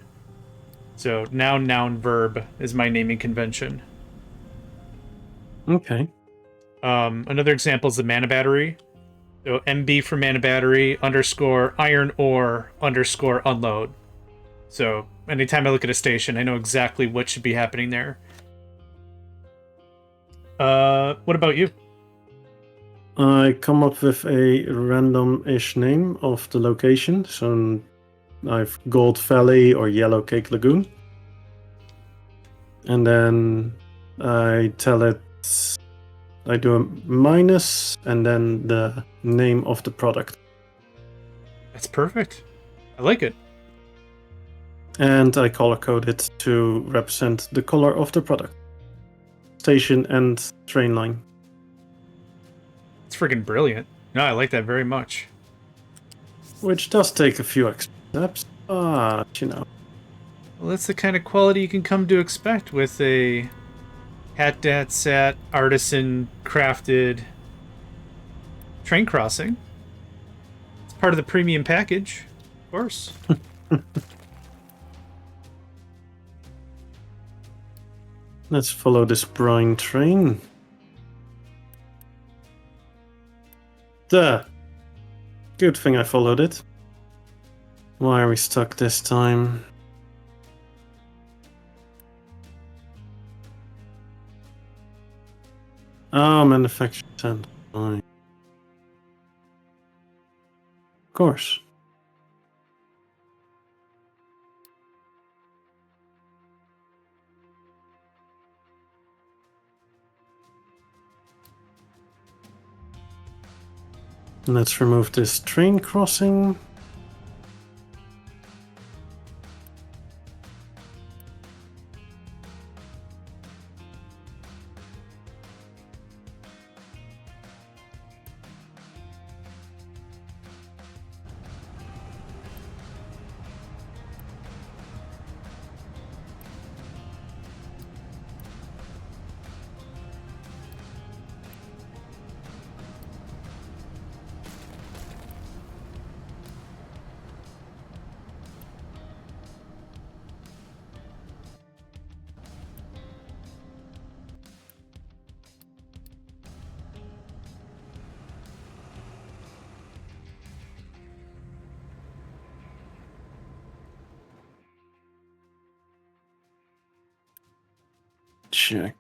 So noun, noun, verb is my naming convention. Okay. Another example is the mana battery. So MB for mana battery, underscore iron ore, underscore unload. So anytime I look at a station, I know exactly what should be happening there. What about you? I come up with a random-ish name of the location. So I've Gold Valley or Yellow Cake Lagoon. And then I tell it, I do a minus and then the name of the product. That's perfect. I like it. And I color code it to represent the color of the product. Station and train line. It's freaking brilliant. No, I like that very much. Which does take a few extra steps, but you know. Well, that's the kind of quality you can come to expect with a Hatdatsat artisan crafted train crossing. It's part of the premium package, of course. Let's follow this brine train. Duh. Good thing I followed it. Why are we stuck this time? Oh, manufactured sand. Fine. Of course. Let's remove this train crossing. check.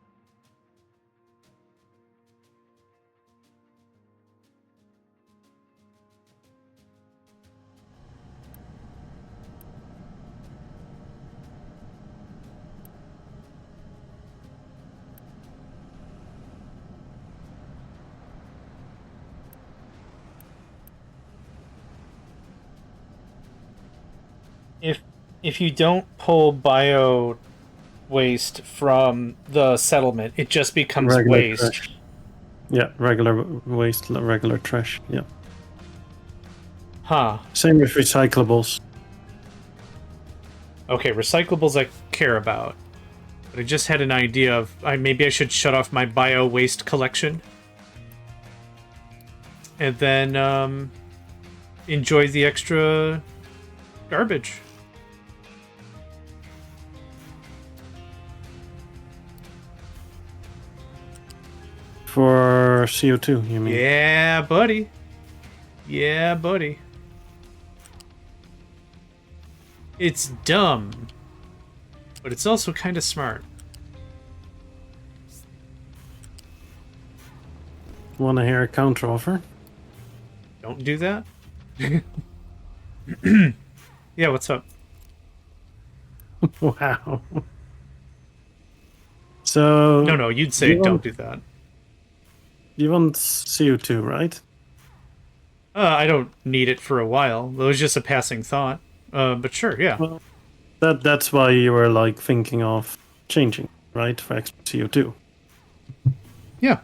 If you don't pull bio waste from the settlement, it just becomes Regular waste. trash. Yeah, regular waste, regular trash. Yeah. Huh. Same with recyclables. Okay, recyclables I care about. But I just had an idea of maybe I should shut off my bio waste collection. And then enjoy the extra garbage. For CO2, you mean? Yeah, buddy. Yeah, buddy. It's dumb, but it's also kind of smart. Want to hear a counteroffer? Don't do that. Yeah, what's up? Wow. So... No, you'd say you don't want- do that. You want CO2, right? I don't need it for a while. It was just a passing thought. But sure, yeah. Well, that's why you were like thinking of changing, right? For extra CO2. Yeah.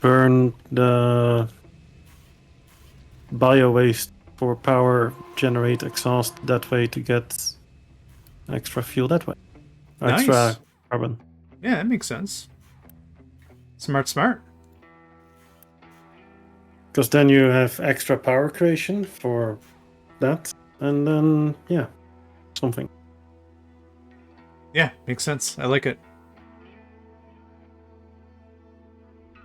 Burn the bio waste for power, generate exhaust that way to get extra fuel that way. Extra Nice. carbon. Yeah, that makes sense. Smart. Because then you have extra power creation for that, and then yeah, something. Yeah, makes sense. I like it.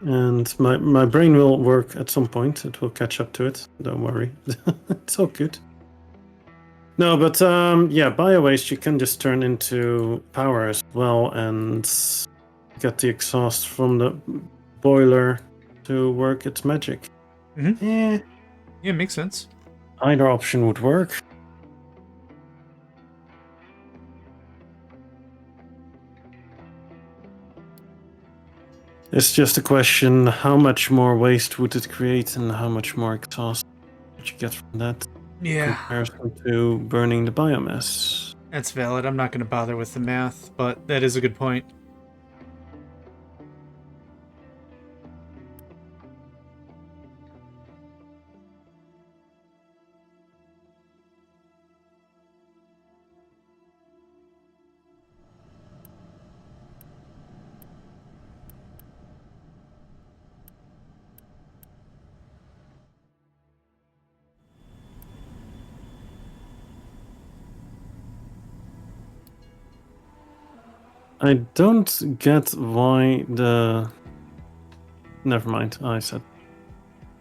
And my brain will work at some point. It will catch up to it. Don't worry. It's all good. No, but yeah, bio waste you can just turn into power as well and get the exhaust from the boiler to work its magic. Mm-hmm. Yeah, Yeah, makes sense. either option would work. It's just a question: how much more waste would it create, and how much more exhaust would you get from that? Yeah, Comparison to burning the biomass. that's valid. I'm not going to bother with the math, but that is a good point. I don't get why the... Never mind, I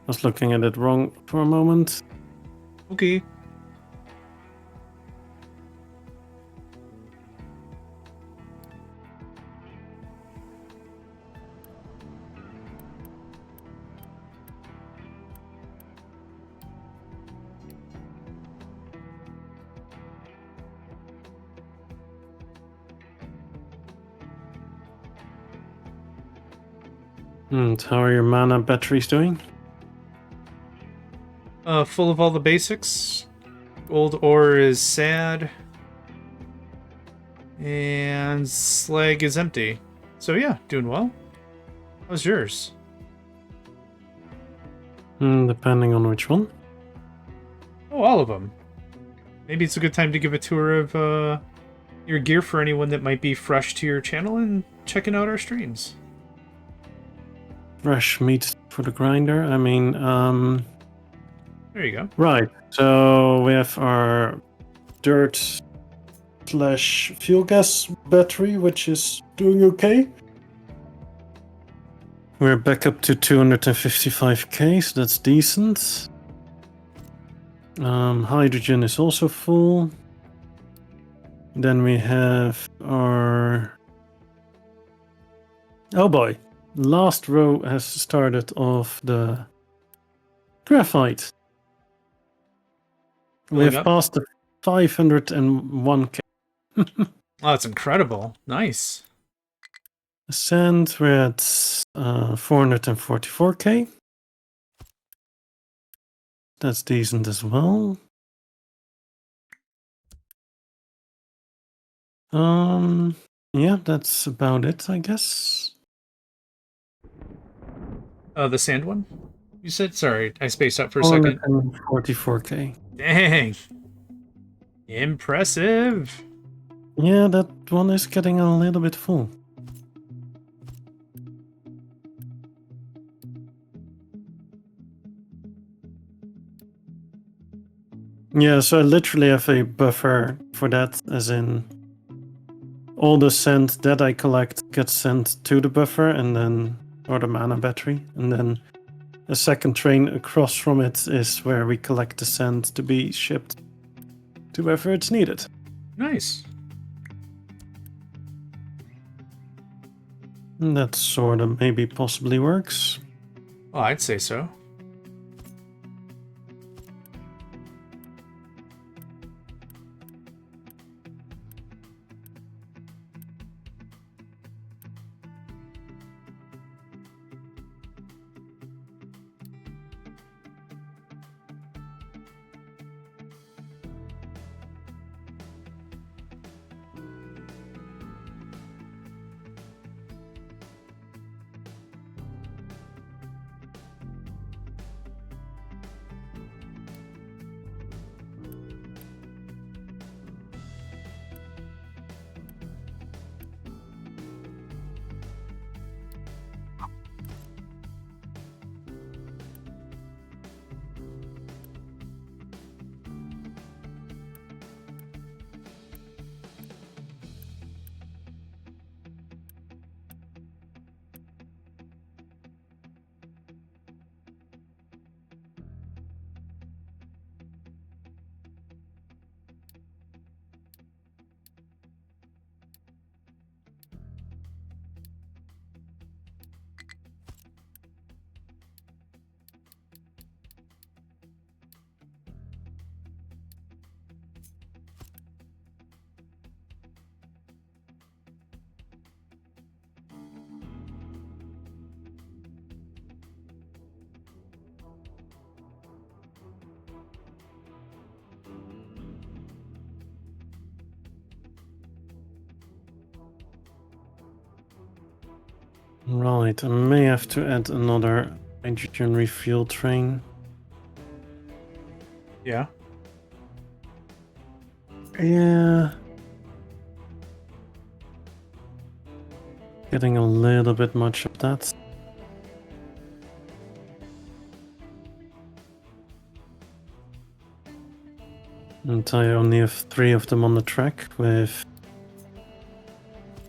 was looking at it wrong for a moment. Okay. And how are your mana batteries doing? Full of all the basics. Gold ore is sad. And slag is empty. So yeah, doing well. How's yours? Depending on which one. Oh, all of them. Maybe it's a good time to give a tour of your gear for anyone that might be fresh to your channel and checking out our streams. Fresh meat for the grinder. I mean, There you go. right. So we have our dirt / fuel gas battery, which is doing okay. We're back up to 255k, so that's decent. Hydrogen is also full. Then we have our... Oh boy. Last row has started off the graphite. We Filling have up. passed the 501k. Oh, that's incredible. Nice. Sand, we're at 444k. That's decent as well. Yeah, that's about it, I guess. The sand one? You said? Sorry, I spaced out for a second. 444k. Dang. Impressive. Yeah, that one is getting a little bit full. Yeah, so I literally have a buffer for that, as in all the sand that I collect gets sent to the buffer and then, or the mana battery, and then a second train across from it is where we collect the sand to be shipped to wherever it's needed. Nice. And that sort of maybe possibly works. Well, I'd say so. Right, I may have to add another hydrogen refuel train. Yeah. Yeah. Getting a little bit much of that. And I only have 3 of them on the track with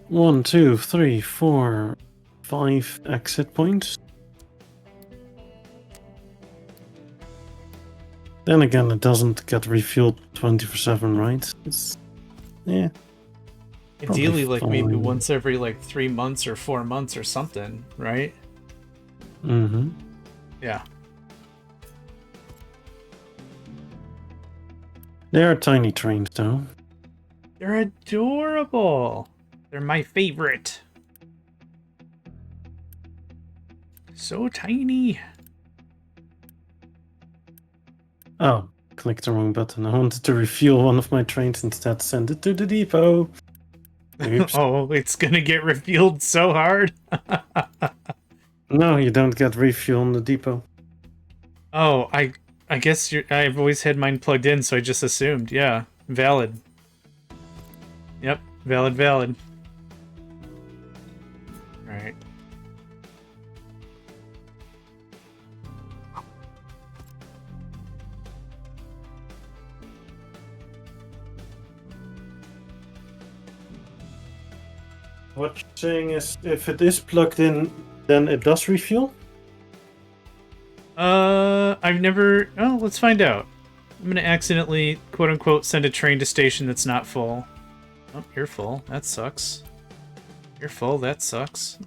1, 2, 3, 4, 5 exit points. Then again, it doesn't get refueled 24/7, right? It's, yeah. Ideally, like maybe fine. once every like 3 months or 4 months or something, right? Mm-hmm. Yeah. They are tiny trains, though. They're adorable. They're my favorite. So tiny. Oh, clicked the wrong button. I wanted to refuel one of my trains instead. Send it to the depot. Oops. Oh, it's gonna get refueled so hard. No, you don't get refuel on the depot. Oh, I guess I've always had mine plugged in, so I just assumed. Yeah, valid. Yep, valid. All right. What you're saying is, if it is plugged in, then it does refuel? I've never. Oh, let's find out. I'm gonna accidentally, quote unquote, send a train to station that's not full. Oh, you're full. That sucks. You're full. That sucks.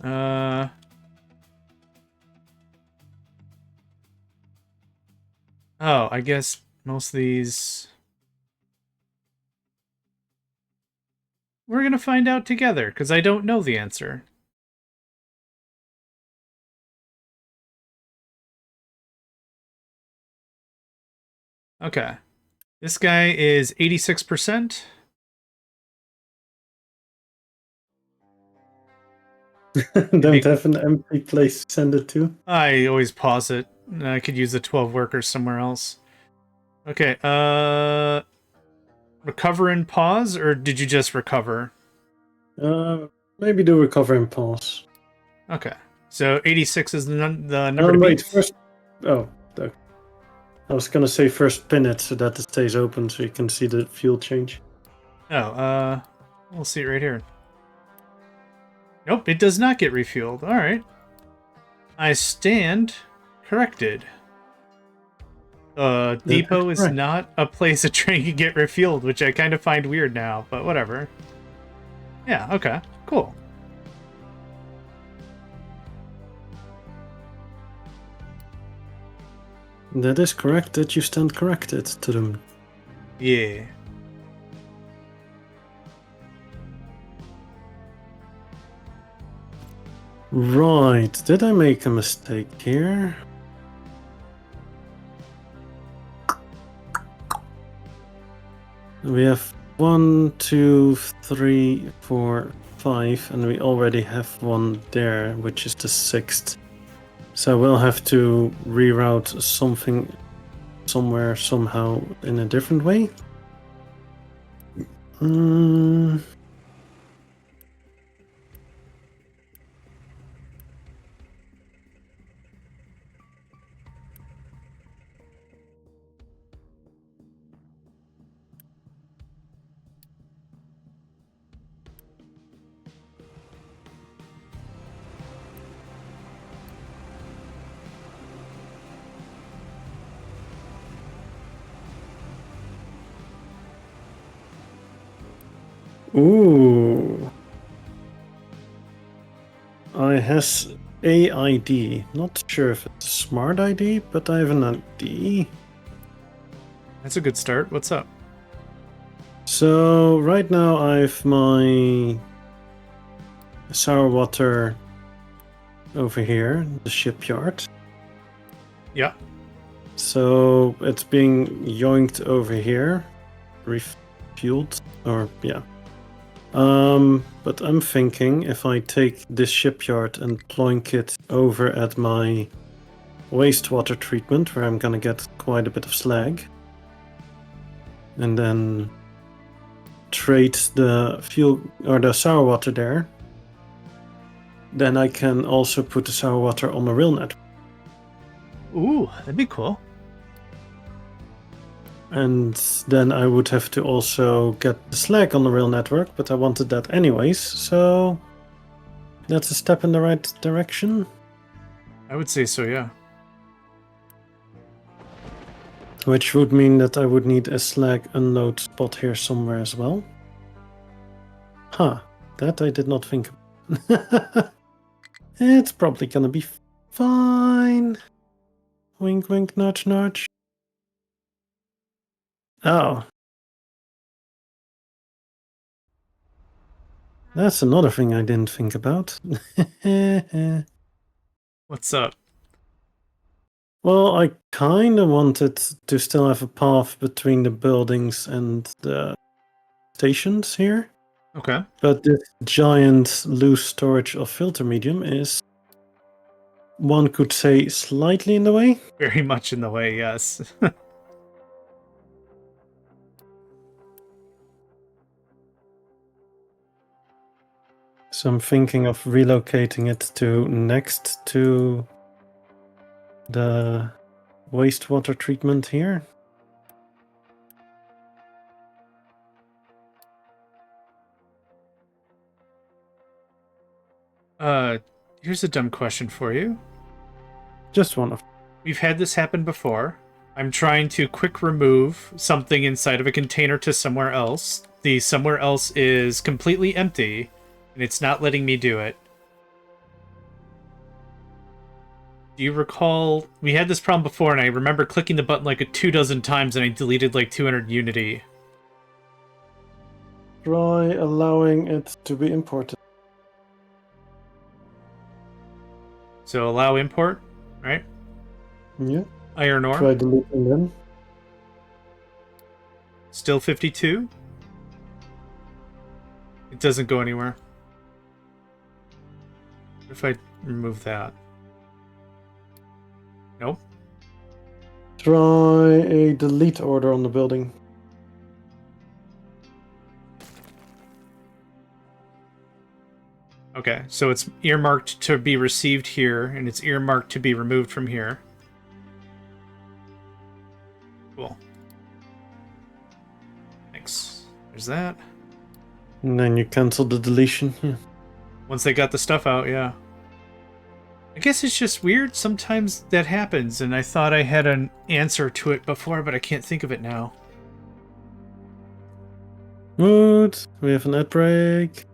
Oh, I guess most of these... We're gonna find out together, because I don't know the answer. Okay. This guy is 86%. Don't have an empty place to send it to. I always pause it. I could use the 12 workers somewhere else. Okay, recover and pause, or did you just recover? Maybe do recover and pause. Okay, so 86 is the number to wait, beat. first... Oh, I was gonna say first pin it so that it stays open so you can see the fuel change. Oh, we'll see it right here. Nope, it does not get refueled. Alright. I stand corrected. Depot is not a place a train can get refueled, which I kind of find weird now, but whatever. Yeah, okay, cool. That is correct, that you stand corrected to them. Yeah. Right, did I make a mistake here? We have 1, 2, 3, 4, 5, and we already have one there, which is the 6th. So we'll have to reroute something somewhere, somehow, in a different way. Ooh. I has a ID. Not sure if it's a smart ID, but I have an ID. That's a good start. What's up? So right now I have my sour water over here, the shipyard. Yeah. So it's being yoinked over here, refueled, or yeah. But I'm thinking if I take this shipyard and ploink it over at my wastewater treatment, where I'm gonna get quite a bit of slag, and then trade the fuel or the sour water there, then I can also put the sour water on the rail network. Ooh, that'd be cool. And then I would have to also get the slag on the rail network, but I wanted that anyways, so that's a step in the right direction. I would say so, yeah. Which would mean that I would need a slag unload spot here somewhere as well. Huh, that I did not think of. It's probably gonna be fine. Wink, wink, nudge, nudge. Oh. That's another thing I didn't think about. What's up? Well, I kind of wanted to still have a path between the buildings and the stations here. Okay. But this giant loose storage of filter medium is, one could say, slightly in the way. Very much in the way, yes. So I'm thinking of relocating it to next to the wastewater treatment here. Here's a dumb question for you. Just one of. We've had this happen before. I'm trying to quick remove something inside of a container to somewhere else. The somewhere else is completely empty, and it's not letting me do it. Do you recall we had this problem before, and I remember clicking the button like 24 times, and I deleted like 200 Unity. Try allowing it to be imported. So allow import, right? Yeah. Iron ore. Try deleting them. Still 52. It doesn't go anywhere. What if I remove that? Nope. Try a delete order on the building. Okay, so it's earmarked to be received here, and it's earmarked to be removed from here. Cool. Thanks. There's that. And then you cancel the deletion. Yeah. Once they got the stuff out, yeah. I guess it's just weird. Sometimes that happens, and I thought I had an answer to it before, but I can't think of it now. Good. We have an ad break.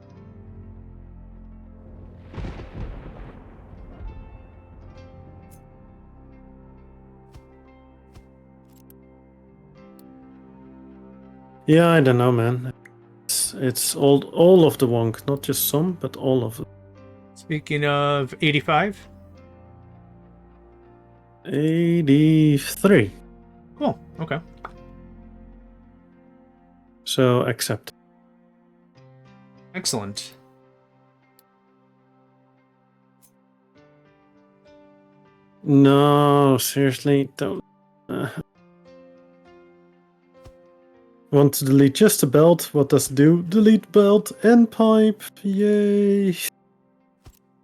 Yeah, I don't know, man. It's all of the wonk, not just some, but all of it. Speaking of 85. 83. Cool, okay. So accept. Excellent. No, seriously, don't. Want to delete just the belt? What does it do? Delete belt and pipe. Yay.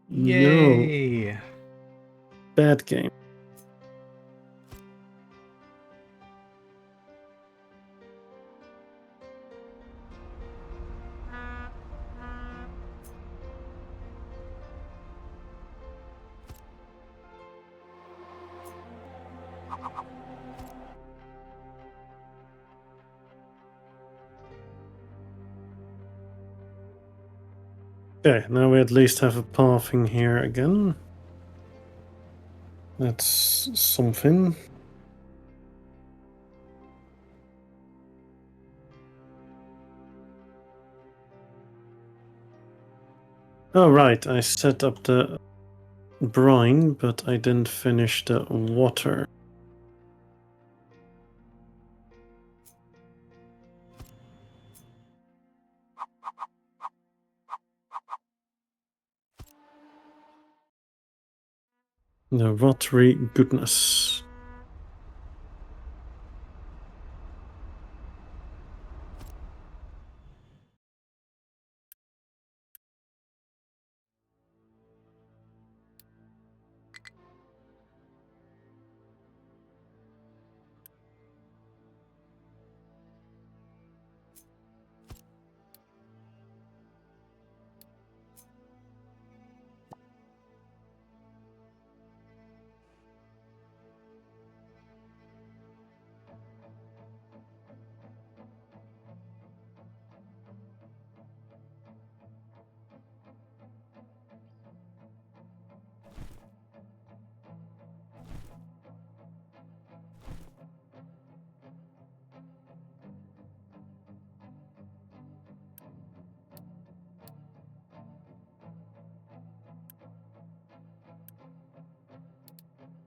Yay. No. Bad game. Okay, now we at least have a pathing here again. That's something. Oh, right, I set up the brine, but I didn't finish the water. The watery goodness.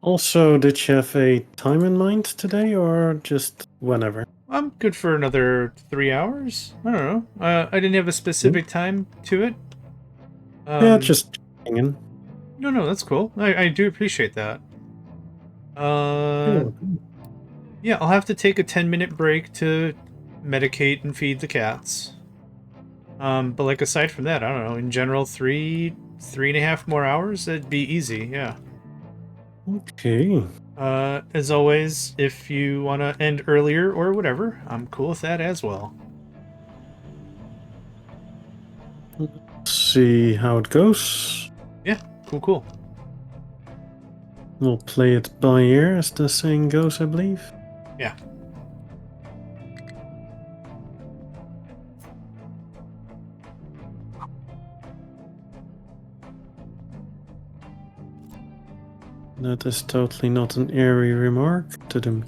Also, did you have a time in mind today, or just whenever? I'm good for another 3 hours. I don't know. I didn't have a specific time to it. Yeah, just hanging. No, that's cool. I do appreciate that. Yeah, I'll have to take a 10-minute break to medicate and feed the cats. But like aside from that, I don't know. In general, 3.5 more hours, that'd be easy. Yeah. Okay. As always, if you want to end earlier or whatever, I'm cool with that as well. See how it goes. Yeah, cool. We'll play it by ear, as the saying goes, I believe. Yeah. That is totally not an airy remark to them.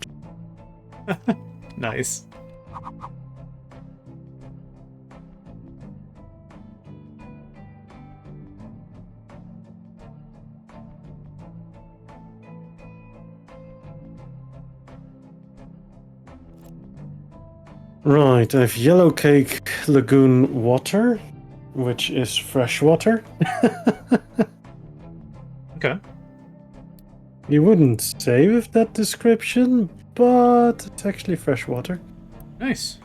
Nice. Right, I have Yellow Cake Lagoon water, which is fresh water. Okay. You wouldn't say with that description, but it's actually fresh water. Nice.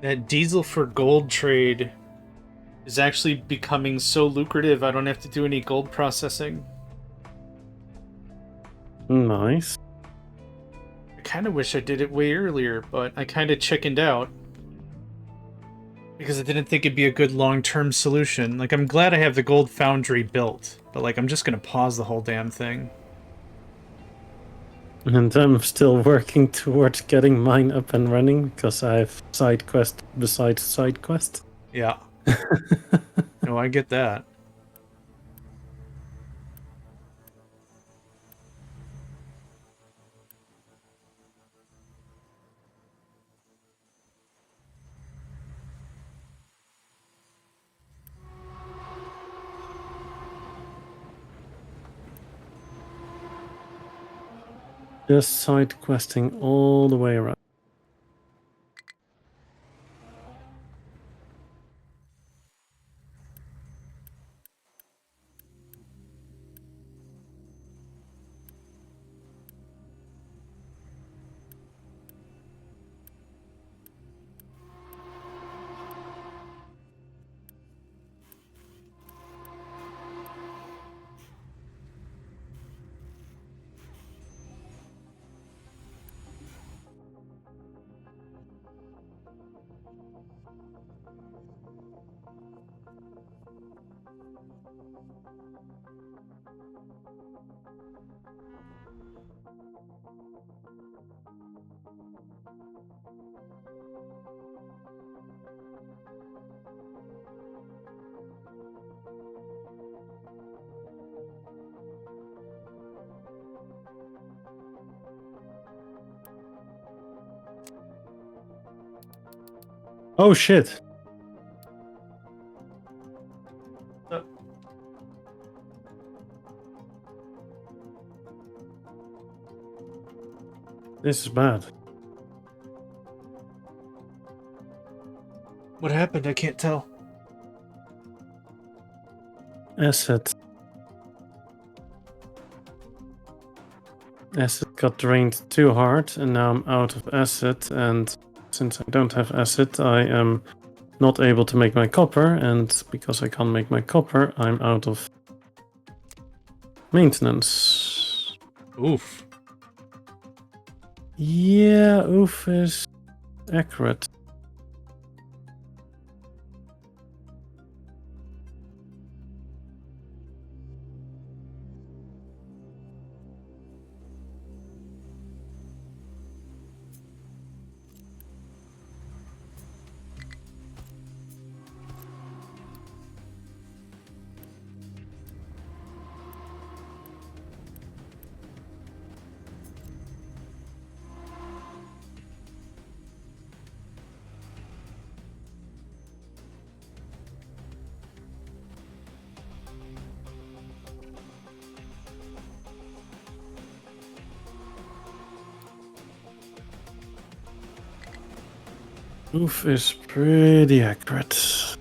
That diesel for gold trade is actually becoming so lucrative I don't have to do any gold processing. Nice. I kind of wish I did it way earlier, but I kind of chickened out. Because I didn't think it'd be a good long-term solution. Like, I'm glad I have the gold foundry built, but like, I'm just gonna pause the whole damn thing. And I'm still working towards getting mine up and running because I have side quest besides side quest. Yeah. No, I get that. Just side questing all the way around. Oh shit. This is bad. What happened? I can't tell. Asset got drained too hard, and now I'm out of acid, and since I don't have acid, I am not able to make my copper, and because I can't make my copper, I'm out of maintenance. Oof. Yeah, oof is accurate. Oof is pretty accurate.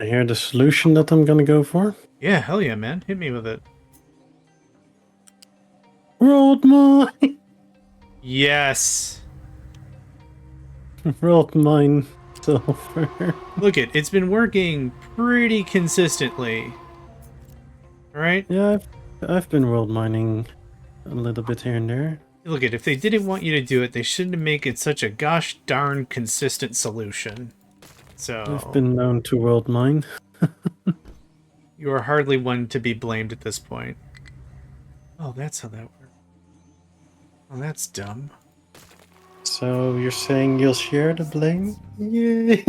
I hear the solution that I'm gonna go for. Yeah, hell yeah, man. Hit me with it. World mine! Yes. World mine silver. Look it's been working pretty consistently. Right? Yeah, I've been world mining a little bit here and there. Look if they didn't want you to do it, they shouldn't make it such a gosh darn consistent solution. So I've been known to world mine. you are hardly one to be blamed at this point. Oh, that's how that works. Oh, that's dumb. So you're saying you'll share the blame? Yay!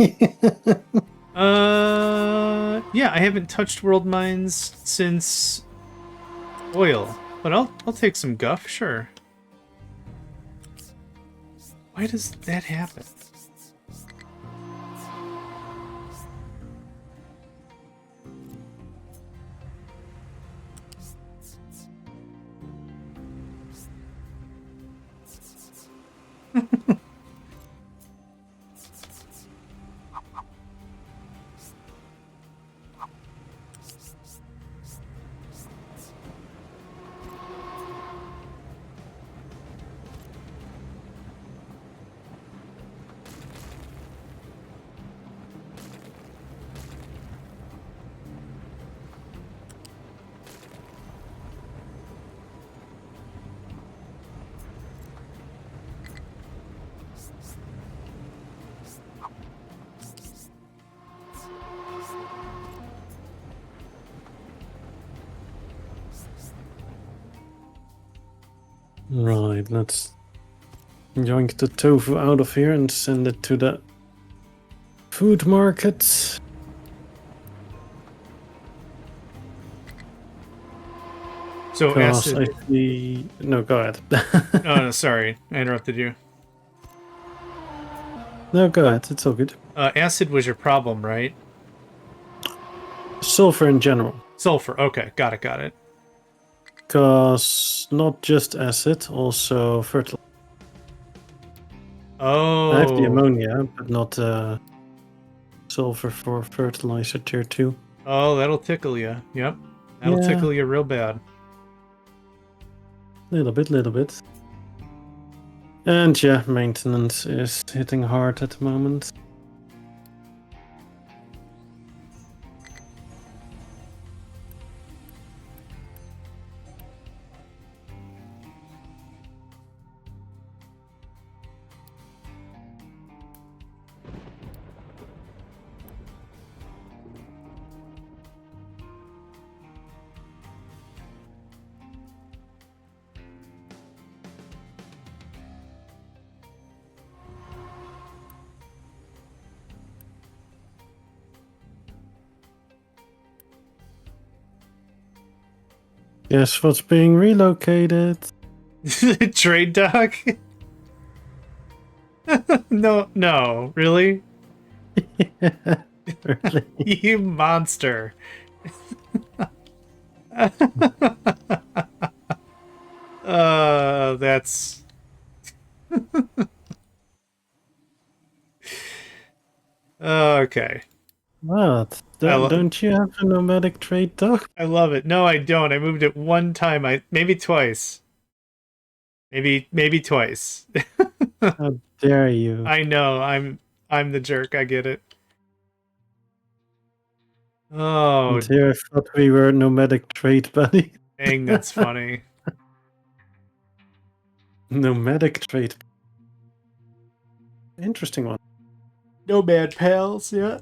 Yeah, I haven't touched world mines since oil, but I'll take some guff, sure. Why does that happen? Right, let's yoink the tofu out of here and send it to the food market. So Because acid. I see... No, go ahead. Oh, no, sorry, I interrupted you. No, go ahead. It's all good. Acid was your problem, right? Sulfur in general. Sulfur. Okay, got it. Because not just acid, also fertilizer. Oh. I have the ammonia, but not sulfur for fertilizer tier 2. Oh, that'll tickle you. Yep. That'll Yeah. tickle you real bad. Little bit. And yeah, maintenance is hitting hard at the moment. Guess what's being relocated? Trade dock? No, really? Really? You monster. That's okay. What? Don't you have a nomadic trade dock? I love it. No, I don't. I moved it one time. Maybe twice. Maybe twice. How dare you? I know. I'm the jerk. I get it. Oh, And here I thought we were nomadic trade buddy. dang, that's funny. Nomadic trade. Interesting one. No bad pals, yeah.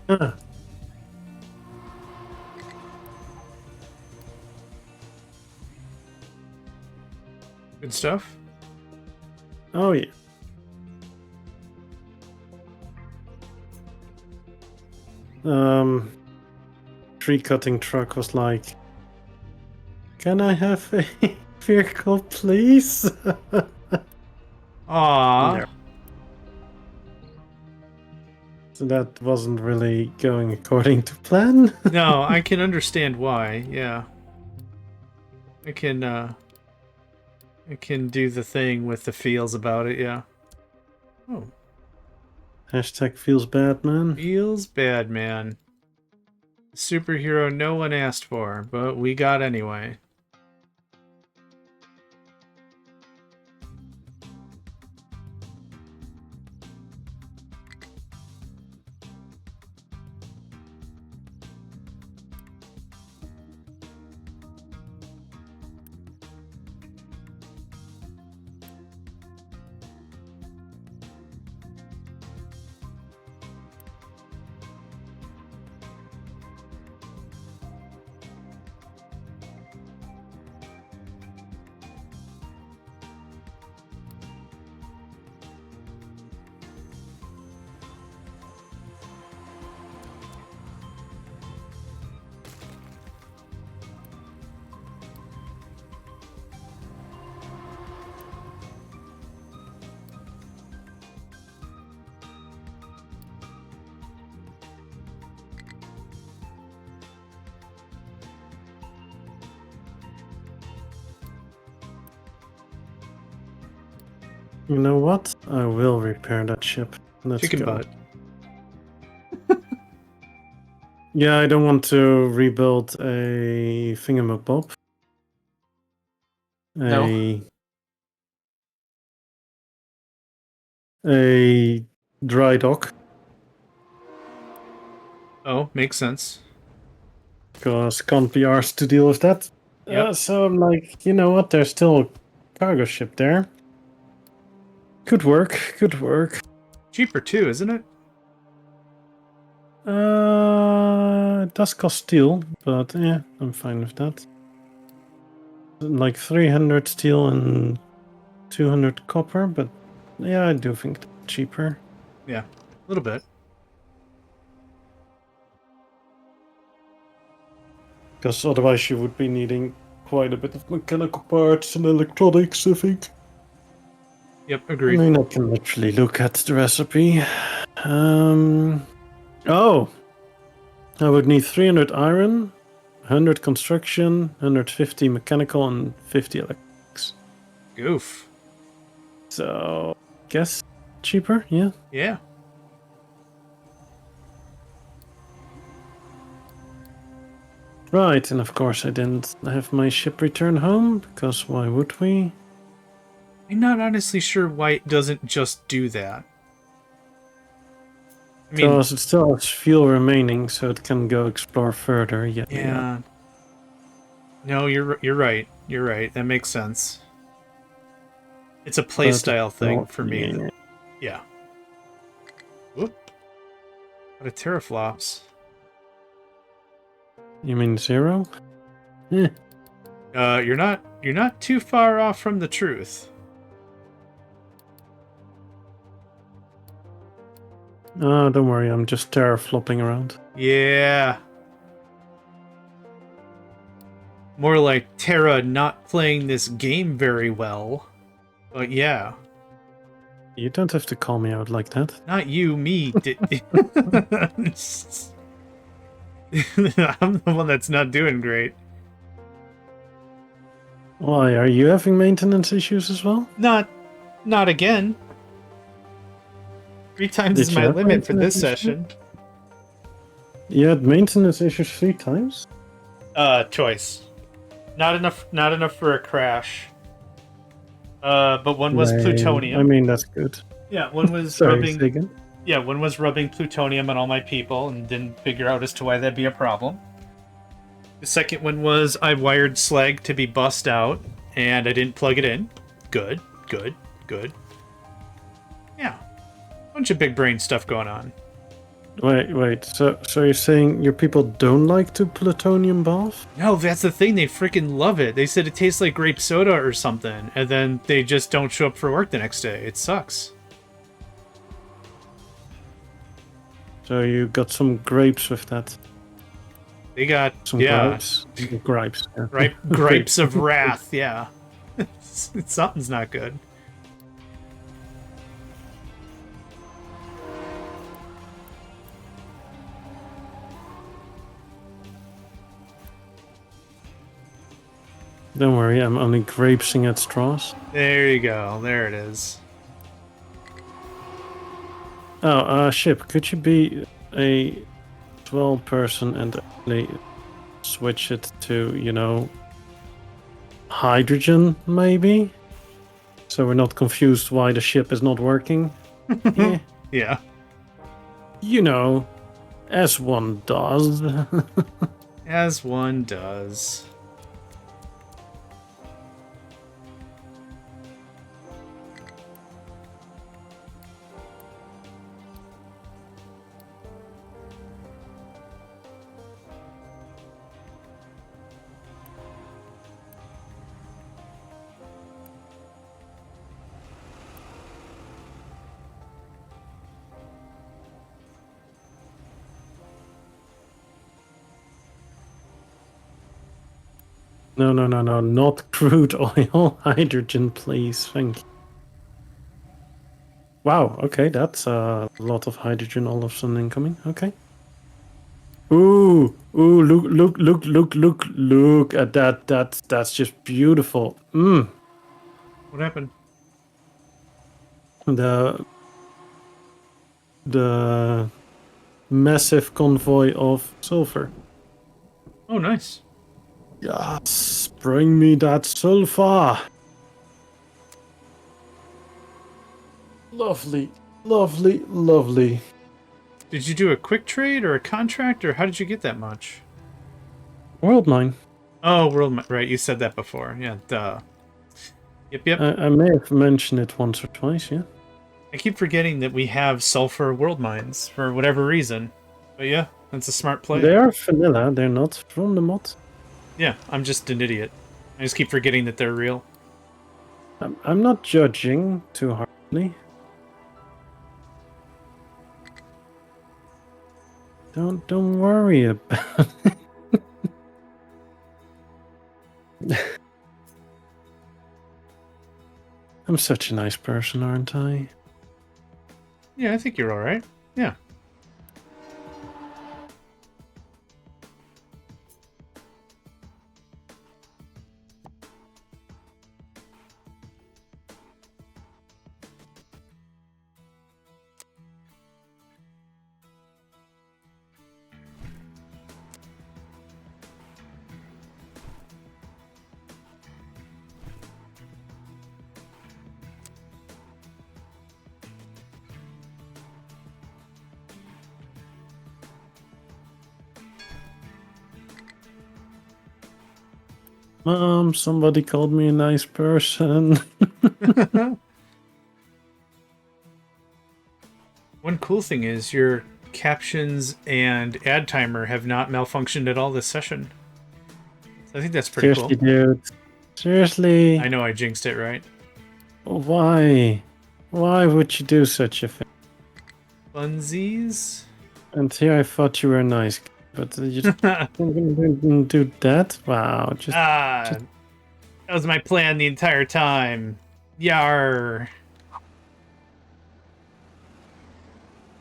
Ah, Good stuff. oh yeah. Tree cutting truck was like, "Can I have a vehicle, please?" Aww. No. So that wasn't really going according to plan. No, I can understand why. Yeah. I can do the thing with the feels about it, yeah. Oh, Hashtag feels bad, man. feels bad, man. Superhero no one asked for, but we got anyway. You know what? I will repair that ship. Let's Chicken go. butt. Yeah, I don't want to rebuild a thingamabob. No. A dry dock. Oh, makes sense. Because can't be arsed to deal with that. Yep. So I'm like, you know what? There's still a cargo ship there. Good work. Good work. Cheaper too, isn't it? It does cost steel, but yeah, I'm fine with that. Like 300 steel and 200 copper, but yeah, I do think that's cheaper. Yeah, a little bit. Because otherwise you would be needing quite a bit of mechanical parts and electronics, I think. Yep, I agreed. mean, I can literally look at the recipe. Oh! I would need 300 iron, 100 construction, 150 mechanical, and 50 electrics. Goof. So, guess cheaper, yeah. Yeah. Right, and of course I didn't have my ship return home, because why would we? I'm not honestly sure why it doesn't just do that. I mean, Because it still has fuel remaining, so it can go explore further. yeah. No, you're right. You're right. That makes sense. It's a playstyle thing for me. Yeah. Whoop. What a teraflops. You mean 0? Eh. You're not too far off from the truth. Oh, don't worry, I'm just teraflopping around. Yeah. More like Terra not playing this game very well. But yeah. You don't have to call me out like that. Not you, me. I'm the one that's not doing great. Why, are you having maintenance issues as well? Not again. 3 times Did is you my have limit for this maintenance issues? session. You had maintenance issues 3 times? Choice. Not enough for a crash. But one was Lame. plutonium. I mean, that's good. Yeah, one was Sorry, rubbing. say again? Yeah, one was rubbing plutonium on all my people and didn't figure out as to why that'd be a problem. The second one was I wired slag to be bussed out and I didn't plug it in. Good. Yeah. Bunch of big brain stuff going on. Wait. So you're saying your people don't like to plutonium bath? No, that's the thing. They freaking love it. They said it tastes like grape soda or something, and then they just don't show up for work the next day. It sucks. So you got some grapes with that. They got Some gripes. Gripes. Yeah. right grapes of wrath. Yeah, something's not good. Don't worry, I'm only grapesing at straws. There you go. There it is. Oh, ship, could you be a 12 person and actually switch it to, you know, hydrogen, maybe? So we're not confused why the ship is not working. Eh, Yeah. you know, as one does. As one does. No, not crude oil. Hydrogen, please. Thank you. Wow, okay, that's a lot of hydrogen all of a sudden incoming. Okay. Ooh, look at that. That's just beautiful. What happened? the massive convoy of sulfur. Oh, nice. Yes, bring me that sulfur. Lovely, lovely, lovely. Did you do a quick trade or a contract, or how did you get that much? World mine. Oh, right, you said that before. Yeah, duh. Yep. I may have mentioned it once or twice, yeah. I keep forgetting that we have sulfur world mines for whatever reason. But yeah, that's a smart play. They are vanilla, they're not from the mod. Yeah, I'm just an idiot. I just keep forgetting that they're real. I'm not judging too harshly. Don't worry about it. I'm such a nice person, aren't I? Yeah, I think you're alright. Yeah. Mom, somebody called me a nice person. One cool thing is your captions and ad timer have not malfunctioned at all this session. So I think that's pretty Seriously, cool. dude. Seriously? I know I jinxed it, right? Why? Why would you do such a thing? Funsies? And here I thought you were nice, but you didn't do that? Wow, just... That was my plan the entire time. Yar.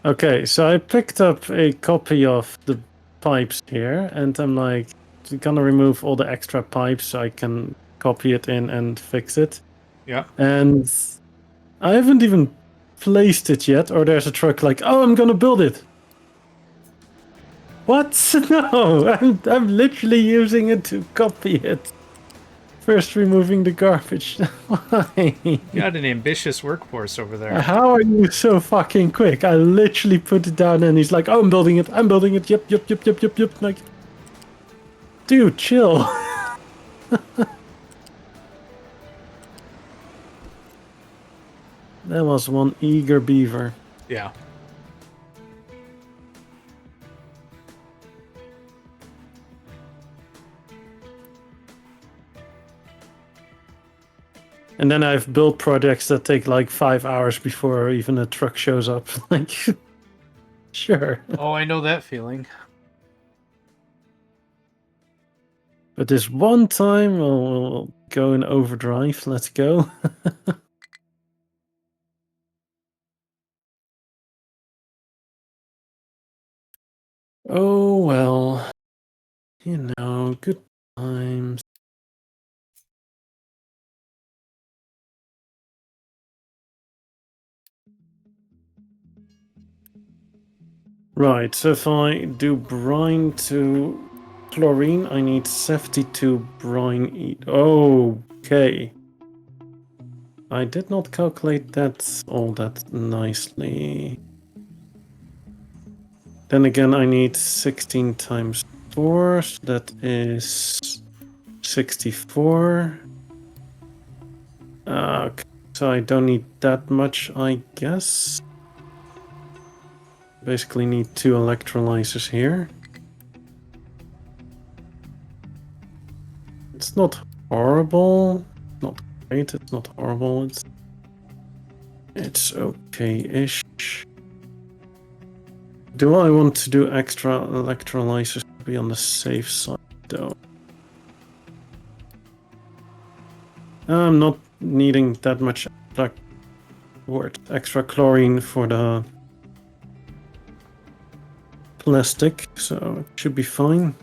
Okay, so I picked up a copy of the pipes here, and I'm like, gonna remove all the extra pipes so I can copy it in and fix it. Yeah. And I haven't even placed it yet, or there's a truck like, oh, I'm gonna build it. What? No, I'm literally using it to copy it. First removing the garbage. Why? You got an ambitious workforce over there. How are you so fucking quick? I literally put it down and he's like, oh, I'm building it. Yep. Like, dude, chill. That was one eager beaver. Yeah. And then I've built projects that take like 5 hours before even a truck shows up. Like, sure. Oh, I know that feeling. But this one time, we'll go in overdrive. Let's go. Oh, well. You know, good times. Right, so if I do brine to chlorine, I need 72 brine. Okay. I did not calculate that all that nicely. Then again, I need 16 times 4, so that is 64. Okay, so I don't need that much, I guess. Basically need 2 electrolyzers here. It's not horrible. Not great, it's not horrible. It's okay-ish. Do I want to do extra electrolyzers to be on the safe side, though? I'm not needing that much extra chlorine for the plastic, so it should be fine.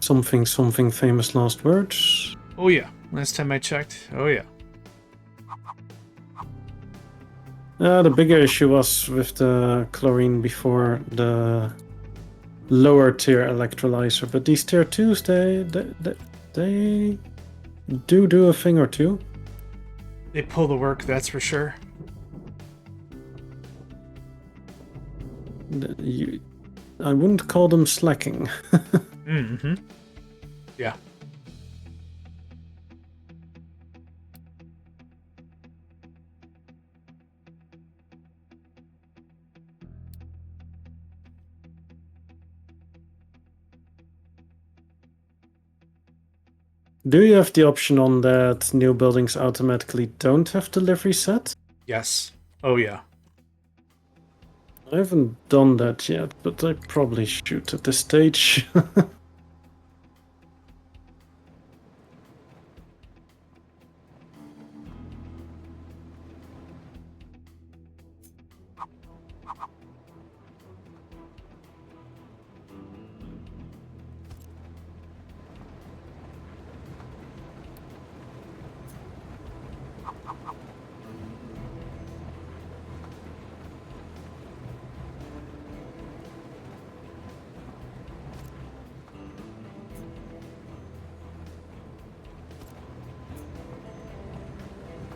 Something famous last words. Oh yeah, last time I checked. Oh yeah. The bigger issue was with the chlorine before the lower tier electrolyzer, but these tier 2s, they do a thing or two. They pull the work, that's for sure. I wouldn't call them slacking. Mm-hmm. Yeah. Do you have the option on that new buildings automatically don't have delivery set? Yes. Oh, yeah. I haven't done that yet, but I probably should at this stage.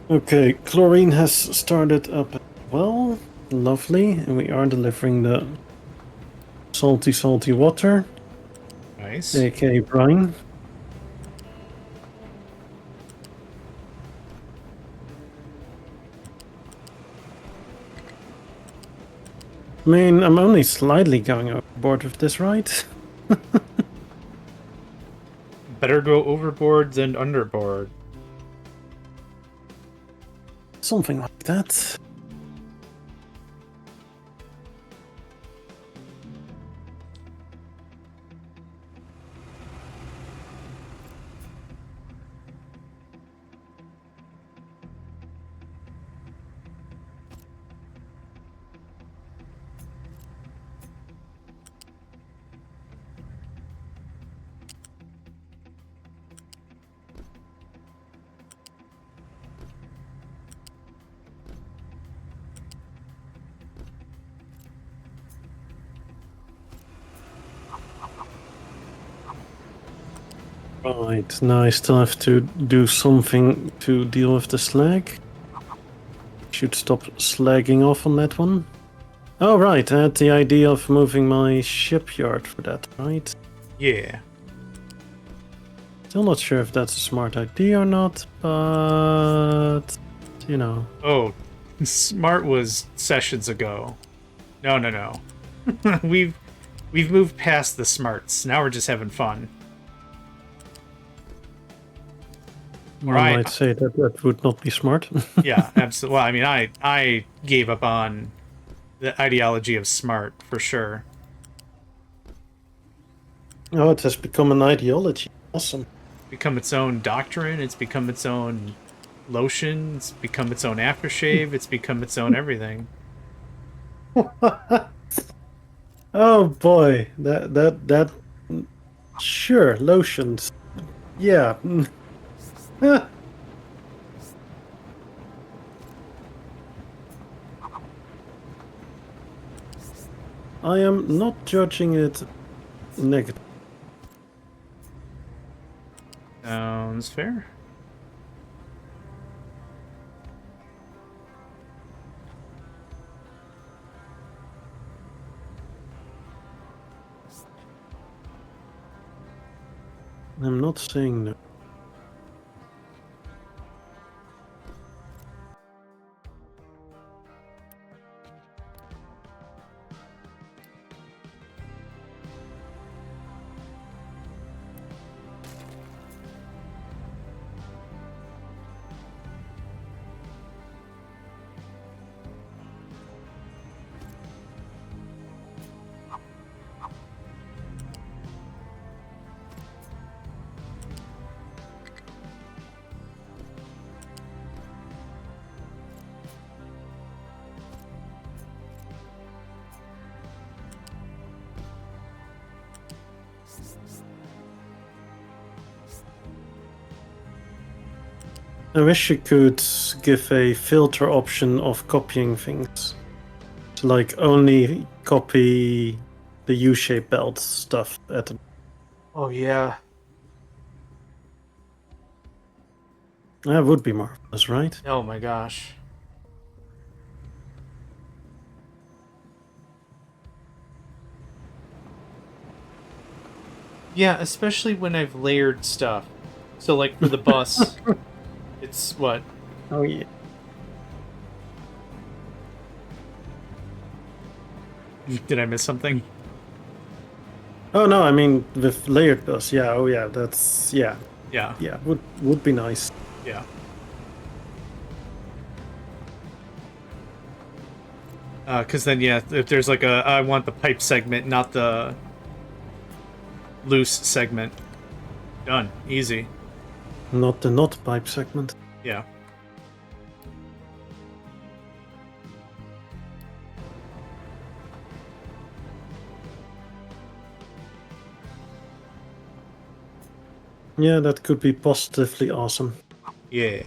Okay, chlorine has started up as well. Lovely, and we are delivering the salty water, Nice. aka brine. I mean, I'm only slightly going overboard with this, right? Better go overboard than underboard. Something like that. Right, now I still have to do something to deal with the slag. Should stop slagging off on that one. Oh right, I had the idea of moving my shipyard for that, right? Yeah. Still not sure if that's a smart idea or not, but... you know. Oh, smart was sessions ago. No. We've moved past the smarts. Now we're just having fun. One Right. might say that that would not be smart. Yeah, absolutely. Well, I mean, I gave up on the ideology of smart for sure. Oh, it has become an ideology. Awesome. Become its own doctrine. It's become its own lotion. It's become its own aftershave. It's become its own everything. Oh boy, that. Sure, lotions. Yeah. I am not judging it negative. Sounds fair. I'm not saying no. I wish you could give a filter option of copying things. So like only copy the U-shaped belt stuff at the... Oh yeah. That would be marvelous, right? Oh my gosh. Yeah, especially when I've layered stuff. So like for the bus, it's what? Oh yeah. Did I miss something? Oh no, I mean with layered bus. Yeah. Oh yeah. That's yeah. Yeah. Yeah. Would be nice. Yeah. Because then, yeah, if there's like a, I want the pipe segment, not the loose segment. Done. Easy. Not the not pipe segment. Yeah. Yeah, that could be positively awesome. Yeah.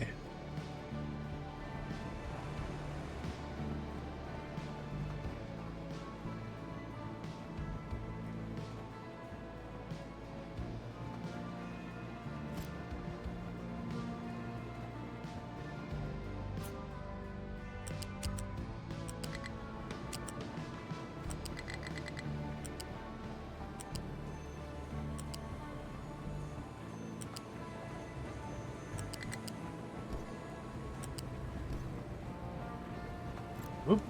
Oop.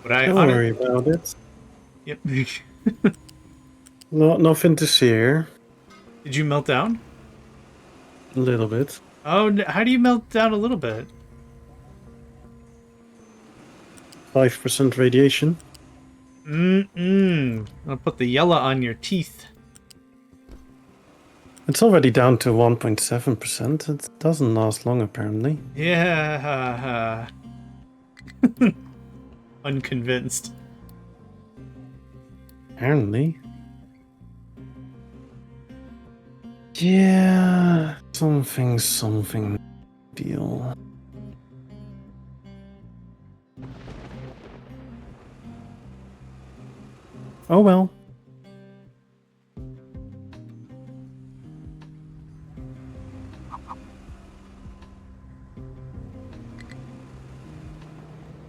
But I Don't on worry it. about it. Yep. No, nothing to see here. Did you melt down? A little bit. Oh, how do you melt down a little bit? 5% radiation. I'll put the yellow on your teeth. It's already down to 1.7%. It doesn't last long, apparently. Yeah. Unconvinced. Apparently. Yeah, something deal. Oh well.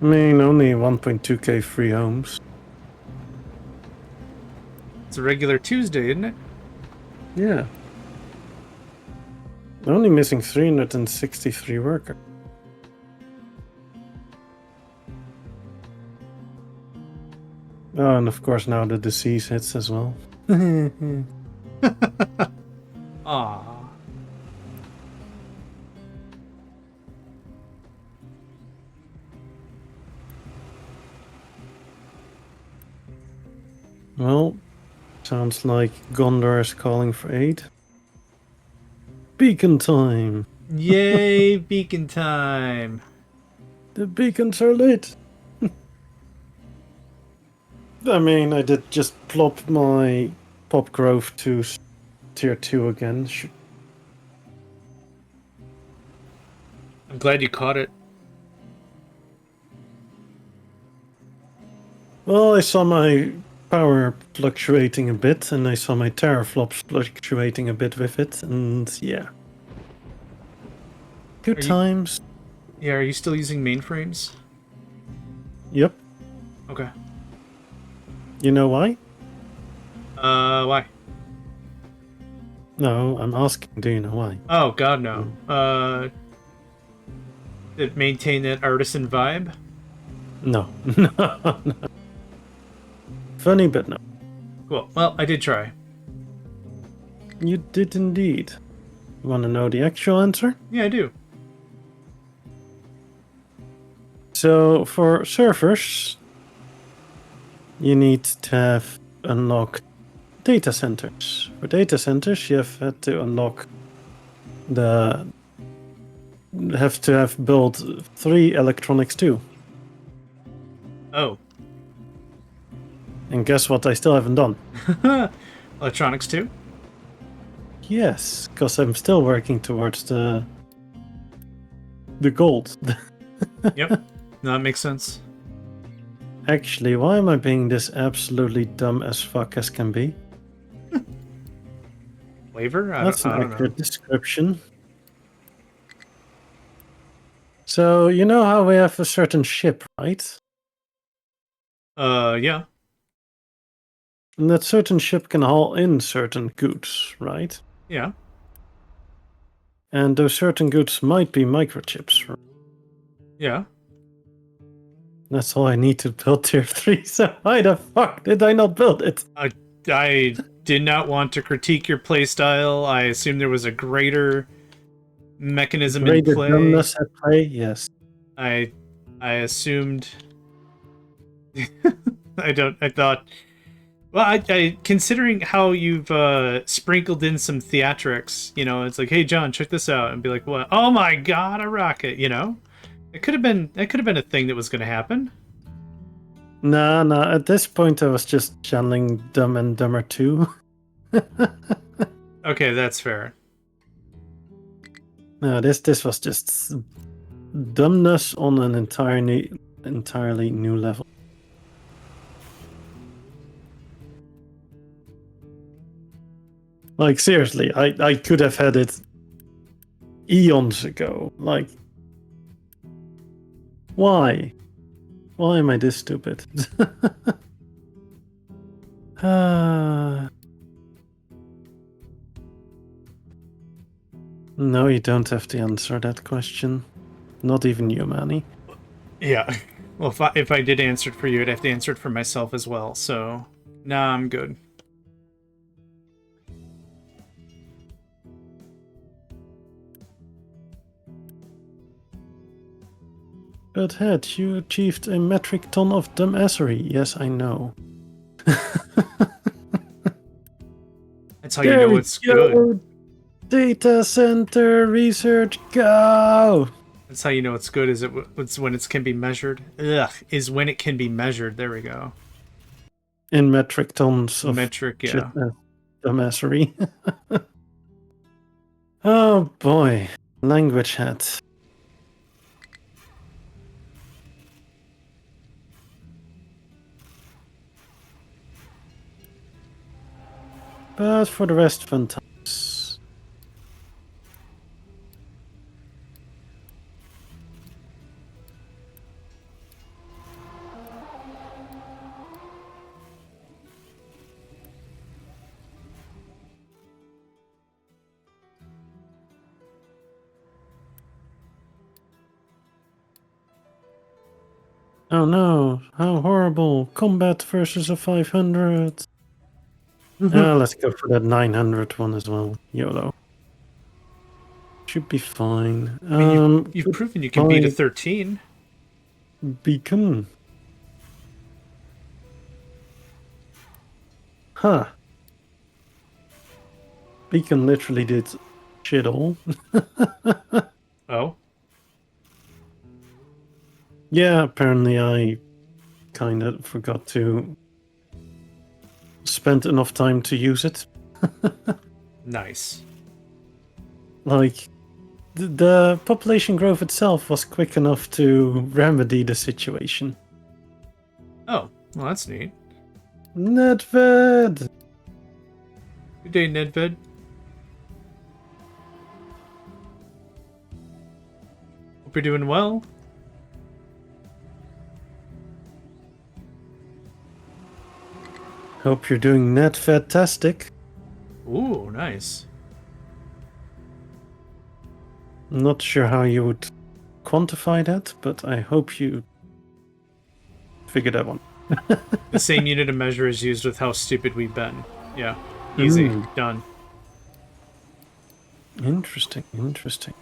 I mean, only 1.2k free homes. It's a regular Tuesday, isn't it? Yeah. Only missing 363 workers. Oh, and of course now the disease hits as well. Ah. Well, sounds like Gondor is calling for aid. Beacon time! Yay, beacon time. The beacons are lit! I mean, I did just plop my pop growth to tier 2 again. I'm glad you caught it. Well, I saw my power fluctuating a bit, and I saw my teraflops fluctuating a bit with it, and yeah. Good Are you- times. Yeah, are you still using mainframes? Yep. Okay. You know why? Why? No, I'm asking, do you know why? Oh god, no. It maintain that artisan vibe? No. No. Funny, but no. Cool. Well, I did try. You did indeed. You want to know the actual answer? Yeah, I do. So, for servers, you need to have unlocked data centers. For data centers, you have had to unlock have to have built 3 electronics too. Oh. And guess what I still haven't done? Electronics too? Yes, because I'm still working towards the gold. Yep. No, that makes sense. Actually, why am I being this absolutely dumb as fuck as can be? Flavor? That's I an don't accurate description. So, you know how we have a certain ship, right? know. Yeah. And that certain ship can haul in certain goods, right? Yeah. And those certain goods might be microchips. Right? Yeah. That's all I need to build tier 3, so why the fuck did I not build it? I did not want to critique your playstyle. I assumed there was a greater mechanism in Greater play. dumbness at play, yes. I assumed I thought well, I considering how you've sprinkled in some theatrics, you know, it's like, hey John, check this out, and be like, what? Oh my god, a rocket, you know? It could have been a thing that was gonna happen. Nah, at this point I was just channeling Dumb and Dumber 2. Okay, that's fair. No, this was just dumbness on an entirely new level. Like, seriously, I could have had it eons ago. Like, why? Why am I this stupid? No, you don't have to answer that question. Not even you, Manny. Yeah. Well, if I did answer it for you, I'd have to answer it for myself as well. So, nah, I'm good. But Head, you achieved a metric ton of dumbassery. Yes, I know. That's how you know it's good. Data center research, go! That's how you know it's good. It's when it can be measured. Ugh, is when it can be measured. There we go. In metric tons of Metric, shit, yeah. dumbassery. Oh boy, language hat. But for the rest, fun times. Oh no, how horrible. Combat versus a 500. Let's go for that 900 one as well. YOLO. Should be fine. I mean, you've proven you can beat a 13. Beacon. Huh. Beacon literally did shit all. Oh? Yeah, apparently I kind of forgot to spent enough time to use it. Nice. Like, the population growth itself was quick enough to remedy the situation. Oh, well, that's neat. Nedved! Good day, Nedved. Hope you're doing well. Hope you're doing Nedfed-tastic. Ooh, nice. I'm not sure how you would quantify that, but I hope you figure that one. The same unit of measure is used with how stupid we've been. Yeah, easy. Done. Interesting, interesting.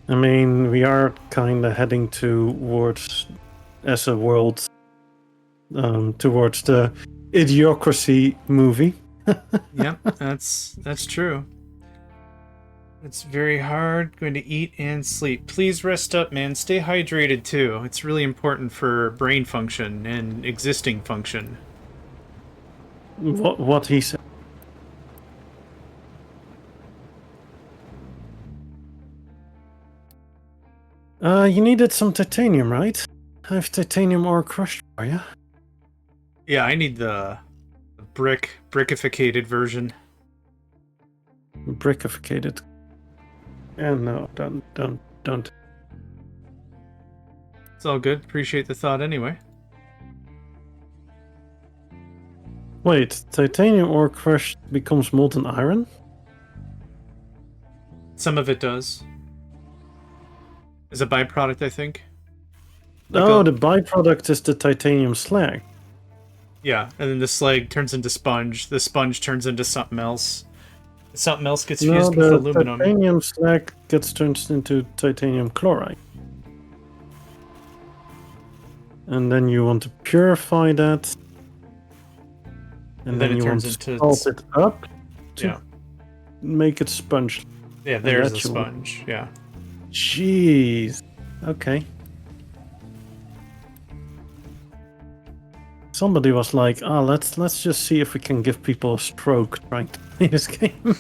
I mean, we are kind of heading towards, as a world, towards the Idiocracy movie. Yep, that's true. It's very hard. Going to eat and sleep. Please rest up, man. Stay hydrated too. It's really important for brain function and existing function. What he said. You needed some titanium, right? I have titanium ore crushed for you. Yeah, I need the brickificated version. Brickificated. Yeah, no, don't. It's all good. Appreciate the thought anyway. Wait, titanium ore crushed becomes molten iron? Some of it does. As a byproduct, I think. Oh, the byproduct is the titanium slag. Yeah, and then the slag turns into sponge. The sponge turns into something else. Something else gets fused with aluminum. Titanium slag gets turned into titanium chloride. And then you want to purify that. And then it you want turns to into salt it up to yeah. make it sponge. Yeah, there's the sponge. Yeah. Jeez. Okay. Somebody was like, let's just see if we can give people a stroke trying to play this game.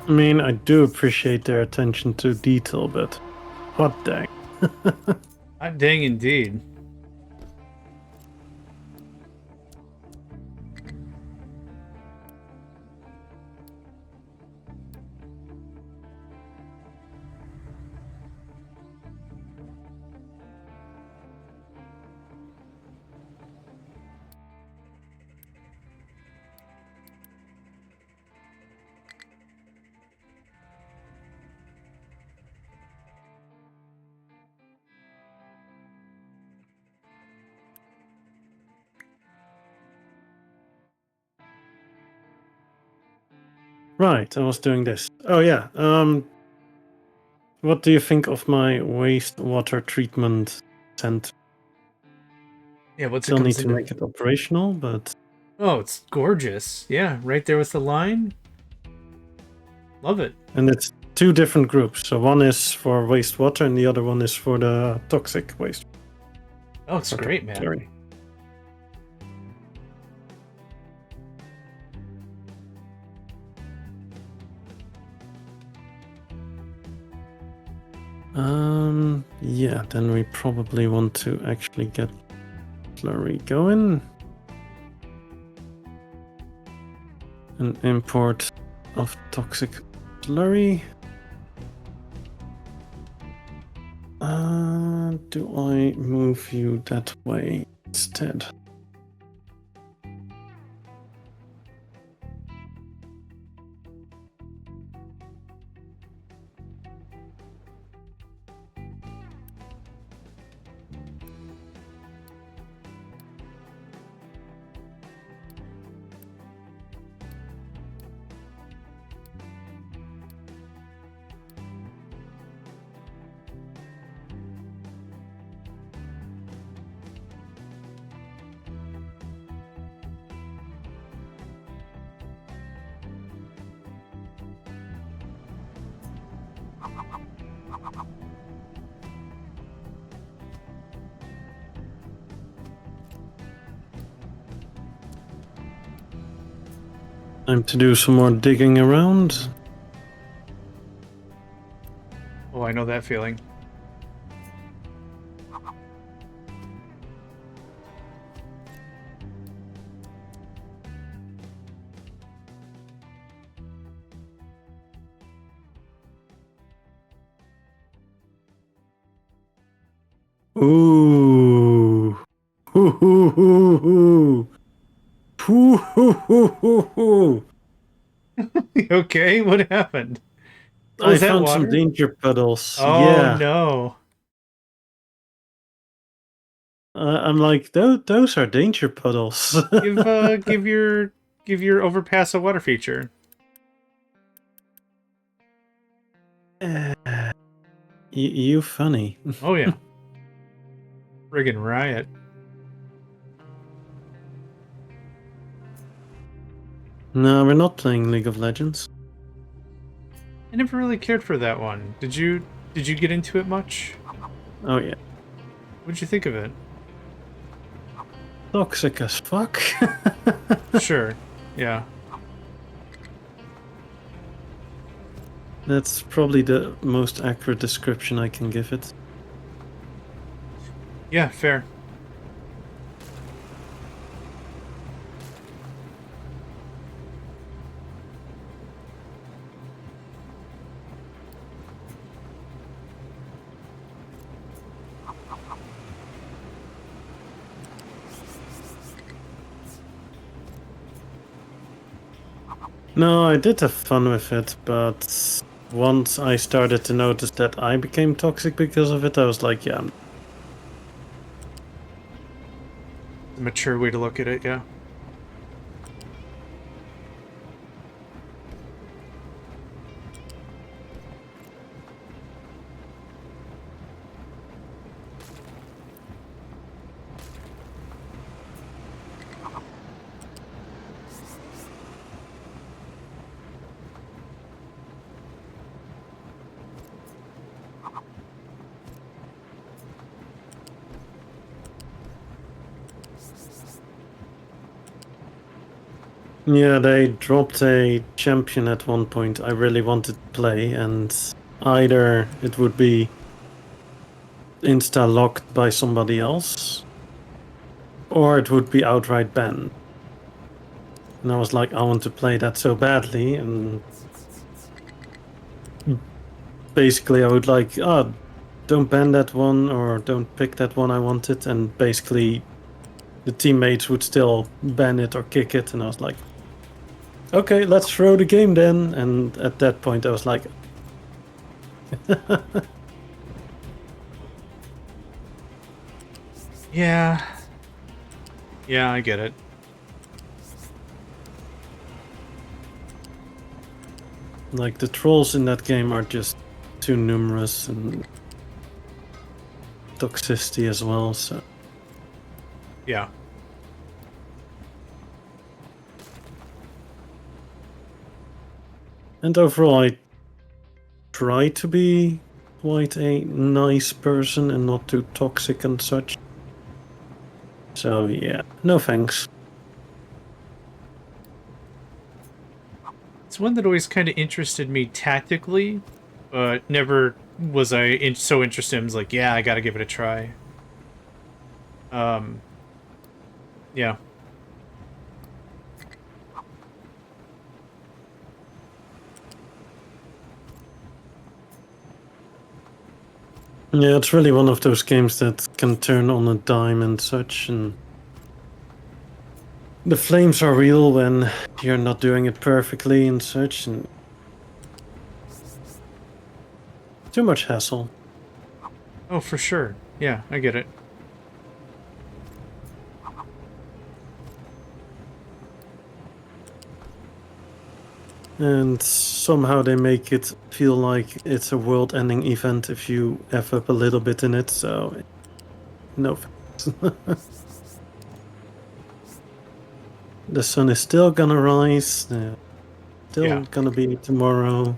I mean, I do appreciate their attention to detail, but hot dang. Hot dang indeed. Right, I was doing this. Oh yeah. What do you think of my wastewater treatment center? Yeah, what's Still it need comes to into? make it operational, but Oh, it's gorgeous. Yeah, right there with the line. Love it. and it's two different groups. So one is for wastewater, and the other one is for the toxic waste. Oh, it's great, man. Sorry. Yeah, then we probably want to actually get slurry going. An import of toxic slurry. Do I move you that way instead? Time to do some more digging around. Oh, I know that feeling. Ooh. Hoo hoo hoo hoo. Hoo hoo hoo hoo hoo. Okay, what happened? Oh, I is that found some water? danger puddles. Oh Yeah. no. I'm like, those are danger puddles. Give your overpass a water feature. You funny. Oh yeah. Friggin' riot. No, we're not playing League of Legends. I never really cared for that one. Did you get into it much? Oh yeah. What'd you think of it? Toxic as fuck. Sure. Yeah. That's probably the most accurate description I can give it. Yeah, fair. No, I did have fun with it, but once I started to notice that I became toxic because of it, I was like, yeah, A mature way to look at it, yeah. yeah, they dropped a champion at one point I really wanted to play, and either it would be insta-locked by somebody else, or it would be outright banned. And I was like, I want to play that so badly, and basically I would like, oh, don't ban that one, or don't pick that one I wanted, and basically the teammates would still ban it or kick it, and I was like, okay, let's throw the game then. And at that point I was like, Yeah. Yeah, I get it. like, the trolls in that game are just too numerous, and toxicity as well, so Yeah. and overall I try to be quite a nice person and not too toxic and such. So yeah, no thanks. It's one that always kind of interested me tactically, but never was so interested. I was like, yeah, I gotta give it a try. Yeah. Yeah, it's really one of those games that can turn on a dime and such, and the flames are real when you're not doing it perfectly and such, and too much hassle. Oh, for sure. Yeah, I get it. And somehow they make it feel like it's a world-ending event if you F up a little bit in it, so no thanks. The sun is still gonna rise, still Yeah. gonna be tomorrow.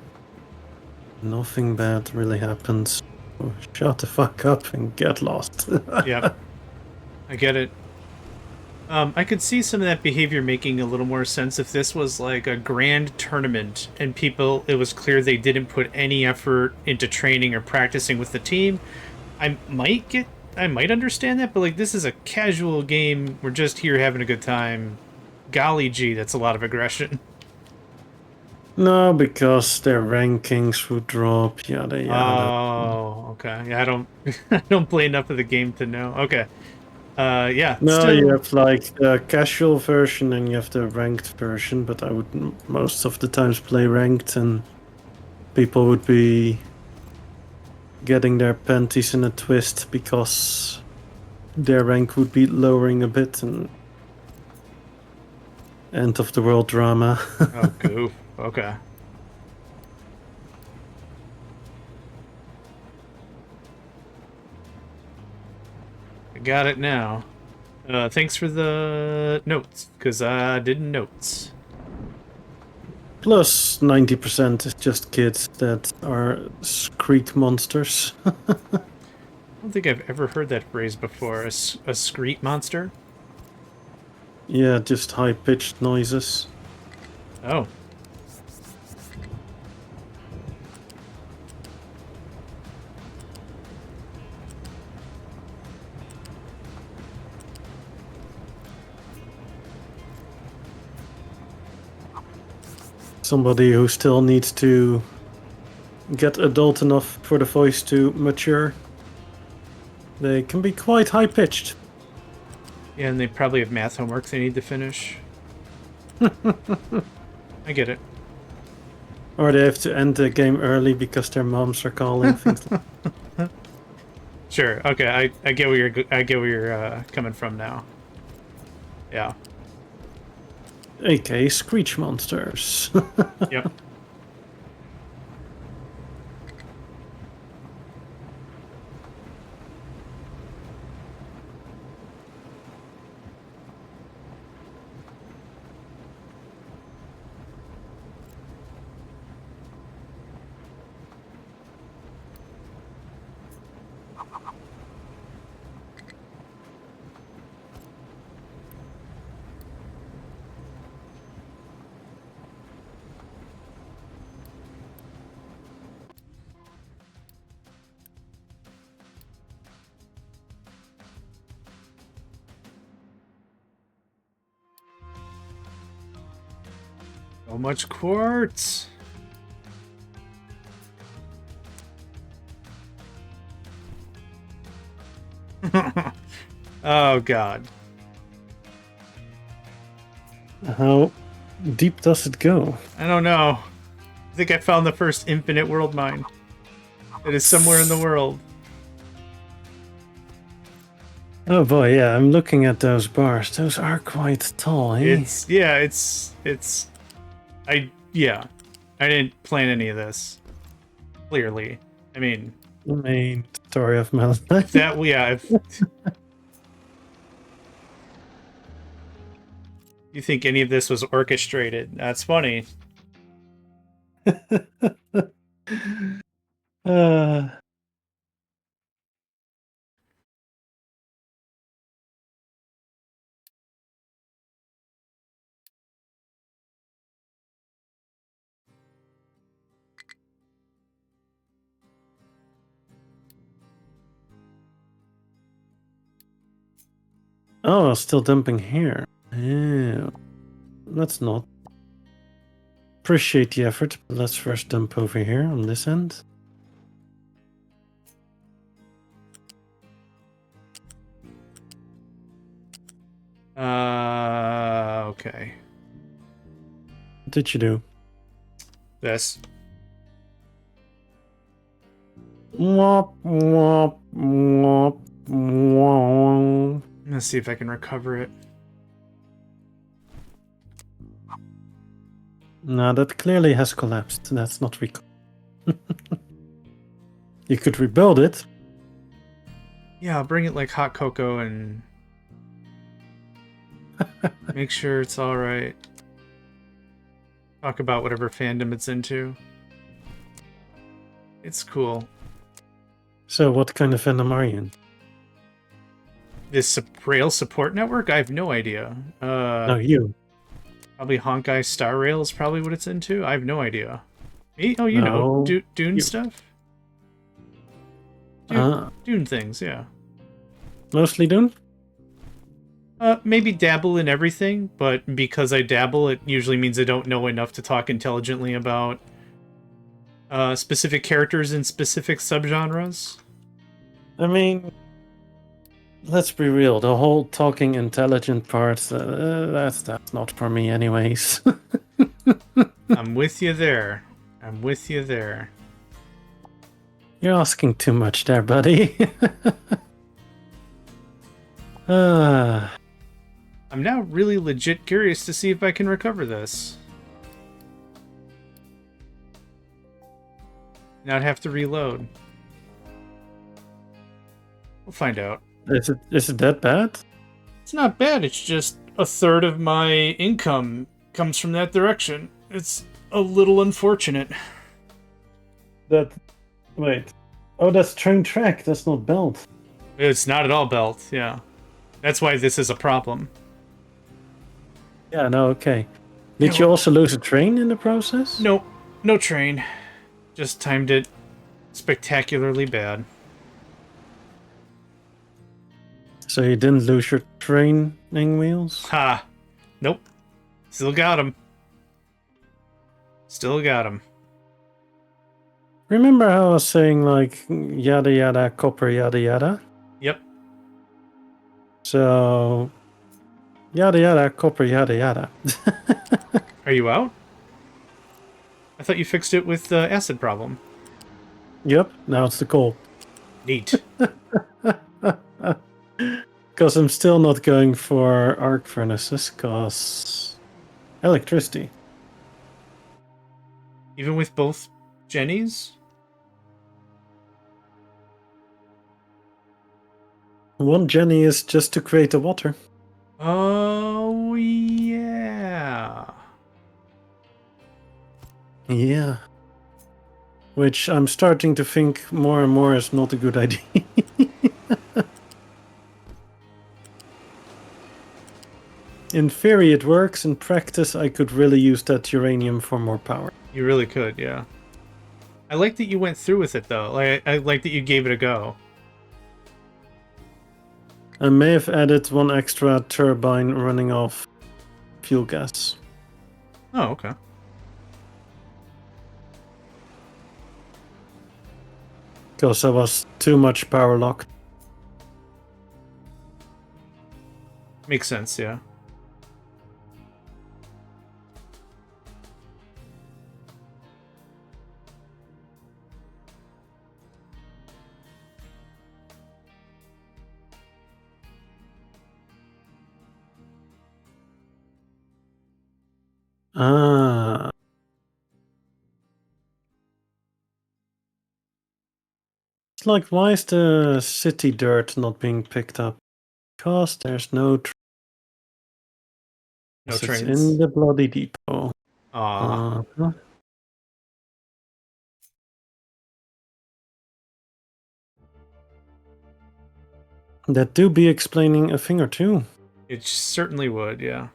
Nothing bad really happens. So shut the fuck up and get lost. Yep. I get it. I could see some of that behavior making a little more sense if this was like a grand tournament and people, it was clear they didn't put any effort into training or practicing with the team. I might understand that, but like this is a casual game. We're just here having a good time. Golly gee, that's a lot of aggression. No, because their rankings would drop, yada yada. Oh, okay. Yeah, I don't I don't play enough of the game to know. Okay. Yeah, No, still, you have like the casual version and you have the ranked version, but I would most of the times play ranked, and people would be getting their panties in a twist because their rank would be lowering a bit, and end of the world drama. oh, goof. Okay. I got it now. Thanks for the notes, because I did notes. Plus 90% is just kids that are screek monsters. I don't think I've ever heard that phrase before. A screet monster? Yeah, just high-pitched noises. Oh. Somebody who still needs to get adult enough for the voice to mature. They can be quite high-pitched. Yeah, and they probably have math homework they need to finish. I get it. Or they have to end the game early because their moms are calling. Things like Sure. Okay, I get where you're coming from now. Yeah. aka screech monsters. Yep. So much quartz. Oh god. How deep does it go? I don't know. I think I found the first infinite world mine. It is somewhere in the world. Oh boy, yeah, I'm looking at those bars. Those are quite tall, eh? I didn't plan any of this. Clearly. I mean, The main story of my life. You think any of this was orchestrated? That's funny. uh, oh, still dumping here. Yeah, let's not. Appreciate the effort, but let's first dump over here on this end. Okay. What did you do? This. Womp, womp, womp, womp. Let's see if I can recover it. No, that clearly has collapsed. That's not recall. You could rebuild it. Yeah, I'll bring it like hot cocoa and make sure it's alright. Talk about whatever fandom it's into. It's cool. So, what kind of fandom are you in? This rail support network? I have no idea. No, you. Probably Honkai Star Rail is probably what it's into. I have no idea. Me? Oh, you No, know, Dune you. stuff. Uh, Dune things, yeah. mostly Dune? Maybe dabble in everything, but because I dabble, it usually means I don't know enough to talk intelligently about specific characters in specific subgenres. I mean, let's be real. The whole talking intelligent part, that's not for me anyways. I'm with you there. I'm with you there. You're asking too much there, buddy. Ah. I'm now really legit curious to see if I can recover this. Not have to reload. We'll find out. Is it that bad? It's not bad, it's just a third of my income comes from that direction. It's a little unfortunate. Wait. Oh, that's train track. That's not belt. It's not at all belt, yeah. That's why this is a problem. Yeah, no, okay. Did you also lose a train in the process? Nope, no train. Just timed it spectacularly bad. So you didn't lose your training wheels? Ha! Nope. Still got him. Still got him. Remember how I was saying, like, yada yada, copper yada yada? Yep. So, yada yada, copper yada yada. Are you out? I thought you fixed it with the acid problem. Yep, now it's the coal. Neat. Because I'm still not going for arc furnaces, because electricity. Even with both Jennies? One Jenny is just to create the water. Oh, yeah. Yeah. Which I'm starting to think more and more is not a good idea. In theory it works, in practice I could really use that uranium for more power. You really could, yeah. I like that you went through with it, though. I like that you gave it a go. I may have added one extra turbine running off fuel gas. Oh, okay. Because I was too much power locked. Makes sense, yeah. Ah. It's like, why is the city dirt not being picked up? Because there's no No it's trains. in the bloody depot. Aw. Uh-huh. That do be explaining a thing or two. It certainly would, yeah.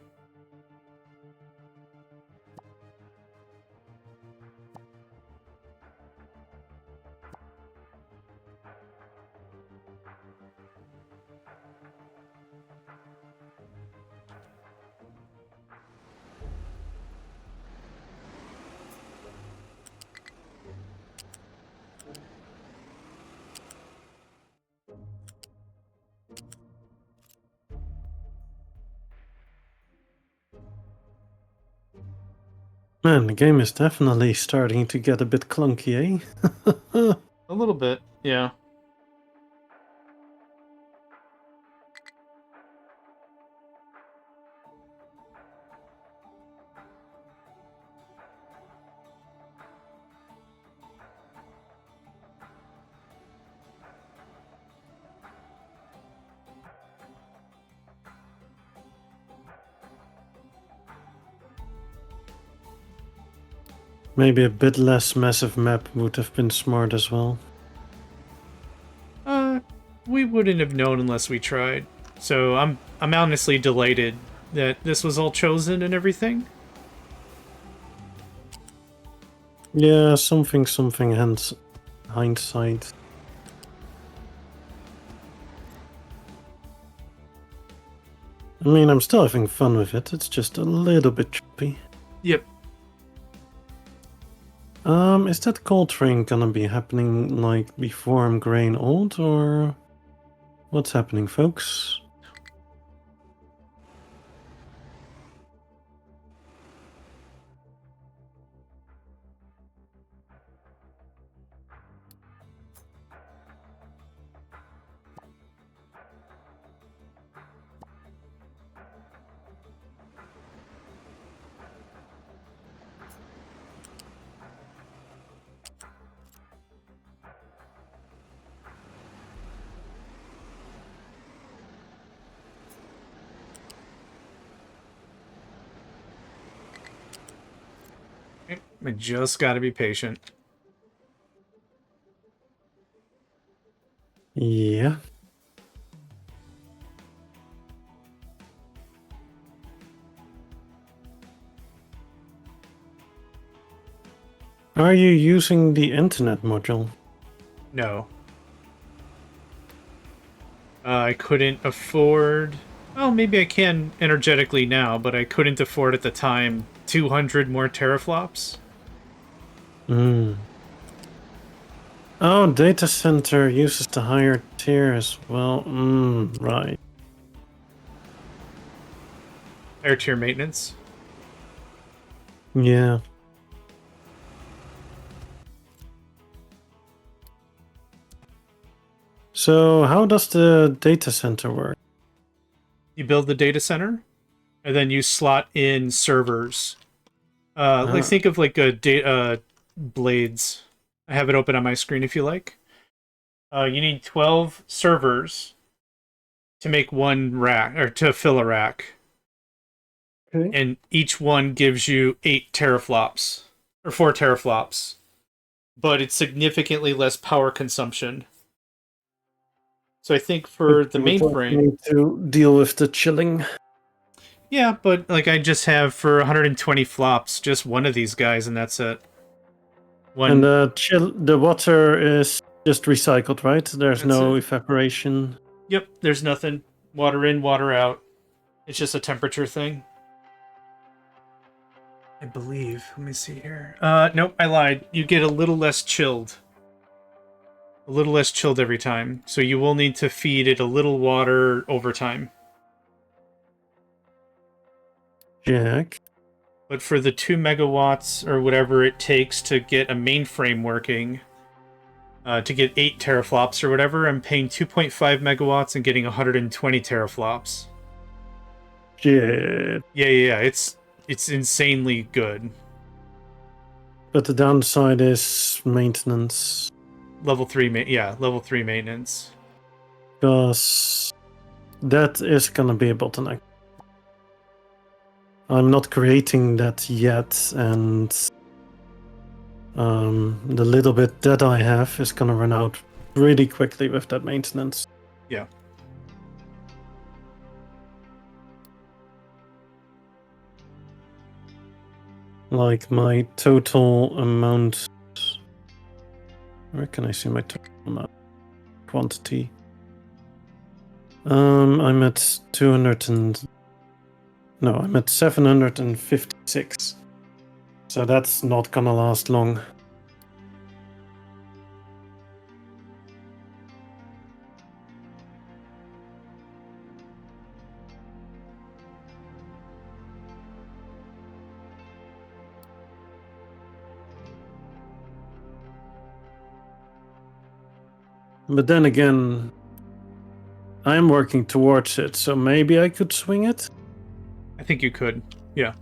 Man, the game is definitely starting to get a bit clunky, eh? A little bit, yeah. Maybe a bit less massive map would have been smart as well. We wouldn't have known unless we tried. So I'm honestly delighted that this was all chosen and everything. Yeah, something, hence hindsight. I mean, I'm still having fun with it, it's just a little bit choppy. Yep. Is that cold train gonna be happening, like, before I'm graying old, or what's happening, folks? I just gotta be patient. Yeah. Are you using the internet module? No. I couldn't afford... Well, maybe I can energetically now, but I couldn't afford at the time 200 more teraflops. Hmm. Oh, data center uses the higher tier as well. Right. Air tier maintenance. Yeah. So, how does the data center work? You build the data center, and then you slot in servers. Like think of like a data blades. I have it open on my screen if you like. You need 12 servers to make one rack, or to fill a rack. Okay. And each one gives you 8 teraflops, or 4 teraflops. But it's significantly less power consumption. So I think for the You would like mainframe, me to deal with the chilling. yeah, but like I just have for 120 flops, just one of these guys, and that's it. And One. the water is just recycled, right? There's That's no it. evaporation. Yep, there's nothing. Water in, water out. It's just a temperature thing. I believe. Let me see here. Nope, I lied. You get a little less chilled. A little less chilled every time. So you will need to feed it a little water over time. Jack. But for the 2 megawatts or whatever it takes to get a mainframe working, to get 8 teraflops or whatever, I'm paying 2.5 megawatts and getting 120 teraflops. Shit. Yeah. It's insanely good. But the downside is maintenance. Level 3, level 3 maintenance. Because that is gonna be a bottleneck. I'm not creating that yet, and the little bit that I have is gonna run out pretty quickly with that maintenance. Yeah. Like my total amount. Where can I see my total amount? Quantity. I'm at 200 and... No, I'm at 756. So that's not gonna last long. But then again, I'm working towards it, so maybe I could swing it? I think you could. Yeah.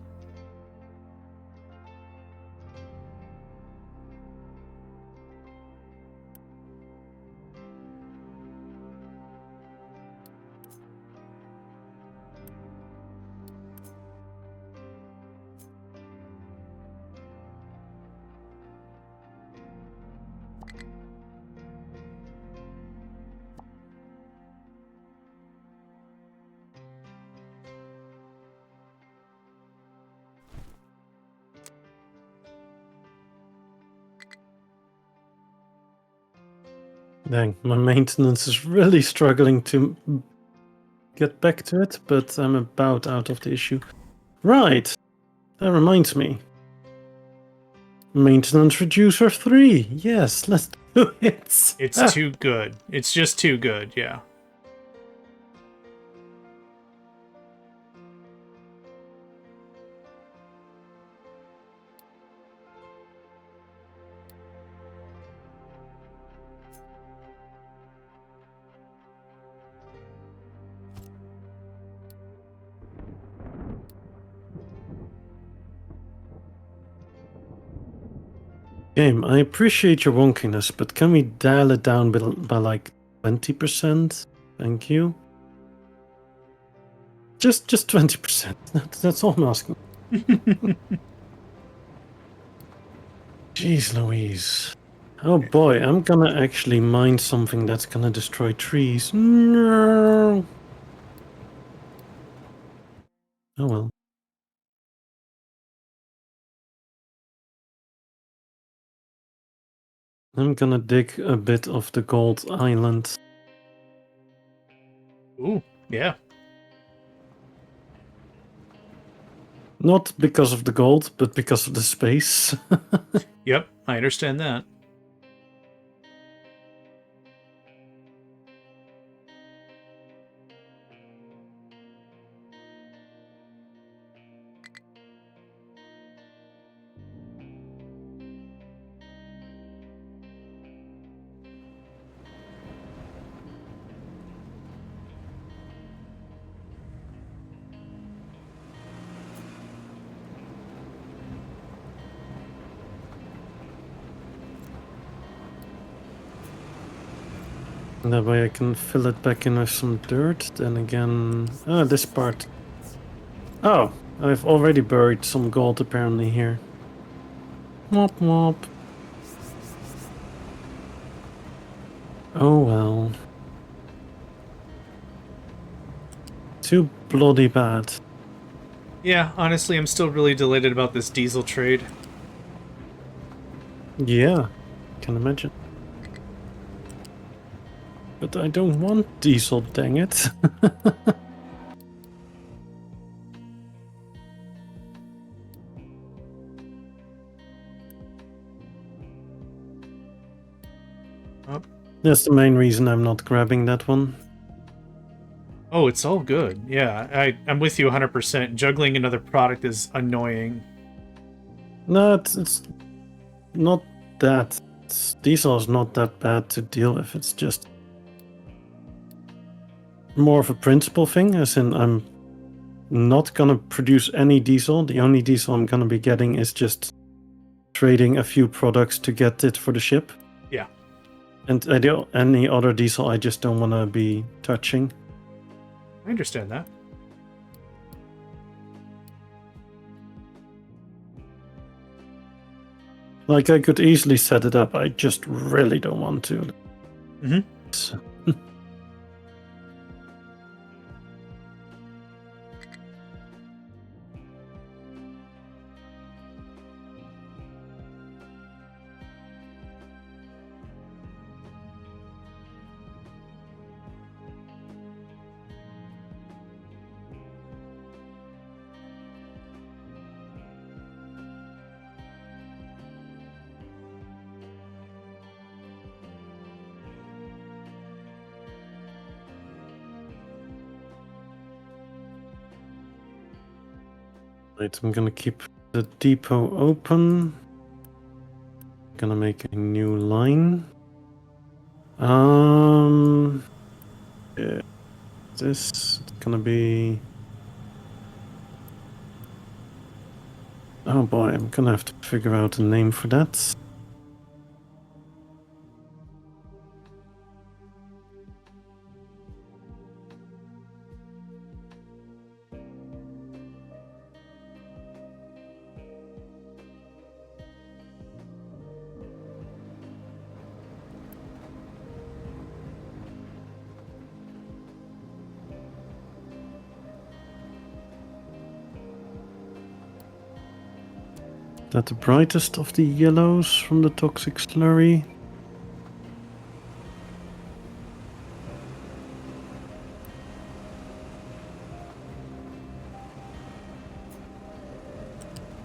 Dang, my maintenance is really struggling to get back to it, but I'm about out of the issue. Right, that reminds me. Maintenance reducer 3. Yes, let's do it. It's too good. It's just too good, yeah. Game, I appreciate your wonkiness, but can we dial it down by like 20%? Thank you. Just 20%. That's all I'm asking. Jeez Louise. Oh boy, I'm gonna actually mine something that's gonna destroy trees. No. Oh well. I'm gonna dig a bit of the gold island. Ooh, yeah. Not because of the gold, but because of the space. Yep, I understand that. That way I can fill it back in with some dirt. Then again... Ah, this part. Oh, I've already buried some gold apparently here. Mop mop. Oh well. Too bloody bad. Yeah, honestly, I'm still really delighted about this diesel trade. Yeah, can imagine. But I don't want diesel, dang it. Oh. That's the main reason I'm not grabbing that one. Oh, it's all good. Yeah, I'm with you 100%. Juggling another product is annoying. No, it's not that. Diesel is not that bad to deal with. It's just more of a principle thing, as in I'm not gonna produce any diesel. The only diesel I'm gonna be getting is just trading a few products to get it for the ship. Yeah. And any other diesel I just don't want to be touching. I understand that. Like, I could easily set it up, I just really don't want to. Mm-hmm. So. Right, I'm gonna keep the depot open. Gonna make a new line. Yeah, this gonna be. Oh boy, I'm gonna have to figure out a name for that. That the brightest of the yellows from the toxic slurry.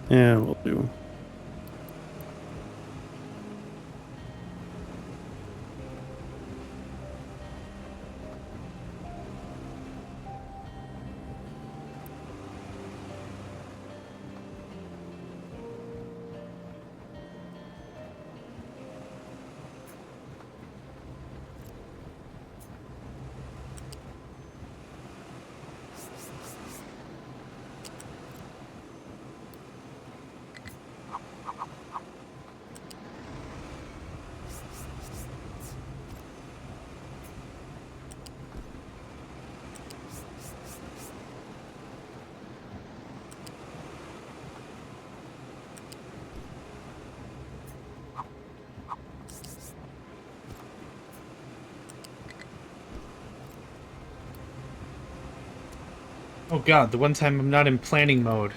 Yeah, will do. Oh god, the one time I'm not in planning mode.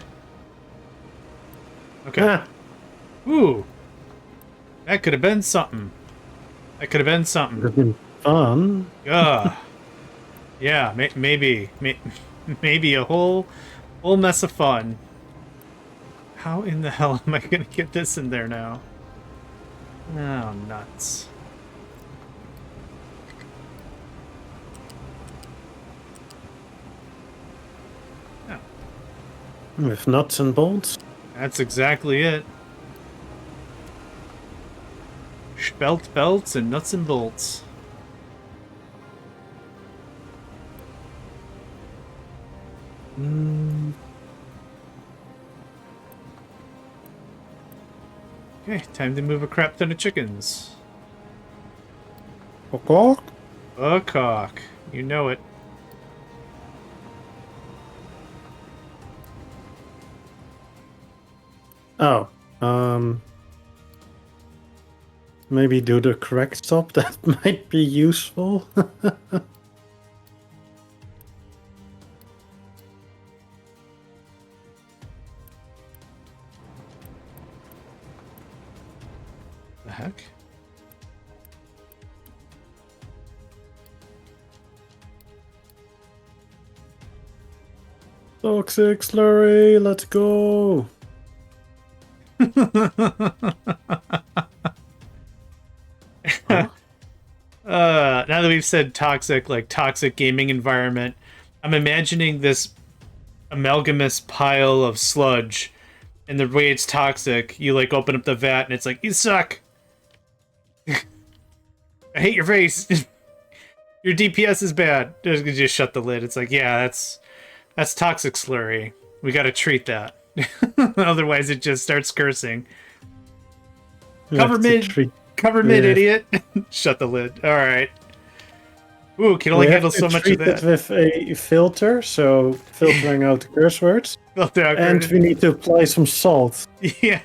Okay. Ah, Ooh. That could have been something. That could have been would something. have been fun. Ugh. Yeah, maybe a whole mess of fun. How in the hell am I gonna get this in there now? Oh, nuts. With nuts and bolts. That's exactly it. Spelt belts and nuts and bolts. Okay, time to move a crap ton of chickens. Okay. A cock. You know it. Oh, maybe do the correct stop. That might be useful. The heck? Toxic slurry, let's go. Now that we've said toxic, like toxic gaming environment, I'm imagining this amalgamous pile of sludge, and the way it's toxic, you like open up the vat and it's like, you suck. I hate your face. Your DPS is bad. Just shut the lid. It's like, yeah, that's toxic slurry. We gotta treat that. Otherwise it just starts cursing. Cover mid, idiot. Shut the lid. All right. Ooh, can only handle so much of that. It with a filter, so filtering out the curse words. And we need to apply some salt. Yeah.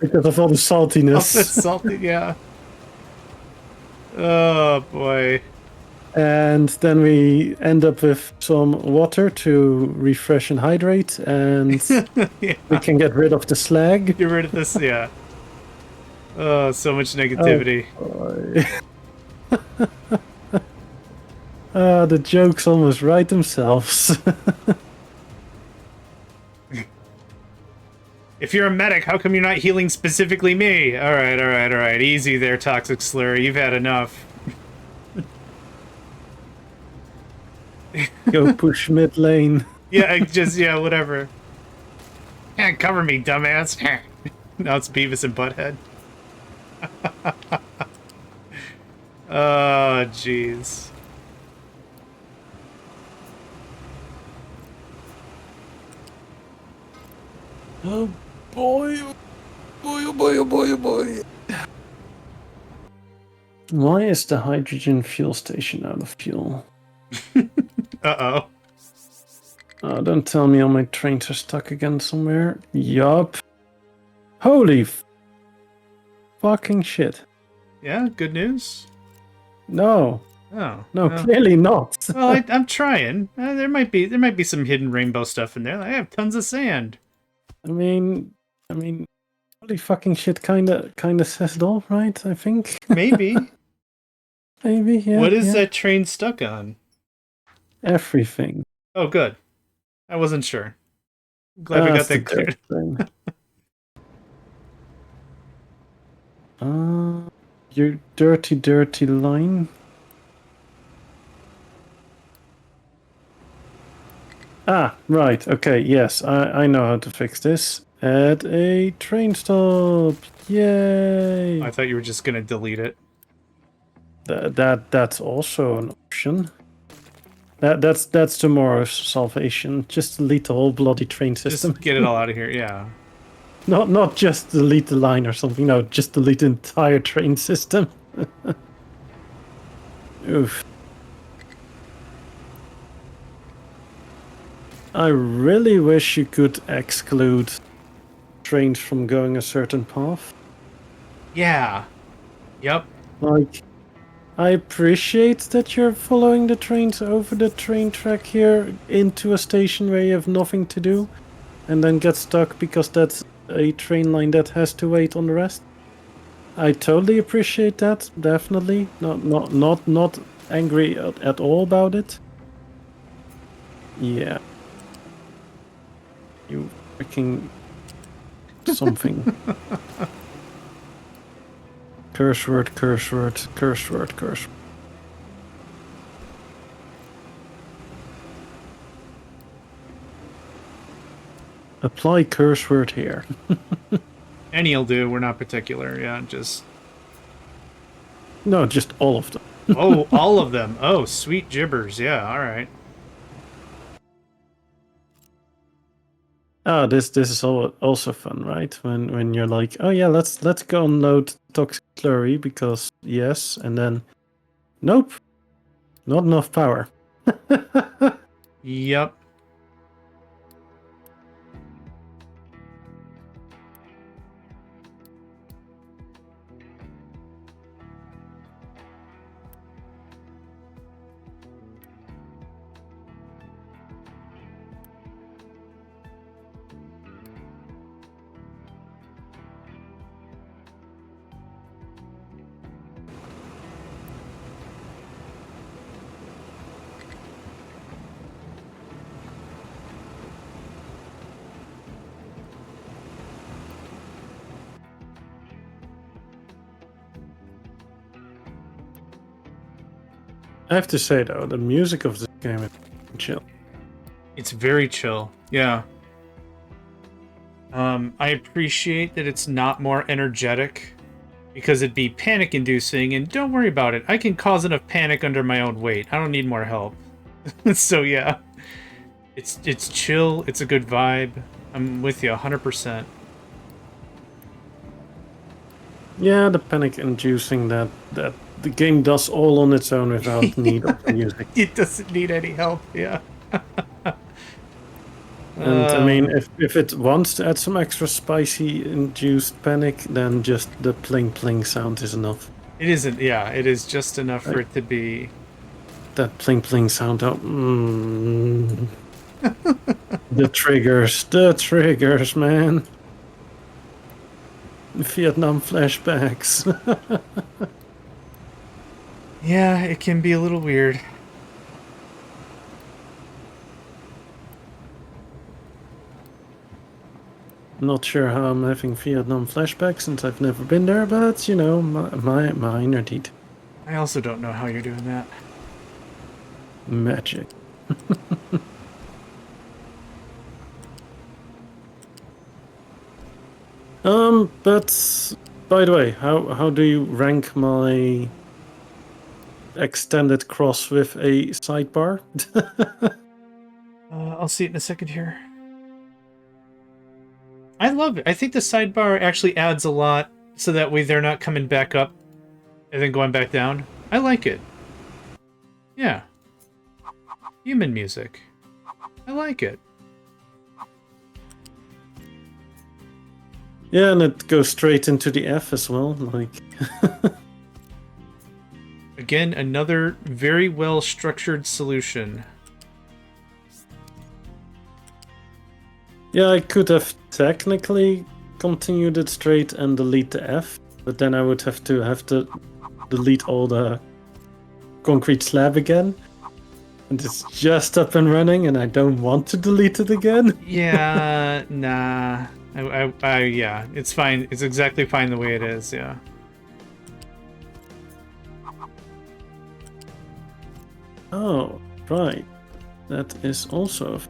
Because of all the saltiness. All the salty, yeah. Oh boy. And then we end up with some water to refresh and hydrate, and Yeah. we can get rid of the slag. Get rid of this, yeah. Oh, so much negativity. The jokes almost write themselves. If you're a medic, how come you're not healing specifically me? Alright. Easy there, Toxic Slurry. You've had enough. Go push mid lane. Yeah, yeah, whatever. Can't cover me, dumbass. Now it's Beavis and Butthead. Oh, Oh, jeez. Oh boy, oh boy, oh boy, oh boy, oh boy. Why is the hydrogen fuel station out of fuel? Uh-oh. Oh, don't tell me all my trains are stuck again somewhere. Yup. Holy fucking shit. Yeah, good news? No. Oh. No, well. clearly not. Well, I'm trying. There might be some hidden rainbow stuff in there. I have tons of sand. I mean, holy fucking shit kinda says it all, right? I think. Maybe. Maybe, yeah. What is yeah. that train stuck on? Everything. Oh, good. I wasn't sure. Glad we got That's the that cleared. thing. Your dirty line. Ah, right. Okay, yes, I know how to fix this. Add a train stop. Yay! I thought you were just gonna delete it. That's also an option. That's tomorrow's salvation. Just delete the whole bloody train system. Just get it all out of here. Yeah. Not just delete the line or something. No, just delete the entire train system. Oof. I really wish you could exclude trains from going a certain path. Yeah. Yep. Like, I appreciate that you're following the trains over the train track here into a station where you have nothing to do, and then get stuck because that's a train line that has to wait on the rest. I totally appreciate that, definitely. Not angry at all about it. Yeah. You freaking something. Curse word, curse word, curse word, curse word. Apply curse word here. Any'll do. We're not particular. Yeah, just... No, just all of them. Oh, all of them. Oh, sweet gibbers. Yeah, all right. Ah, this is also fun, right? When you're like, oh yeah, let's go unload toxic slurry because yes, and then nope, not enough power. Yep. I have to say though, the music of this game is chill. It's very chill. Yeah. I appreciate that it's not more energetic because it'd be panic inducing, and don't worry about it. I can cause enough panic under my own weight. I don't need more help. So yeah. It's chill, it's a good vibe. I'm with you 100%. Yeah, the panic inducing that the game does all on its own without need of music. It doesn't need any help, yeah. And I mean, if it wants to add some extra spicy induced panic, then just the pling pling sound is enough. It isn't, yeah, it is just enough for it to be... That pling pling sound out. The triggers, man. Vietnam flashbacks. Yeah, it can be a little weird. Not sure how I'm having Vietnam flashbacks since I've never been there, but you know, my inner deed. I also don't know how you're doing that. Magic. But by the way, how do you rank my extended cross with a sidebar. I'll see it in a second here. I love it. I think the sidebar actually adds a lot, so that way they're not coming back up and then going back down. I like it. Yeah. Human music. I like it. Yeah, and it goes straight into the F as well. Like, Again, another very well structured solution. yeah, I could have technically continued it straight and delete the F, but then I would have to delete all the concrete slab again. And it's just up and running, and I don't want to delete it again. Yeah, nah. Yeah, it's fine. It's exactly fine the way it is, yeah. Oh, right. That is also...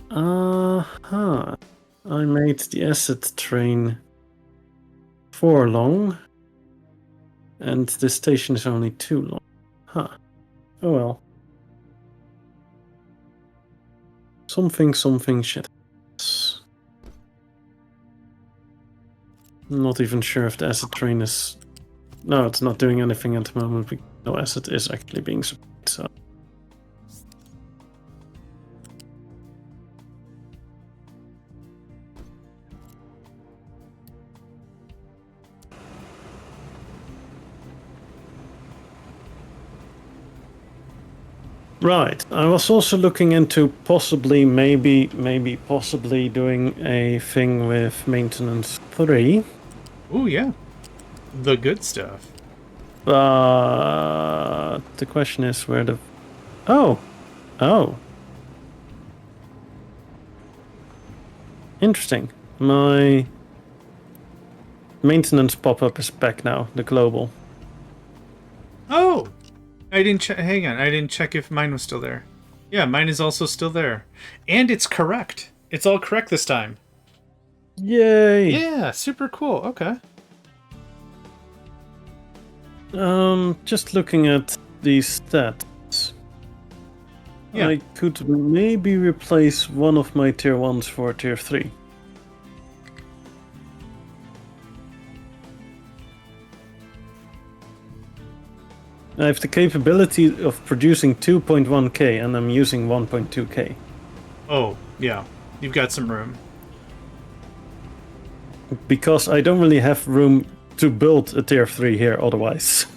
Uh-huh. I made the acid train 4 long, and the station is only 2 long. Huh. Oh well. Something shit. I'm not even sure if the acid train is... No, it's not doing anything at the moment. No acid is actually being supplied, so... Right. I was also looking into possibly, possibly doing a thing with maintenance 3. Ooh, yeah. The good stuff. But the question is where the... Oh! Interesting. My maintenance pop-up is back now, the global. Oh! I didn't check. Hang on. I didn't check if mine was still there. Yeah, mine is also still there. And it's correct. It's all correct this time. Yay! Yeah, super cool. Okay. Just looking at these stats. Yeah. I could maybe replace one of my tier 1s for tier 3. I have the capability of producing 2.1k and I'm using 1.2k. Oh, yeah. You've got some room. Because I don't really have room to build a tier 3 here otherwise.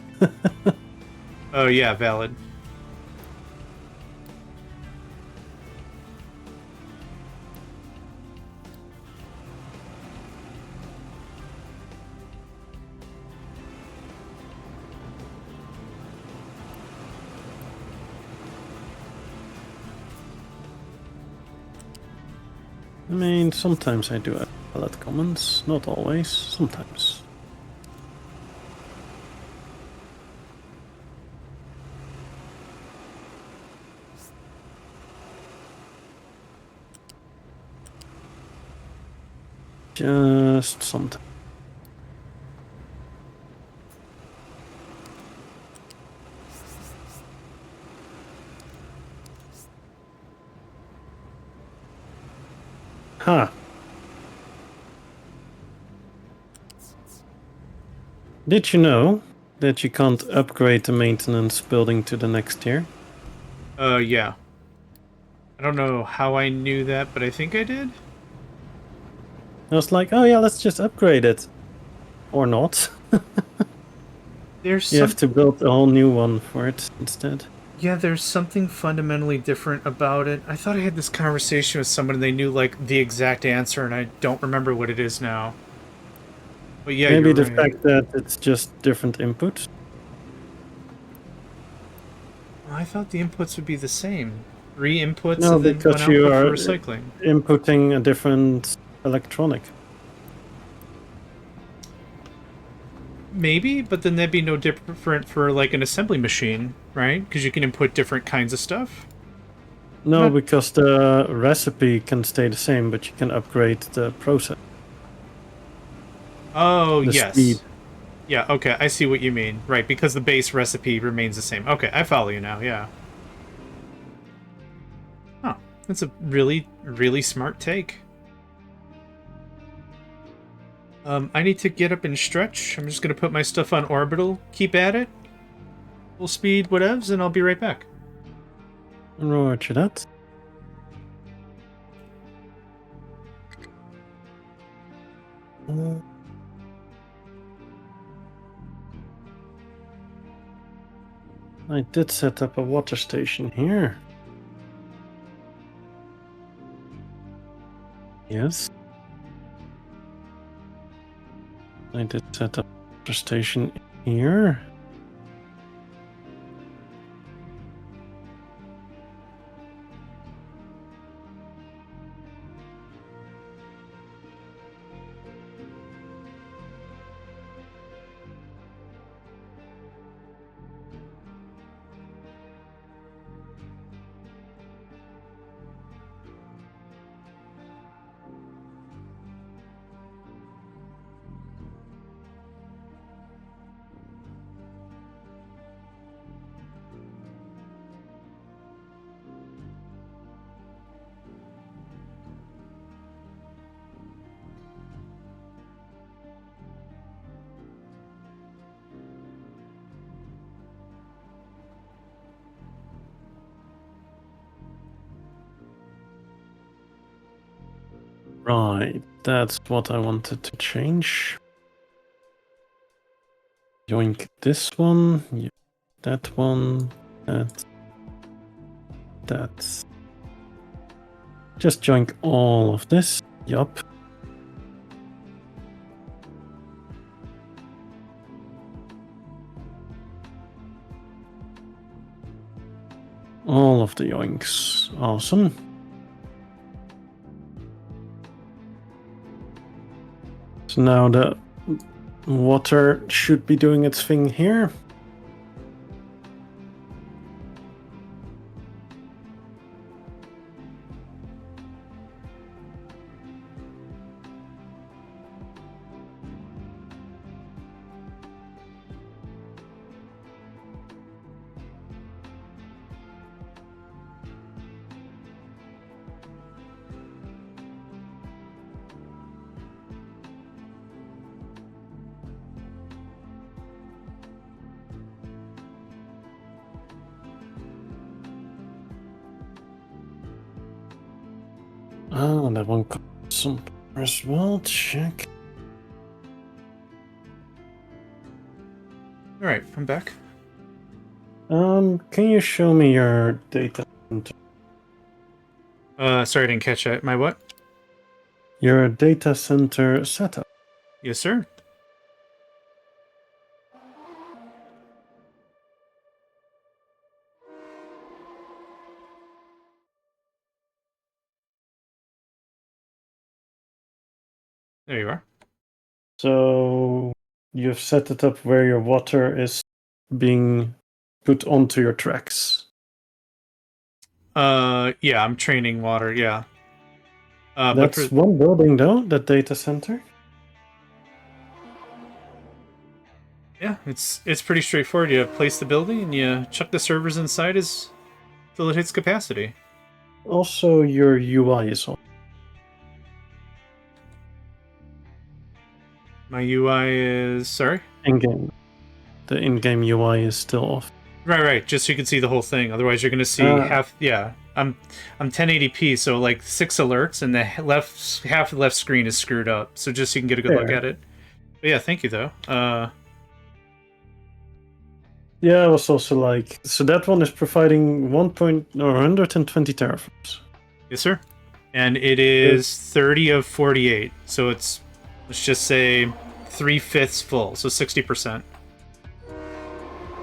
Oh, yeah, valid. I mean, sometimes I do have palette comments, not always, sometimes. Just sometimes. Huh. Did you know that you can't upgrade the maintenance building to the next tier? Yeah. I don't know how I knew that, but I think I did. I was like, oh yeah, let's just upgrade it. Or not. There's You have to build a whole new one for it instead. Yeah, there's something fundamentally different about it. I thought I had this conversation with someone and they knew like the exact answer and I don't remember what it is now. But yeah, Maybe you're the right. fact that it's just different inputs. I thought the inputs would be the same. 3 inputs No, and then because 1 output you for are recycling. inputting a different electronic. Maybe, but then that'd be no different for like an assembly machine, right? Because you can input different kinds of stuff. No, Not- because the recipe can stay the same, but you can upgrade the process. Oh, The yes. speed. Yeah, okay, I see what you mean. Right, because the base recipe remains the same. Okay, I follow you now, yeah. Oh, that's a really, really smart take. I need to get up and stretch. I'm just gonna put my stuff on orbital, keep at it. Full speed, whatevs, and I'll be right back. Roger that. I did set up a water station here. Yes. I did set up a water station here. Right, that's what I wanted to change. Yoink this one, that one, that. Just joink all of this. Yup. All of the yoinks. Awesome. So now the water should be doing its thing here. Ah, that one got some as well. Check. Alright, I'm back. Can you show me your data center? Sorry I didn't catch that. My what? Your data center setup. Yes, sir. There you are. So you've set it up where your water is being put onto your tracks. Yeah, I'm training water, yeah. That's one building though, the data center. Yeah, it's pretty straightforward. You place the building and you chuck the servers inside till it hits capacity. Also, your UI is on. My UI is sorry? In-game. The in-game UI is still off. Right. Just so you can see the whole thing. Otherwise, you're gonna see half. Yeah, I'm 1080p, so like 6 alerts, and the half the left screen is screwed up. So just so you can get a good look at it. But yeah, thank you though. Yeah, I was also like, so that one is providing 120 teraflops. Yes, sir. And it is 30 of 48, so it's, let's just say 3/5 full, so 60%.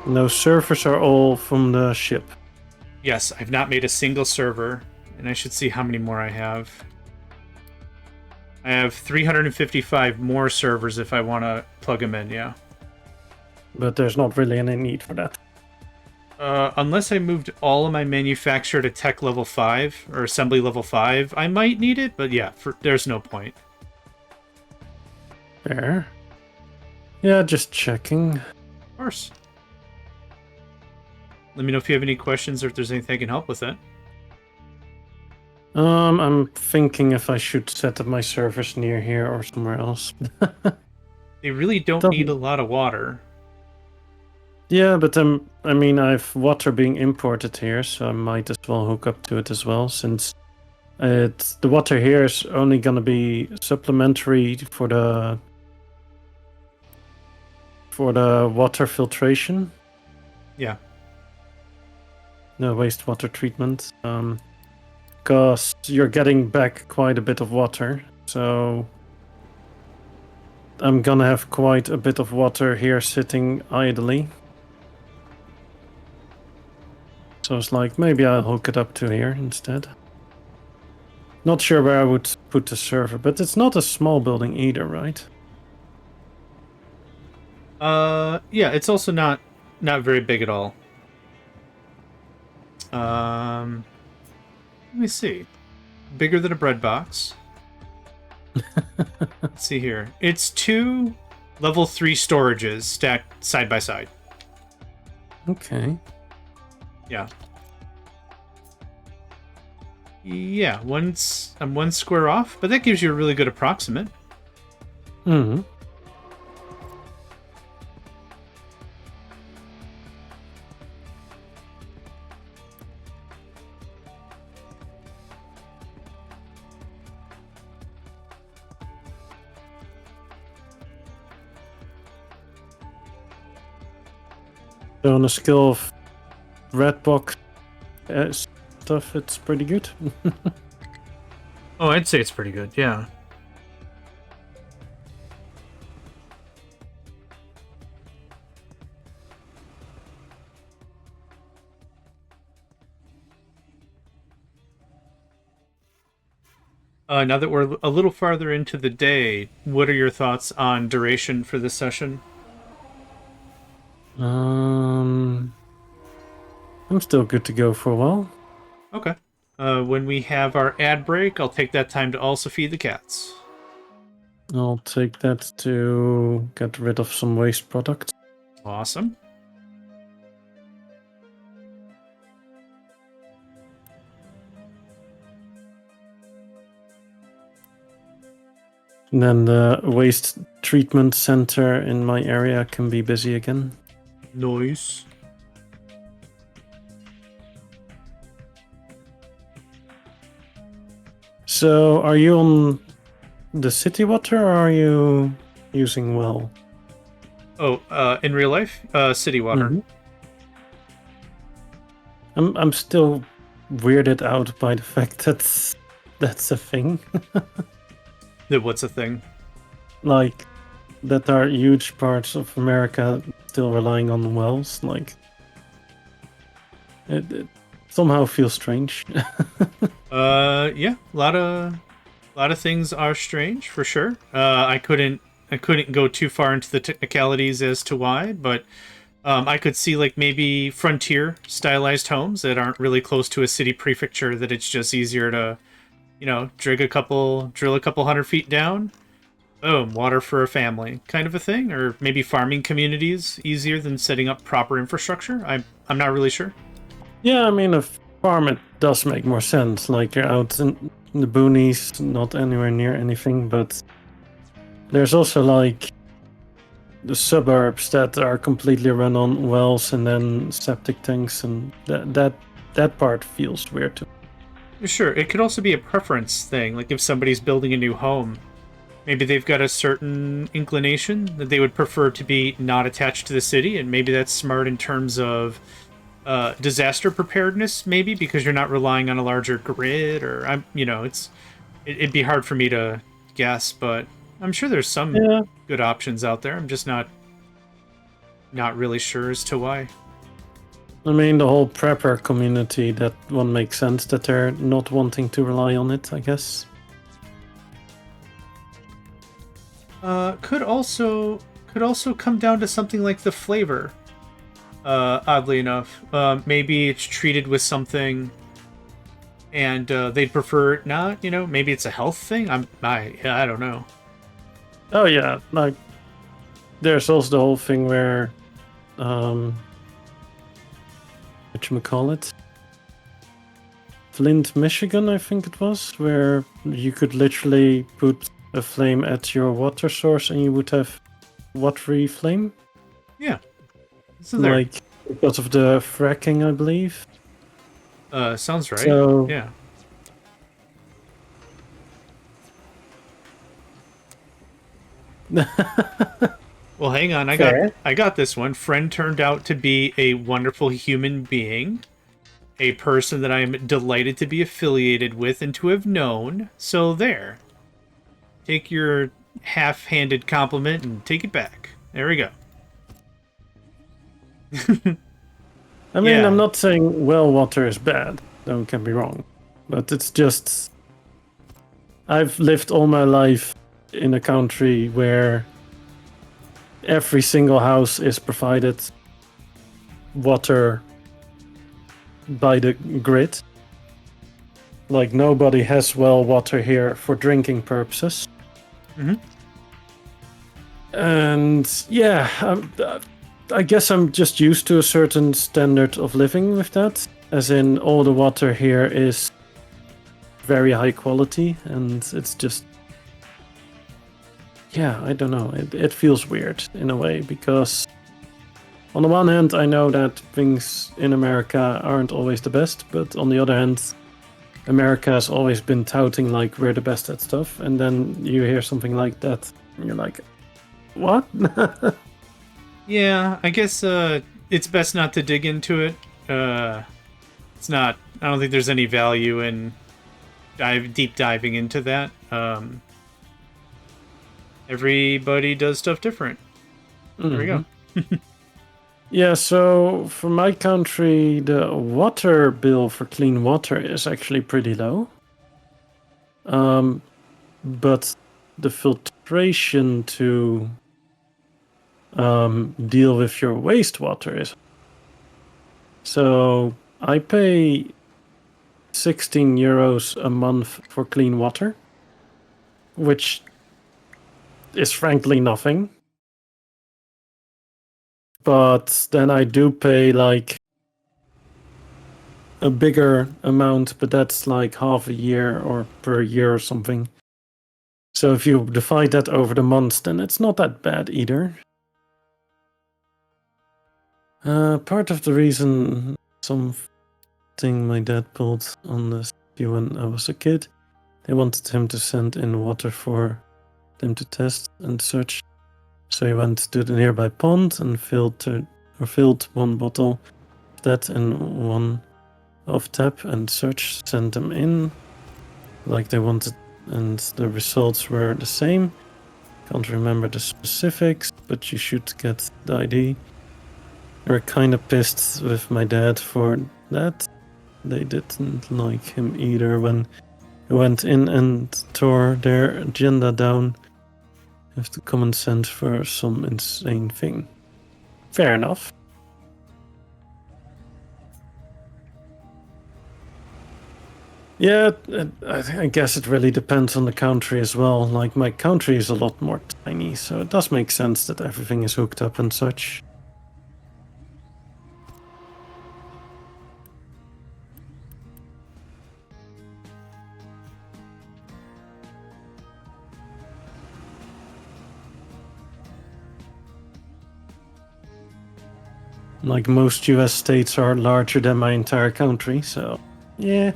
And those servers are all from the ship. Yes, I've not made a single server, and I should see how many more I have. I have 355 more servers if I want to plug them in, yeah. But there's not really any need for that. Unless I moved all of my manufacture to tech level 5 or assembly level 5, I might need it, but yeah, there's no point. Fair. Yeah, just checking. Of course. Let me know if you have any questions or if there's anything I can help with that. I'm thinking if I should set up my servers near here or somewhere else. They really don't need a lot of water. Yeah, but I mean, I've water being imported here, so I might as well hook up to it as well, since the water here is only gonna be supplementary for the water filtration. Yeah. The wastewater treatment. Because you're getting back quite a bit of water, so I'm gonna have quite a bit of water here sitting idly. So it's like, maybe I'll hook it up to here instead. Not sure where I would put the server, but it's not a small building either, right? Yeah, it's also not very big at all. Let me see. Bigger than a bread box. Let's see here. It's 2 level 3 storages stacked side by side. Okay. Yeah. Yeah, I'm 1 square off, but that gives you a really good approximate. Mm-hmm. So on a scale of red box stuff, it's pretty good. Oh, I'd say it's pretty good, yeah. Now that we're a little farther into the day, what are your thoughts on duration for this session? I'm still good to go for a while. Okay. When we have our ad break, I'll take that time to also feed the cats. I'll take that to get rid of some waste products. Awesome. And then the waste treatment center in my area can be busy again. Nice. So, are you on the city water or are you using well? Oh, in real life, city water. Mhm. I'm still weirded out by the fact that that's a thing. What's a thing? Like, that are huge parts of America still relying on wells. Like, it somehow feels strange. Yeah, a lot of things are strange for sure. I couldn't go too far into the technicalities as to why, but I could see like maybe frontier stylized homes that aren't really close to a city prefecture, that it's just easier to, drill a couple 100 feet down, boom, water for a family kind of a thing, or maybe farming communities easier than setting up proper infrastructure. I'm not really sure. Yeah, I mean, a farm, it does make more sense. Like, you're out in the boonies, not anywhere near anything, but there's also, like, the suburbs that are completely run on wells and then septic tanks, and that part feels weird too. Sure, it could also be a preference thing. Like if somebody's building a new home, maybe they've got a certain inclination that they would prefer to be not attached to the city, and maybe that's smart in terms of disaster preparedness, maybe because you're not relying on a larger grid, or it'd be hard for me to guess, but I'm sure there's some good options out there. I'm just not really sure as to why. I mean, the whole prepper community, that one makes sense that they're not wanting to rely on it, I guess. Could also come down to something like the flavor. Oddly enough, maybe it's treated with something, and they'd prefer it not. Maybe it's a health thing. I don't know. Oh yeah, like there's also the whole thing where, whatchamacallit? Flint, Michigan, I think it was, where you could literally put a flame at your water source and you would have watery flame. Yeah. Isn't there? Like, because of the fracking, I believe. Sounds right. So- Yeah. Well, hang on. Fair. I got this one. Friend turned out to be a wonderful human being, a person that I am delighted to be affiliated with and to have known. So there. Take your half-handed compliment and take it back. There we go. I mean, Yeah. I'm not saying well water is bad, don't get me wrong. But it's just... I've lived all my life in a country where every single house is provided water by the grid. Like, nobody has well water here for drinking purposes. Mhm. And yeah, I guess I'm just used to a certain standard of living with that. As in, all the water here is very high quality, and it's just... Yeah, I don't know. It feels weird in a way, because on the one hand, I know that things in America aren't always the best, but on the other hand, America has always been touting like we're the best at stuff, and then you hear something like that, and you're like, what? Yeah, I guess it's best not to dig into it. It's not. I don't think there's any value in deep diving into that. Everybody does stuff different. There we go. Yeah, so for my country, the water bill for clean water is actually pretty low. But the filtration to deal with your wastewater is... So I pay 16 euros a month for clean water, which is frankly nothing. But then I do pay like a bigger amount, but that's like half a year or per year or something. So if you divide that over the months, then it's not that bad either. Part of the reason something my dad pulled on this when I was a kid, they wanted him to send in water for them to test and such. So he went to the nearby pond and filled one bottle of that and one of tap and such, sent them in like they wanted, and the results were the same. Can't remember the specifics, but you should get the ID. They were kind of pissed with my dad for that. They didn't like him either when he went in and tore their agenda down. Have to come and send for some insane thing. Fair enough. Yeah, I guess it really depends on the country as well. Like, my country is a lot more tiny, so it does make sense that everything is hooked up and such. Like, most US states are larger than my entire country, so yeah.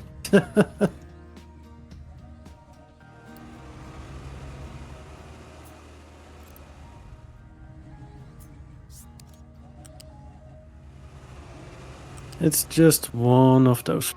It's just one of those.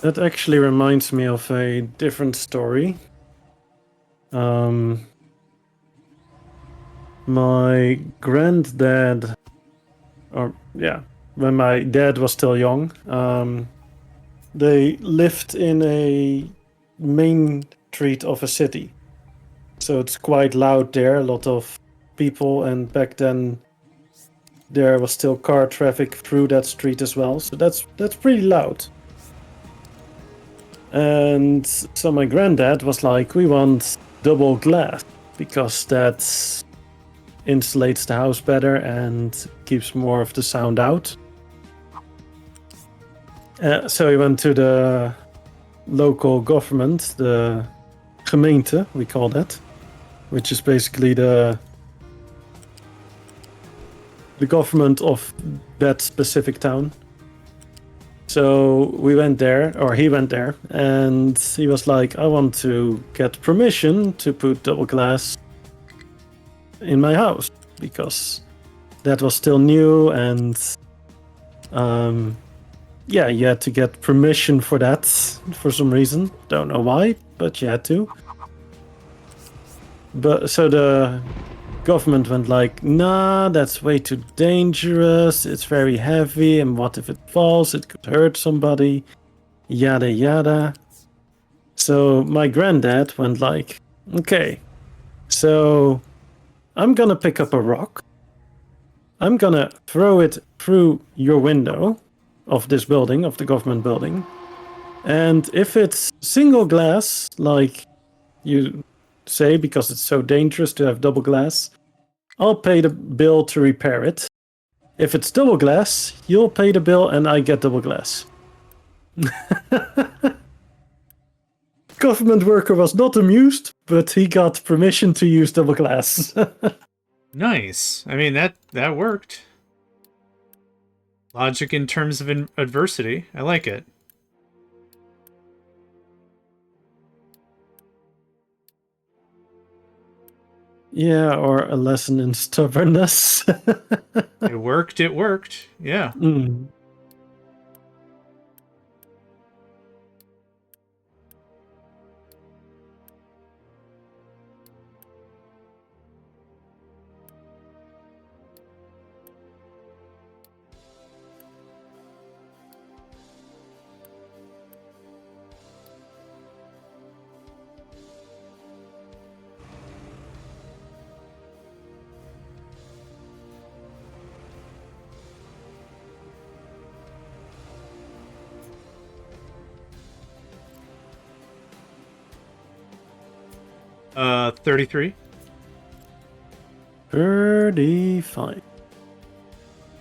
That actually reminds me of a different story. My granddad, or yeah, when my dad was still young, they lived in a main street of a city. So it's quite loud there, a lot of people, and back then there was still car traffic through that street as well. So that's pretty loud. And so my granddad was like, we want double glass because that insulates the house better and keeps more of the sound out. So he went to the local government, the gemeente, we call that, which is basically the government of that specific town. So we went there, or he went there, and he was like, I want to get permission to put double glass in my house, because that was still new, and yeah, you had to get permission for that for some reason. Don't know why, but you had to. But so the government went like, nah, that's way too dangerous, it's very heavy, and what if it falls, it could hurt somebody, yada yada. So my granddad went like, okay, so I'm gonna pick up a rock, I'm gonna throw it through your window of this building, of the government building, and if it's single glass, like you say, because it's so dangerous to have double glass, I'll pay the bill to repair it. If it's double glass, you'll pay the bill and I get double glass. Government worker was not amused, but he got permission to use double glass. Nice. I mean, that worked. Logic in terms of adversity. I like it. Yeah, or a lesson in stubbornness. It worked. It worked. Yeah. Mm. Uh, 33. 35.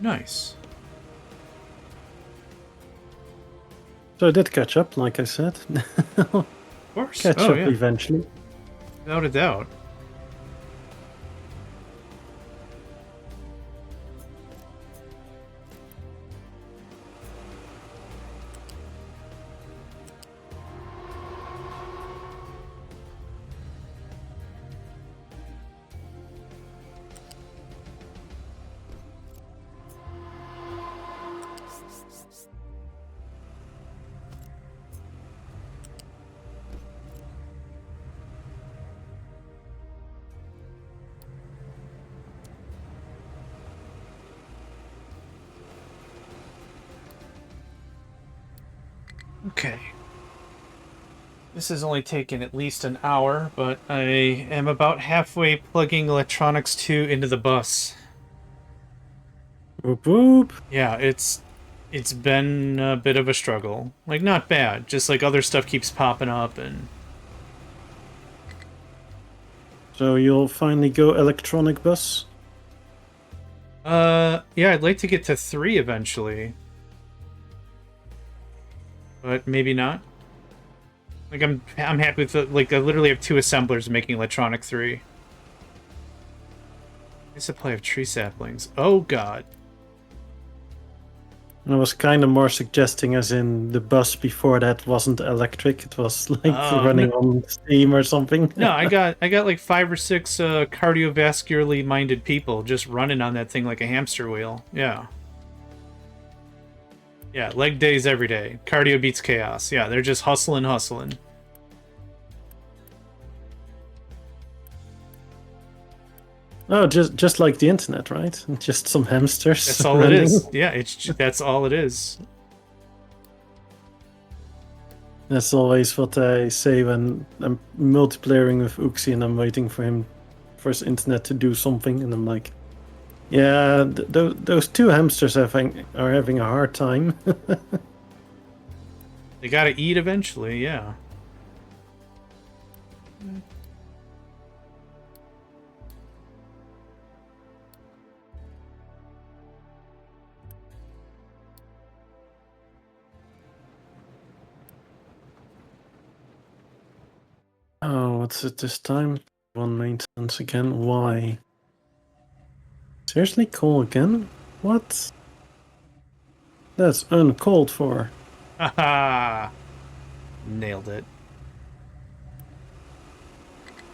Nice. So I did catch up, like I said. Of course. Catch Oh, up yeah. eventually. Without a doubt. Okay. This has only taken at least an hour, but I am about halfway plugging electronics 2 into the bus. Whoop whoop. Yeah, it's been a bit of a struggle. Like, not bad, just like other stuff keeps popping up and... So you'll finally go electronic bus? Yeah, I'd like to get to 3 eventually. But maybe not. Like, I'm happy with it. Like, I literally have 2 assemblers making electronic 3. A supply of tree saplings. Oh god. I was kind of more suggesting as in the bus before that wasn't electric, it was like running on steam or something. No, I got like 5 or 6 cardiovascularly minded people just running on that thing like a hamster wheel. Yeah. Yeah, leg days every day. Cardio beats chaos. Yeah, they're just hustling. Oh, just like the internet, right? Just some hamsters. That's all running. it is. Yeah, that's all it is. That's always what I say when I'm multiplaying with Uxie and I'm waiting for his internet to do something, and I'm like, yeah, those two hamsters are having a hard time. They gotta eat eventually, yeah. Oh, what's it this time? One maintenance again? Why? Seriously, coal again? What? That's uncalled for. Haha! Nailed it.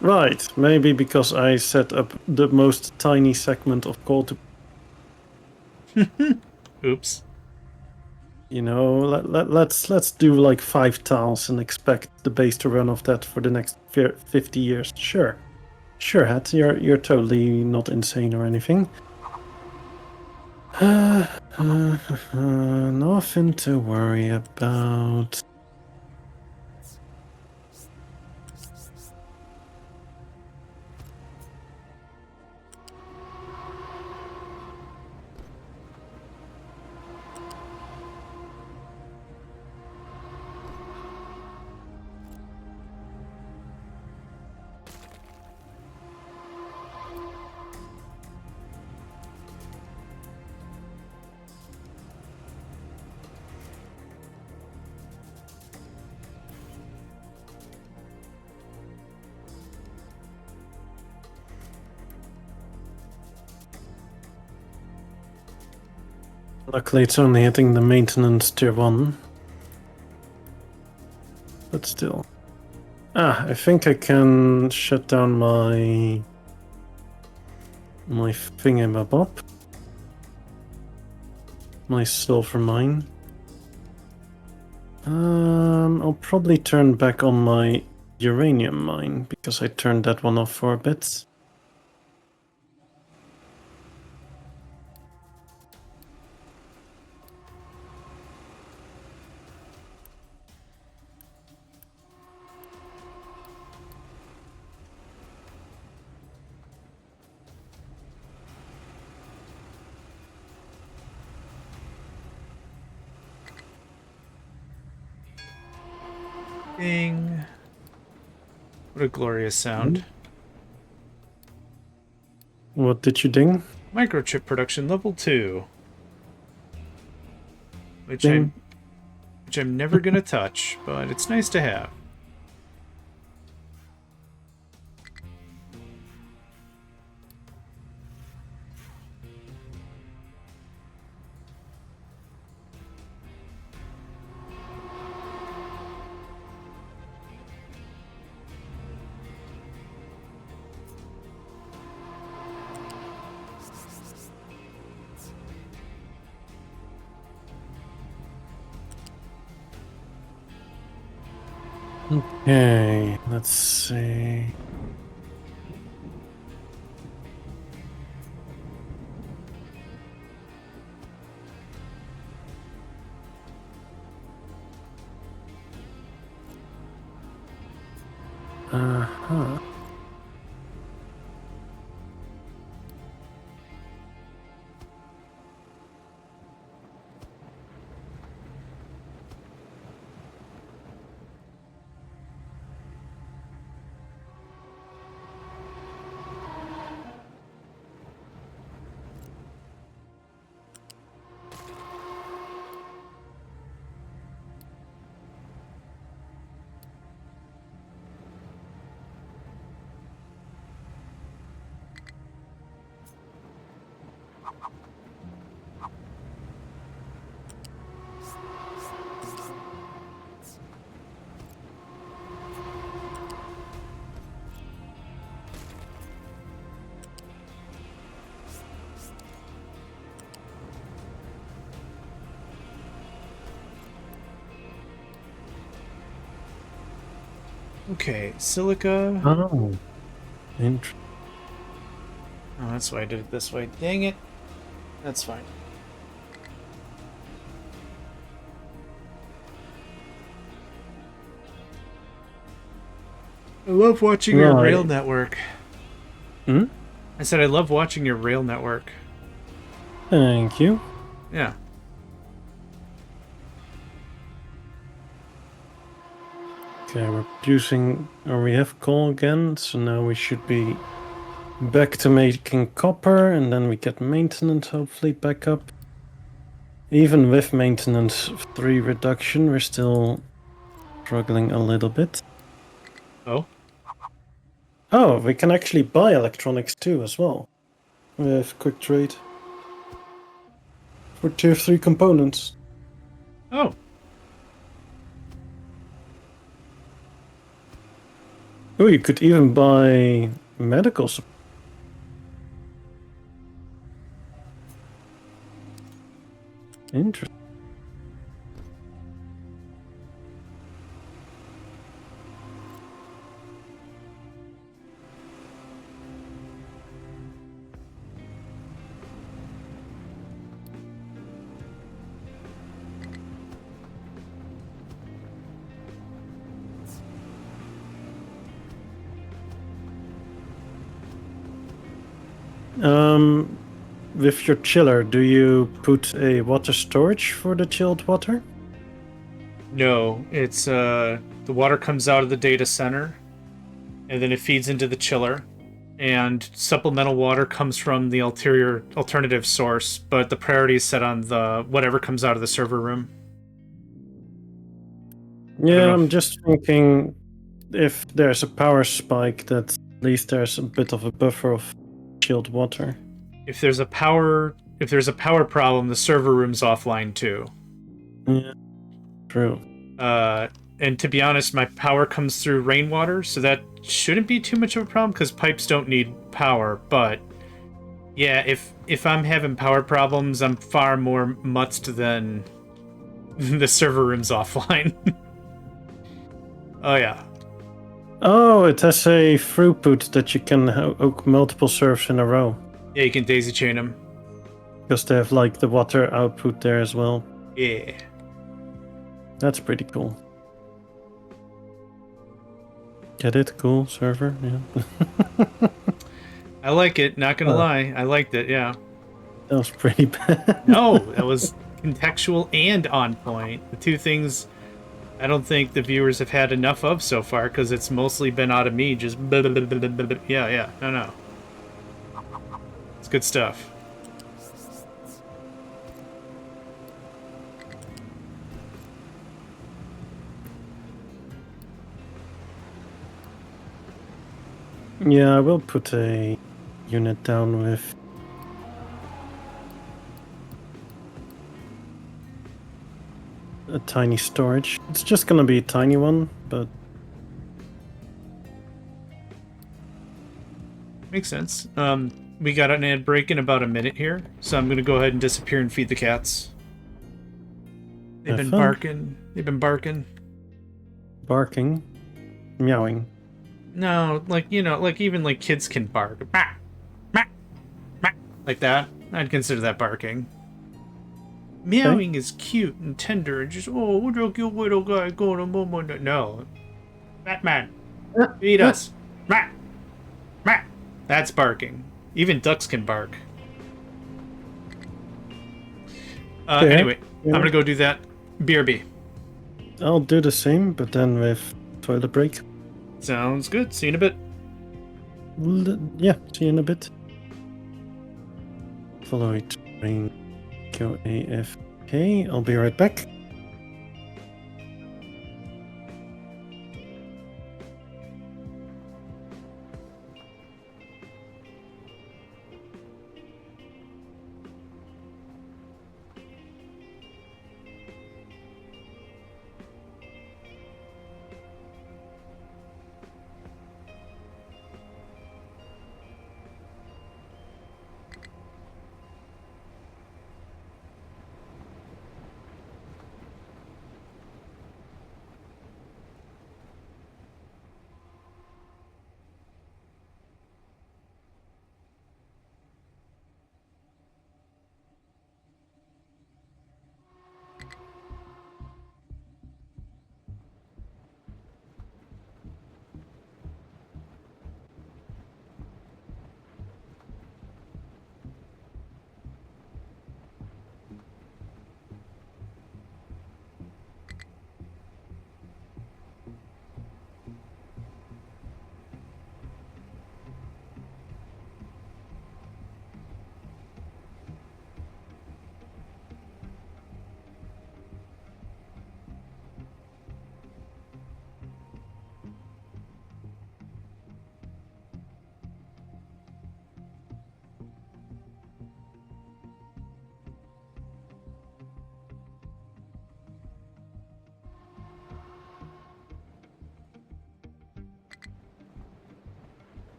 Right, maybe because I set up the most tiny segment of coal to, Oops. you know, let's do like 5 tiles and expect the base to run off that for the next 50 years. Sure. Sure, Hat, you're totally not insane or anything. Nothing to worry about. Luckily, it's only hitting the maintenance tier 1. But still. I think I can shut down my thingamabob. My silver mine. I'll probably turn back on my uranium mine, because I turned that one off for a bit. Ding. What a glorious sound. What did you ding? Microchip production level 2. Which Ding. I'm never gonna touch, but it's nice to have. Okay, let's see. Uh-huh. Okay, silica. Oh. Interesting. Oh, that's why I did it this way. Dang it. That's fine. I love watching your Right. rail network. Hmm? I said I love watching your rail network. Thank you. Yeah. Okay, we're producing, or we have coal again, so now we should be back to making copper, and then we get maintenance hopefully back up. Even with maintenance 3 reduction, we're still struggling a little bit. Oh. Oh, we can actually buy electronics too as well. With quick trade. For tier 3 components. Oh. Oh, you could even buy medical supply. Interesting. With your chiller, do you put a water storage for the chilled water? No, it's the water comes out of the data center, and then it feeds into the chiller, and supplemental water comes from the alternative source, but the priority is set on the whatever comes out of the server room. Yeah, know I'm if- just thinking if there's a power spike, that at least there's a bit of a buffer of chilled water. If there's a power problem, the server room's offline too. Yeah, true. And to be honest, my power comes through rainwater, so that shouldn't be too much of a problem because pipes don't need power. But yeah, if I'm having power problems, I'm far more mutzed than the server room's offline. Oh yeah. Oh, it has a throughput that you can hook multiple servers in a row. Yeah, you can daisy chain them. Because they have like the water output there as well. Yeah. That's pretty cool. Get it? Cool server? Yeah. I like it, not gonna lie. I liked it, yeah. That was pretty bad. No, that was contextual and on point. The two things I don't think the viewers have had enough of so far because it's mostly been out of me just yeah. No. It's good stuff. Yeah, I will put a unit down with a tiny storage. It's just gonna be a tiny one, but Makes sense. We got an ad break in about a minute here, so I'm gonna go ahead and disappear and feed the cats. They've Have been fun. barking. They've been barking. barking, meowing. No, like even like kids can bark. Bah, bah, bah, like that. I'd consider that barking. Meowing is cute and tender and just what a cute little guy going to mama. No, Batman, feed us. Bah, bah. That's barking. Even ducks can bark. Okay. Anyway, Yeah. I'm gonna go do that. BRB. I'll do the same, but then with toilet break. Sounds good. See you in a bit. Yeah, see you in a bit. Follow it. Train. Go AFK. I'll be right back.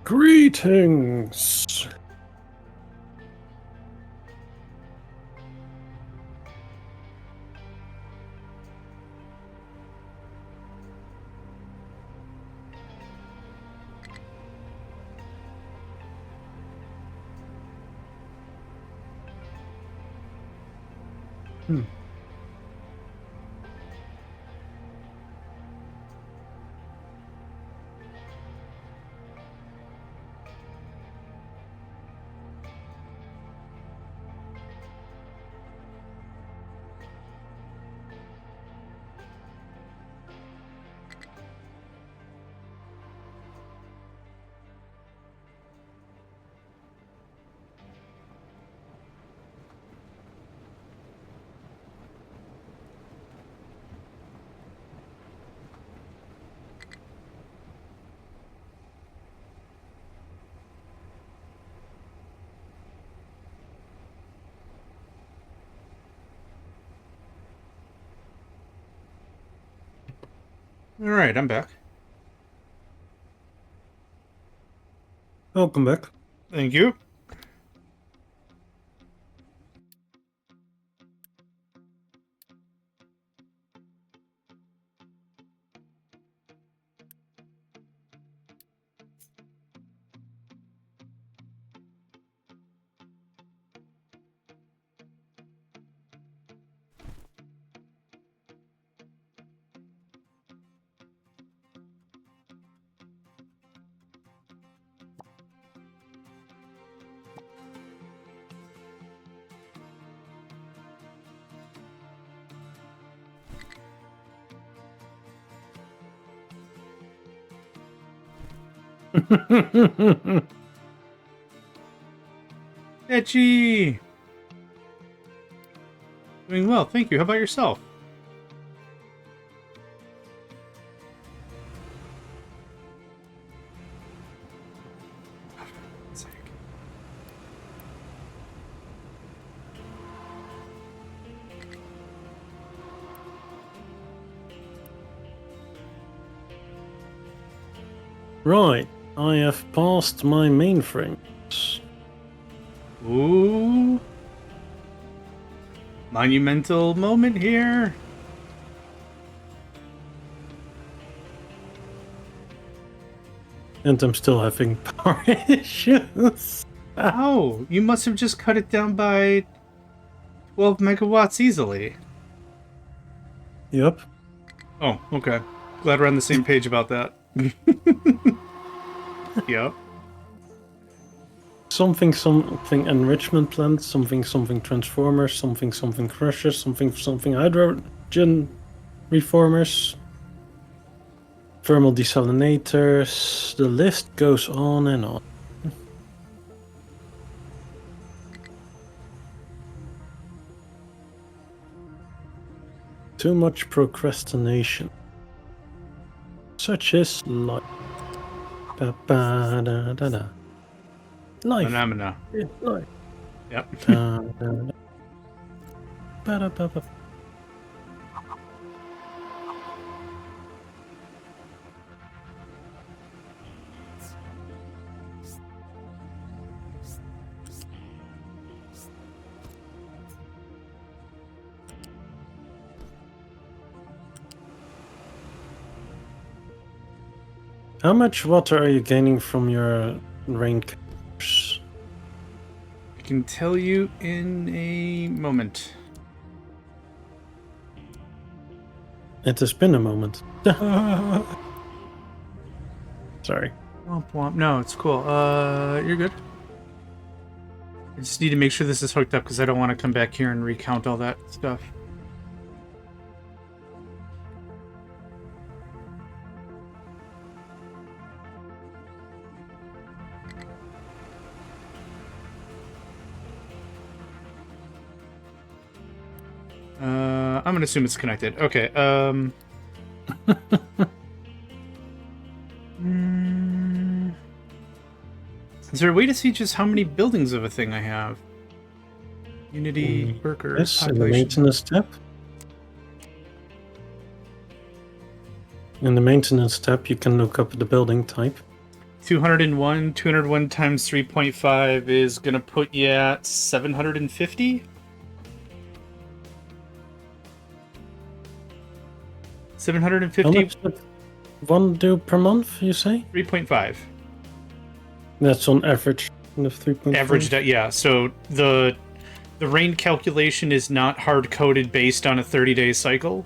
Greetings. All right, I'm back. Welcome back. Thank you. Etchy! Doing well, thank you. How about yourself? Right, I have passed my mainframes. Ooh. Monumental moment here. And I'm still having power issues. Oh, you must have just cut it down by 12 megawatts easily. Yep. Oh, okay. Glad we're on the same page about that. Yep. Something enrichment plant, something transformers, something crushers, something hydrogen reformers, thermal desalinators. The list goes on and on. Too much procrastination. Such is life. Ba-ba-da-da-da. Life. Phenomena. Life. Yep. Ba-da-ba-ba. How much water are you gaining from your rain catchers? I can tell you in a moment. It has been a moment. Sorry. Womp womp. No, it's cool. You're good. I just need to make sure this is hooked up because I don't want to come back here and recount all that stuff. I'm gonna assume it's connected. Okay. Is there a way to see just how many buildings of a thing I have? Unity, worker, Yes, in the population. maintenance tab. In the maintenance tab, you can look up the building type. 201. 201 times 3.5 is gonna put you at 750. 750. How much would one do per month, you say? 3.5. That's on average of 3.5. Averaged out, yeah. So the rain calculation is not hard coded based on a 30-day cycle.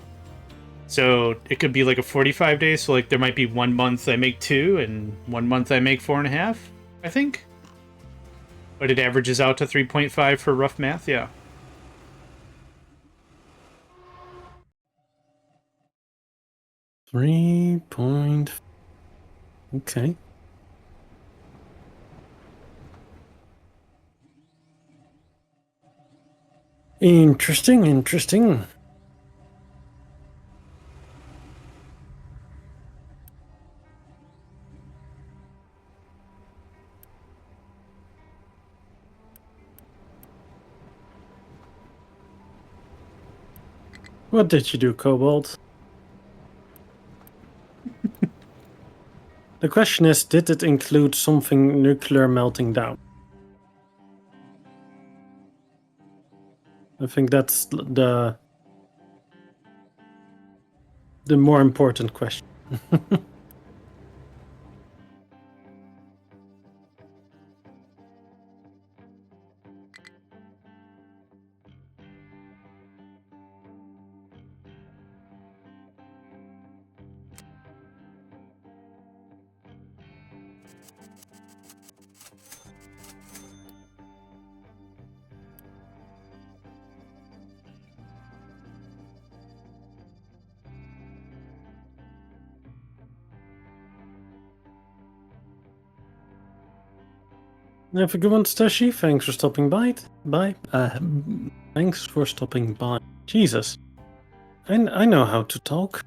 So it could be like a 45 days. So like there might be 1 month I make 2 and 1 month I make 4.5, I think. But it averages out to 3.5 for rough math, yeah. Okay. Interesting. What did you do, Cobalt? The question is, did it include something nuclear melting down? I think that's the more important question. Have a good one, Stashi. Thanks for stopping by. Thanks for stopping by. Jesus. I know how to talk.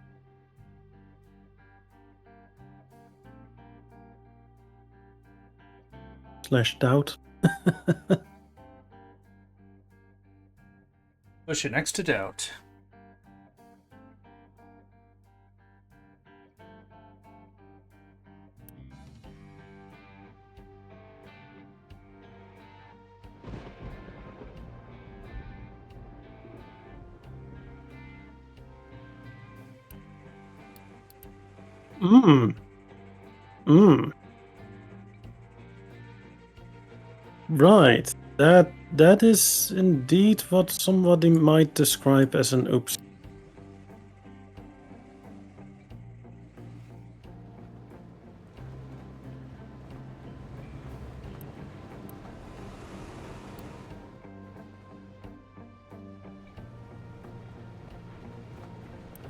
/ doubt. Push it next to doubt. Right. That is indeed what somebody might describe as an oops.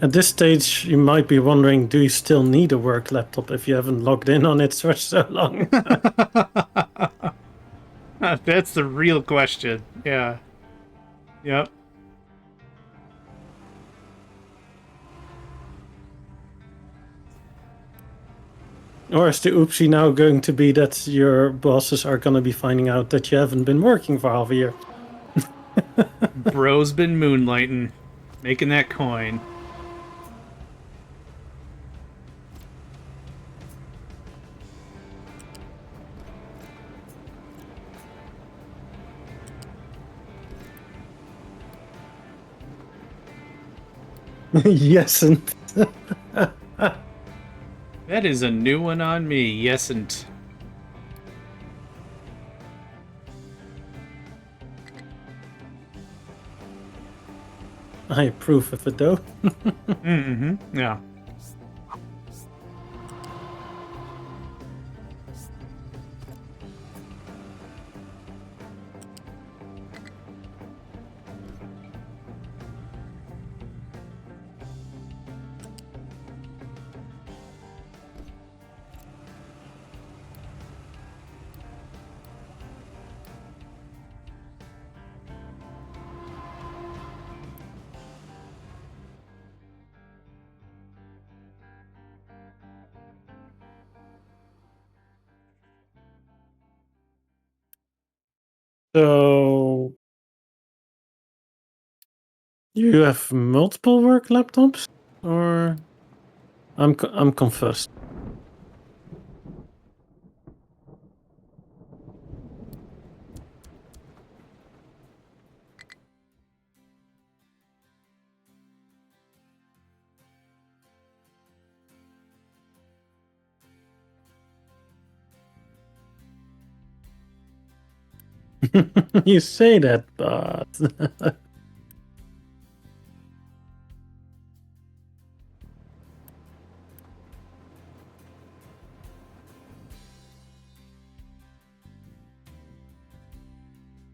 At this stage, you might be wondering, do you still need a work laptop if you haven't logged in on it for so long? That's the real question. Yeah. Yep. Or is the oopsie now going to be that your bosses are going to be finding out that you haven't been working for half a year? Bro's been moonlighting, making that coin. Yes, and That is a new one on me, yesn't. I approve of it though. Yeah. So you have multiple work laptops, or I'm confused. You say that, but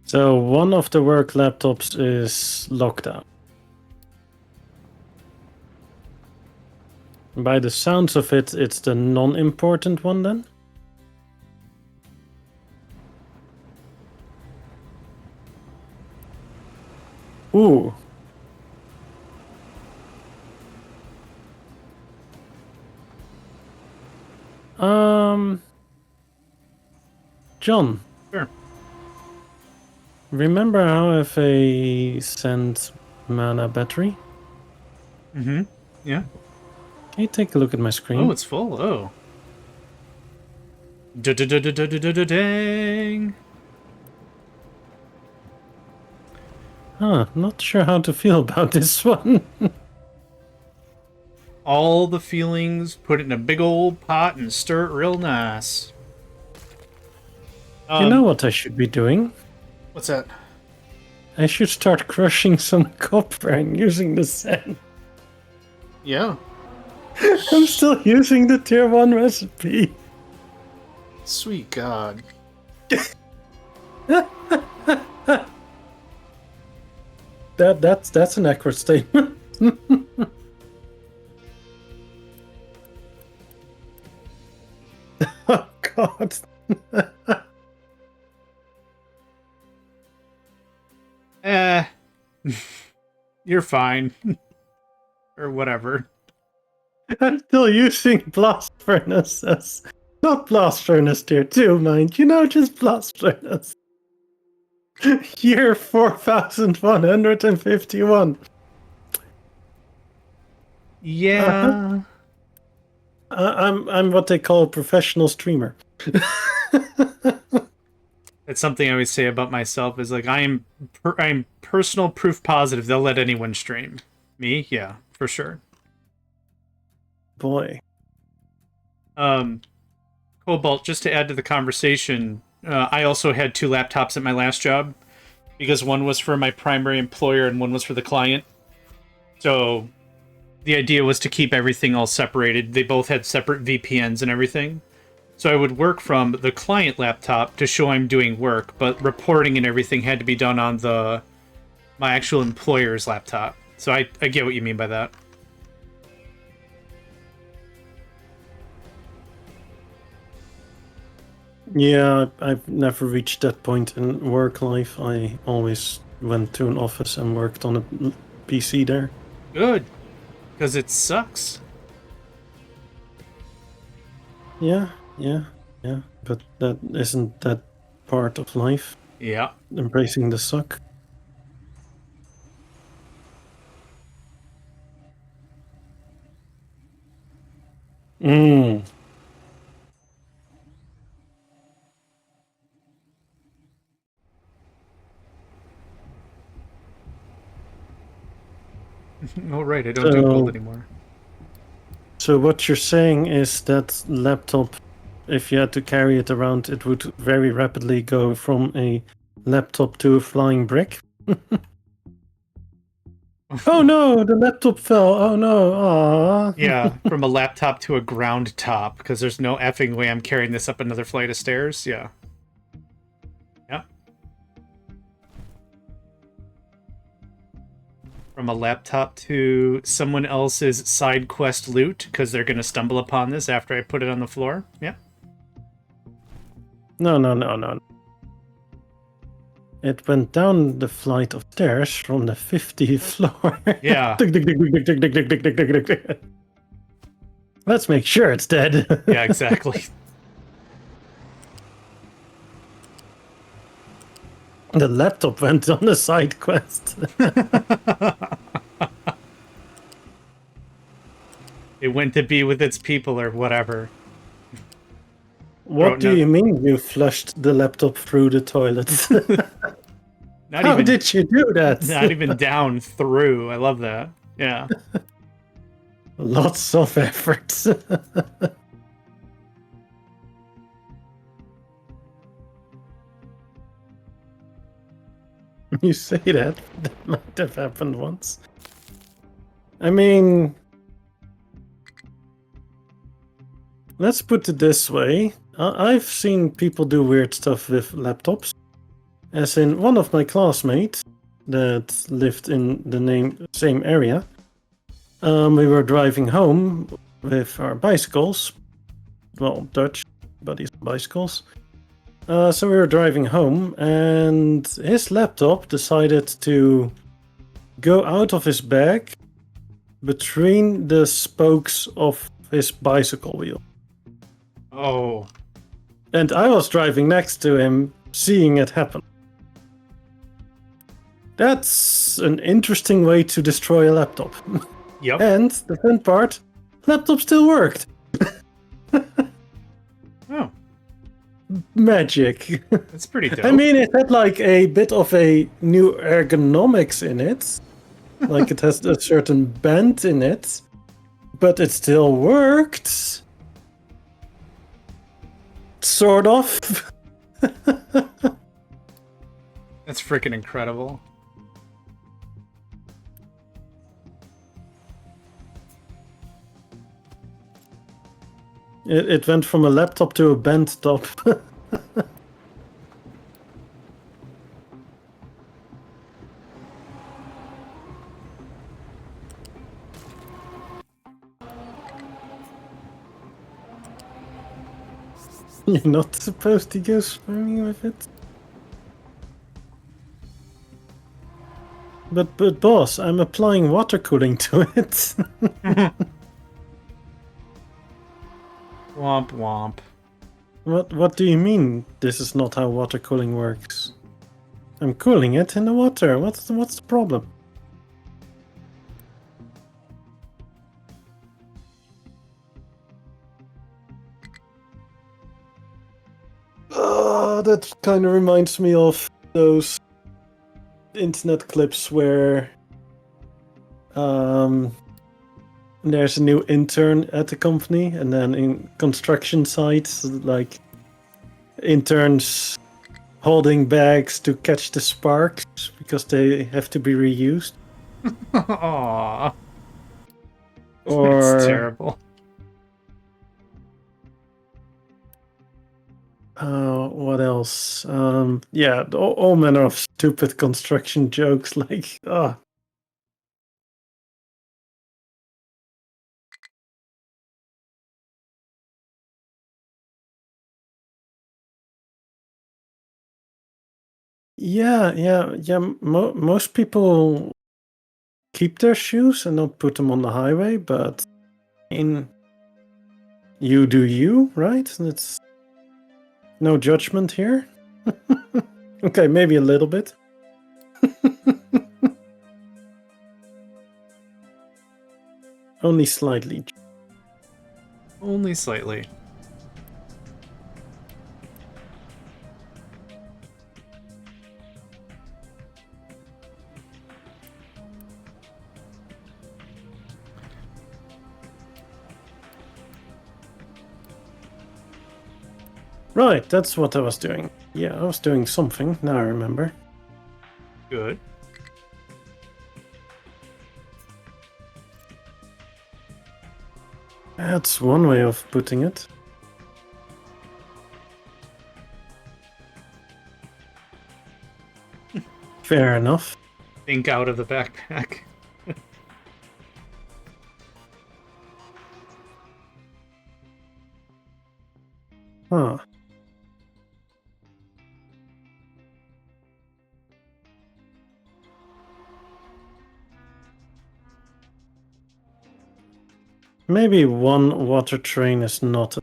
so one of the work laptops is locked out. By the sounds of it, it's the non-important one then? Ooh. John. Sure. Remember how I have a send mana battery? Mm-hmm. Yeah. Can you take a look at my screen? Oh, it's full. Oh. Dang. Huh, not sure how to feel about this one. All the feelings, put it in a big old pot and stir it real nice. You know what I should be doing? What's that? I should start crushing some copper and using the sand. Yeah. I'm still using the tier 1 recipe. Sweet God. That's an accurate statement. Oh God. You're fine. Or whatever. I'm still using blast furnaces. Not blast furnace tier 2, mind you know, just blast furnace. Year 4151. Yeah. I'm what they call a professional streamer. That's something I always say about myself is like I'm personal proof positive they'll let anyone stream. Me? Yeah, for sure. Boy. Cobalt, just to add to the conversation, I also had 2 laptops at my last job because one was for my primary employer and one was for the client. So the idea was to keep everything all separated. They both had separate VPNs and everything. So I would work from the client laptop to show I'm doing work, but reporting and everything had to be done on my actual employer's laptop. So I get what you mean by that. Yeah, I've never reached that point in work life. I always went to an office and worked on a PC there. Good. Because it sucks. Yeah. But that isn't that part of life. Yeah. Embracing the suck. Mm. Oh, right. I don't do gold anymore. So what you're saying is that laptop, if you had to carry it around, it would very rapidly go from a laptop to a flying brick? Oh no, the laptop fell. Oh no. Aww. Yeah, from a laptop to a ground top, because there's no effing way I'm carrying this up another flight of stairs. Yeah. Yeah. From a laptop to someone else's side quest loot, because they're going to stumble upon this after I put it on the floor. Yeah. No. It went down the flight of stairs from the 50th floor. Yeah. Let's make sure it's dead. Yeah, exactly. The laptop went on a side quest. It went to be with its people or whatever. What do you mean you flushed the laptop through the toilet? How did you do that? Not even down through. I love that. Yeah. Lots of effort. you say that, that might have happened once. I mean, let's put it this way. I've seen people do weird stuff with laptops. As in, one of my classmates that lived in the same area, we were driving home with our bicycles. Well, Dutch buddies bicycles. So we were driving home, and his laptop decided to go out of his bag between the spokes of his bicycle wheel. Oh. And I was driving next to him, seeing it happen. That's an interesting way to destroy a laptop. Yep. And the fun part, laptop still worked. Oh. Magic. That's pretty dope. I mean, it had like a bit of a new ergonomics in it. Like it has a certain bend in it. But it still worked. Sort of. That's freaking incredible. It went from a laptop to a bent top. You're not supposed to go swimming with it. But boss, I'm applying water cooling to it. Womp womp. What do you mean this is not how water cooling works? I'm cooling it in the water. What's the problem? Oh, that kind of reminds me of those internet clips where there's a new intern at the company, and then in construction sites, like interns holding bags to catch the sparks because they have to be reused. Aww. Or That's terrible. What else? Yeah, all manner of stupid construction jokes. Like, yeah. Most people keep their shoes and not put them on the highway, but you do you, right? That's no judgment here. Okay, maybe a little bit. Only slightly. Only slightly. Right, that's what I was doing. Yeah, I was doing something. Now I remember. Good. That's one way of putting it. Fair enough. Think out of the backpack. Huh. Maybe one water train is not.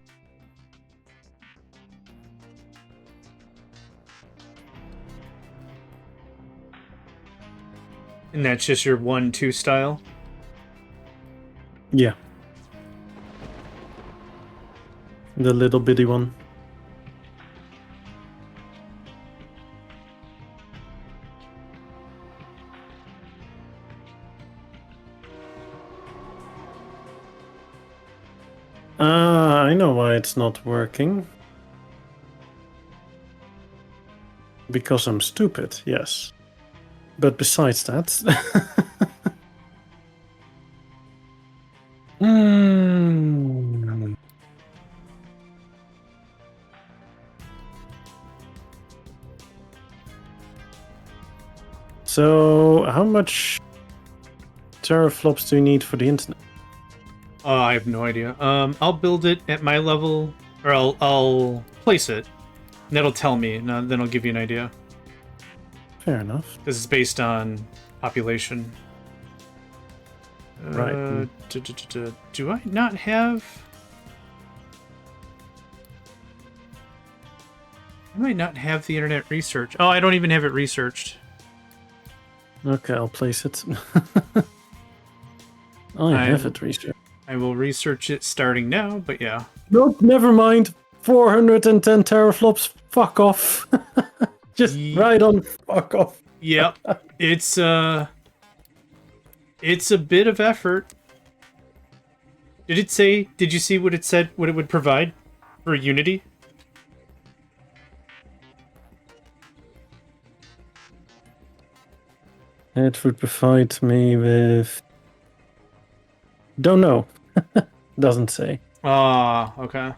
And that's just your 1-2 style? Yeah. The little bitty one. I know why it's not working. Because I'm stupid, yes. But besides that... Hmm. So, how much teraflops do you need for the internet? I have no idea. I'll build it at my level, or I'll place it. And that'll tell me, and then I'll give you an idea. Fair enough. Because it's based on population. Right. Do I not have... I might not have the internet research. Oh, I don't even have it researched. Okay, I'll place it. I have it researched. I will research it starting now, but yeah. Nope, never mind. 410 teraflops. Fuck off. Just right on. Fuck off. Yep. It's a bit of effort. Did you see what it said, what it would provide for Unity? It would provide me with... Don't know. Doesn't say. Ah, okay.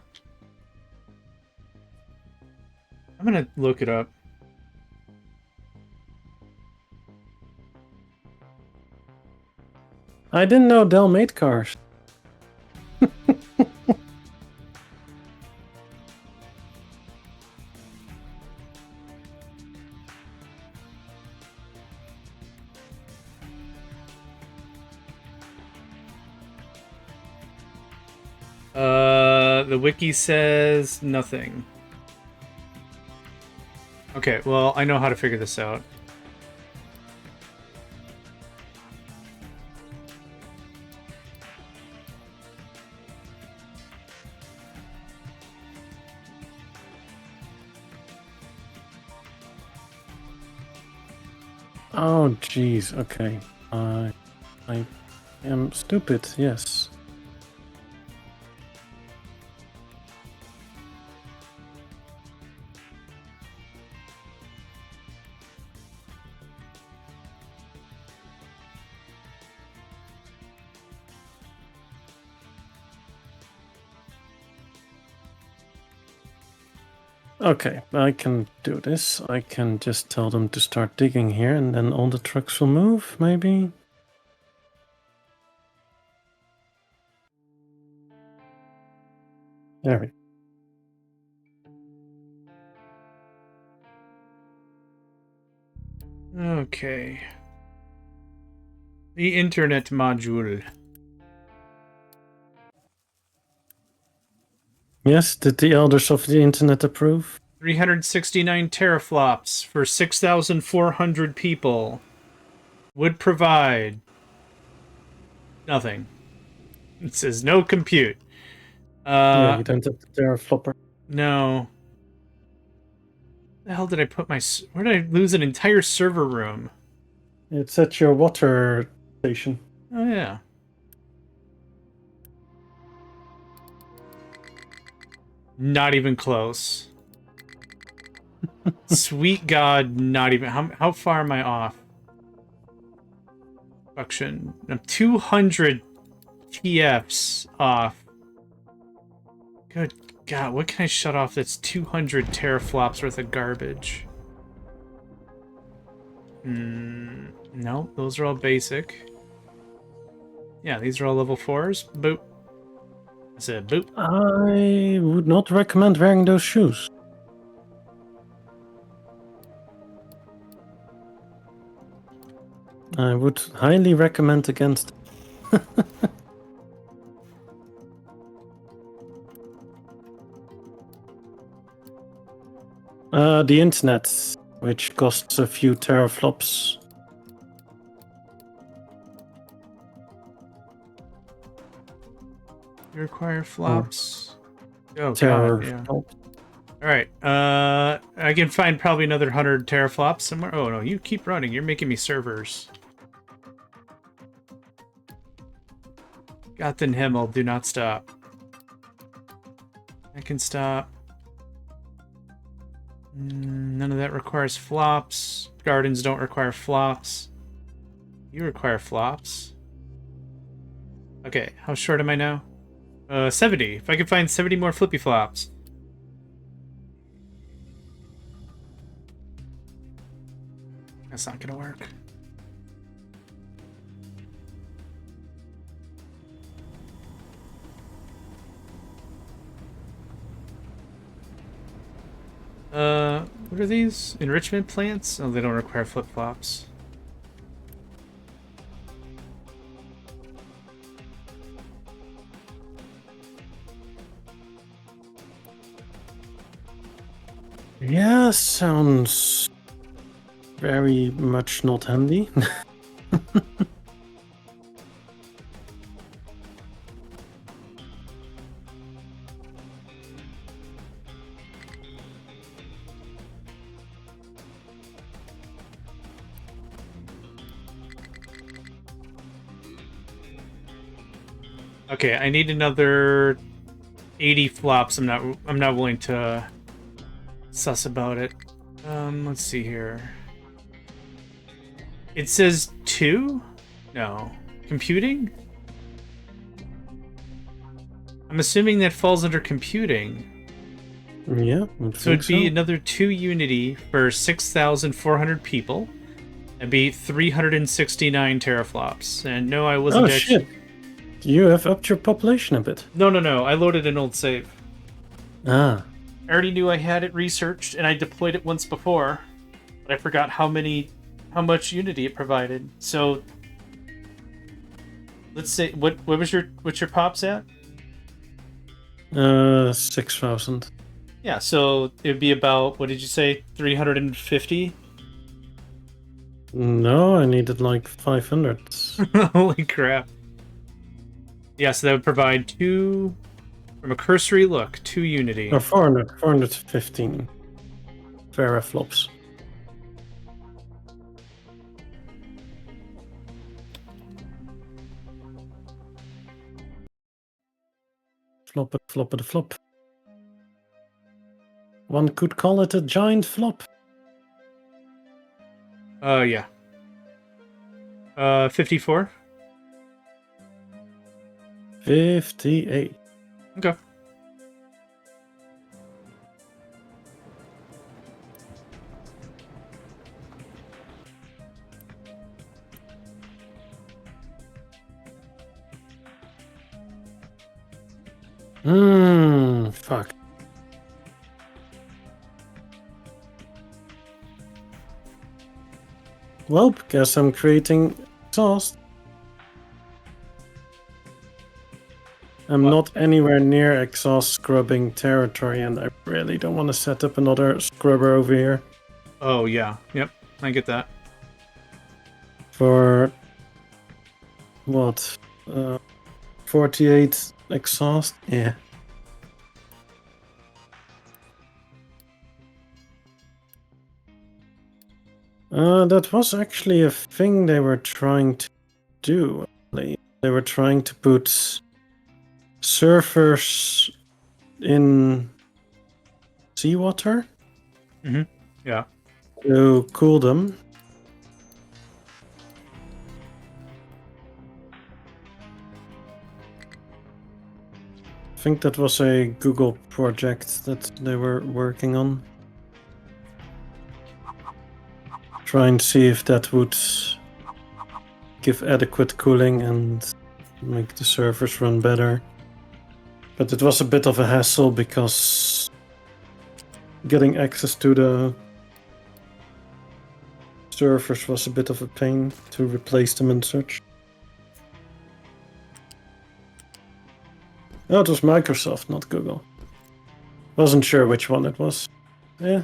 I'm gonna look it up. I didn't know Dell made cars. The wiki says nothing. Okay, well, I know how to figure this out. Oh, jeez. Okay. I am stupid. Yes. Okay, I can do this. I can just tell them to start digging here, and then all the trucks will move, maybe? There we go. Okay. The internet module. Yes, did the elders of the internet approve? 369 teraflops for 6,400 people would provide nothing. It says no compute. Yeah, you don't have the teraflopper. No. The hell did I put my... Where did I lose an entire server room? It's at your water station. Oh, yeah. Not even close. Sweet God, not even... How far am I off? Production. I'm 200 TFs off. Good God, what can I shut off that's 200 teraflops worth of garbage? No, those are all basic. Yeah, these are all level 4s. Boop. I said boop. I would not recommend wearing those shoes. I would highly recommend against. The internet, which costs a few teraflops. You require flops. Oh, God, yeah. Alright, I can find probably another 100 teraflops somewhere. Oh, no, you keep running. You're making me servers. Gott den Himmel, do not stop. I can stop. None of that requires flops. Gardens don't require flops. You require flops. Okay, how short am I now? 70. If I can find 70 more flippy flops. That's not gonna work. What are these? Enrichment plants? Oh, they don't require flip-flops. Yeah, sounds very much not handy. Okay, I need another 80 flops. I'm not willing to suss about it. Let's see here. It says 2? No. Computing? I'm assuming that falls under computing. Yeah, So it'd be another 2 Unity for 6,400 people. That'd be 369 teraflops. And no, I wasn't shit. You have upped your population a bit. No. I loaded an old save. Ah. I already knew I had it researched, and I deployed it once before, but I forgot how much Unity it provided. So let's say what's your pops at? 6,000. Yeah, so it'd be about, what did you say, 350? No, I needed like 500. Holy crap. Yeah, so that would provide 2, from a cursory look, 2 Unity. Or 415 teraflops. Flop it, flop it, flop. One could call it a giant flop. Yeah. 54? 58. Okay. Fuck. Well, guess I'm creating exhaust. I'm not anywhere near exhaust scrubbing territory, and I really don't want to set up another scrubber over here. Oh, yeah. Yep, I get that. For what? 48 exhaust? Yeah. That was actually a thing they were trying to do. They were trying to put surfers in seawater. Yeah. To cool them. I think that was a Google project that they were working on. Trying to see if that would give adequate cooling and make the servers run better. But it was a bit of a hassle because getting access to the servers was a bit of a pain to replace them and such. No, it was Microsoft, not Google. Wasn't sure which one it was. Yeah.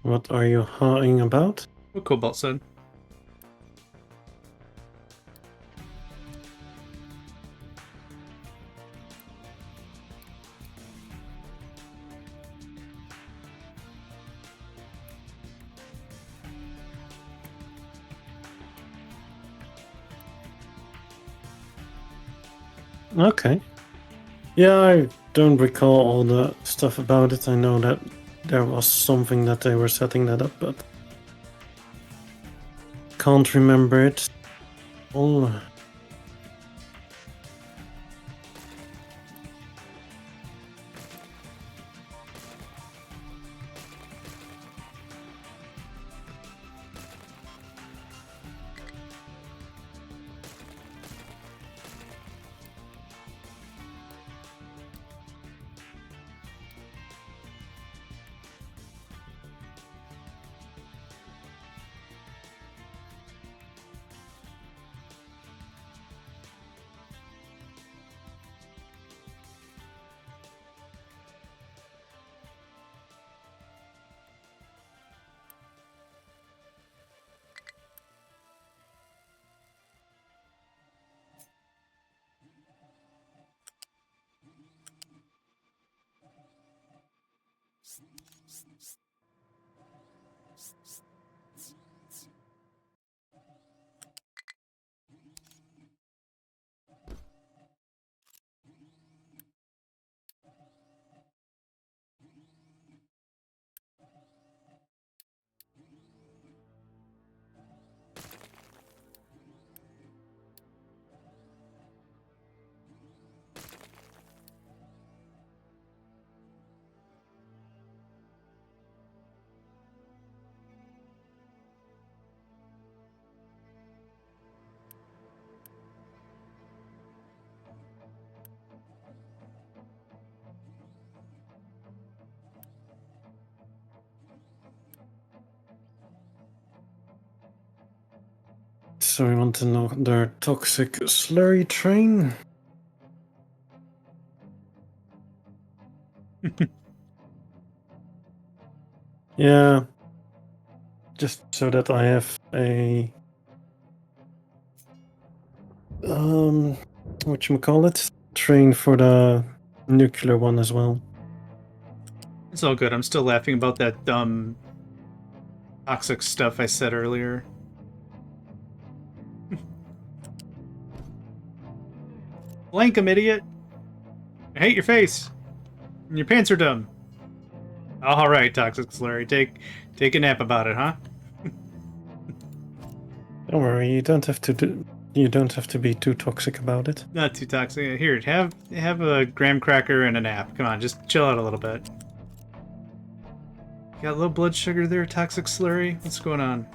What are you hawing about? What Cobalt said. Okay. Yeah, I don't recall all the stuff about it. I know that there was something that they were setting that up, but can't remember it all. So we want to know their toxic slurry train. Yeah. Just so that I have a whatchamacallit, train for the nuclear one as well. It's all good. I'm still laughing about that dumb toxic stuff I said earlier. Blank 'em, idiot! I hate your face! And your pants are dumb. Alright, Toxic Slurry. Take a nap about it, huh? Don't worry, you don't have to be too toxic about it. Not too toxic. Here, have a graham cracker and a nap. Come on, just chill out a little bit. You got low blood sugar there, Toxic Slurry? What's going on?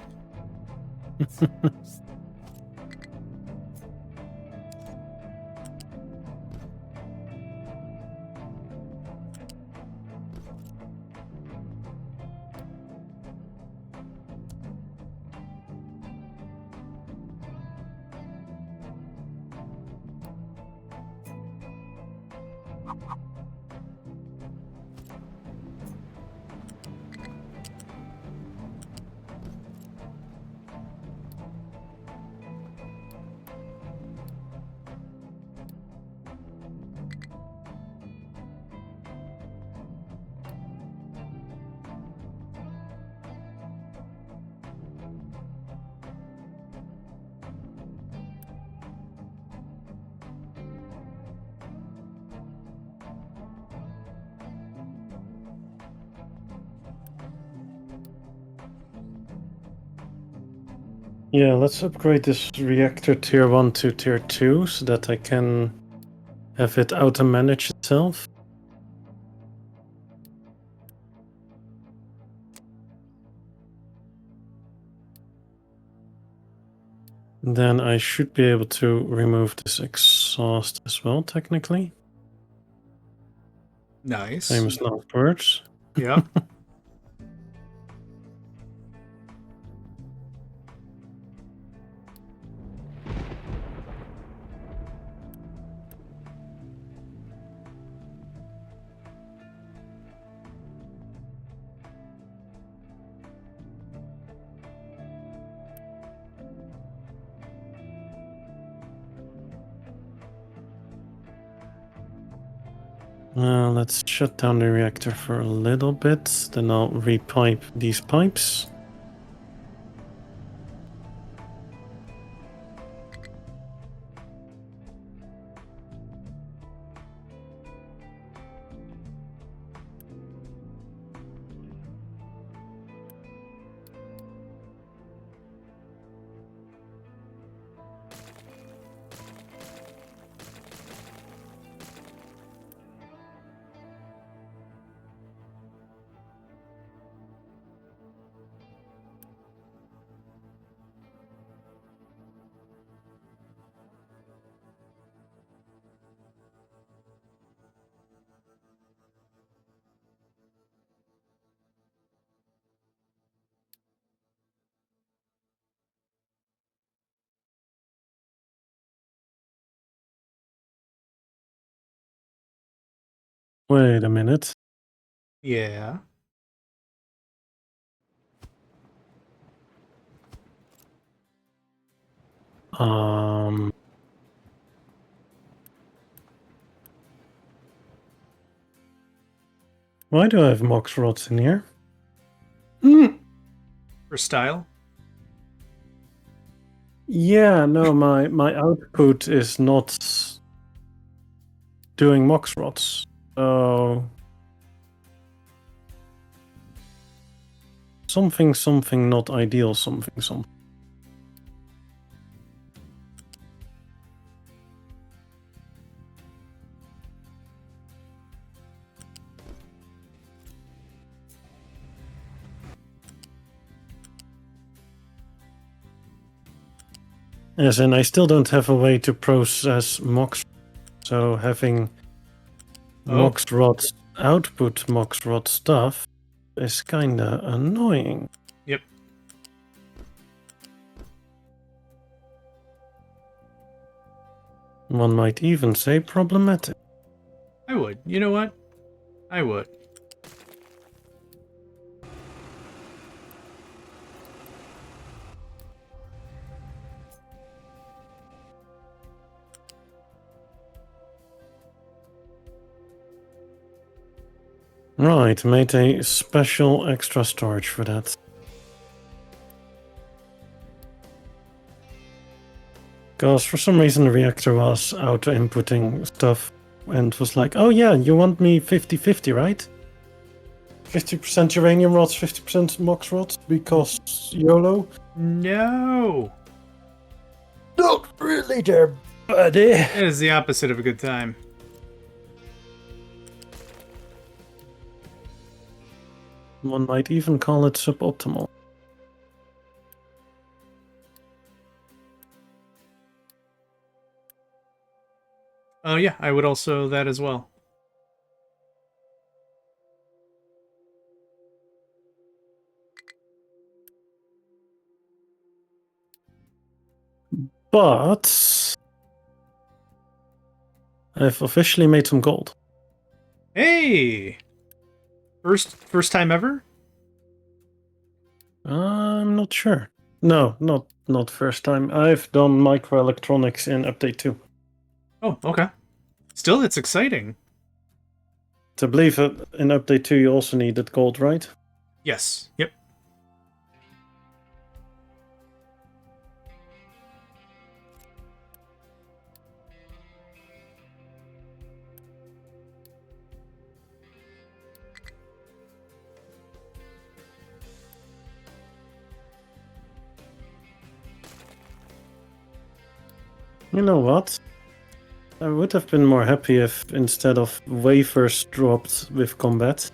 Yeah, let's upgrade this reactor tier 1 to tier 2 so that I can have it auto-manage itself. Then I should be able to remove this exhaust as well, technically. Nice. Famous last words. Yeah. Let's shut down the reactor for a little bit. Then I'll repipe these pipes. Wait a minute. Yeah. Why do I have mox rods in here? For style. Yeah, no, my output is not doing mox rods. So something not ideal, something. As in, I still don't have a way to process mox, so having mox rod output mox rod stuff is kinda annoying. Yep. One might even say problematic. I would. You know what? I would. Right, made a special extra storage for that. Because for some reason the reactor was auto-inputting stuff and was like, oh yeah, you want me 50-50, right? 50% uranium rods, 50% mox rods, because YOLO? No. Not really there, buddy. It is the opposite of a good time. One might even call it suboptimal. Oh yeah, I would also that as well. But I've officially made some gold. Hey! First time ever? I'm not sure. No, not first time. I've done microelectronics in update 2. Oh, okay. Still, it's exciting. To believe it, in update 2 you also needed gold, right? Yes. Yep. You know what? I would have been more happy if instead of wafers dropped with combat,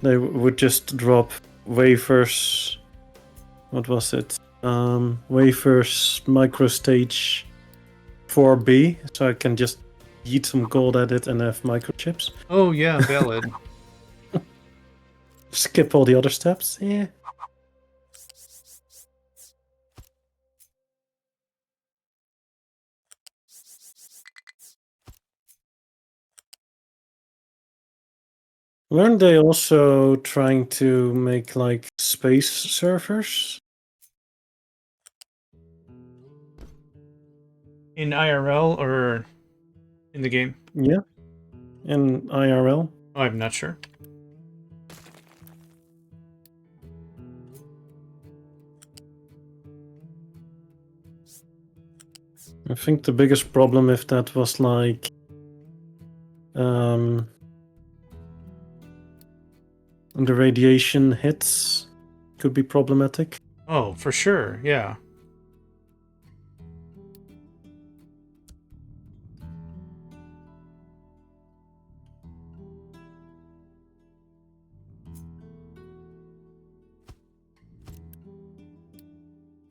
they would just drop wafers. What was it? Wafers microstage 4B, so I can just eat some gold at it and have microchips. Oh yeah, valid. Skip all the other steps. Yeah. Weren't they also trying to make like space servers? In IRL or in the game? Yeah. in IRL? Oh, I'm not sure. I think the biggest problem with that was like the radiation hits could be problematic. Oh, for sure. Yeah.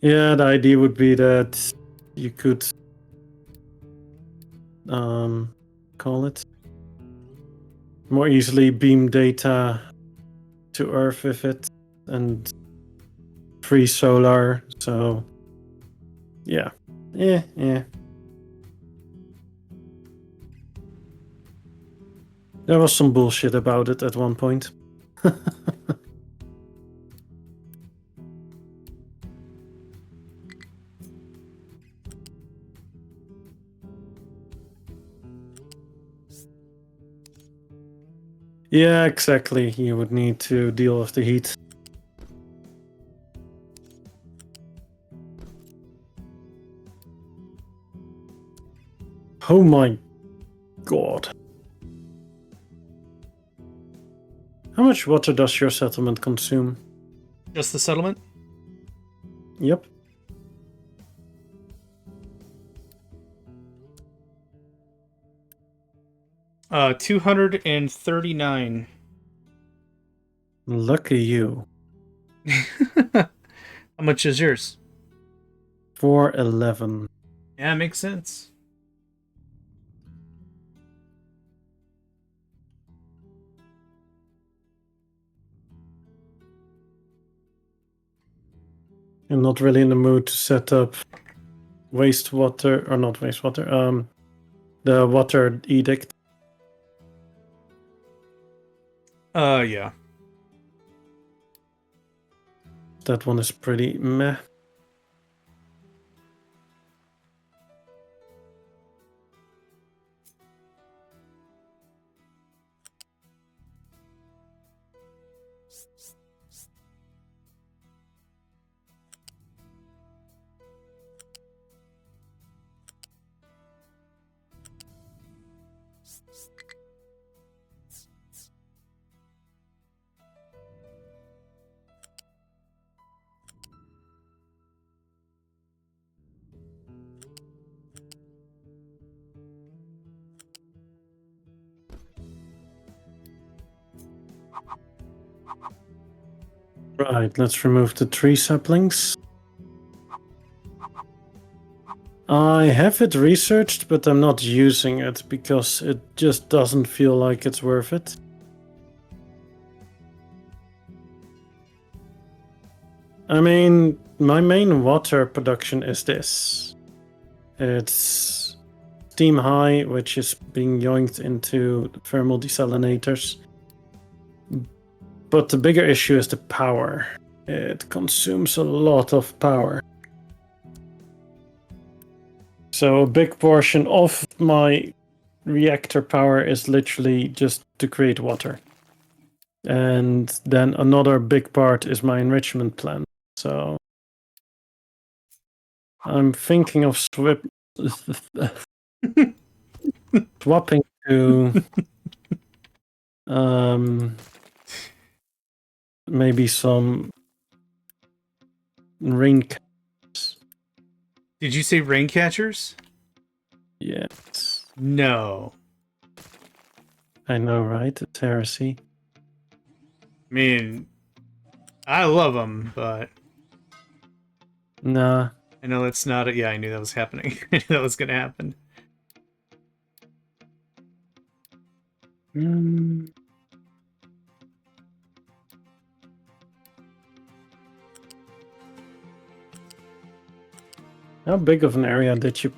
Yeah, the idea would be that you could call it more easily beam data to Earth with it and free solar. So yeah. Yeah. There was some bullshit about it at one point. Yeah, exactly. You would need to deal with the heat. Oh my god. How much water does your settlement consume? Just the settlement? Yep. Uh, 239. Lucky you. How much is yours? 411. Yeah, makes sense. I'm not really in the mood to set up wastewater, or not wastewater, the water edict. Yeah. That one is pretty meh. Right, let's remove the tree saplings. I have it researched, but I'm not using it because it just doesn't feel like it's worth it. I mean, my main water production is this. It's steam high, which is being yoinked into thermal desalinators. But the bigger issue is the power. It consumes a lot of power. So a big portion of my reactor power is literally just to create water. And then another big part is my enrichment plant. So I'm thinking of swapping to maybe some rain caps. Did you say rain catchers? Yes. No. I know, right? It's heresy. I mean, I love them, but Nah. I know it's not. Yeah, I knew that was happening. I knew that was going to happen. How big of an area did you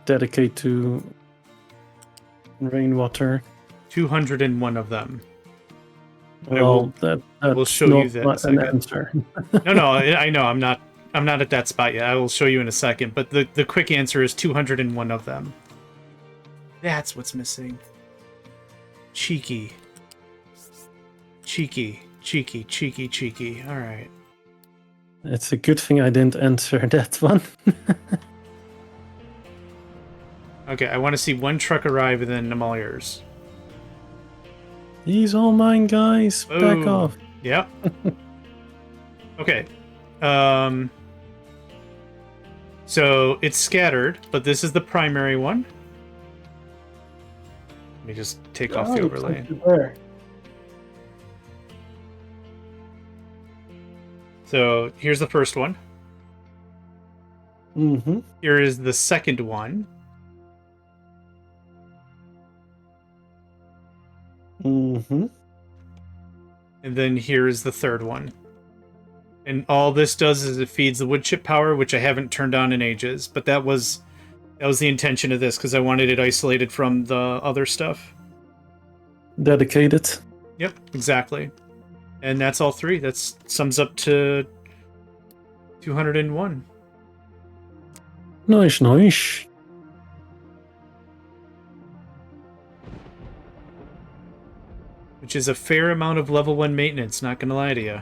dedicate to rainwater? 201 of them. Well, that will that's show not you that in a an second. answer. No, I know. I'm not at that spot yet. I will show you in a second. But the quick answer is 201 of them. That's what's missing. Cheeky. Cheeky. Cheeky. Cheeky. Cheeky. All right. It's a good thing I didn't answer that one. Okay, I want to see one truck arrive and then I'm all yours. He's all mine, guys. Back Boom. off. Yep. Okay. So it's scattered, but this is the primary one. Let me just take off the overlay. So here's the first one. Mm-hmm. Here is the second one. Mm-hmm. And then here is the third one. And all this does is it feeds the wood chip power, which I haven't turned on in ages. But that was the intention of this, because I wanted it isolated from the other stuff. Dedicated. Yep, exactly. And that's all three. That sums up to 201. Nice, nice. Which is a fair amount of level 1 maintenance, not gonna lie to you.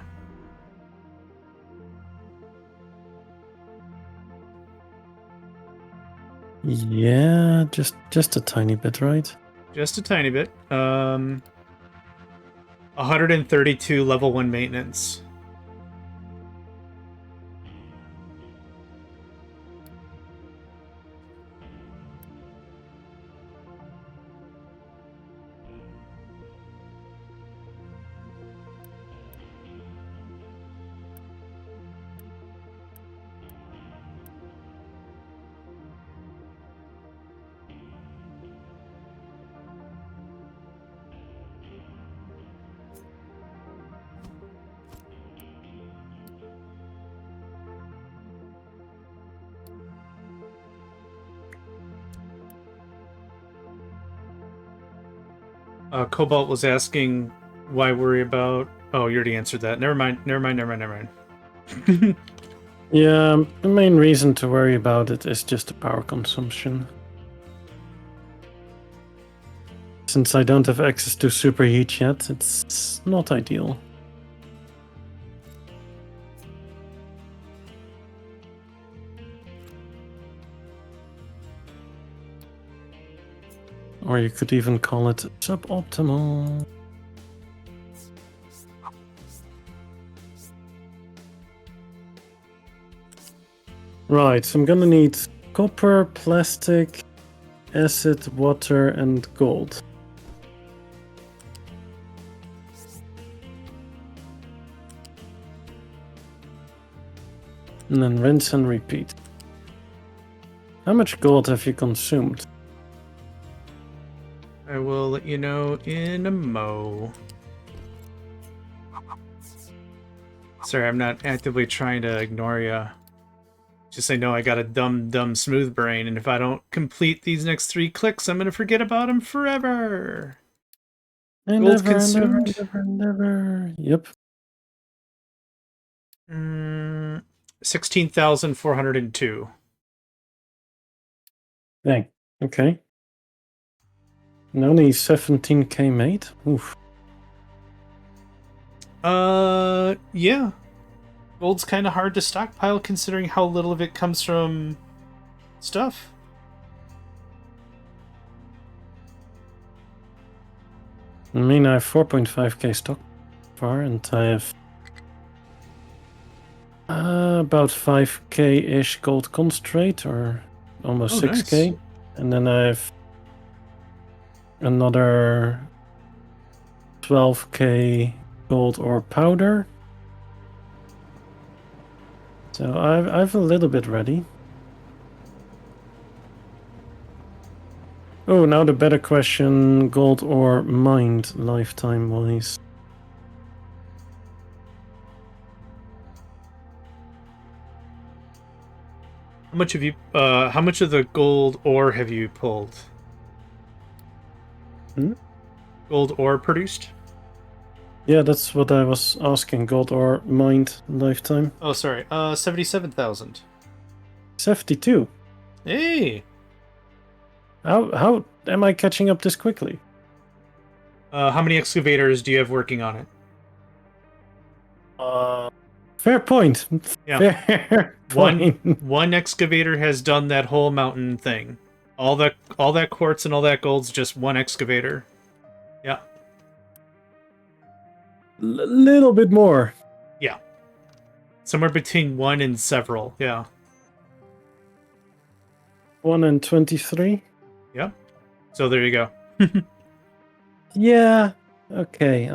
Yeah, just a tiny bit, right? Just a tiny bit. 132 level 1 maintenance. Cobalt was asking why worry about... Oh, you already answered that. Never mind. Yeah, the main reason to worry about it is just the power consumption. Since I don't have access to superheat yet, it's not ideal. Or you could even call it suboptimal. Right, so I'm gonna need copper, plastic, acid, water, and gold. And then rinse and repeat. How much gold have you consumed? I will let you know in a mo. Sorry, I'm not actively trying to ignore you. Just I know I got a dumb smooth brain, and if I don't complete these next 3 clicks, I'm gonna forget about them forever. And Gold never, consumed? never. Yep. 16,402. Dang. Okay. And only 17k made? Oof. Yeah. Gold's kind of hard to stockpile considering how little of it comes from stuff. I mean, I have 4.5k stock far, and I have about 5k-ish gold concentrate, or almost 6k. Nice. And then I have another 12k gold ore powder. So I have a little bit ready. Oh, now the better question, gold ore mined lifetime wise. How much have you how much of the gold ore have you pulled? Gold ore produced? Yeah, that's what I was asking. Gold ore mined lifetime. Oh, sorry. 77,000. 72. Hey. How am I catching up this quickly? How many excavators do you have working on it? Fair point. Yeah. Fair point. One excavator has done that whole mountain thing. All that quartz and all that gold's just one excavator. Yeah. Little bit more. Yeah. Somewhere between one and several. Yeah. 1 and 23. Yep. So there you go. Yeah. Okay.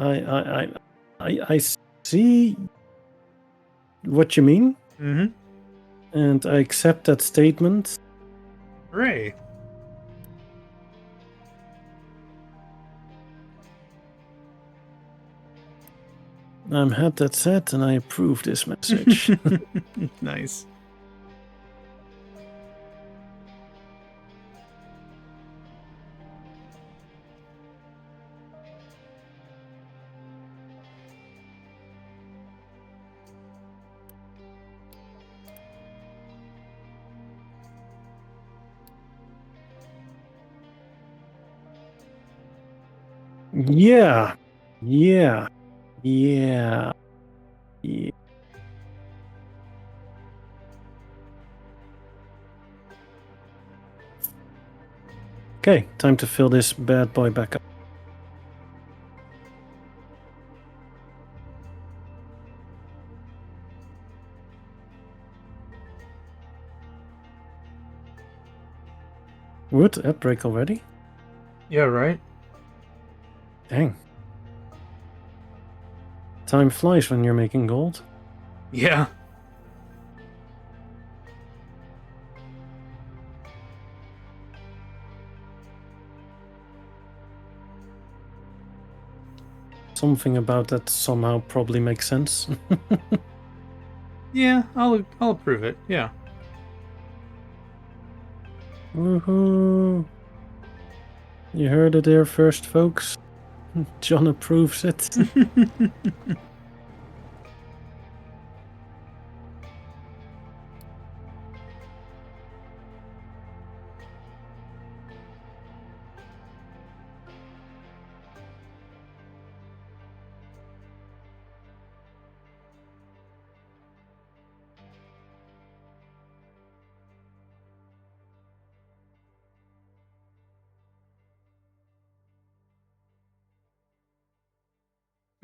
I see what you mean, Mm-hmm. and I accept that statement. Hooray. I'm Hatdatsat, and I approve this message. Nice. Yeah. Yeah. Yeah. Yeah. Okay, time to fill this bad boy back up. Wood at break already? Yeah, right? Dang. Time flies when you're making gold. Yeah. Something about that somehow probably makes sense. Yeah, I'll approve it. Yeah. Woohoo! You heard it there first, folks. John approves it.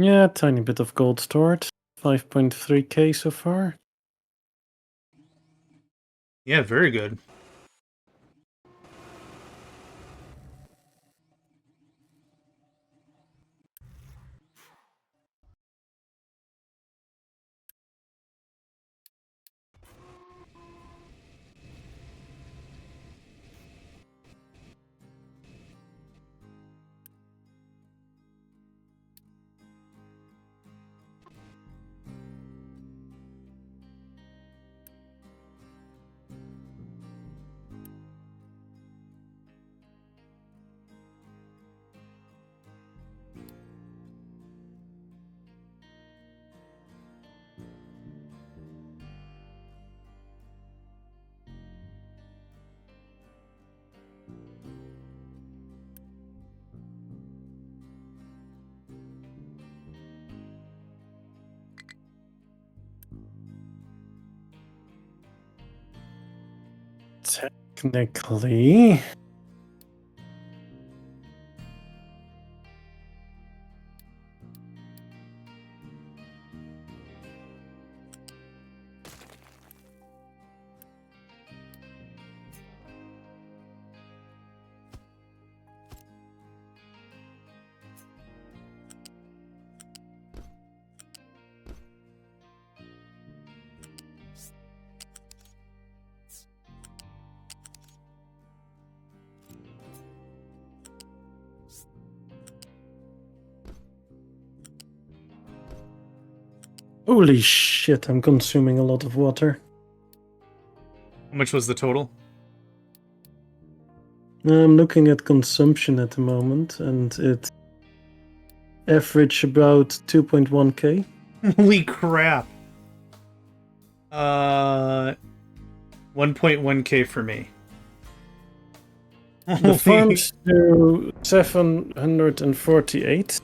Yeah, tiny bit of gold stored. 5.3k so far. Yeah, very good. Technically. Holy shit, I'm consuming a lot of water. How much was the total? I'm looking at consumption at the moment, and it average about 2.1k. Holy crap. 1.1k for me. The farms do 748.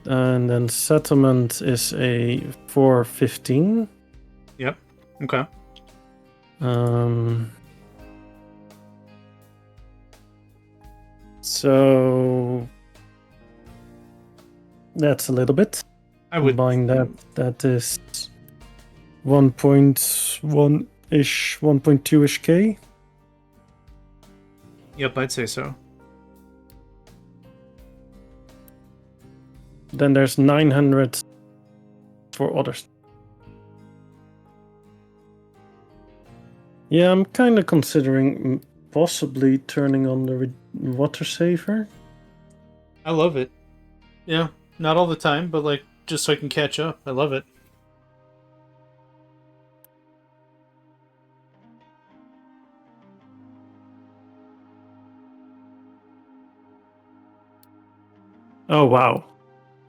And then settlement is a 415. Yep. Okay. So that's a little bit. I would. Combine that is 1.1-ish, 1.2-ish K. Yep, I'd say so. Then there's 900 for others. Yeah, I'm kind of considering possibly turning on the water saver. I love it. Yeah, not all the time, but like just so I can catch up. I love it. Oh, wow.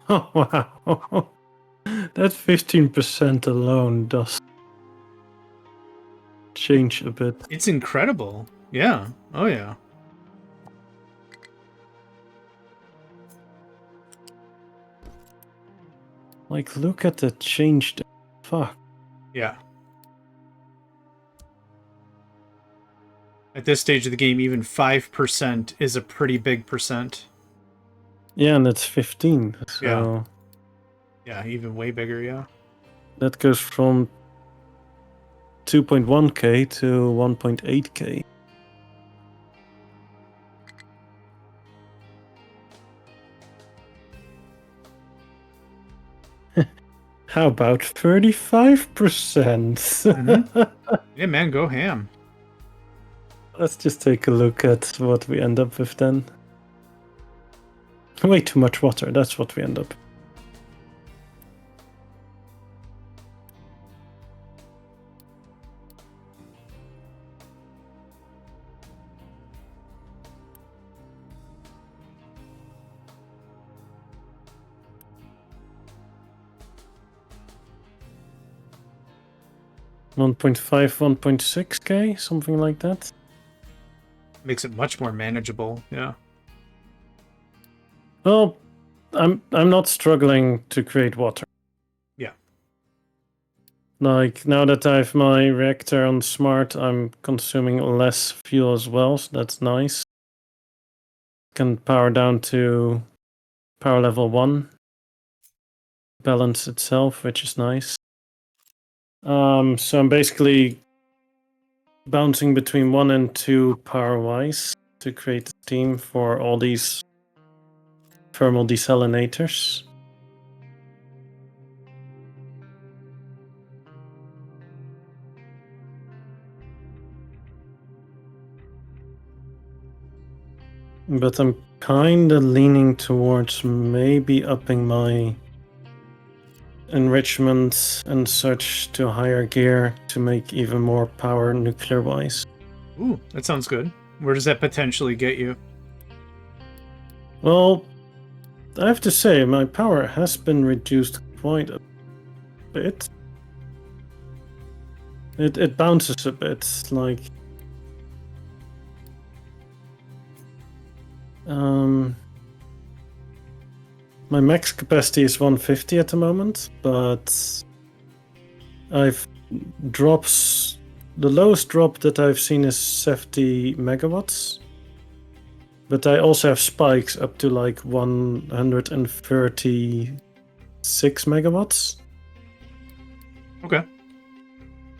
Oh, wow. That 15% alone does change a bit. It's incredible. Yeah. Oh yeah. Like, look at the change. Fuck. Yeah. At this stage of the game, even 5% is a pretty big percent. Yeah, and it's 15. So Yeah. Yeah, even way bigger, yeah. that goes from 2.1k to 1.8k. How about 35%? Yeah, man, go ham. Let's just take a look at what we end up with then. Way too much water, that's what we end up. $1.5, 1.6k, something like that. Makes it much more manageable, yeah. Well, I'm not struggling to create water. Yeah. Like, now that I have my reactor on smart, I'm consuming less fuel as well, so that's nice. Can power down to power level 1. Balance itself, which is nice. So I'm basically bouncing between 1 and 2 power-wise to create steam for all these thermal desalinators. But I'm kinda leaning towards maybe upping my enrichment and such to higher gear to make even more power nuclear-wise. Ooh, that sounds good. Where does that potentially get you? Well, I have to say, my power has been reduced quite a bit. It bounces a bit, like... My max capacity is 150 at the moment, but I've drops... The lowest drop that I've seen is 70 megawatts. But I also have spikes up to like 136 megawatts. Okay.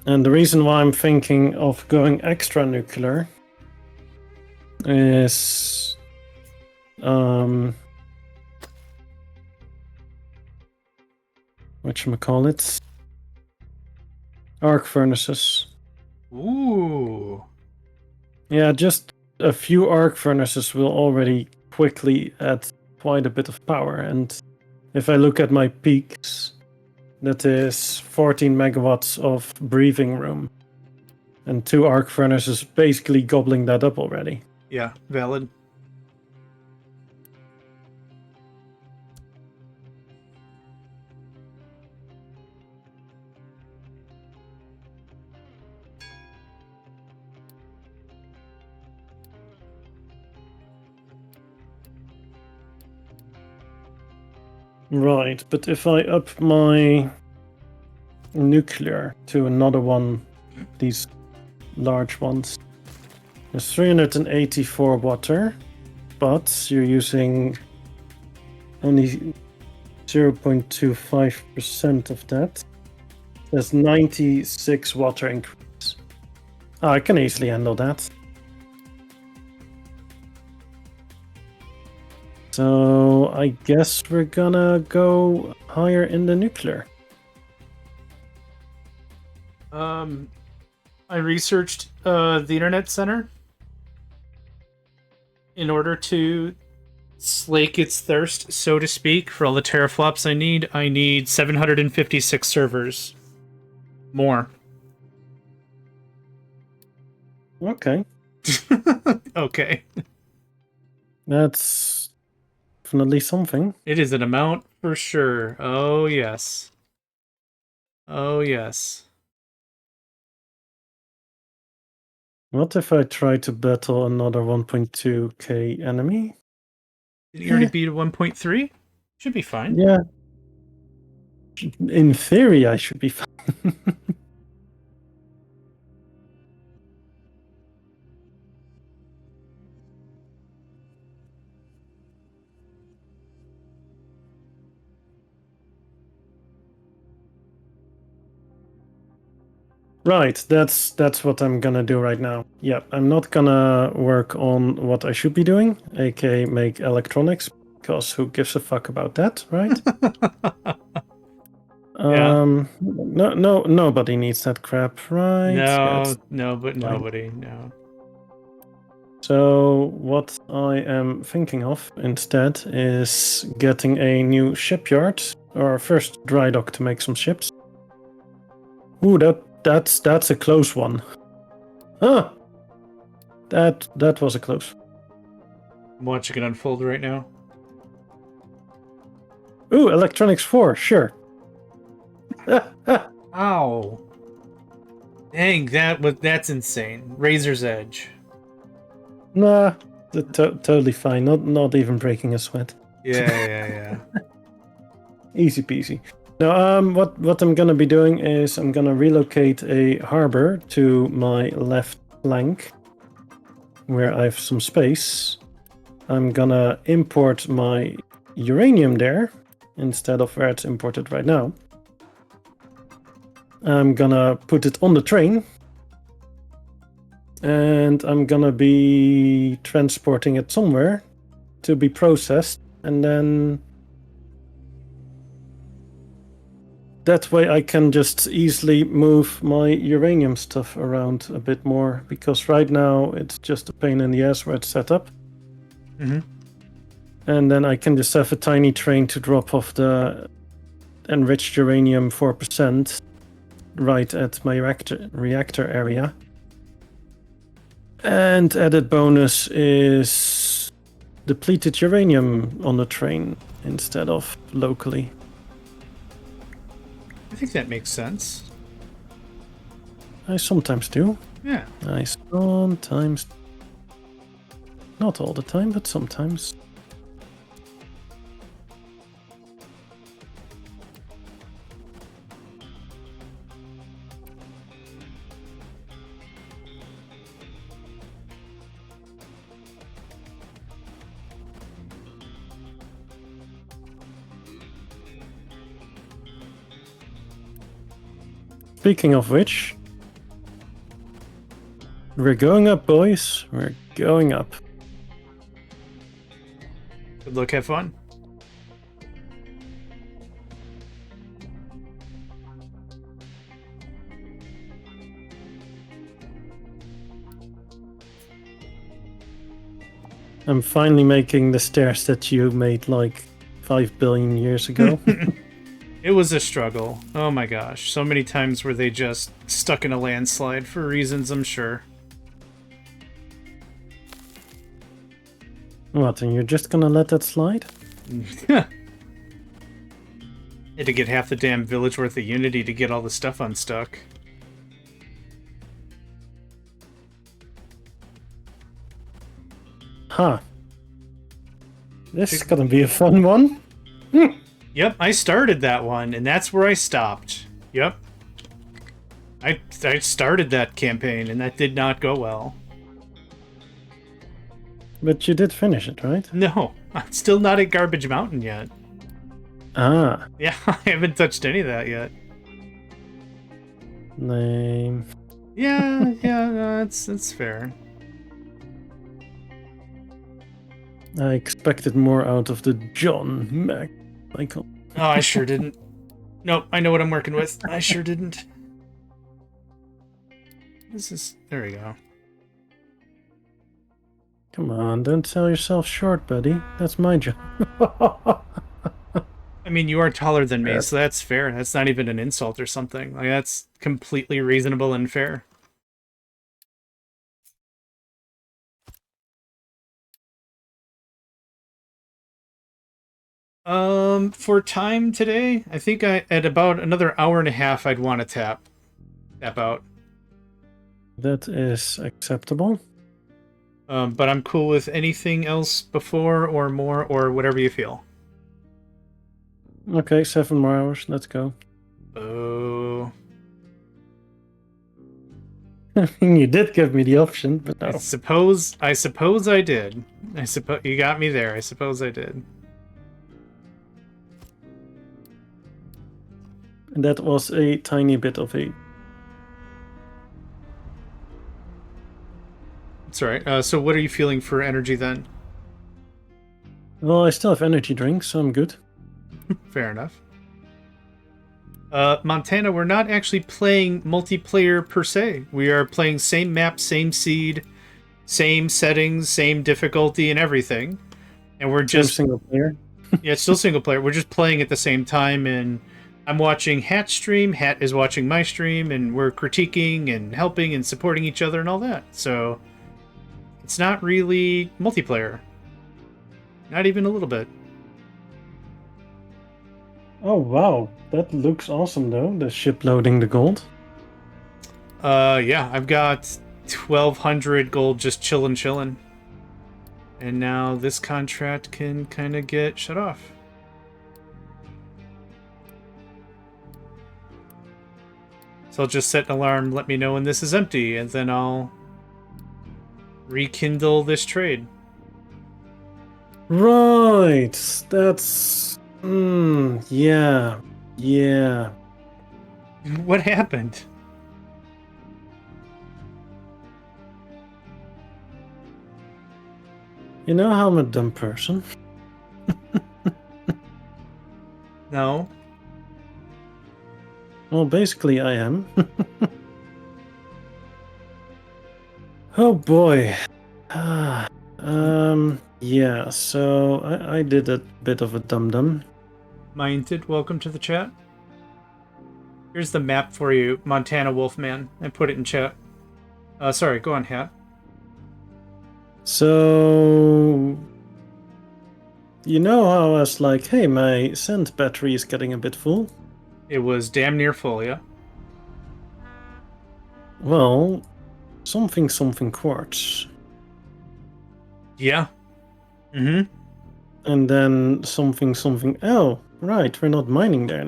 And the reason why I'm thinking of going extra nuclear is whatchamacallit? Arc furnaces. Ooh. Yeah, just a few arc furnaces will already quickly add quite a bit of power. And if I look at my peaks, that is 14 megawatts of breathing room. And 2 arc furnaces basically gobbling that up already. Yeah, valid. Right, but if I up my nuclear to another one, these large ones, there's 384 water, but you're using only 0.25% of that. There's 96 water increase. Oh, I can easily handle that. So I guess we're gonna go higher in the nuclear. I researched the internet center in order to slake its thirst, so to speak, for all the teraflops I need. I need 756 servers. More. Okay. Okay. That's definitely something. It is an amount for sure. Oh, yes. Oh, yes. What if I try to battle another 1.2k enemy? Did you already beat a 1.3? Should be fine. Yeah. In theory, I should be fine. Right, that's what I'm gonna do right now. Yeah, I'm not gonna work on what I should be doing, aka make electronics, because who gives a fuck about that, right? Yeah. Nobody needs that crap, right? No, fine. nobody, no. So what I am thinking of instead is getting a new shipyard, or first dry dock to make some ships. Ooh, that's a close one. Huh. That was a close. I'm watching it unfold right now. Ooh, electronics 4, sure. Ow. Dang, that's insane. Razor's Edge. Nah, totally fine. Not even breaking a sweat. Yeah. Easy peasy. Now, what I'm gonna be doing is I'm gonna relocate a harbor to my left flank, where I have some space. I'm gonna import my uranium there instead of where it's imported right now. I'm gonna put it on the train, and I'm gonna be transporting it somewhere to be processed, and then that way I can just easily move my uranium stuff around a bit more, because right now it's just a pain in the ass where it's set up. Mm-hmm. And then I can just have a tiny train to drop off the enriched uranium 4% right at my reactor area. And added bonus is depleted uranium on the train instead of locally. I think that makes sense. I sometimes do. Yeah. I sometimes. Not all the time, but sometimes. Speaking of which, we're going up, boys. We're going up. Good luck, have fun. I'm finally making the stairs that you made like 5 billion years ago. It was a struggle. Oh my gosh. So many times were they just stuck in a landslide for reasons I'm sure. What, and you're just gonna let that slide? Had to get half the damn village worth of Unity to get all the stuff unstuck. Huh. This is gonna be a fun one. Yep, I started that one, and that's where I stopped. Yep. I started that campaign, and that did not go well. But you did finish it, right? No, I'm still not at Garbage Mountain yet. Ah, Yeah, I haven't touched any of that yet. lame. Yeah, no, that's fair. I expected more out of the JohnMegacycle. Oh, I sure didn't. Nope, I know what I'm working with. I sure didn't. There we go. Come on, don't sell yourself short, buddy. That's my job. I mean, you are taller than me, so that's fair. That's not even an insult or something. Like, that's completely reasonable and fair. For time today, I think at about another hour and a half, I'd want to tap out. That is acceptable. But I'm cool with anything else before or more or whatever you feel. Okay, 7 more hours. Let's go. Oh. I mean, you did give me the option, but no. I suppose I did. I suppose you got me there. I suppose I did. And that was a tiny bit of a... That's all right. So what are you feeling for energy then? Well, I still have energy drinks, so I'm good. Fair enough. Montana, we're not actually playing multiplayer per se. We are playing same map, same seed, same settings, same difficulty and everything. And we're just... single player. Yeah, it's still single player. We're just playing at the same time, and I'm watching Hat's stream, Hat is watching my stream, and we're critiquing and helping and supporting each other and all that. So it's not really multiplayer. Not even a little bit. Oh, wow. That looks awesome, though. The ship loading the gold. Yeah, I've got 1,200 gold just chillin'. And now this contract can kind of get shut off. So I'll just set an alarm, let me know when this is empty, and then I'll rekindle this trade. Right. That's... yeah. Yeah. What happened? You know how I'm a dumb person? No. Well, basically I am. Oh boy. Yeah, so I did a bit of a dum-dum. Minded, welcome to the chat. Here's the map for you, Montana Wolfman. I put it in chat. Sorry, go on, Hat. So... You know how I was like, hey, my scent battery is getting a bit full? It was damn near full, yeah? Well, something quartz. Yeah. Mm-hmm. And then something... Oh, right, we're not mining there.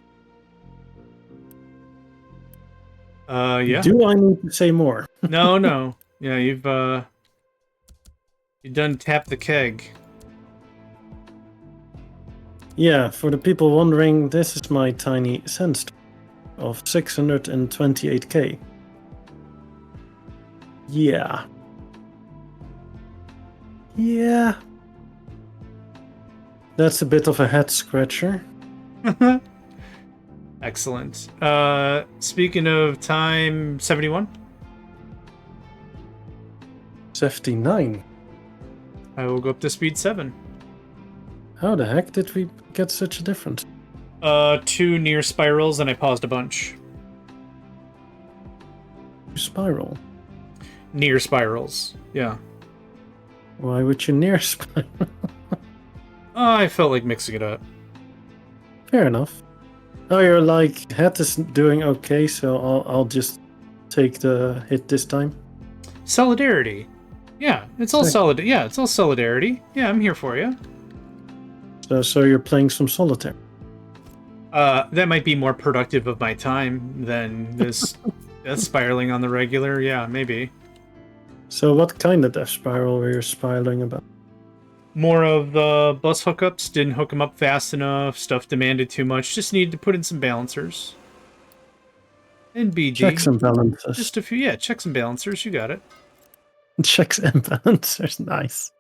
Yeah. Do I need to say more? No. Yeah, you've done tapped the keg. Yeah, for the people wondering, this is my tiny scent store of 628k. Yeah. Yeah. That's a bit of a head scratcher. Excellent. Speaking of time, 71? 79. I will go up to speed 7. How the heck did we get such a difference? 2 near spirals, and I paused a bunch. Spiral. Near spirals, yeah. Why would you near spiral? I felt like mixing it up. Fair enough. Oh, you're like, Hat is doing okay, so I'll just take the hit this time. Solidarity. Yeah, it's all solid. Yeah, it's all solidarity. Yeah, I'm here for you. So you're playing some solitaire. That might be more productive of my time than this death spiraling on the regular. Yeah, maybe. So what kind of death spiral were you spiraling about? More of the bus hookups. Didn't hook them up fast enough. Stuff demanded too much. Just needed to put in some balancers. And BG. Checks and balances. Just a few, yeah, checks and balancers. You got it. Checks and balances, nice.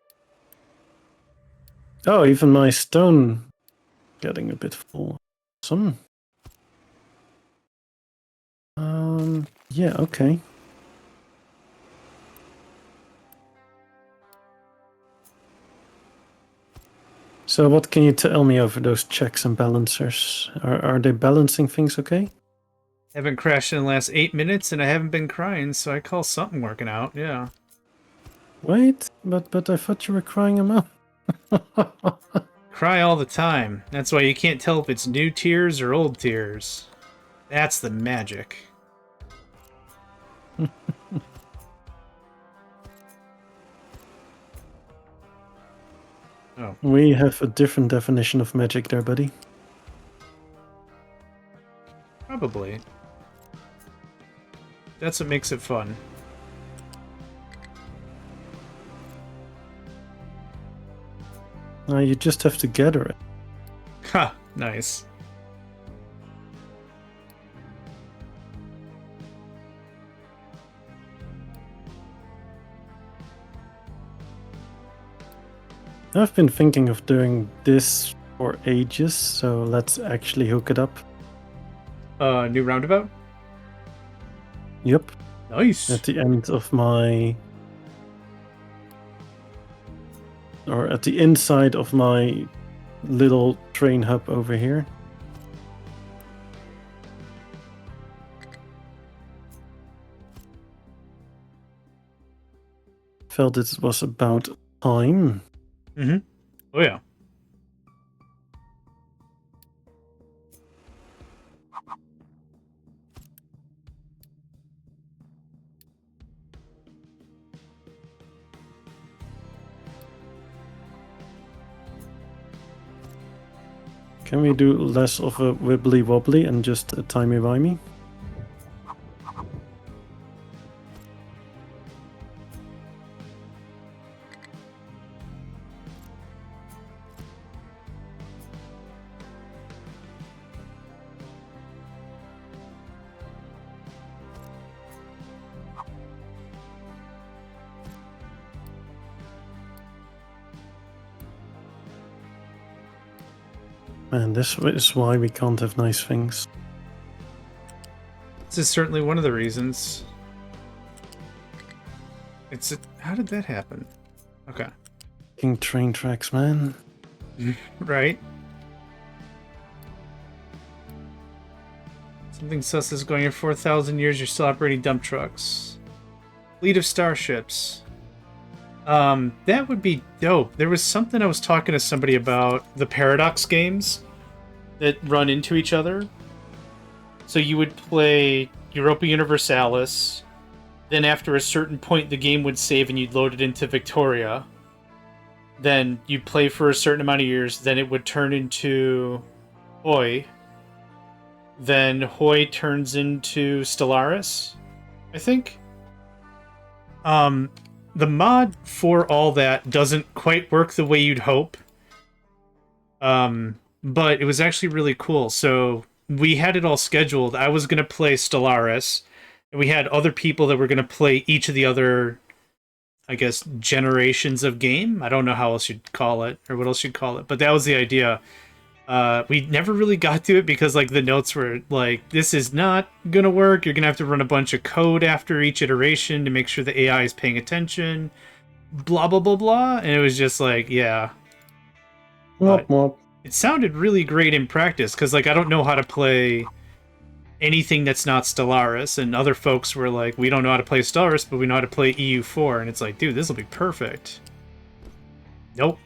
Oh, even my stone getting a bit full. Awesome. Yeah, okay. So what can you tell me over those checks and balancers? Are they balancing things okay? Haven't crashed in the last 8 minutes, and I haven't been crying, so I call something working out. Yeah. Wait, but I thought you were crying them out. Cry all the time. That's why you can't tell if it's new tears or old tears. That's the magic. Oh. We have a different definition of magic there, buddy. Probably. That's what makes it fun. You just have to gather it. Ha! Nice. I've been thinking of doing this for ages, so let's actually hook it up. New roundabout? Yep. Nice. At the end of my... Or at the inside of my little train hub over here. Felt it was about time. Mm-hmm. Oh, yeah. Can we do less of a wibbly wobbly and just a timey wimey? Man, this is why we can't have nice things. This is certainly one of the reasons. How did that happen? Okay. King train tracks, man. Right? Something sus is going in 4,000 years, you're still operating dump trucks. Fleet of starships. That would be dope. There was something I was talking to somebody about, the Paradox games that run into each other. So you would play Europa Universalis, then after a certain point the game would save and you'd load it into Victoria. Then you'd play for a certain amount of years, then it would turn into Hoi. Then Hoi turns into Stellaris, I think. The mod for all that doesn't quite work the way you'd hope. But it was actually really cool. So we had it all scheduled. I was going to play Stellaris, and we had other people that were going to play each of the other, I guess, generations of game. I don't know how else you'd call it, or what else you'd call it, but that was the idea. We never really got to it because like the notes were like, this is not gonna work. You're gonna have to run a bunch of code after each iteration to make sure the AI is paying attention. Blah blah blah blah. And it was just like, yeah. Womp womp. It sounded really great in practice because like I don't know how to play anything that's not Stellaris, and other folks were like, we don't know how to play Stellaris, but we know how to play EU4, and it's like, dude, this will be perfect. Nope.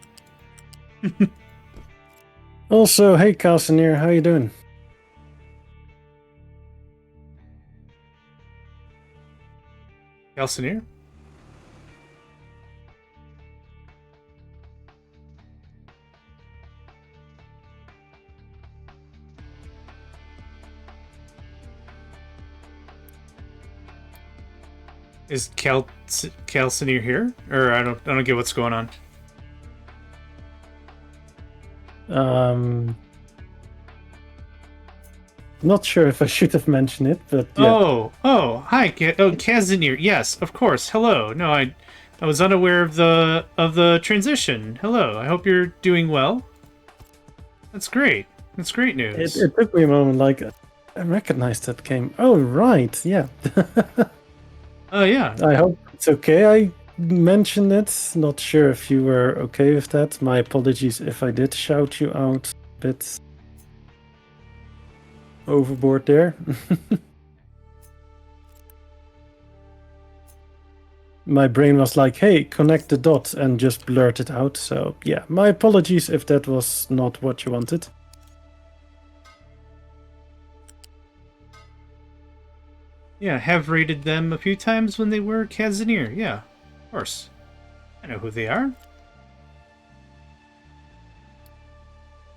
Also, hey Calcineer, how you doing? Calcineer? Is Calcineer here? Or I don't get what's going on. Not sure if I should have mentioned it, but yeah. Hi, Casimir. Yes, of course. Hello. No, I was unaware of the transition. Hello. I hope you're doing well. That's great. That's great news. It took me a moment, like, I recognized that game. Oh, right, yeah. Oh, yeah. I hope it's okay I mentioned it. Not sure if you were okay with that. My apologies if I did shout you out a bit overboard there. My brain was like, hey, connect the dots, and just blurted out. So, yeah, my apologies if that was not what you wanted. Yeah, have raided them a few times when they were Casimir. Yeah, of course. I know who they are.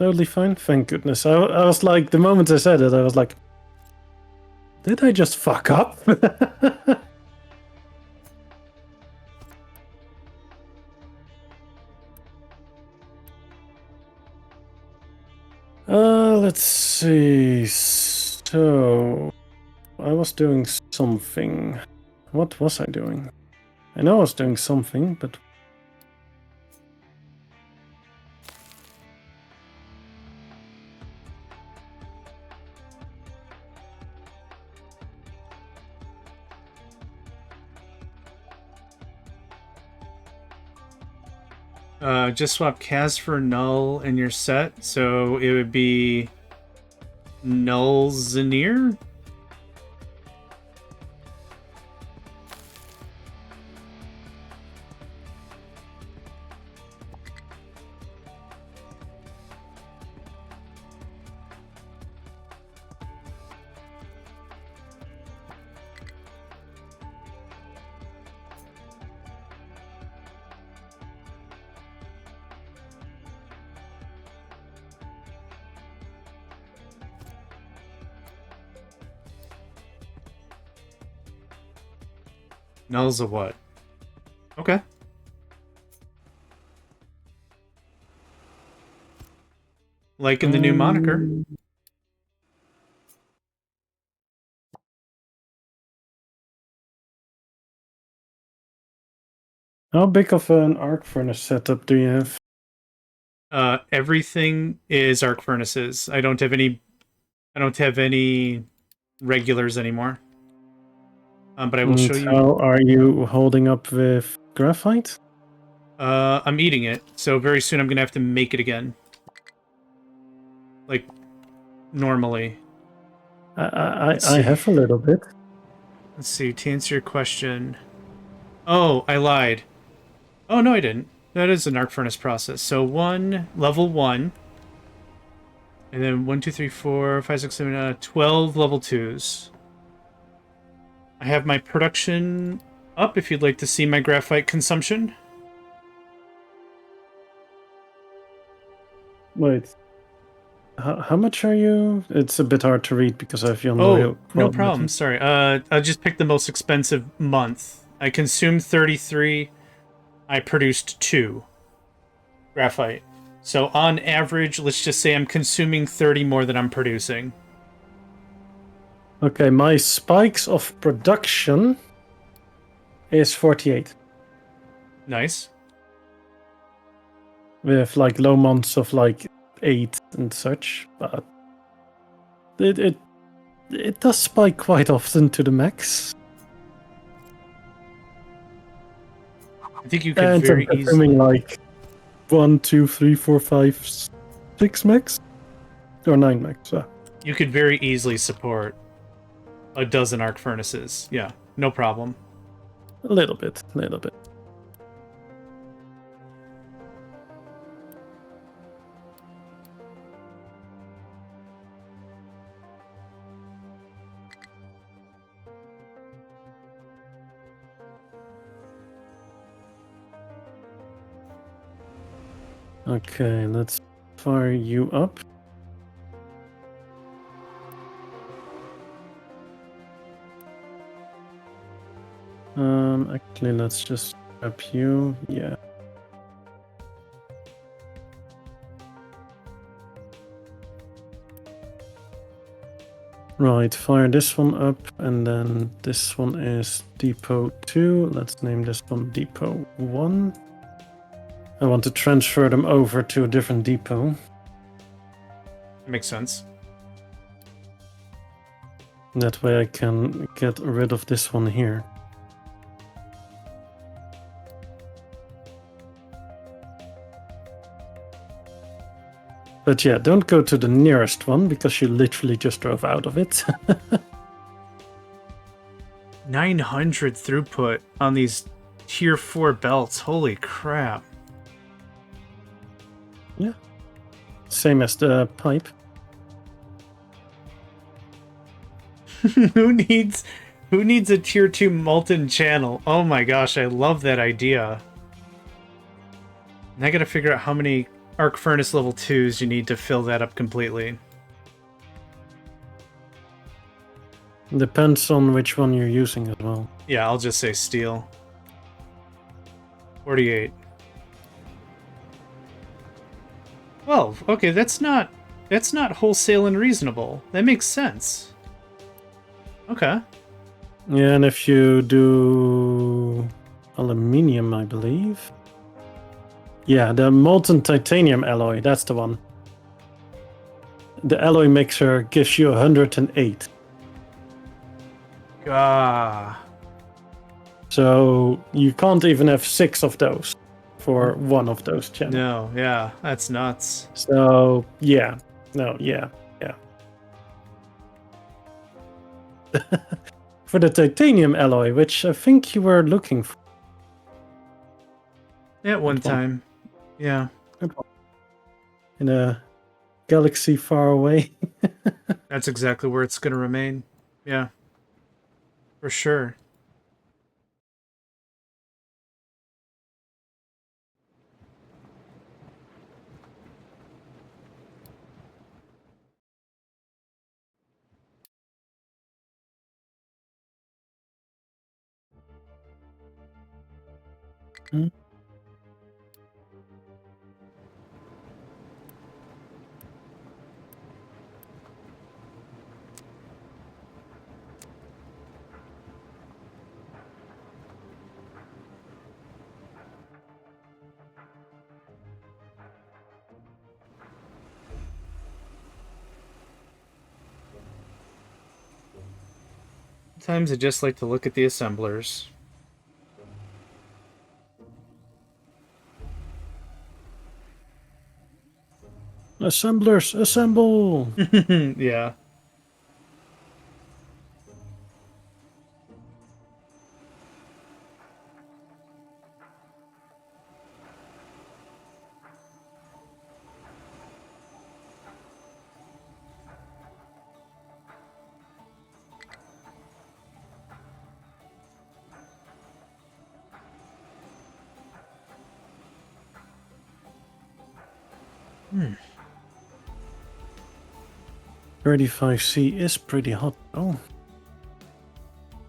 Totally fine, thank goodness. I was like, the moment I said it, I was like, did I just fuck up? Let's see. So, I was doing something. What was I doing? I know I was doing something, but... Just swap Kaz for Null in your set, so it would be Null Zanir. Null's a what? Okay. Like in the new moniker. How big of an arc furnace setup do you have? Everything is arc furnaces. I don't have any regulars anymore. But I will show you. How are you holding up with graphite? I'm eating it, so very soon I'm gonna have to make it again. Like normally. I have a little bit. Let's see, to answer your question. Oh, I lied. Oh no, I didn't. That is an arc furnace process. So level 1. And then 1, 2, 3, 4, 5, 6, 7, 12 level 2s. I have my production up if you'd like to see my graphite consumption. Wait. How much are you? It's a bit hard to read because I have you on the Oh, real no quality. problem. Sorry. I just picked the most expensive month. I consumed 33. I produced 2 graphite. So on average, let's just say I'm consuming 30 more than I'm producing. Okay, my spikes of production is 48. Nice. With like low months of like 8 and such, but it does spike quite often to the max. I think you could And very I'm easily... assuming like 1, 2, 3, 4, 5, 6 max? Or 9 max, You could very easily support a dozen arc furnaces. Yeah, no problem. A little bit. Okay, let's fire you up. Actually, let's just grab you. Yeah. Right, fire this one up, and then this one is Depot 2. Let's name this one Depot 1. I want to transfer them over to a different depot. Makes sense. That way I can get rid of this one here. But yeah, don't go to the nearest one, because you literally just drove out of it. 900 throughput on these tier 4 belts. Holy crap. Yeah. Same as the pipe. Who needs a tier 2 molten channel? Oh my gosh, I love that idea. And I gotta figure out how many arc furnace level 2s you need to fill that up completely. Depends on which one you're using as well. Yeah, I'll just say steel. 48. Well, okay, that's not wholesale and reasonable. That makes sense. Okay. Yeah, and if you do aluminium, I believe. Yeah, the molten titanium alloy, that's the one. The alloy mixer gives you 108. Ah. So you can't even have 6 of those for one of those channels. No, yeah, that's nuts. So yeah, no, yeah. For the titanium alloy, which I think you were looking for. Yeah, one time. Yeah. In a galaxy far away. That's exactly where it's going to remain. Yeah. For sure. Hmm? Sometimes I just like to look at the assemblers. Assemblers, assemble! Yeah. Hmm. 35C is pretty hot. Oh,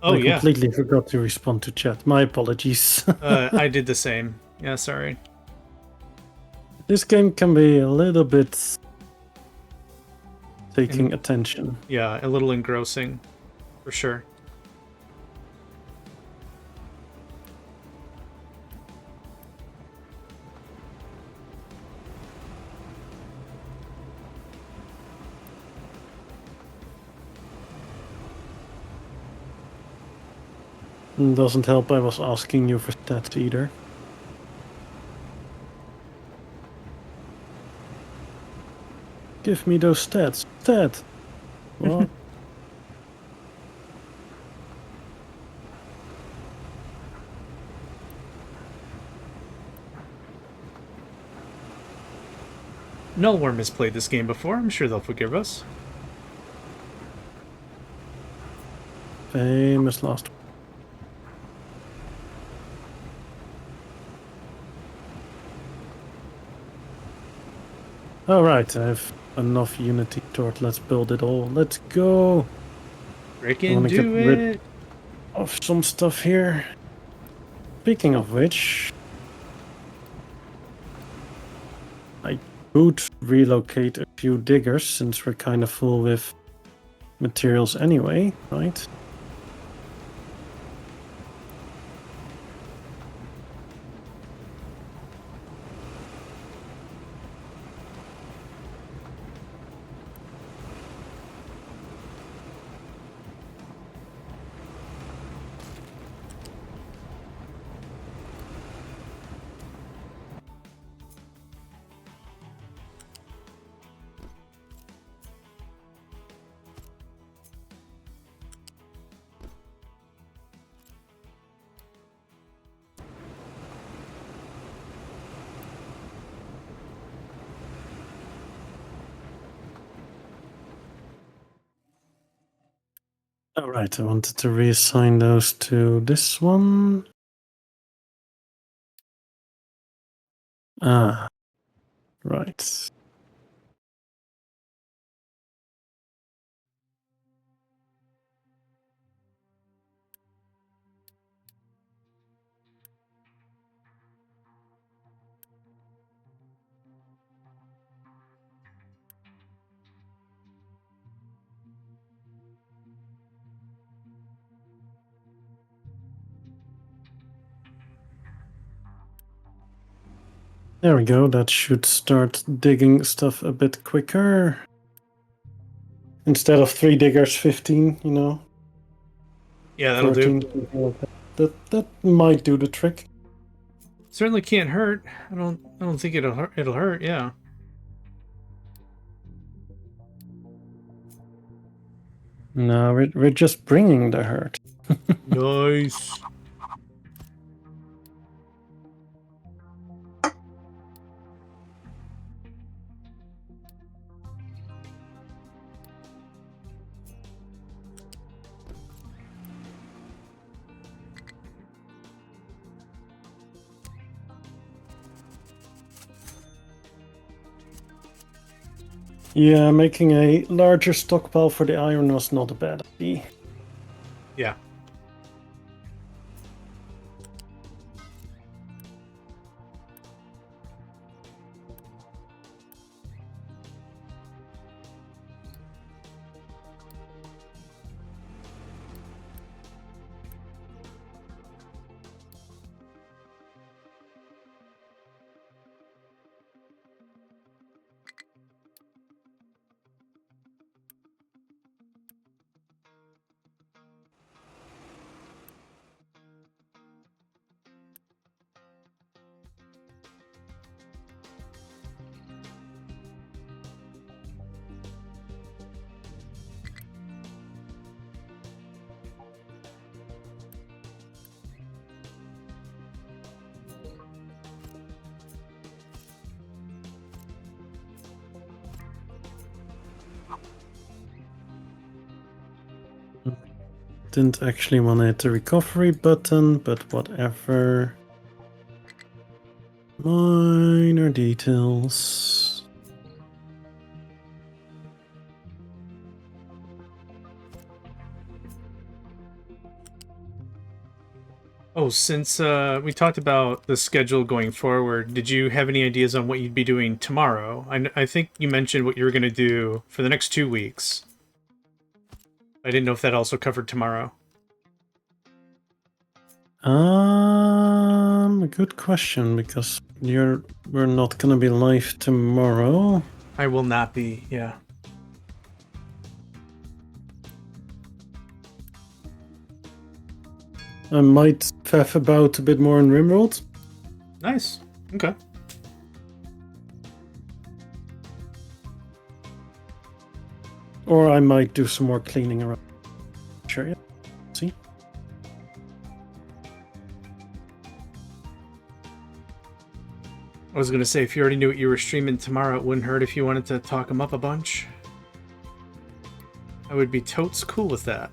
Oh, I yeah. completely forgot to respond to chat. My apologies. I did the same. Yeah, sorry. This game can be a little bit taking attention. Yeah, a little engrossing. For sure. Doesn't help I was asking you for stats either. Give me those stats. Stat! What? Nullworm has played this game before. I'm sure they'll forgive us. Famous last one. Alright, I have enough unity tort. Let's build it all. Let's go! Break I wanna into get rid- it. of some stuff here. Speaking of which, I could relocate a few diggers since we're kind of full with materials anyway, right? Alright, I wanted to reassign those to this one. Ah, right. There we go, that should start digging stuff a bit quicker. Instead of 3 diggers, 15, you know? Yeah, that'll 14, do. something like that might do the trick. Certainly can't hurt. I don't think it'll hurt. It'll hurt. Yeah. No, we're just bringing the hurt. Nice. Yeah, making a larger stockpile for the iron was not a bad idea. Yeah. Didn't actually want to hit the recovery button, but whatever. Minor details. Oh, since we talked about the schedule going forward, did you have any ideas on what you'd be doing tomorrow? I think you mentioned what you were going to do for the next 2 weeks. I didn't know if that also covered tomorrow. A good question, because we're not gonna be live tomorrow. I will not be, yeah. I might faff about a bit more in Rimworld. Nice. Okay. Or I might do some more cleaning around. Sure, yeah. See? I was going to say, if you already knew what you were streaming tomorrow, it wouldn't hurt if you wanted to talk them up a bunch. I would be totes cool with that.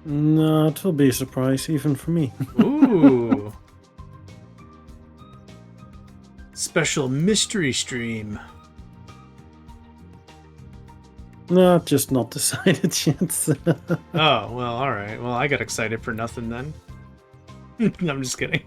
No, it will be a surprise, even for me. Ooh. Special mystery stream. No, just not decided yet. Oh, well, alright. Well, I got excited for nothing then. I'm just kidding.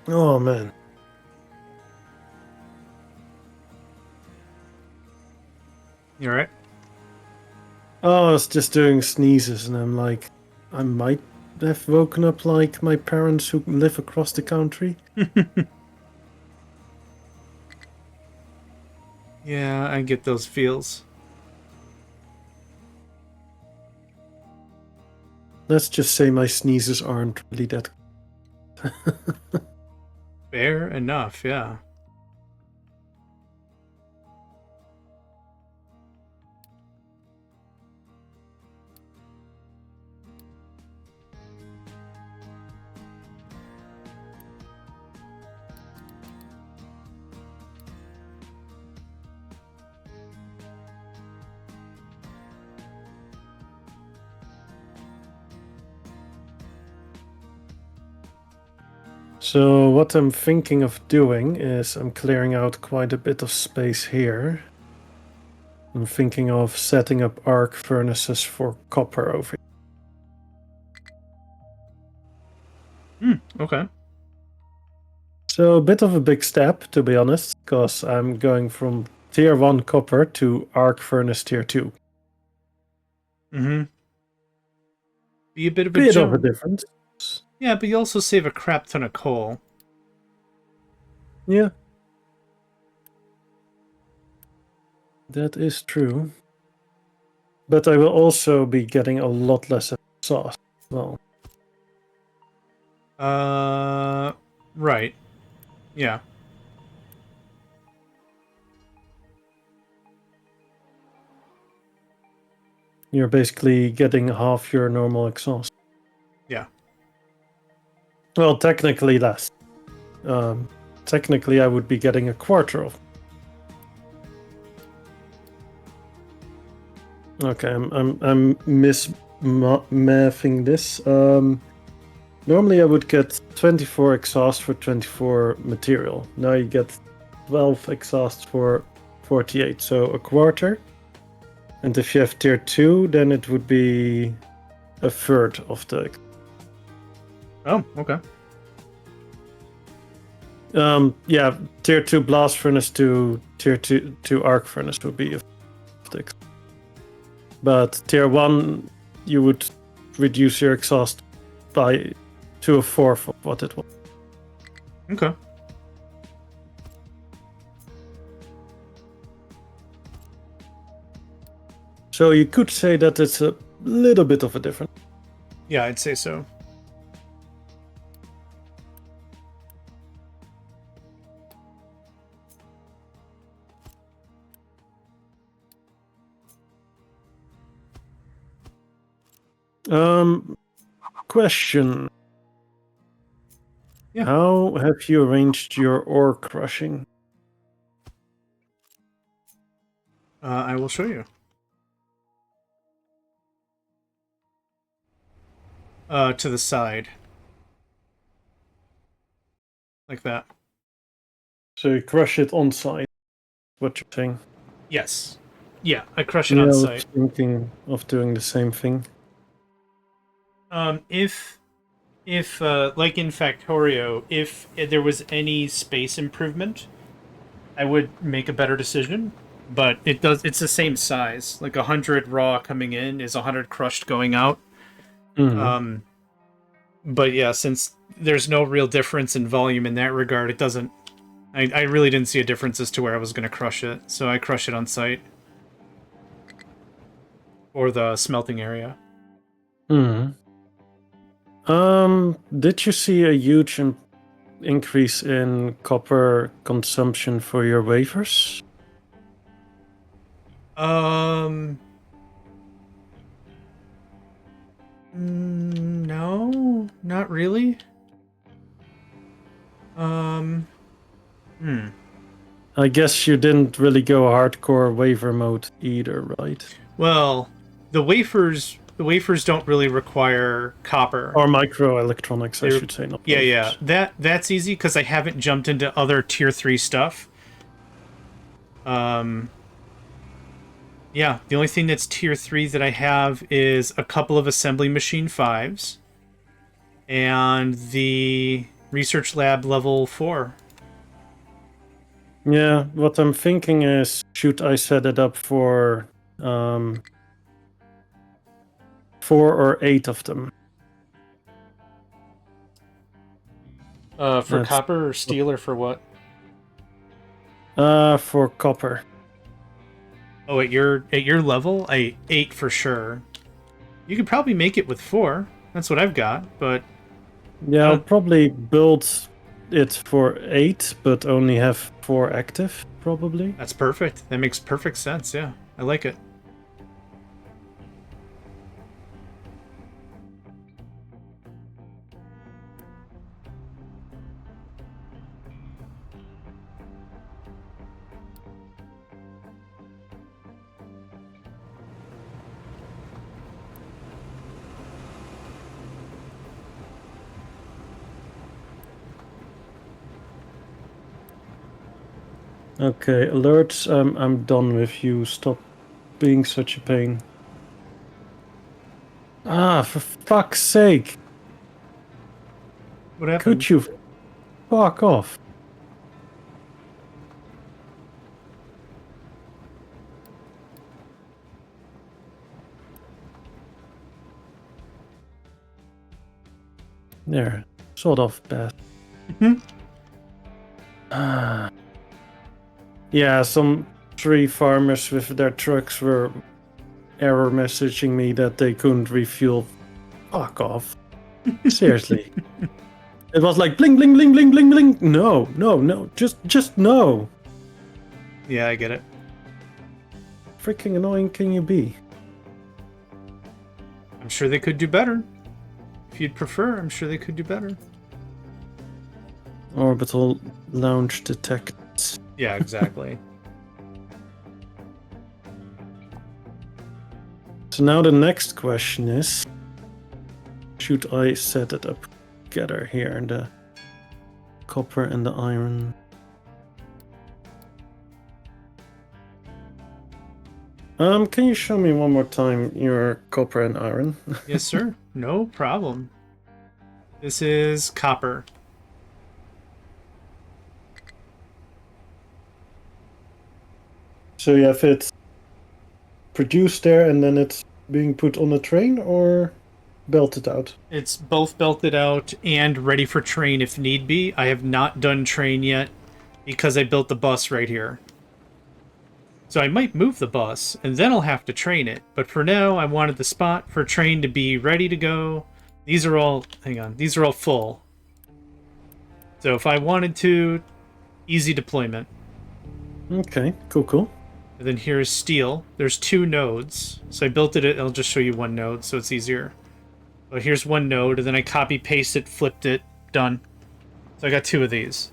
Oh man. You alright? Oh, I was just doing sneezes, and I'm like, I might have woken up like my parents who live across the country. Yeah, I get those feels. Let's just say my sneezes aren't really that. Fair enough, yeah. So what I'm thinking of doing is I'm clearing out quite a bit of space here. I'm thinking of setting up arc furnaces for copper over here. Okay. So a bit of a big step, to be honest, because I'm going from tier 1 copper to arc furnace tier 2. Mm-hmm. Be a bit of a Bit of a jump. difference. Yeah, but you also save a crap ton of coal. Yeah. That is true. But I will also be getting a lot less exhaust as well. Right. Yeah. You're basically getting half your normal exhaust. Yeah. Well, technically less. Technically, I would be getting a quarter of. Okay, I'm mathing this. Normally, I would get 24 exhaust for 24 material. Now you get 12 exhaust for 48, so a quarter. And if you have tier 2, then it would be a third of the. Oh, okay. Yeah, tier 2 blast furnace to tier 2 to arc furnace would be a fifth. But tier 1, you would reduce your exhaust by to a fourth of what it was. Okay. So you could say that it's a little bit of a difference. Yeah, I'd say so. Question. Yeah. How have you arranged your ore crushing? I will show you. To the side. Like that. So you crush it on site, what you're saying? Yes. Yeah, I crush it Yeah, on I was site. thinking of doing the same thing. If like in Factorio, if there was any space improvement, I would make a better decision. but it's the same size. Like 100 raw coming in is 100 crushed going out. Mhm. But yeah, since there's no real difference in volume in that regard, it doesn't. I really didn't see a difference as to where I was going to crush it, so I crush it on site or the smelting area. Mhm. Did you see a huge increase in copper consumption for your wafers? No, not really. Hmm. I guess you didn't really go hardcore wafer mode either, right? Well, the wafers don't really require copper. Or microelectronics, I They're- should say, not yeah, wafers. that's easy because I haven't jumped into other tier 3 stuff. Yeah, the only thing that's tier 3 that I have is a couple of assembly machine 5s and the research lab level 4. Yeah, what I'm thinking is, should I set it up for 4 or 8 of them? For That's- copper or steel or for what? For copper. Oh, at your level, 8 for sure. You could probably make it with 4. That's what I've got, but Yeah, I'll probably build it for 8, but only have 4 active, probably. that's perfect. That makes perfect sense. Yeah, I like it. Okay, alerts, I'm done with you. Stop being such a pain. Ah, for fuck's sake. What happened? Could you fuck off? There, sort of bad. Ah. Yeah, some tree farmers with their trucks were error messaging me that they couldn't refuel. Fuck off. Seriously. It was like bling bling bling bling bling bling. No, no, no. Just no. Yeah, I get it. Freaking annoying can you be? I'm sure they could do better. If you'd prefer, I'm sure they could do better. Orbital launch detect. Yeah, exactly. So now the next question is, should I set it up together here, the copper and the iron? Can you show me one more time your copper and iron? Yes, sir. No problem. This is copper. So you have it produced there and then it's being put on a train or belted out? It's both belted out and ready for train if need be. I have not done train yet because I built the bus right here. So I might move the bus and then I'll have to train it. But for now, I wanted the spot for train to be ready to go. These are all, hang on, these are all full. So if I wanted to, easy deployment. Okay, cool. And then here's steel. There's 2 nodes. So I built it, I'll just show you one node so it's easier. But here's one node, and then I copy paste it, flipped it, done. So I got 2 of these.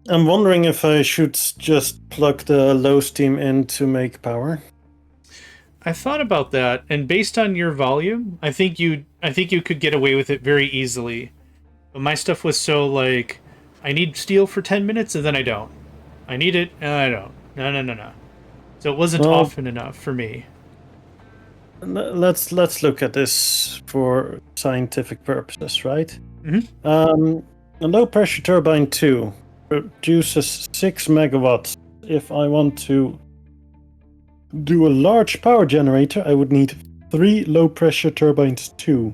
I'm wondering if I should just plug the low steam in to make power. I thought about that, and based on your volume, I think you could get away with it very easily. But my stuff was so like, I need steel for 10 minutes and then I don't. I need it and I don't. No. So it wasn't often enough for me. Let's look at this for scientific purposes, right? Mhm. A low pressure turbine 2 produces 6 megawatts. If I want to do a large power generator, I would need 3 low pressure turbines 2.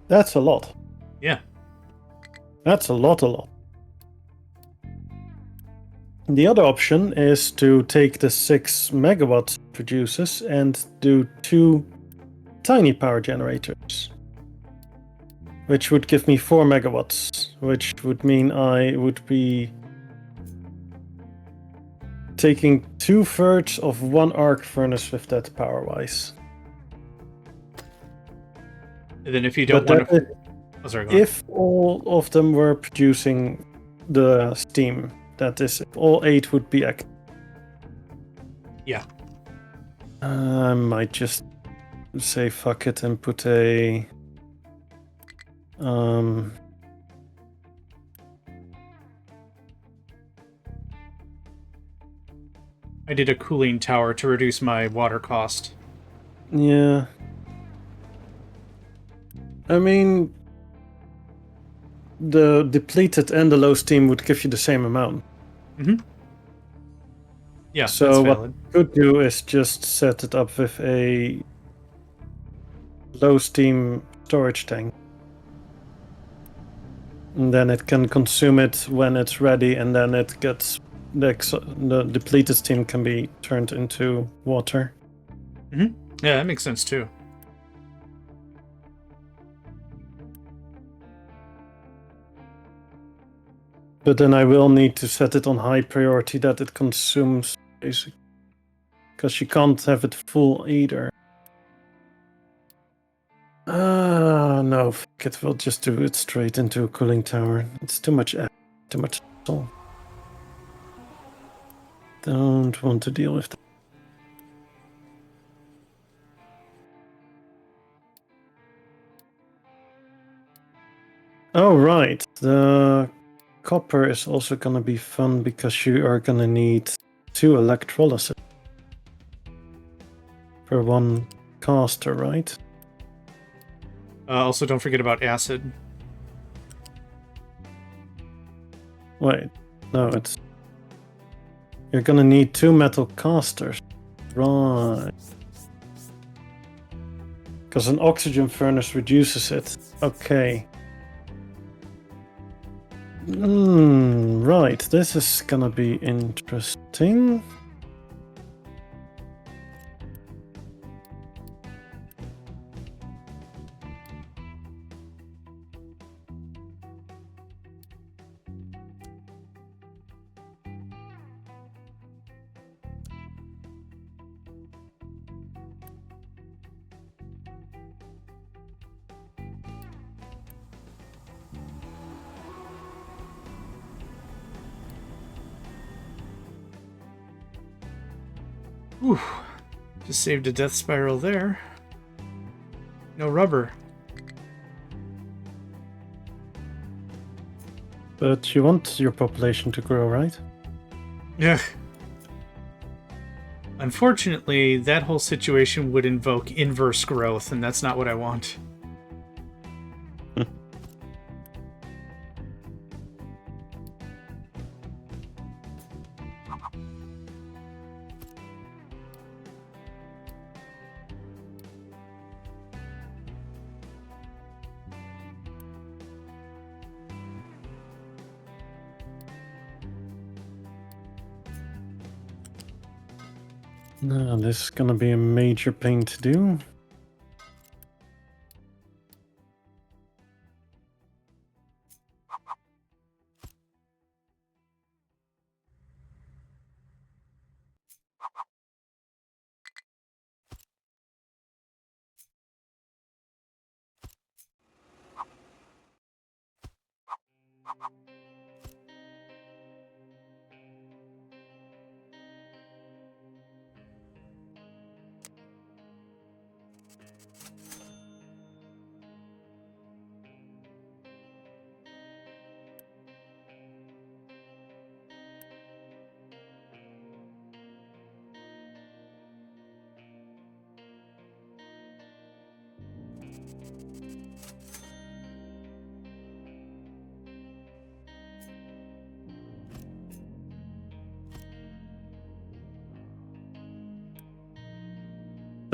That's a lot. Yeah. That's a lot. The other option is to take the 6 megawatts it produces and do 2 tiny power generators, which would give me 4 megawatts, which would mean I would be taking 2/3 of one arc furnace with that power-wise. And then if you don't want to... Oh, sorry, go on. If all of them were producing the steam, that is, if all 8 would be active. Yeah. I might just say fuck it and put a... I did a cooling tower to reduce my water cost. Yeah. I mean, the depleted and the low steam would give you the same amount. Mm-hmm. Yeah, So that's what valid. you could do is just set it up with a low steam storage tank. And then it can consume it when it's ready, and then it gets... The depleted steam can be turned into water. Mm-hmm. Yeah, that makes sense too. But then I will need to set it on high priority that it consumes, basically. Because you can't have it full either. No, fuck it. We'll just do it straight into a cooling tower. It's too much hassle. Don't want to deal with that. Oh, right. The copper is also gonna be fun because you are gonna need 2 electrolysis per one caster, right? Also, don't forget about acid. Wait, no, it's... You're gonna need 2 metal casters. Right. Because an oxygen furnace reduces it. Okay. Right, this is gonna be interesting. Whew. Just saved a death spiral there. No rubber. But you want your population to grow, right? Yeah. Unfortunately, that whole situation would invoke inverse growth, and that's not what I want. No, this is gonna be a major pain to do.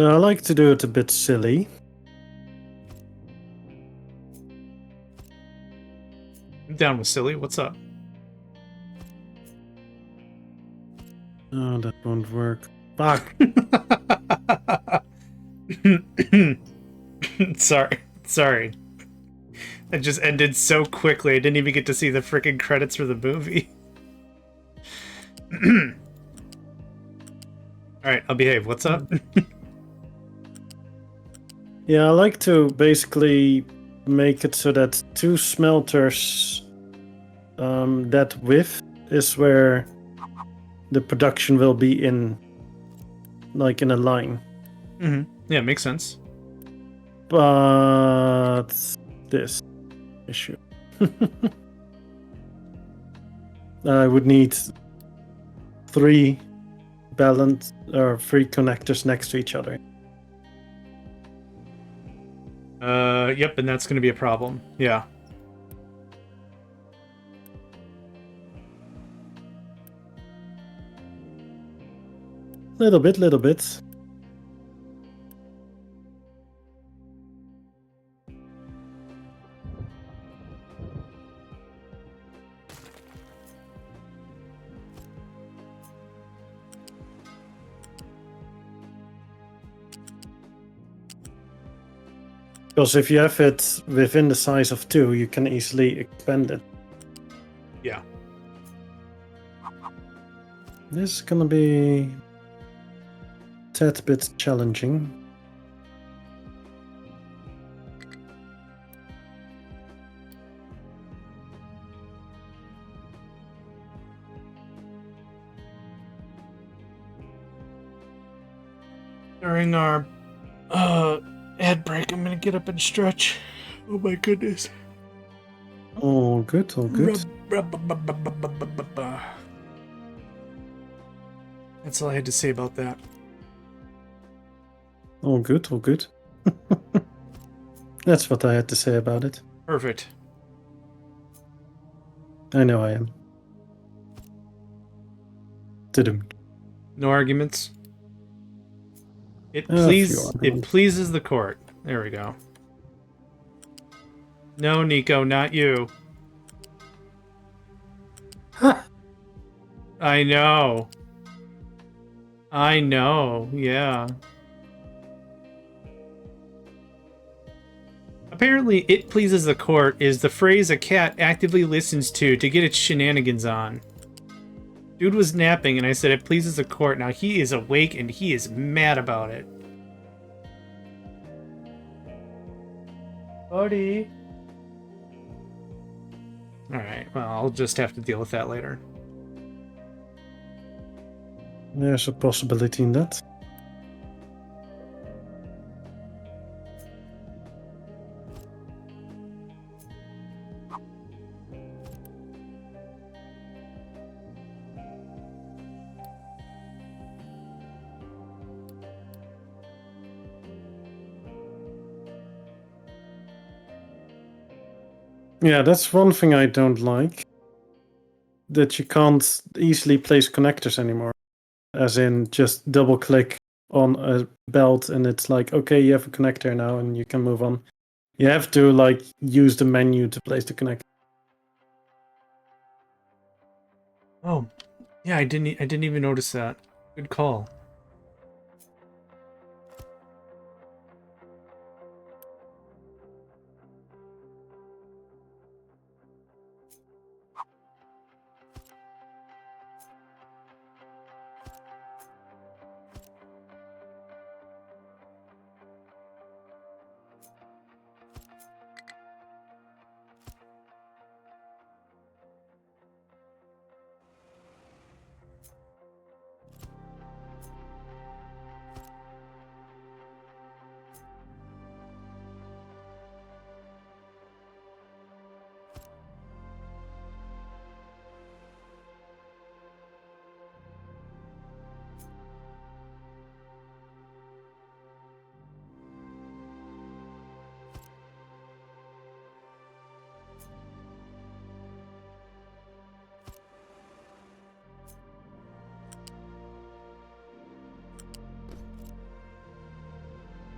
So I like to do it a bit silly. I'm down with silly. What's up? Oh, that won't work. Fuck. Sorry. It just ended so quickly. I didn't even get to see the freaking credits for the movie. All right, I'll behave. What's up? Yeah, I like to basically make it so that 2 smelters, that width is where the production will be in, like in a line. Yeah, makes sense. But this issue. I would need 3 balanced or 3 connectors next to each other. Yep, and that's going to be a problem. Yeah. Little bit. Because if you have it within the size of 2, you can easily expand it. Yeah. This is gonna be a tad bit challenging. During our ad break, I'm going to get up and stretch. Oh my goodness. All good. That's all I had to say about that. All good. That's what I had to say about it. Perfect. I know I am. Tudum. No arguments. It A few arguments. pleases the court. There we go. No, Nico, not you. I know. Yeah. Apparently, it pleases the court is the phrase a cat actively listens to get its shenanigans on. Dude was napping, and I said it pleases the court. Now he is awake, and he is mad about it. Buddy. Alright, well, I'll just have to deal with that later. There's a possibility in that. Yeah, that's one thing I don't like. That you can't easily place connectors anymore. As in, just double click on a belt and it's like, okay, you have a connector now and you can move on. You have to like use the menu to place the connector. Oh, yeah, I didn't even notice that. Good call.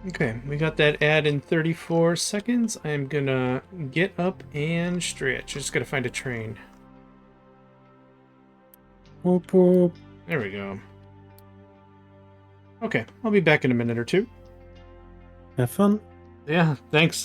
Okay, we got that ad in 34 seconds. I'm gonna get up and stretch. Just gotta find a train. Whoop, whoop. There we go. Okay, I'll be back in a minute or two. Have fun. Yeah, thanks.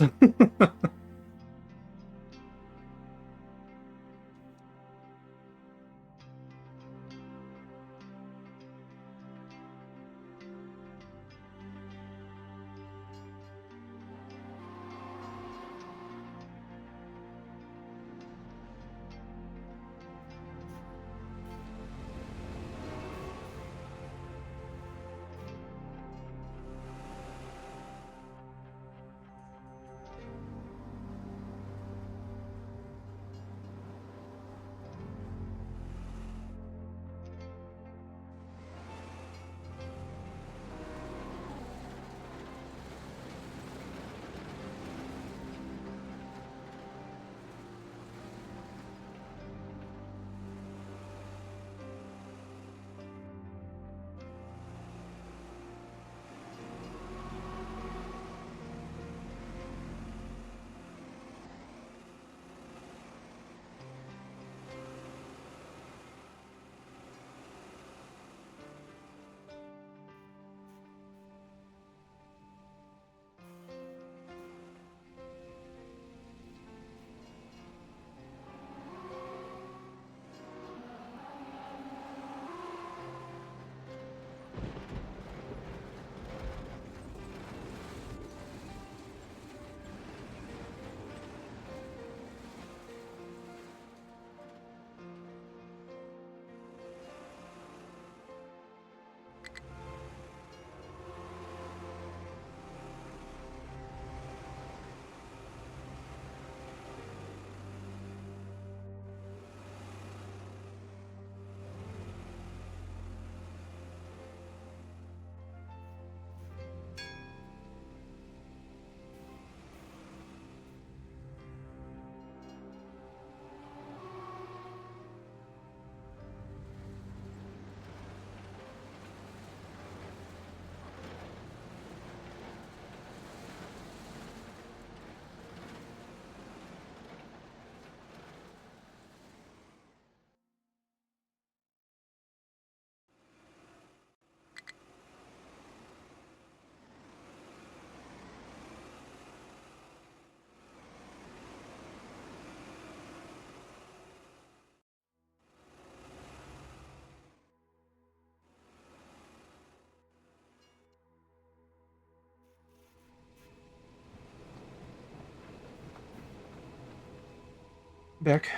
Back.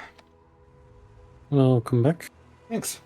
Welcome back. Thanks.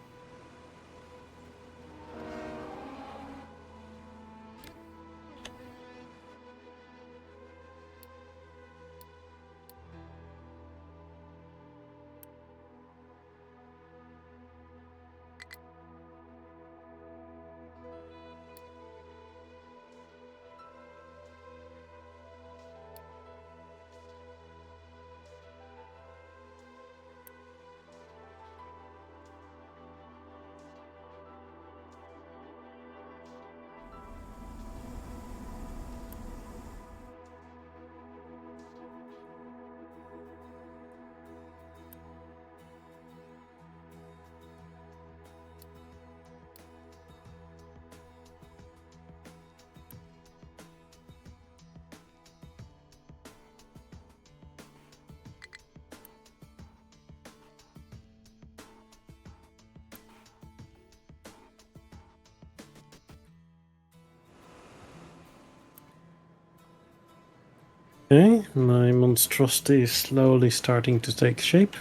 Okay, my monstrosity is slowly starting to take shape.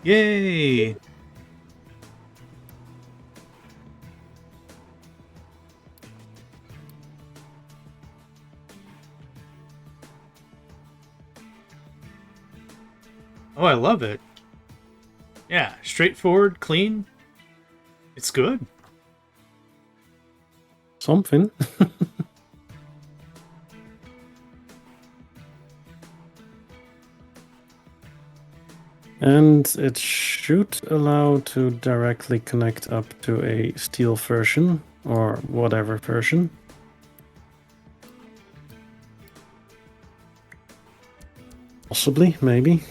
Yay! Oh, I love it. Yeah, straightforward, clean. It's good. Something. And it should allow to directly connect up to a steel version or whatever version. Possibly, maybe.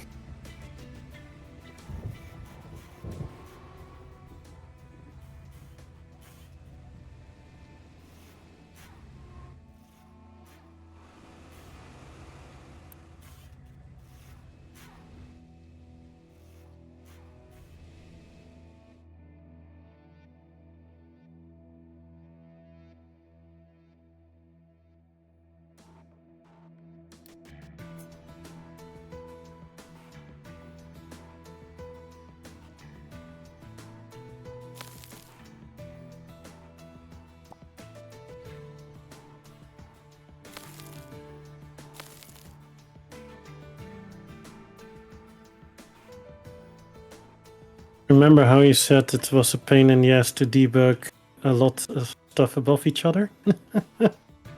Remember how you said it was a pain in the ass to debug a lot of stuff above each other?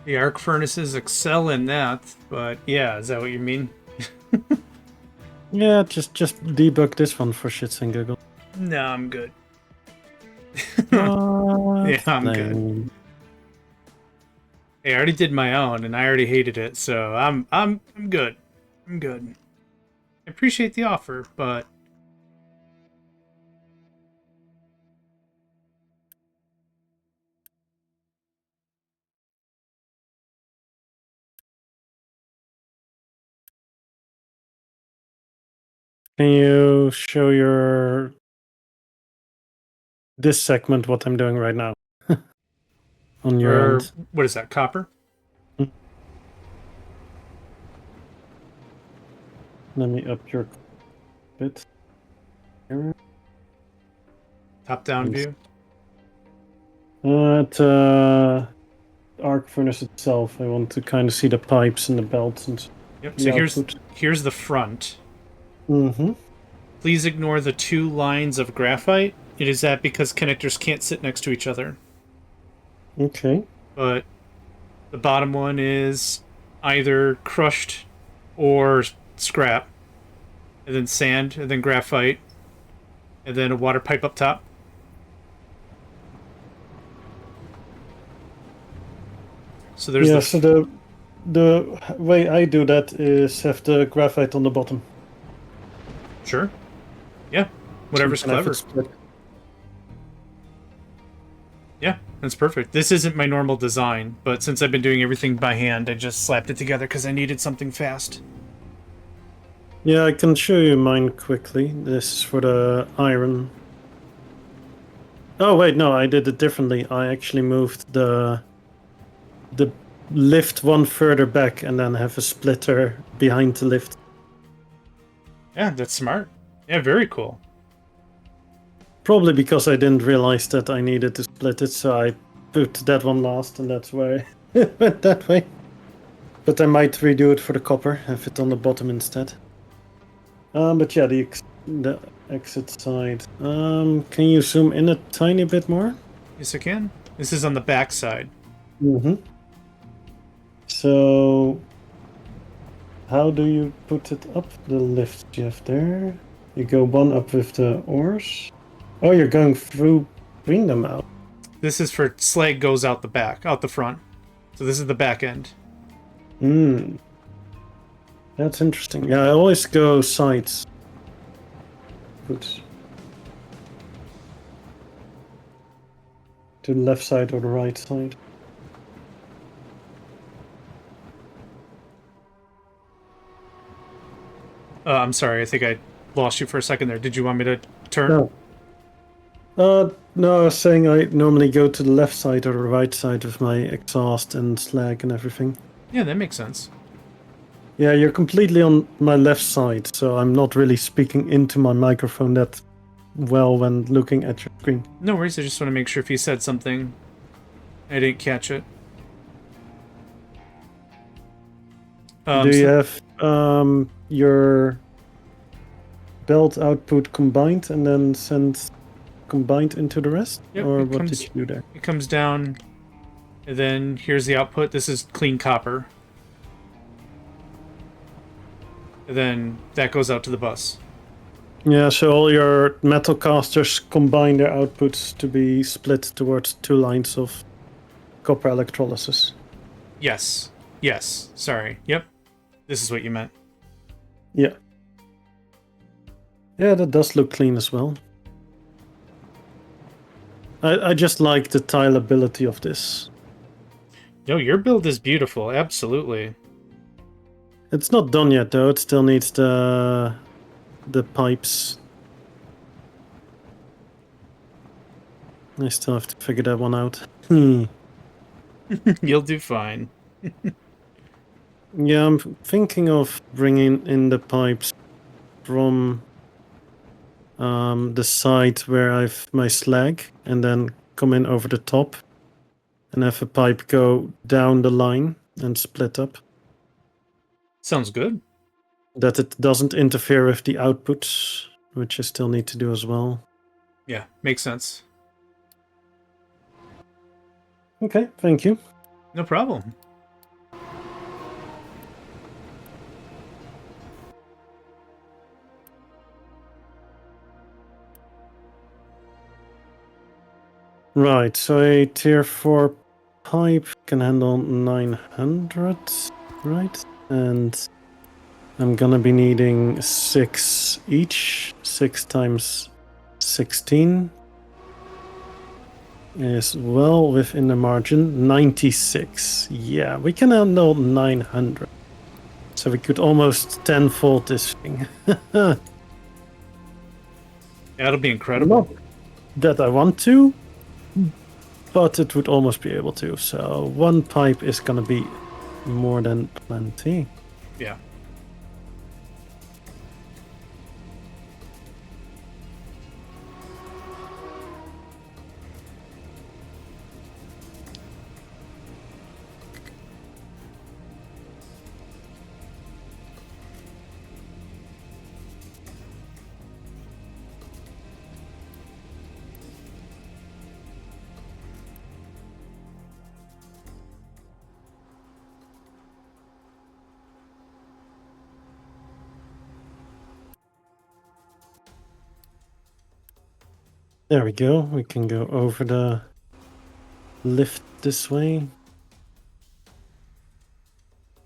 The arc furnaces excel in that, but yeah, is that what you mean? Yeah, just debug this one for shits and giggles. No, I'm good. What? Yeah, I'm good. Lame. Hey, I already did my own, and I already hated it, so I'm good. I'm good. I appreciate the offer, but Can you show your this segment what I'm doing right now on your or end? what is that? Copper? Let me up your bit. Top-down Thanks. view. At arc furnace itself, I want to kind of see the pipes and the belts and Yep. the So output. here's the front. Mm-hmm. Please ignore the 2 lines of graphite. It is that because connectors can't sit next to each other. Okay. But the bottom one is either crushed or scrap, and then sand, and then graphite, and then a water pipe up top. So there's Yeah. So the way I do that is have the graphite on the bottom. Sure. Yeah. Whatever's So you can have clever. it split. Yeah, that's perfect. This isn't my normal design, but since I've been doing everything by hand, I just slapped it together because I needed something fast. Yeah, I can show you mine quickly. This is for the iron. Oh wait, no, I did it differently. I actually moved the lift one further back and then have a splitter behind the lift. Yeah, that's smart. Yeah, very cool. Probably because I didn't realize that I needed to split it, so I put that one last, and that's why I went that way. But I might redo it for the copper, have it on the bottom instead. But yeah, the exit side. Can you zoom in a tiny bit more? Yes, I can. This is on the back side. Mm-hmm. So, how do you put it up the lift you have there? You go one up with the oars. Oh, you're going through, bring them out. This is for slag goes out the back, out the front. So this is the back end. Hmm. That's interesting. Yeah, I always go sides. Oops. To the left side or the right side. I'm sorry, I think I lost you for a second there. Did you want me to turn? No. No, I was saying I normally go to the left side or the right side with my exhaust and slag and everything. Yeah, that makes sense. Yeah, you're completely on my left side, so I'm not really speaking into my microphone that well when looking at your screen. No worries, I just want to make sure if you said something, I didn't catch it. Do you have your belt output combined and then send combined into the rest? Yep, or it what comes- did you do there? It comes down, and then here's the output. This is clean copper. And then that goes out to the bus. Yeah, so all your metal casters combine their outputs to be split towards 2 lines of copper electrolysis. Yes. Yes. Sorry. Yep. This is what you meant. Yeah. Yeah, that does look clean as well. I just like the tileability of this. No, your build is beautiful. Absolutely. It's not done yet, though. It still needs the pipes. I still have to figure that one out. You'll do fine. Yeah, I'm thinking of bringing in the pipes from the side where I've my slag, and then come in over the top, and have a pipe go down the line and split up. Sounds good. That it doesn't interfere with the outputs, which I still need to do as well. Yeah, makes sense. Okay, thank you. No problem. Right, so a tier 4 pipe can handle 900, right? And I'm gonna be needing 6 each. 6 times 16 is well within the margin. 96. Yeah, we can handle 900. So we could almost tenfold this thing. That'll be incredible. Not that I want to, but it would almost be able to. So one pipe is gonna be more than plenty. Yeah. There we go. We can go over the lift this way.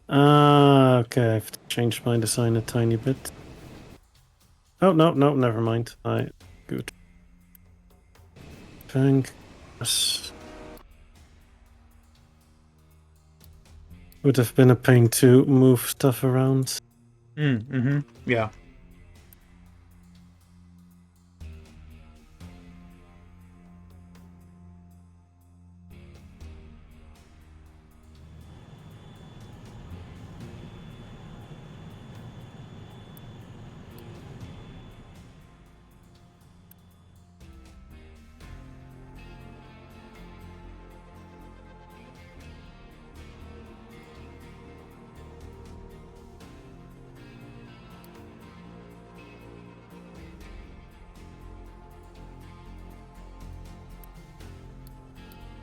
Ah, okay. I have to change my design a tiny bit. Oh, no, never mind. Good. Thank us. Would have been a pain to move stuff around. Yeah.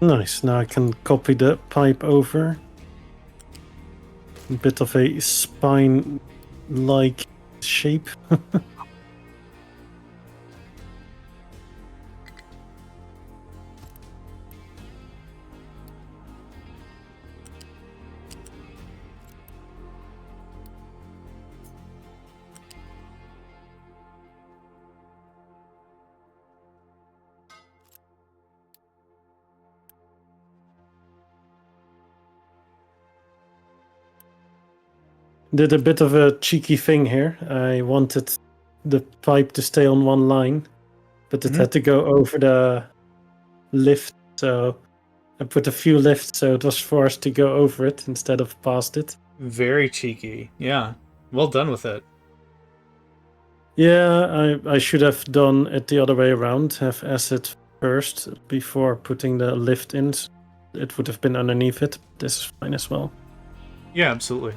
Nice. Now I can copy the pipe over. A bit of a spine-like shape. Did a bit of a cheeky thing here. I wanted the pipe to stay on one line, but it had to go over the lift, so I put a few lifts so it was forced to go over it instead of past it. Very cheeky. Yeah. Well done with it. Yeah, I should have done it the other way around, have acid first before putting the lift in. It would have been underneath it. This is fine as well. Yeah, absolutely.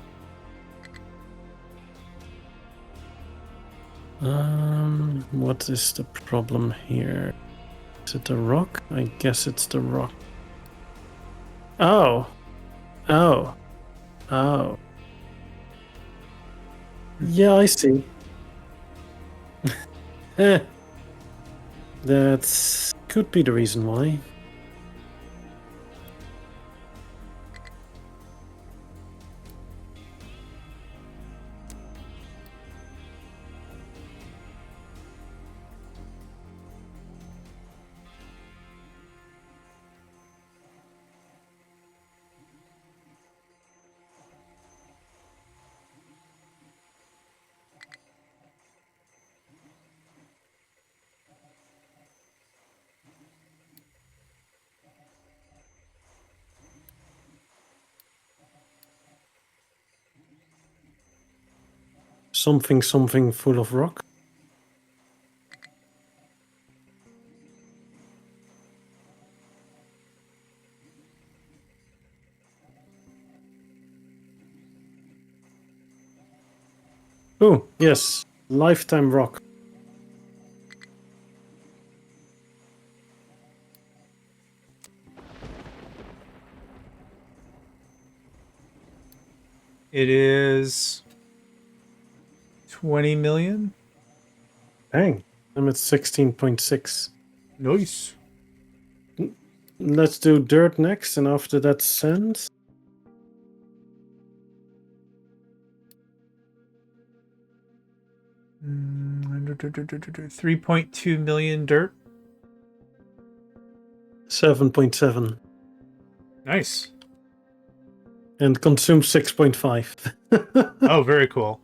What is the problem here? Is it the rock? I guess it's the rock. Oh. Oh. Oh. Yeah, I see. That could be the reason why. something full of rock. Oh, yes. Lifetime rock. It is 20 million. Dang. I'm at 16.6. Nice. Let's do dirt next, and after that sand. Mm, 3.2 million dirt. 7.7. Nice. And consume 6.5. Oh, very cool.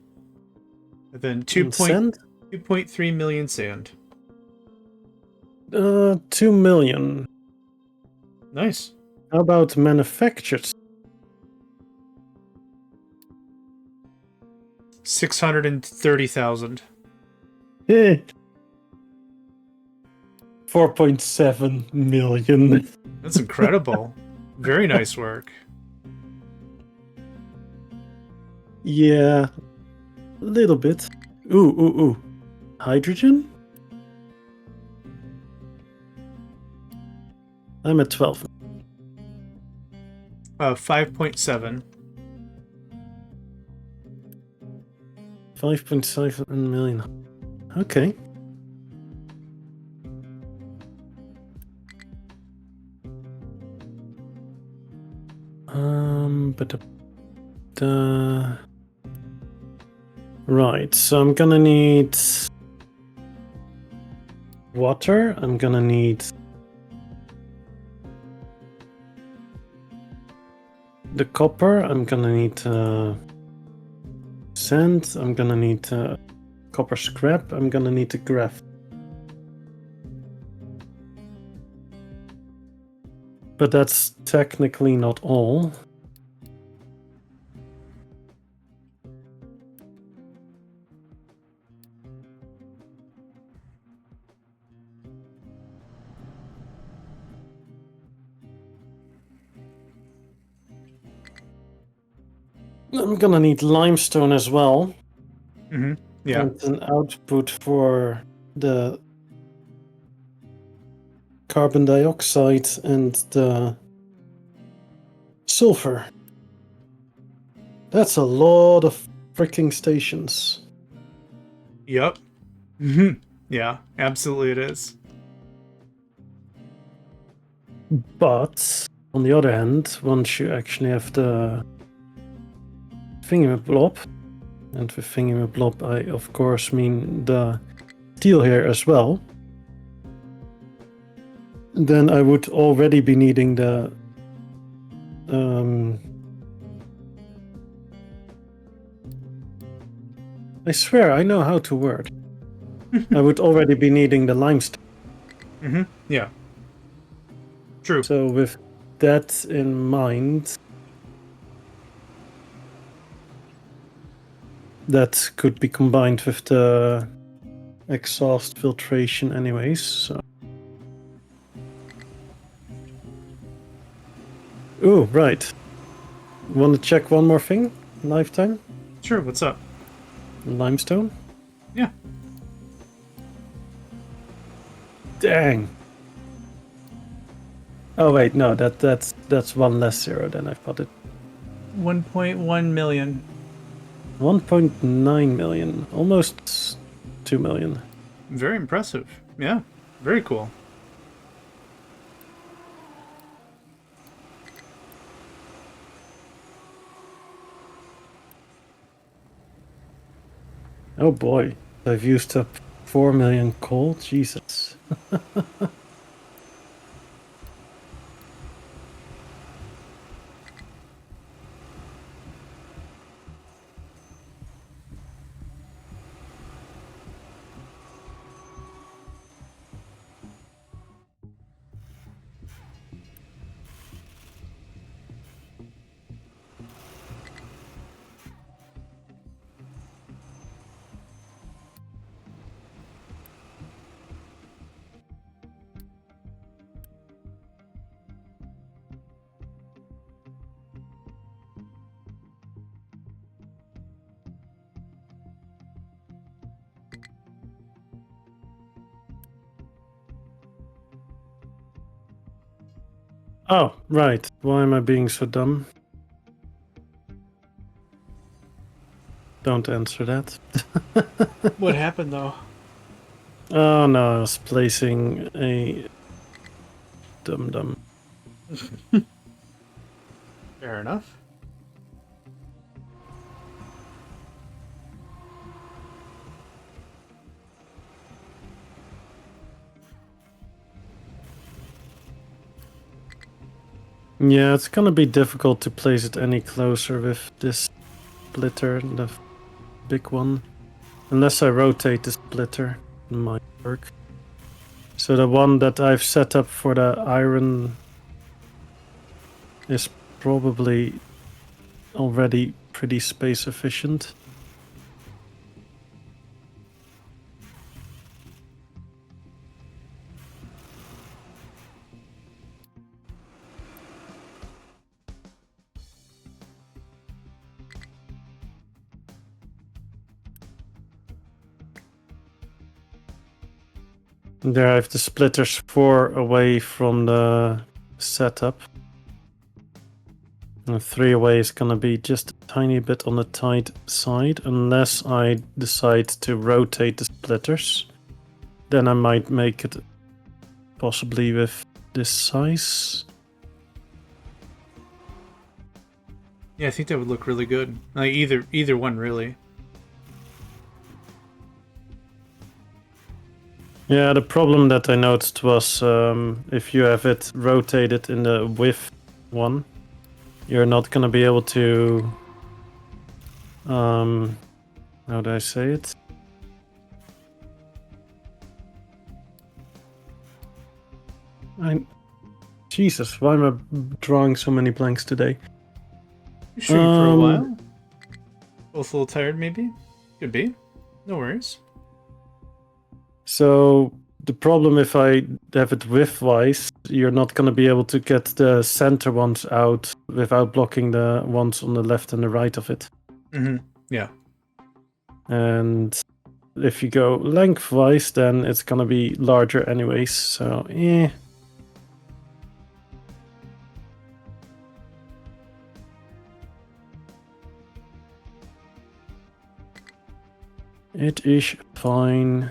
And then And sand? 2.3 million sand. 2 million. Nice. How about manufactured? 630,000. Eh. 4.7 million. That's incredible. Very nice work. Yeah, a little bit. Ooh. Hydrogen? I'm at 12. 5.7. 5.7 million. Okay. But right, so I'm gonna need water. I'm gonna need the copper. I'm gonna need sand. I'm gonna need copper scrap. I'm gonna need the graphite. But that's technically not all. I'm gonna need limestone as well. Mm-hmm. Yeah. And an output for the carbon dioxide and the sulfur. That's a lot of freaking stations. Yep. Mm-hmm. Yeah, absolutely it is. But on the other hand, once you actually have the thingamablob, and with thingamablob I of course mean the steel here as well, then I would already be needing the I swear I know how to word. I would already be needing the limestone. Mm-hmm. Yeah. True. So with that in mind, that could be combined with the exhaust filtration anyways. So. Ooh, right. Want to check one more thing? Lifetime? Sure, what's up? Limestone? Yeah. Dang. Oh wait, no, that's one less zero than I thought it. 1.1 million. 1.9 million. Almost 2 million. Very impressive. Yeah. Very cool. Oh boy. I've used up 4 million coal. Jesus. Oh, right. Why am I being so dumb? Don't answer that. What happened though? Oh no, I was placing a dum-dum. Fair enough. Yeah, it's gonna be difficult to place it any closer with this splitter, the big one. Unless I rotate the splitter, it might work. So the one that I've set up for the iron is probably already pretty space efficient. There I have the splitters 4 away from the setup. And 3 away is gonna be just a tiny bit on the tight side, unless I decide to rotate the splitters. Then I might make it possibly with this size. Yeah, I think that would look really good. Like either one really. Yeah, the problem that I noticed was if you have it rotated in the width one, you're not gonna be able to. How do I say it? Jesus, why am I drawing so many blanks today? You shooting for a while? Both a little tired, maybe? Could be. No worries. So the problem if I have it width-wise, you're not going to be able to get the center ones out without blocking the ones on the left and the right of it. Mm-hmm. Yeah. And if you go lengthwise, then it's going to be larger anyways. So, it is fine.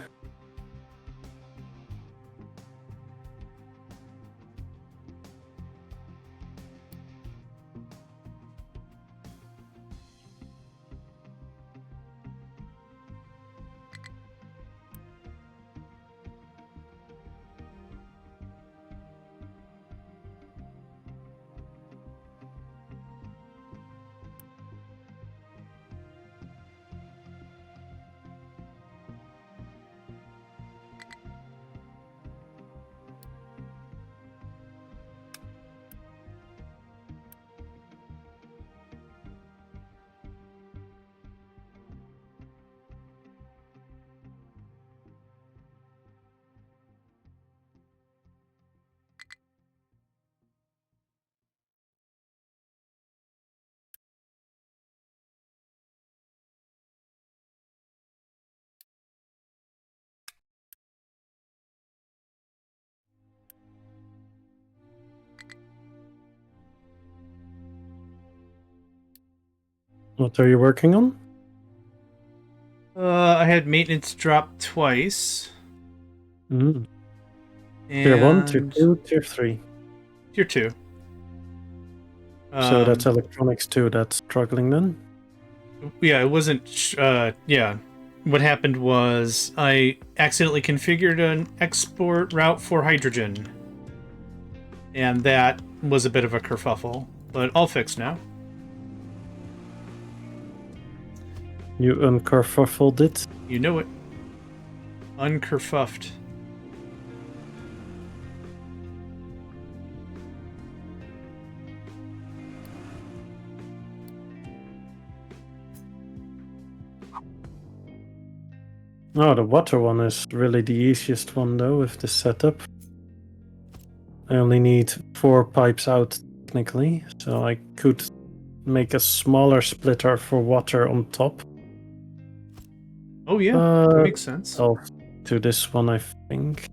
What are you working on? I had maintenance drop twice. Mm. And Tier 1, Tier 2, Tier 3. Tier 2. So that's electronics 2 that's struggling then? Yeah, it wasn't. Yeah. What happened was I accidentally configured an export route for hydrogen. And that was a bit of a kerfuffle. But all fixed now. You unkerfuffled it? You know it. Unkerfuffed. Oh, the water one is really the easiest one though with the setup. I only need 4 pipes out technically, so I could make a smaller splitter for water on top. Oh yeah, that makes sense. I'll do this one, I think.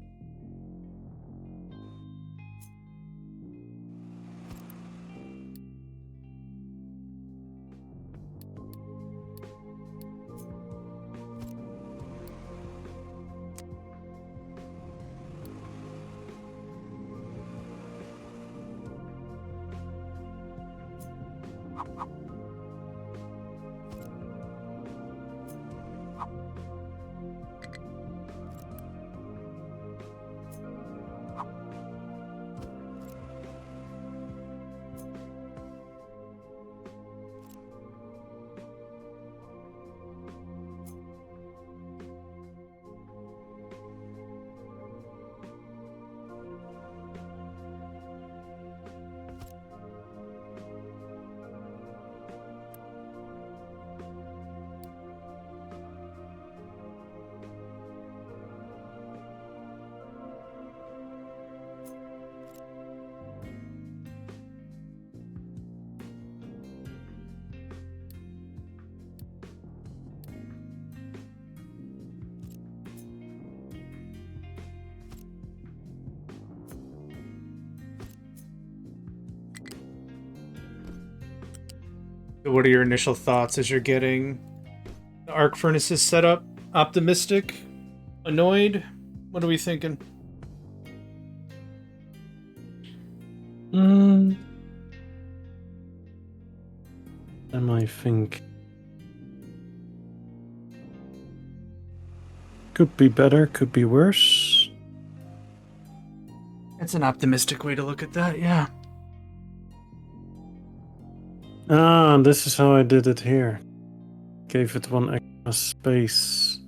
What are your initial thoughts as you're getting the arc furnaces set up? Optimistic? Annoyed? What are we thinking? And I think could be better, could be worse. That's an optimistic way to look at that, yeah. Ah, this is how I did it here. Gave it one extra space.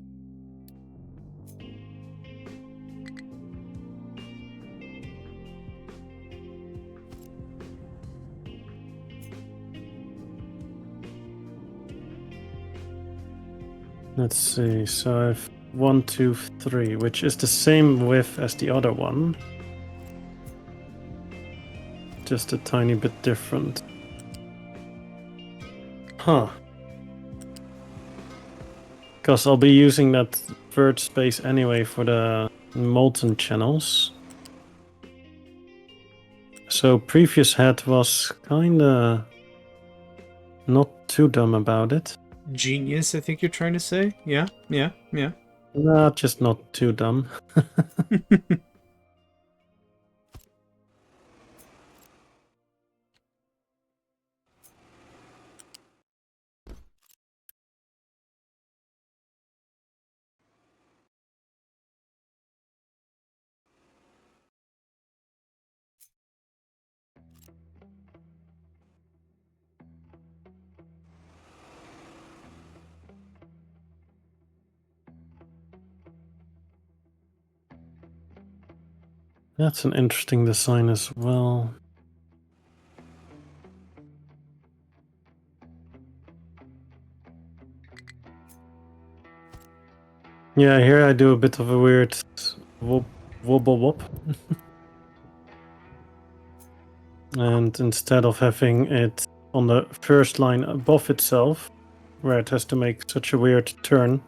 Let's see, so I have 1, 2, 3, which is the same width as the other one. Just a tiny bit different. Huh. Because I'll be using that third space anyway for the molten channels. So previous head was kinda not too dumb about it. Genius, I think you're trying to say? Yeah. Nah, just not too dumb. That's an interesting design as well. Yeah, here I do a bit of a weird wobble wop. And instead of having it on the first line above itself, where it has to make such a weird turn,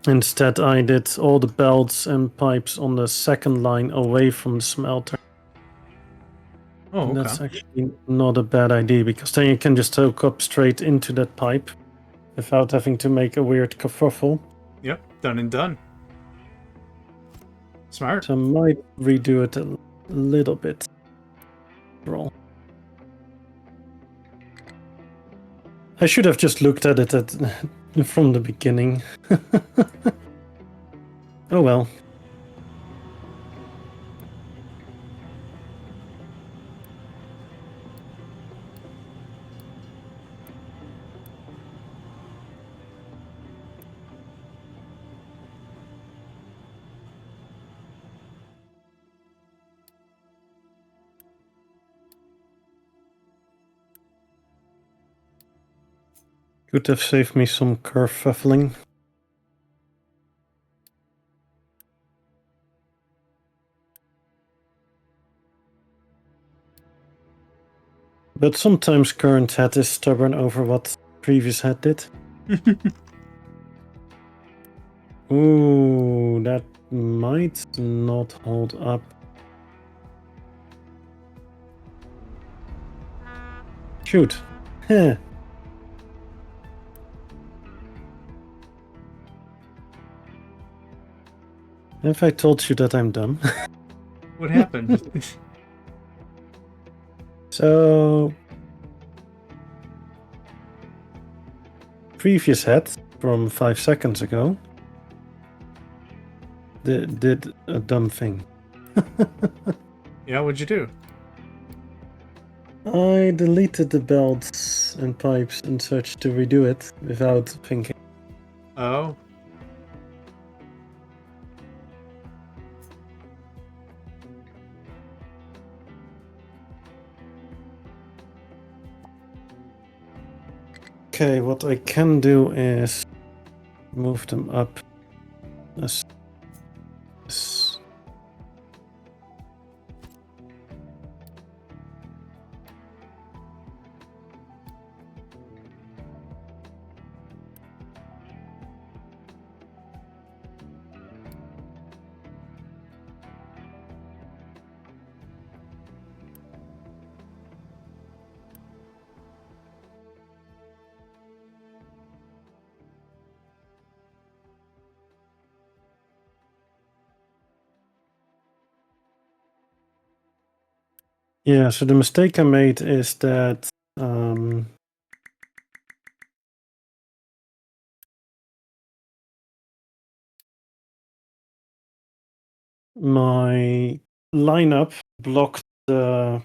instead I did all the belts and pipes on the second line away from the smelter. Oh, okay. And that's actually not a bad idea, because then you can just hook up straight into that pipe without having to make a weird kerfuffle. Yep, done and done. Smart. So I might redo it a little bit. Roll. I should have just looked at it from the beginning. Oh well. Could have saved me some kerfuffling. But sometimes current head is stubborn over what previous head did. Ooh, that might not hold up. Shoot. Heh. Have I told you that I'm dumb? What happened? So previous head from 5 seconds ago did a dumb thing. Yeah, what'd you do? I deleted the belts and pipes and such to redo it without thinking. Oh. Okay, what I can do is move them up as this. Yeah, so the mistake I made is that my lineup blocked the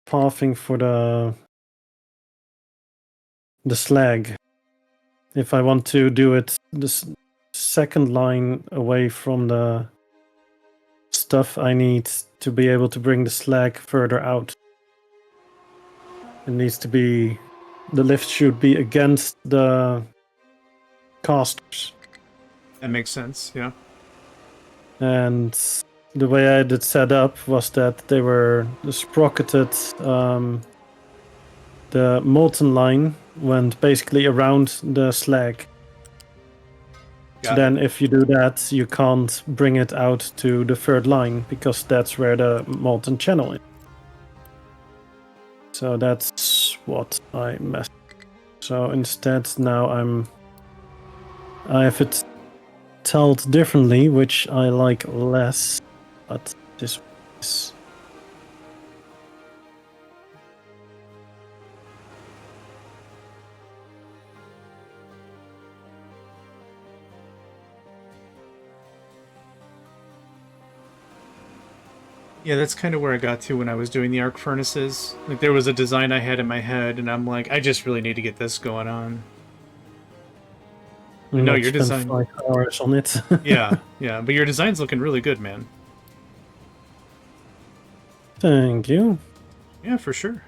pathing for the slag. If I want to do it this second line away from the stuff, I need to be able to bring the slag further out. It needs to be, the lift should be against the casters. That makes sense, yeah. And the way I had it set up was that they were sprocketed. The molten line went basically around the slag. So then if you do that, you can't bring it out to the third line because that's where the molten channel is. So that's what I messed. So instead now I have it told differently, which I like less, but this is. Yeah, that's kind of where I got to when I was doing the arc furnaces. Like, there was a design I had in my head, and I'm like, I just really need to get this going on. No, your design. 5 hours on it. Yeah, but your design's looking really good, man. Thank you. Yeah, for sure.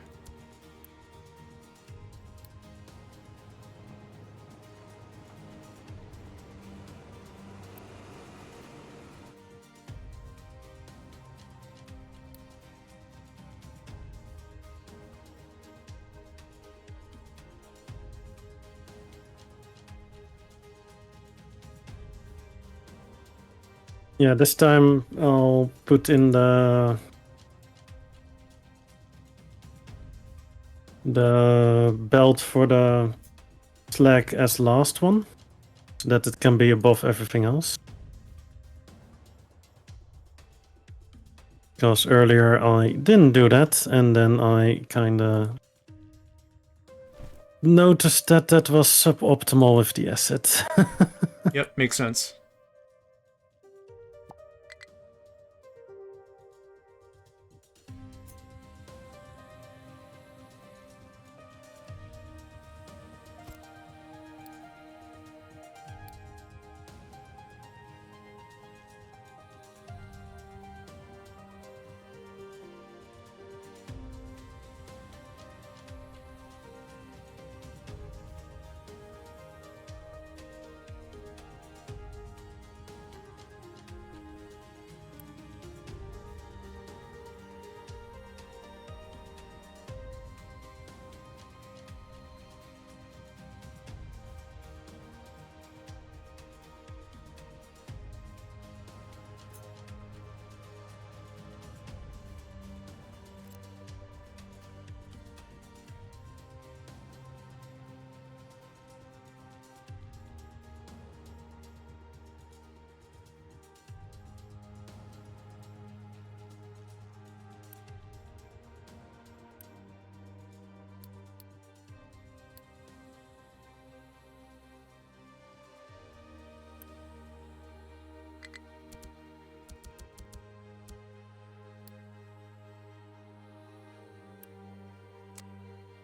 Yeah, this time I'll put in the belt for the slag as last one, so that it can be above everything else. Because earlier I didn't do that, and then I kinda noticed that that was suboptimal with the asset. Yep, makes sense.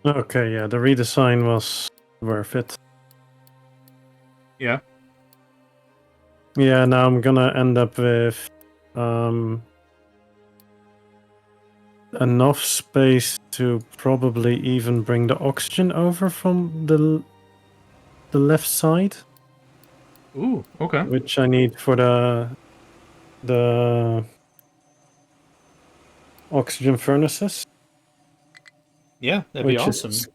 Okay, yeah, the redesign was worth it. Yeah. Yeah, now I'm gonna end up with enough space to probably even bring the oxygen over from the left side, Ooh, okay. which I need for the oxygen furnaces. Yeah, that'd be Which awesome. is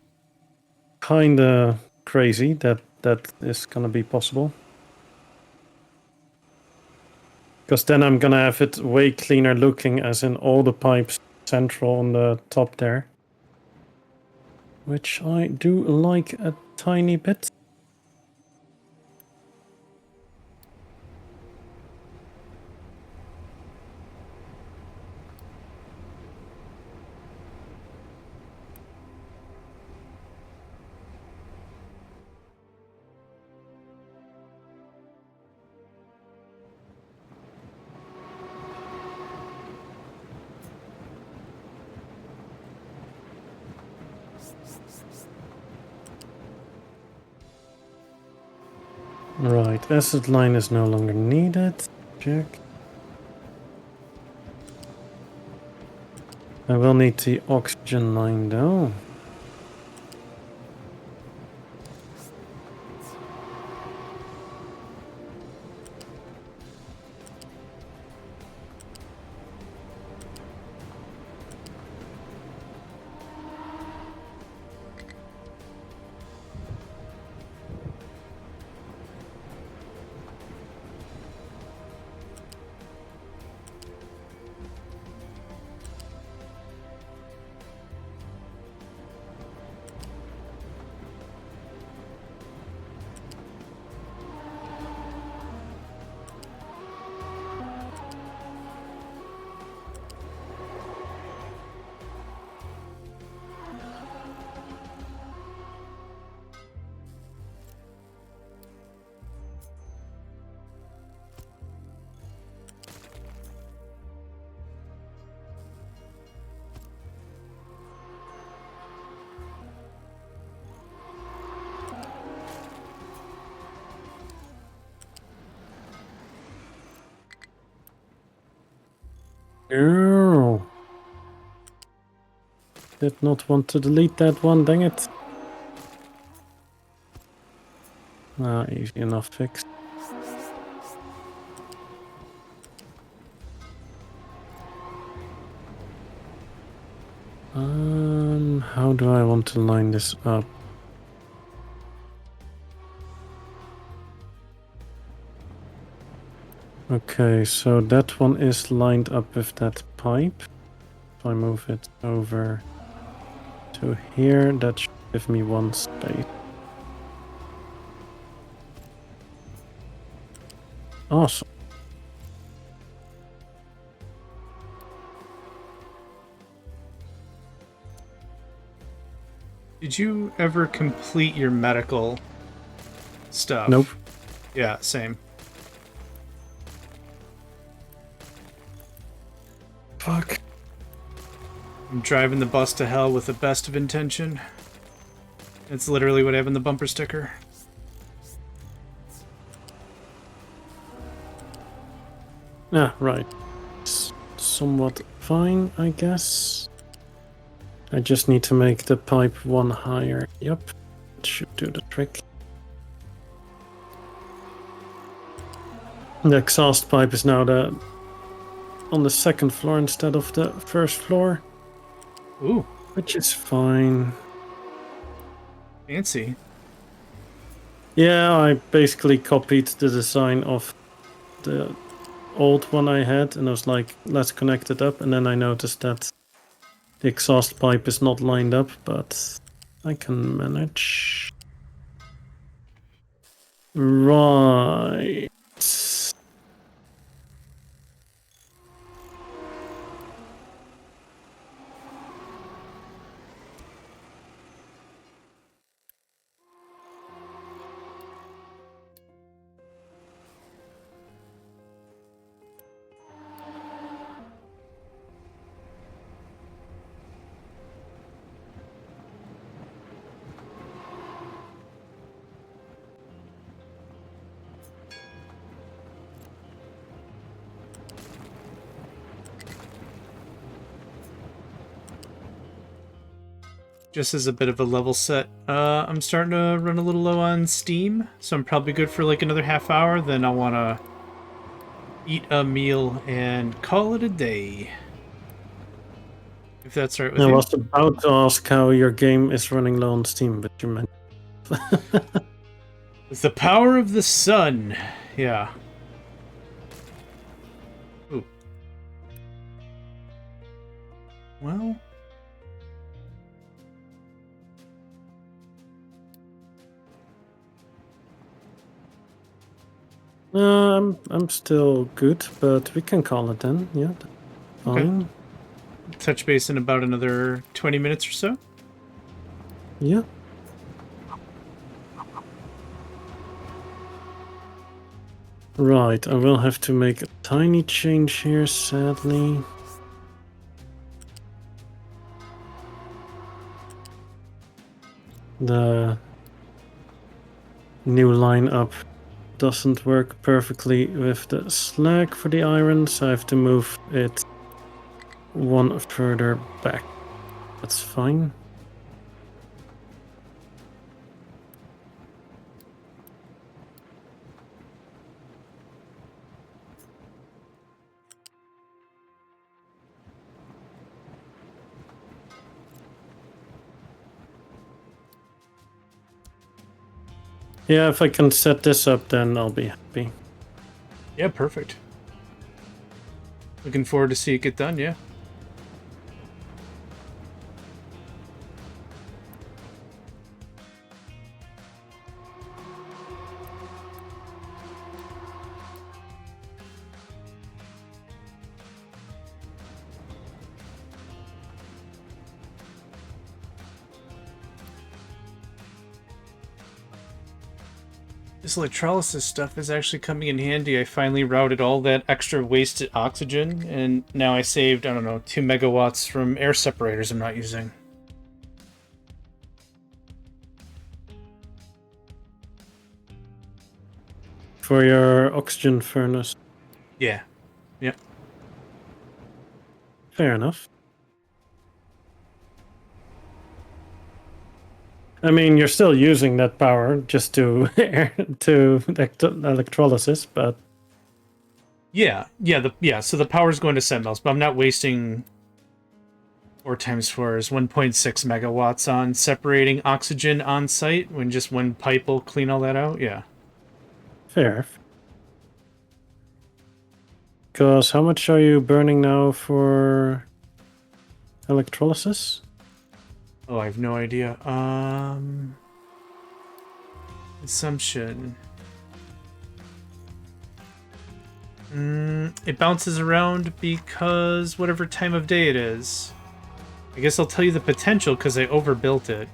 kinda crazy that is gonna be possible. Because then I'm gonna have it way cleaner looking, as in all the pipes central on the top there. Which I do like a tiny bit. Right, acid line is no longer needed. Check. I will need the oxygen line though. Oh. Did not want to delete that one, dang it. Ah, easy enough fixed. How do I want to line this up? Okay, so that one is lined up with that pipe. If I move it over to here, that should give me one space. Awesome. Did you ever complete your medical stuff? Nope. Yeah, same. Fuck. I'm driving the bus to hell with the best of intention. It's literally what I have in the bumper sticker. Ah, right. It's somewhat fine, I guess. I just need to make the pipe one higher. Yep. That should do the trick. The exhaust pipe is now on the second floor instead of the first floor. Ooh, Which is fine. fancy. Yeah, I basically copied the design of the old one I had, and I was like, let's connect it up, and then I noticed that the exhaust pipe is not lined up, but I can manage. Right. just as a bit of a level set, I'm starting to run a little low on steam, so I'm probably good for like another half hour. Then I want to eat a meal and call it a day. If that's right with I you. was about to ask how your game is running low on Steam, but you meant. It's the power of the sun. Yeah. Ooh. Well. I'm still good, but we can call it then. Yeah, fine. Okay. Touch base in about another 20 minutes or so. Yeah. Right, I will have to make a tiny change here, sadly. The new lineup doesn't work perfectly with the slag for the iron, so I have to move it one further back. That's fine. Yeah, if I can set this up, then I'll be happy. Yeah, perfect. Looking forward to see it get done, yeah. This electrolysis stuff is actually coming in handy. I finally routed all that extra wasted oxygen, and now I saved, I don't know, 2 megawatts from air separators I'm not using. For your oxygen furnace. Yeah. Yep. Fair enough. I mean, you're still using that power just to electrolysis, but Yeah, so the power's going to Sentinels, but I'm not wasting 4 times 4 is 1.6 megawatts on separating oxygen on site when just one pipe will clean all that out. Yeah. fair. Because how much are you burning now for electrolysis? Oh, I have no idea. Assumption. It bounces around because whatever time of day it is. I guess I'll tell you the potential because I overbuilt it.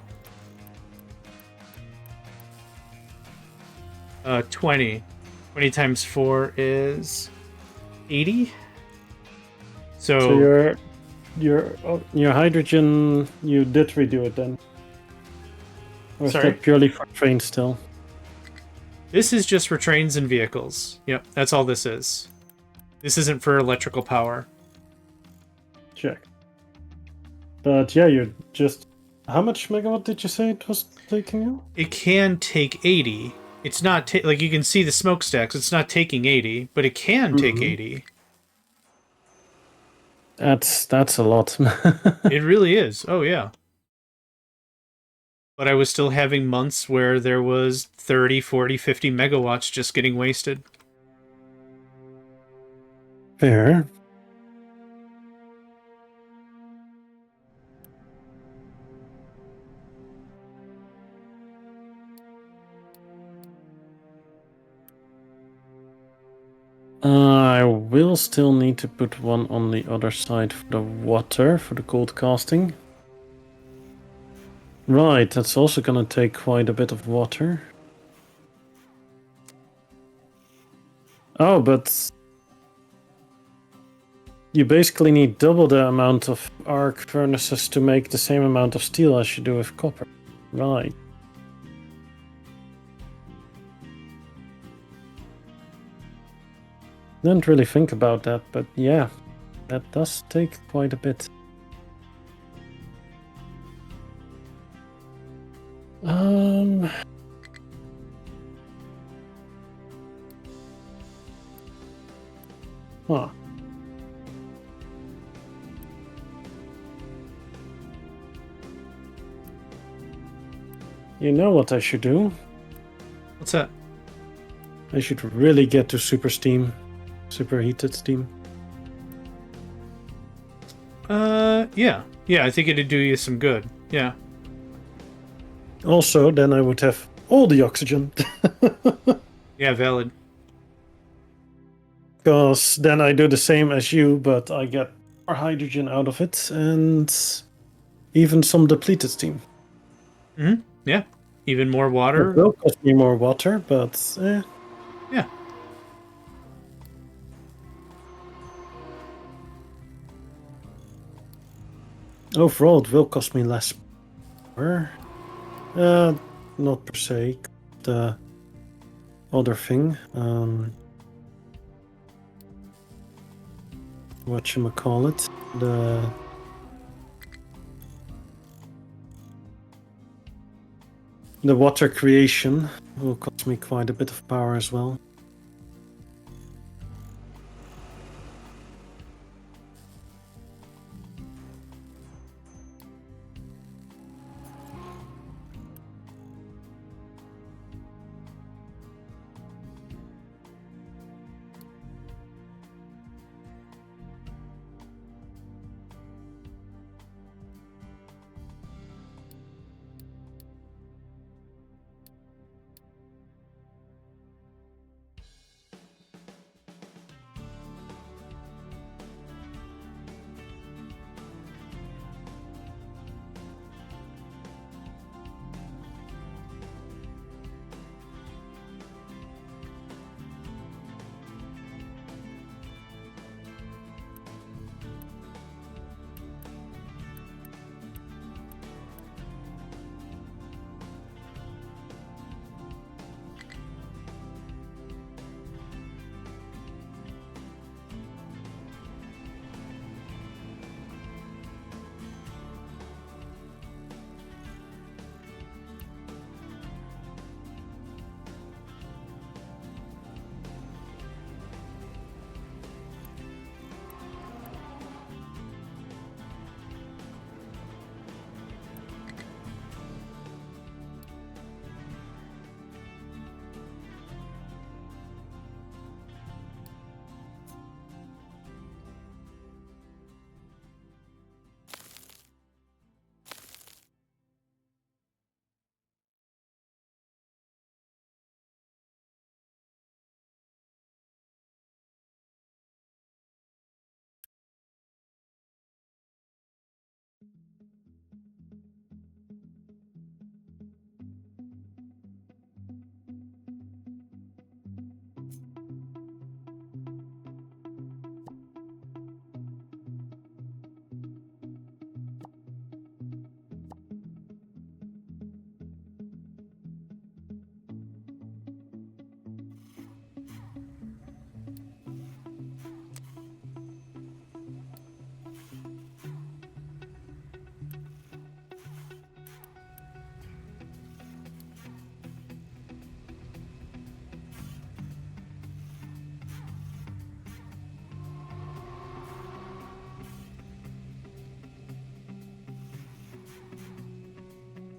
20. 20 times 4 is 80. So your hydrogen, you did redo it then? Or is Sorry? that purely for trains still? This is just for trains and vehicles. Yep, that's all this is. This isn't for electrical power. Check. But yeah, you're just... How much megawatt did you say it was taking you? It can take 80. It's not... like, you can see the smokestacks. It's not taking 80, but it can take 80. That's a lot. It really is. Oh, yeah. But I was still having months where there was 30, 40, 50 megawatts just getting wasted. Fair. I will still need to put one on the other side for the water, for the cold casting. Right, that's also gonna take quite a bit of water. Oh, but you basically need double the amount of arc furnaces to make the same amount of steel as you do with copper. Right. Didn't really think about that, but yeah, that does take quite a bit. Um. Huh. You know what I should do? What's that? I should really get to superheated steam. Yeah. Yeah, I think it'd do you some good. Yeah. Also, then I would have all the oxygen. Yeah, valid. Because then I do the same as you, but I get more hydrogen out of it and even some depleted steam. Mm-hmm. Yeah. Even more water. It will cost me more water, but Yeah. overall it will cost me less power. Not per se. The other thing. Whatchamacallit? The water creation will cost me quite a bit of power as well.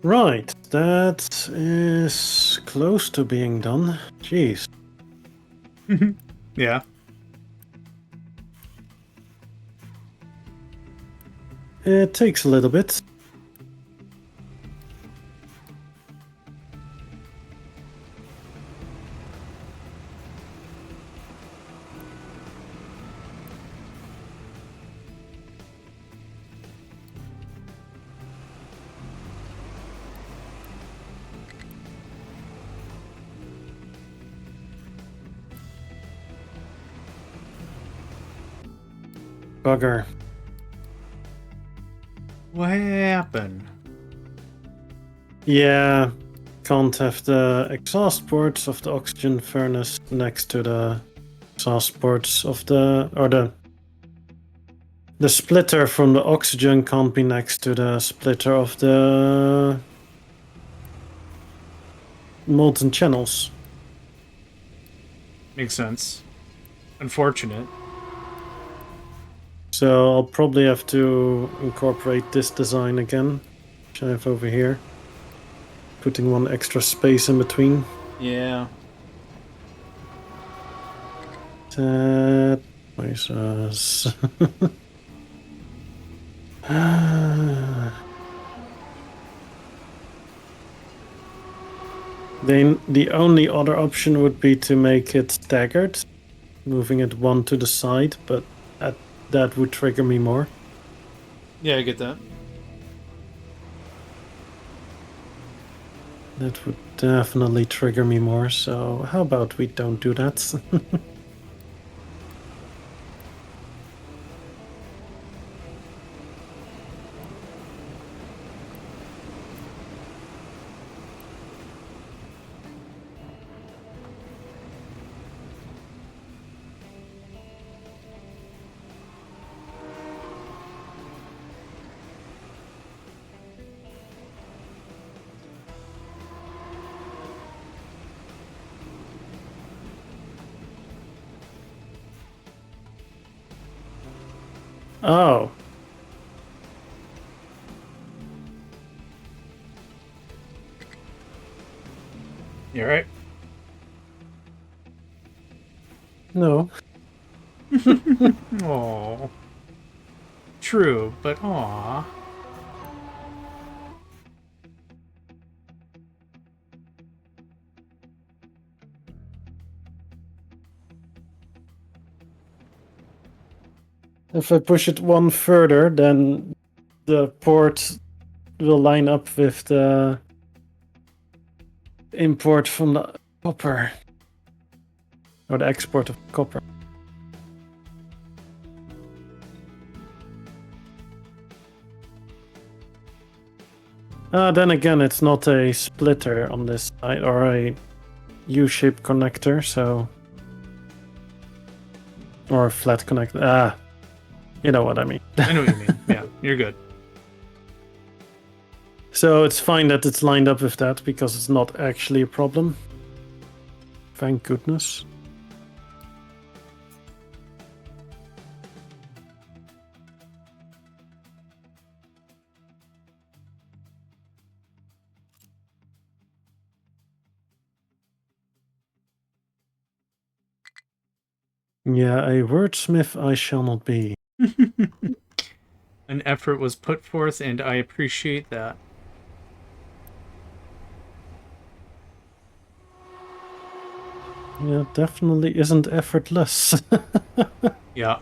Right, that is close to being done. Jeez. Yeah. It takes a little bit. Bugger. What happened? Yeah, can't have the exhaust ports of the oxygen furnace next to the exhaust ports of the splitter from the oxygen can't be next to the splitter of the molten channels. Makes sense. Unfortunate. So I'll probably have to incorporate this design again, which I have over here. Putting one extra space in between. Yeah. That places. Then the only other option would be to make it staggered, moving it one to the side, but that would trigger me more. Yeah, I get that. That would definitely trigger me more, so how about we don't do that? Oh. You alright? No. Aww. True, but aww. If I push it one further, then the port will line up with the import from the copper. Or the export of copper. Then again, it's not a splitter on this side, or a U-shaped connector, so... Or a flat connector. You know what I mean. I know what you mean. Yeah, you're good. So it's fine that it's lined up with that, because it's not actually a problem. Thank goodness. Yeah, a wordsmith I shall not be. An effort was put forth, and I appreciate that. Yeah, definitely isn't effortless. Yeah.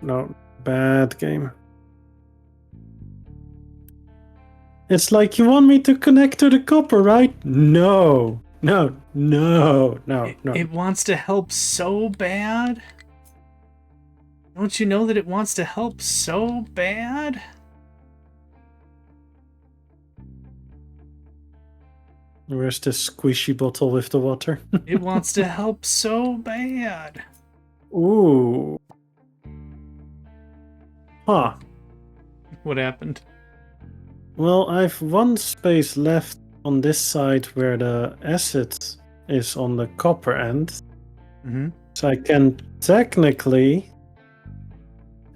No. Bad game. It's like you want me to connect to the copper, right? No. It wants to help so bad. Don't you know that it wants to help so bad? Where's this squishy bottle with the water? It wants to help so bad. Ooh. Huh. What happened? Well, I've one space left on this side where the acid is on the copper end. Mm-hmm. So I can technically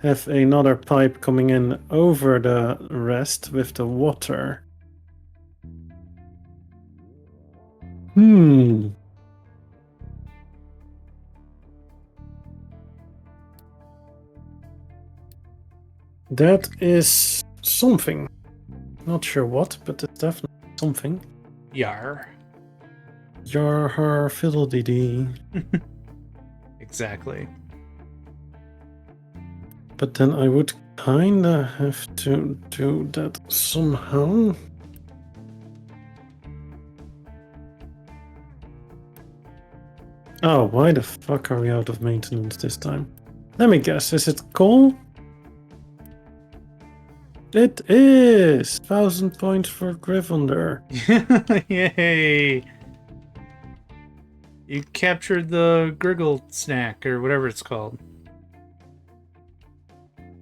have another pipe coming in over the rest with the water. That is something. Not sure what, but it's definitely something. Yar. Your her fiddle dee dee. Exactly. But then I would kinda have to do that somehow. Oh, why the fuck are we out of maintenance this time? Let me guess, is it coal? It is 1,000 points for Gryffindor. Yay! You captured the Griggle snack, or whatever it's called.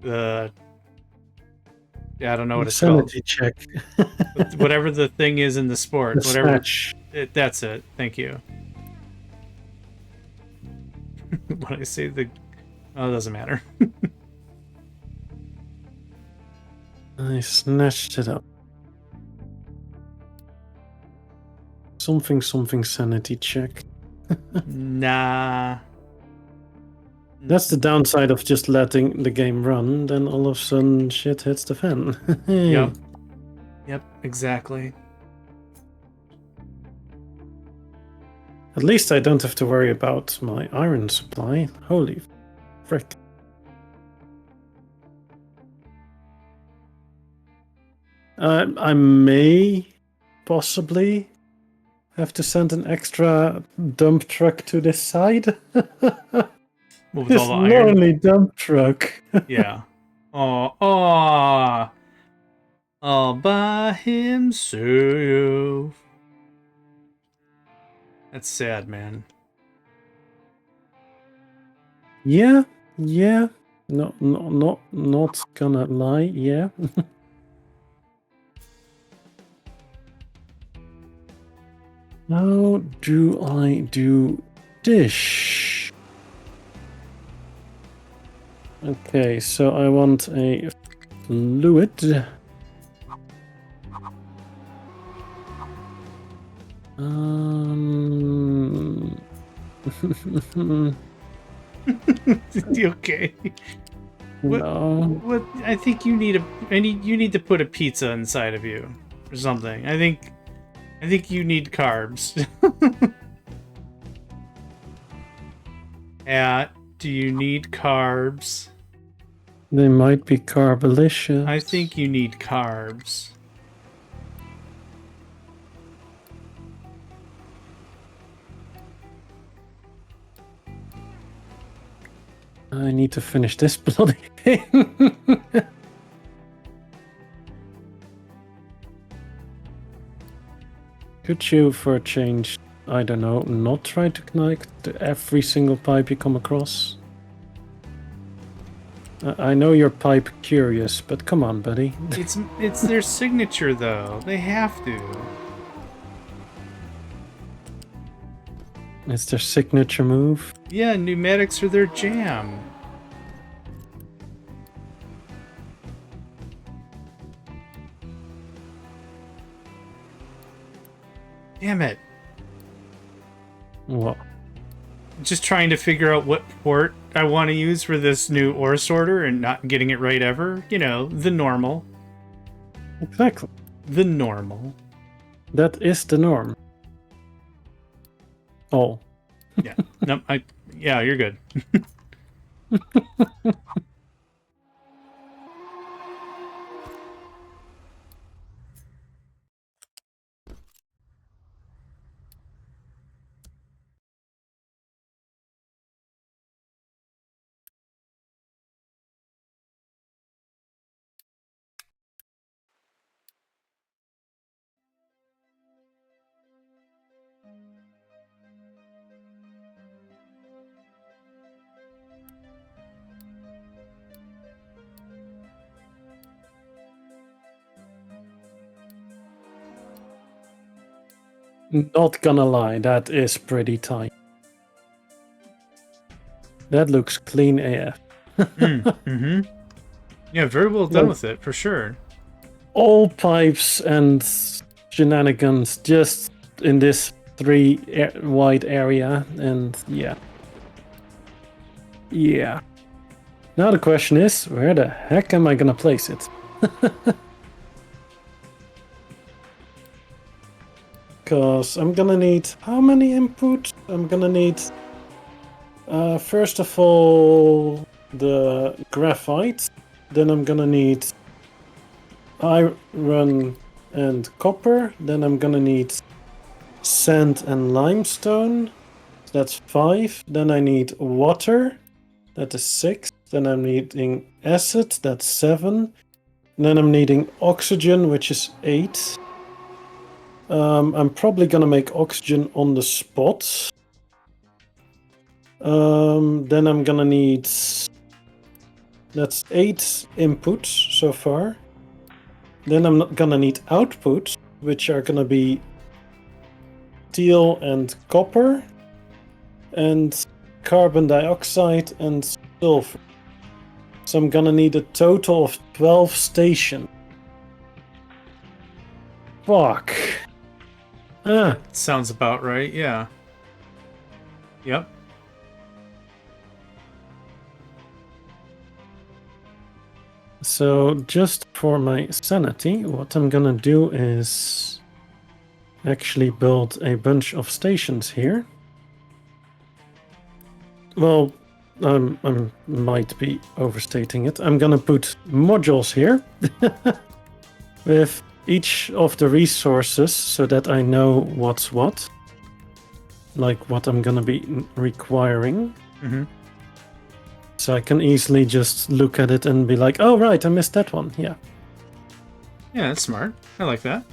I don't know what it's called. Sanity check. Whatever the thing is in the sport. The Whatever. snatch. That's it. Thank you. When I say the... Oh, it doesn't matter. I snatched it up. Something sanity check. Nah. That's the downside of just letting the game run, then all of a sudden shit hits the fan. Yep. Yep, exactly. At least I don't have to worry about my iron supply. Holy frick. I may possibly have to send an extra dump truck to this side. With This all the iron. lonely dump truck. Yeah. Oh, all by himself. That's sad, man. Yeah. No, not gonna lie. Yeah. How do I do dish? Okay, so I want a fluid. Okay. No. What? I think you need you need to put a pizza inside of you or something. I think you need carbs. Do you need carbs? They might be carbolicious. I think you need carbs. I need to finish this bloody thing. Could you, for a change, I don't know, not try to connect to every single pipe you come across? I know you're pipe curious, but come on, buddy. It's their signature though. They have to. It's their signature move. Yeah, pneumatics are their jam. Damn it. What? Just trying to figure out what port I want to use for this new ore sorter and not getting it right ever. You know, the normal. Exactly. The normal. That is the norm. Oh. Yeah. No, yeah, you're good. Not gonna lie, that is pretty tight. That looks clean AF. Mm-hmm. Yeah, very well done with it, for sure. All pipes and shenanigans just in this wide area, and yeah. Yeah. Now the question is, where the heck am I gonna place it? Because I'm gonna need how many input? I'm gonna need first of all the graphite, then I'm gonna need iron and copper, then I'm gonna need sand and limestone, that's 5, then I need water, that is 6, then I'm needing acid, that's 7, Then I'm needing oxygen, which is 8. I'm probably gonna make oxygen on the spot. Then I'm gonna need... That's 8 inputs so far. Then I'm not gonna need outputs, which are gonna be steel and copper, and carbon dioxide and sulfur. So I'm gonna need a total of 12 stations. Fuck. Ah. Sounds about right, yeah. Yep. So just for my sanity, what I'm gonna do is actually build a bunch of stations here. Well, I might be overstating it. I'm gonna put modules here with each of the resources so that I know what's what. Like what I'm gonna be requiring. Mm-hmm. So I can easily just look at it and be like, oh right, I missed that one. Yeah. Yeah, that's smart. I like that.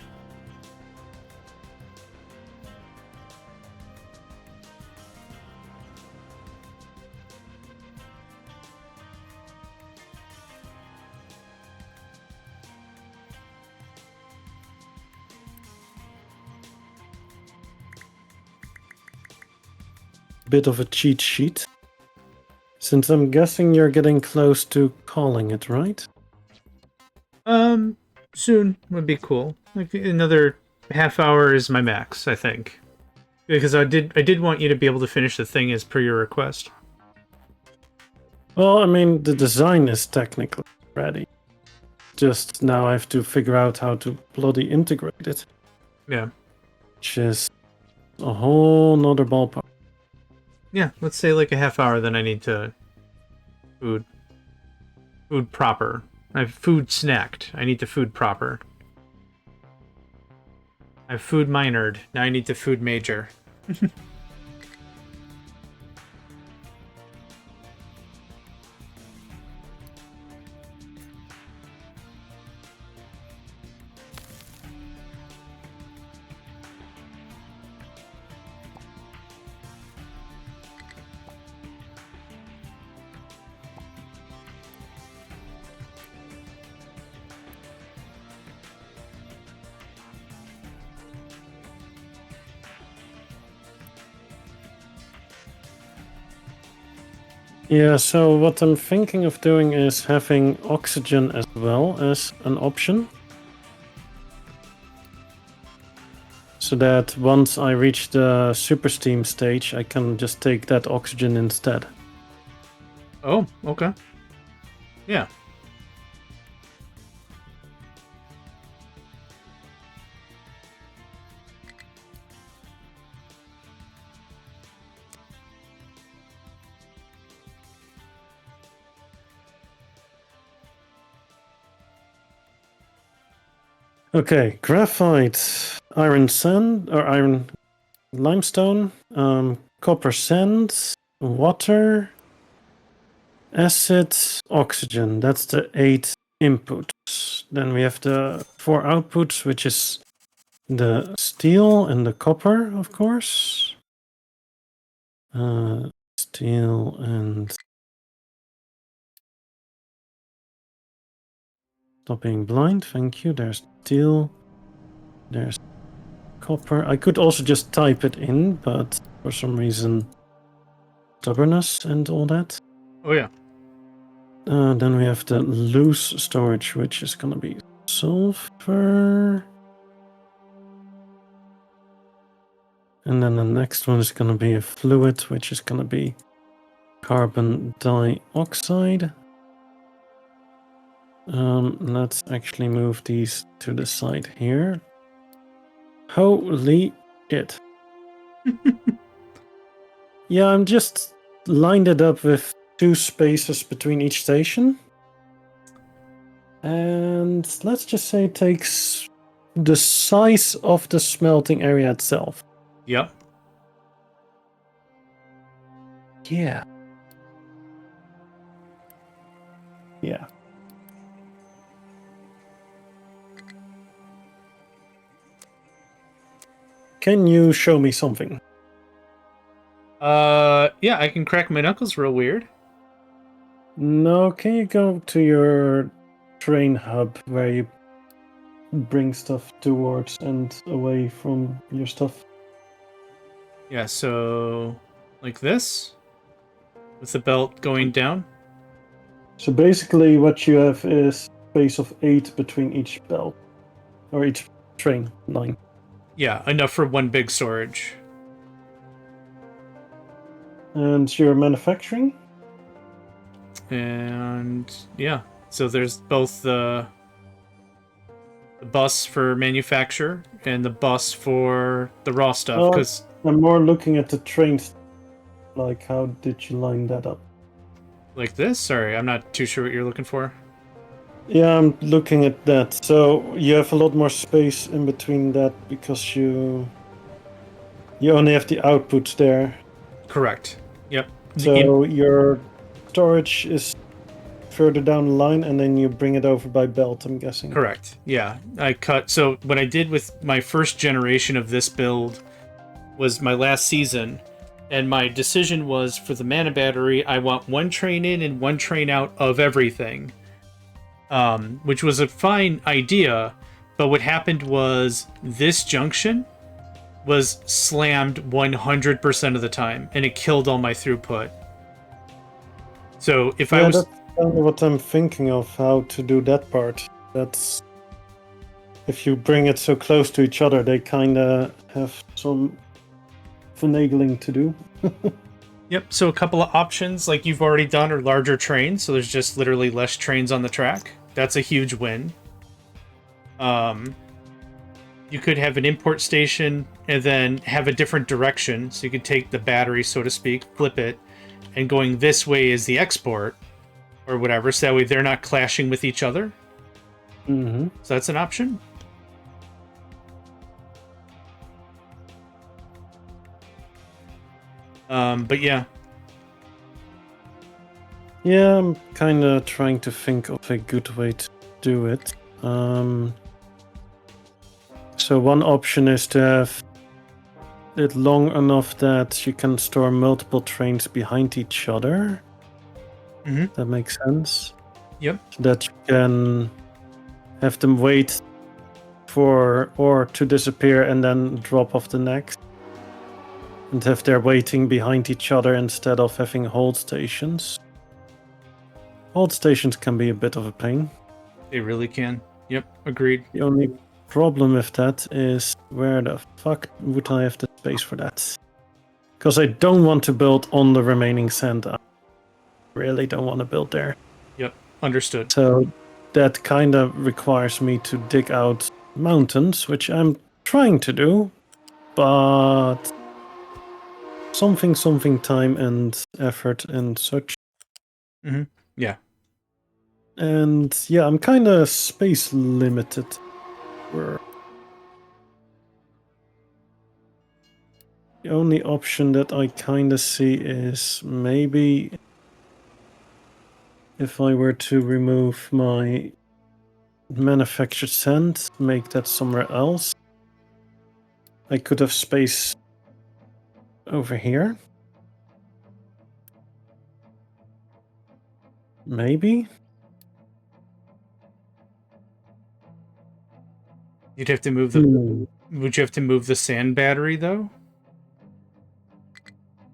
Bit of a cheat sheet. Since I'm guessing you're getting close to calling it, right? Soon would be cool. Like another half hour is my max, I think. Because I did want you to be able to finish the thing as per your request. Well, I mean, the design is technically ready. Just now I have to figure out how to bloody integrate it. Yeah. Which is a whole nother ballpark. Yeah, let's say like a half hour, then I need to food proper. I've food snacked. I need to food proper. I've food minored. Now I need to food major. Yeah, so what I'm thinking of doing is having oxygen as well as an option. So that once I reach the super steam stage, I can just take that oxygen instead. Oh, okay. Yeah. Okay, graphite, iron sand, or iron limestone, copper sand, water, acid, oxygen. That's the 8 inputs. Then we have the 4 outputs, which is the steel and the copper, of course. Steel and... Stop being blind, thank you. There's steel. There's copper. I could also just type it in, but for some reason... Stubbornness and all that. Oh yeah. Then we have the loose storage, which is gonna be sulfur. And then the next one is gonna be a fluid, which is gonna be carbon dioxide. Let's actually move these to the side here. Holy shit. Yeah, I'm just lined it up with 2 spaces between each station. And let's just say it takes the size of the smelting area itself. Yep. Yeah. Yeah. Can you show me something? Yeah, I can crack my knuckles real weird. No, can you go to your train hub where you bring stuff towards and away from your stuff? Yeah, so like this, with the belt going down. So basically what you have is space of 8 between each belt, or each train line. Yeah, enough for one big storage. And your manufacturing? And yeah, so there's both the bus for manufacture and the bus for the raw stuff, because I'm more looking at the trains. Like, how did you line that up? like this. Sorry, I'm not too sure what you're looking for. Yeah, I'm looking at that. So you have a lot more space in between that because you only have the outputs there. Correct. Yep. So your storage is further down the line, and then you bring it over by belt, I'm guessing. Correct. Yeah. I cut. So what I did with my first generation of this build was my last season, and my decision was for the mana battery, I want one train in and one train out of everything. Which was a fine idea, but what happened was this junction was slammed 100% of the time, and it killed all my throughput. So if I was... that's kind of what I'm thinking of, how to do that part. That's... If you bring it so close to each other, they kind of have some finagling to do. Yep, so a couple of options like you've already done are larger trains, so there's just literally less trains on the track. That's a huge win. You could have an import station and then have a different direction, so you could take the battery, so to speak, flip it, and going this way is the export, or whatever, so that way they're not clashing with each other. Mm-hmm. So that's an option. But yeah. Yeah, I'm kind of trying to think of a good way to do it. So one option is to have it long enough that you can store multiple trains behind each other. Mm-hmm. That makes sense. Yep. So that you can have them wait for or to disappear and then drop off the next. And have their waiting behind each other instead of having hold stations. Hold stations can be a bit of a pain. They really can. Yep, agreed. The only problem with that is where the fuck would I have the space for that? Because I don't want to build on the remaining sand. I really don't want to build there. Yep, understood. So that kind of requires me to dig out mountains, which I'm trying to do, but something time and effort and such. Mm-hmm. Yeah. And yeah, I'm kind of space limited. The only option that I kind of see is maybe if I were to remove my manufactured sand, make that somewhere else, I could have space over here. Maybe. You'd have to move the... Would you have to move the sand battery, though?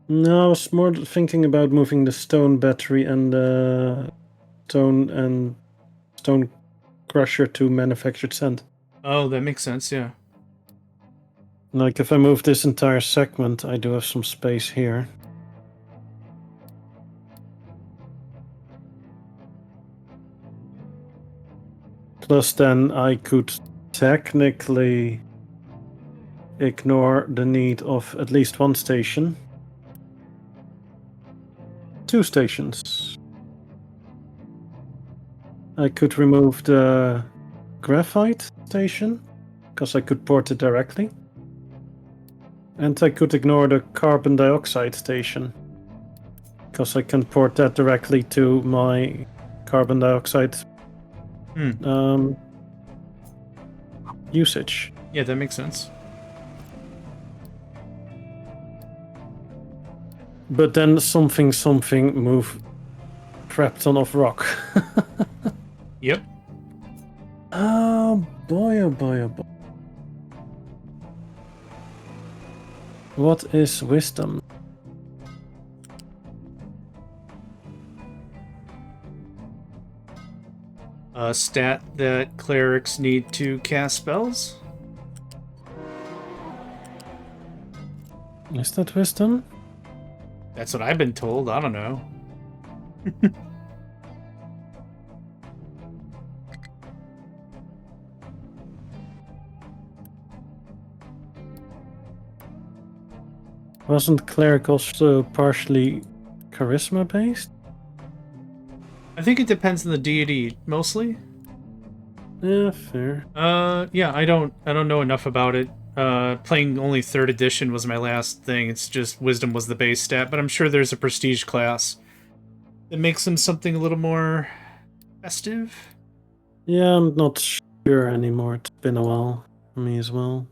No, I was more thinking about moving the stone battery and stone crusher to manufactured sand. Oh, that makes sense, yeah. Like if I move this entire segment, I do have some space here. Plus then I could technically ignore the need of at least one station. 2 stations. I could remove the graphite station, because I could port it directly. And I could ignore the carbon dioxide station, because I can port that directly to my carbon dioxide usage. Yeah, that makes sense. But then something move trapped on off rock. Yep. Oh boy, oh boy, oh boy. What is wisdom? A stat that clerics need to cast spells. Is that wisdom? That's what I've been told. I don't know. Wasn't cleric also partially charisma based? I think it depends on the deity mostly. Yeah, fair. Yeah, I don't know enough about it. Playing only 3rd edition was my last thing. It's just wisdom was the base stat, but I'm sure there's a prestige class that makes them something a little more festive. Yeah, I'm not sure anymore. It's been a while for me as well.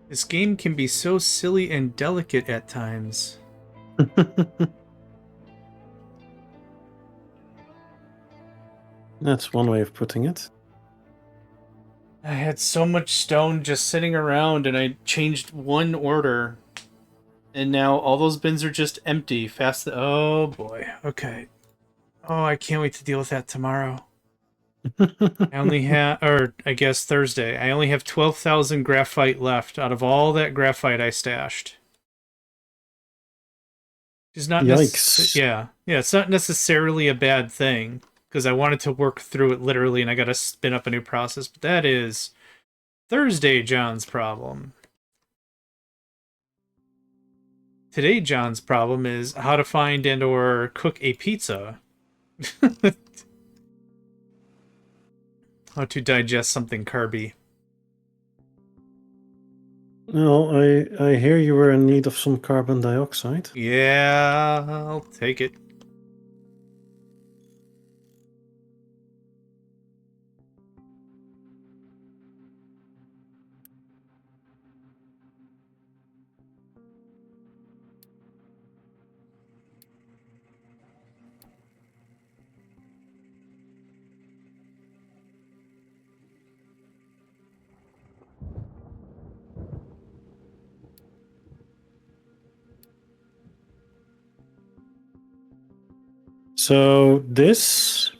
This game can be so silly and delicate at times. That's one way of putting it. I had so much stone just sitting around, and I changed one order, and now all those bins are just empty. Oh boy. Okay. Oh, I can't wait to deal with that tomorrow. I only have, or I guess Thursday. I only have 12,000 graphite left out of all that graphite I stashed. It's not Yikes. yeah, it's not necessarily a bad thing because I wanted to work through it literally, and I got to spin up a new process. But that is Thursday, John's problem. Today, John's problem is how to find and/or cook a pizza. How to digest something carby. Well, I hear you were in need of some carbon dioxide. Yeah, I'll take it. So this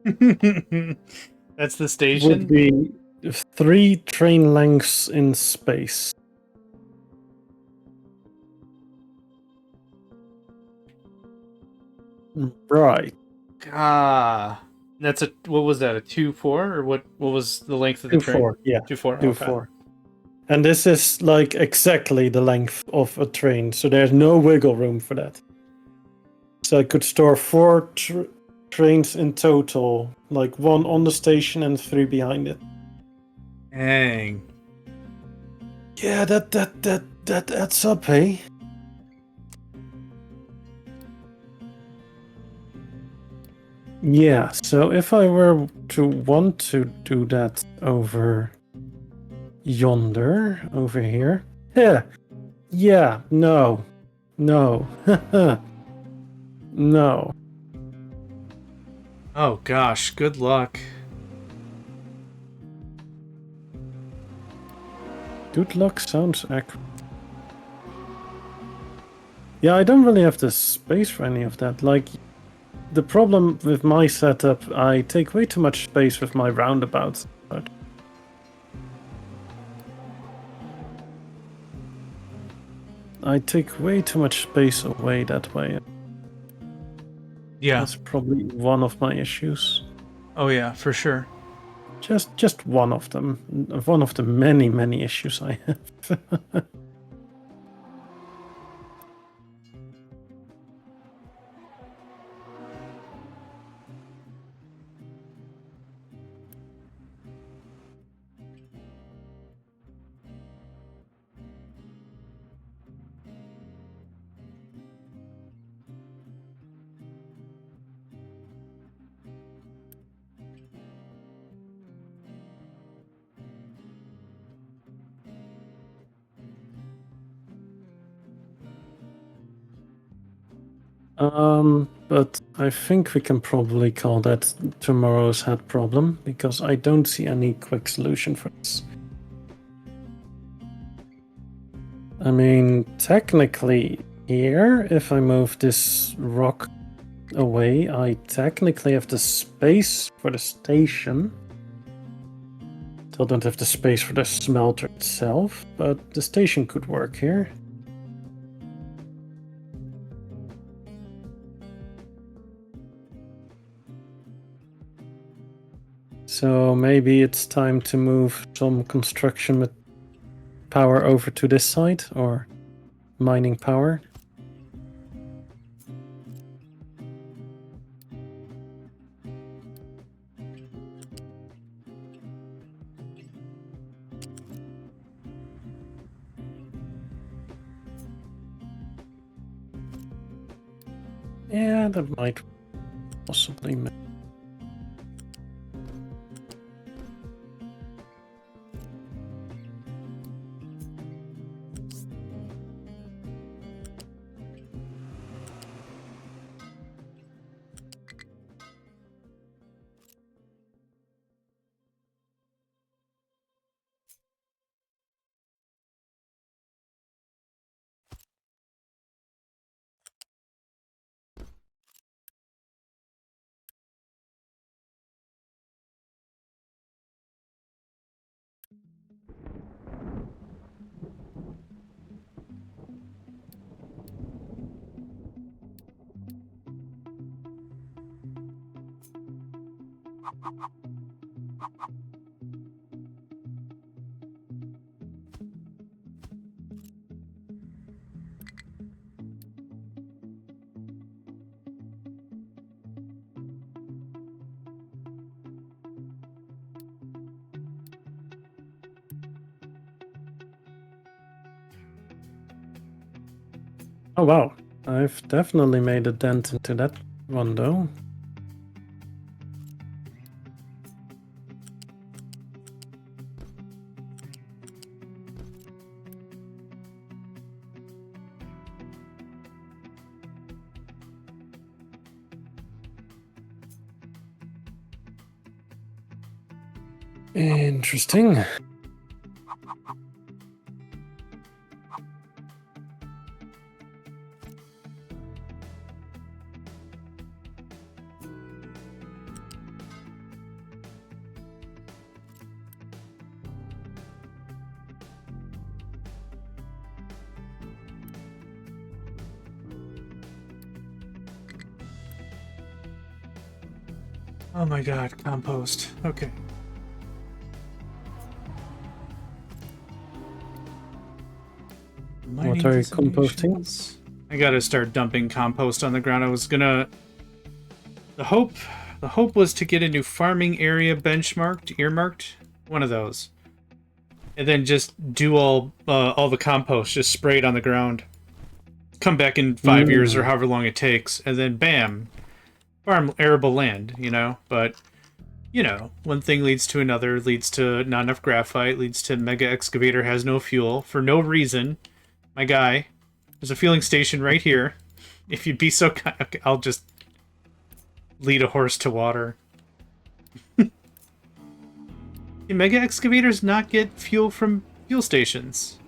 That's the station? would be 3 train lengths in space. Right. Ah. That's a, what was that, a 2-4? Or what was the length of the train? 2-4, yeah. 2-4, 2-4. And this is like exactly the length of a train, so there's no wiggle room for that. So I could store 4 trains in total, like 1 on the station and 3 behind it. Dang. Yeah, that adds up, hey? Yeah, so if I were to want to do that over yonder, over here. Yeah, no. No. No. Oh gosh, good luck. Good luck sounds accurate. Yeah, I don't really have the space for any of that. Like, the problem with my setup, I take way too much space with my roundabouts. But I take way too much space away that way. Yeah. That's probably one of my issues. Oh yeah, for sure. Just one of them. One of the many, many issues I have. But I think we can probably call that tomorrow's head problem, because I don't see any quick solution for this. I mean, technically here, if I move this rock away, I technically have the space for the station. Still don't have the space for the smelter itself, but the station could work here. So maybe it's time to move some construction with power over to this side, or mining power. Yeah, that might possibly make. Oh wow, I've definitely made a dent into that one though. Interesting. Oh my god, compost. Okay. What are you composting? I gotta start dumping compost on the ground. I was gonna... The hope was to get a new farming area earmarked, one of those. And then just do all the compost, just spray it on the ground. Come back in 5 years or however long it takes, and then bam, farm arable land, you know? But, you know, one thing leads to another, leads to not enough graphite, leads to Mega Excavator has no fuel, for no reason. My guy, there's a fueling station right here. If you'd be so kind, okay, I'll just lead a horse to water. Can Mega Excavators not get fuel from fuel stations?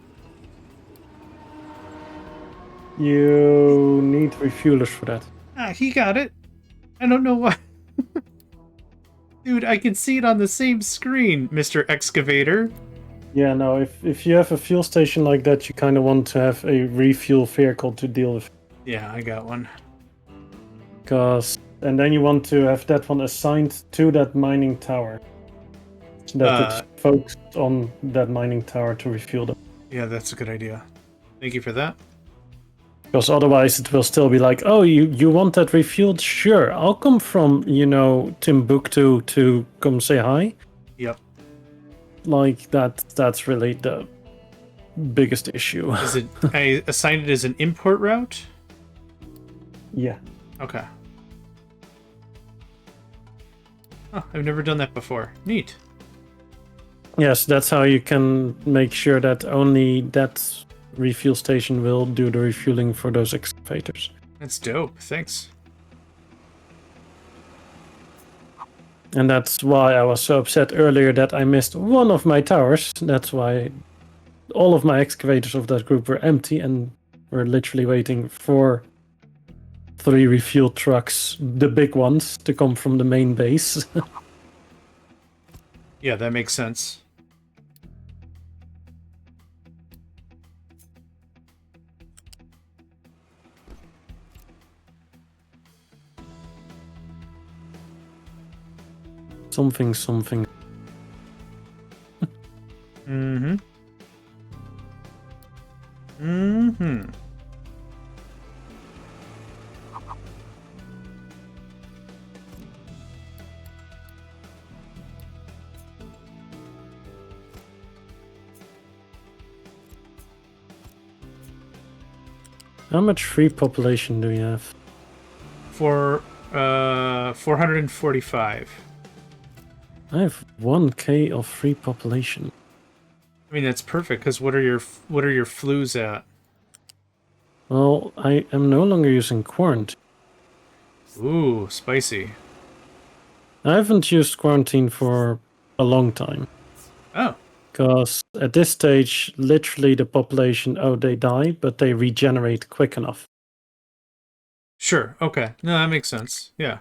You need refuelers for that. Ah, he got it. I don't know why. Dude, I can see it on the same screen, Mr. Excavator. Yeah, no, if you have a fuel station like that, you kind of want to have a refuel vehicle to deal with. Yeah, I got one. And then you want to have that one assigned to that mining tower. So that it's focused on that mining tower to refuel them. Yeah, that's a good idea. Thank you for that. Because otherwise it will still be like, oh, you want that refueled? Sure, I'll come from, Timbuktu to come say hi. Yep. Like, that's really the biggest issue. Is it? I assigned it as an import route? Yeah. Okay. Oh, I've never done that before. Neat. Yes, that's how you can make sure that only that refuel station will do the refueling for those excavators. That's dope. Thanks. And that's why I was so upset earlier that I missed one of my towers. That's why all of my excavators of that group were empty and were literally waiting for 3 refuel trucks, the big ones, to come from the main base. Yeah, that makes sense. Something. Mm-hmm. Mm-hmm. How much free population do you have? For 445. I have 1k of free population. I mean, that's perfect. Because what are your flues at? Well, I am no longer using quarantine. Ooh, spicy. I haven't used quarantine for a long time. Oh, Because at this stage, literally the population, they die, but they regenerate quick enough. sure. Okay. No, that makes sense. Yeah.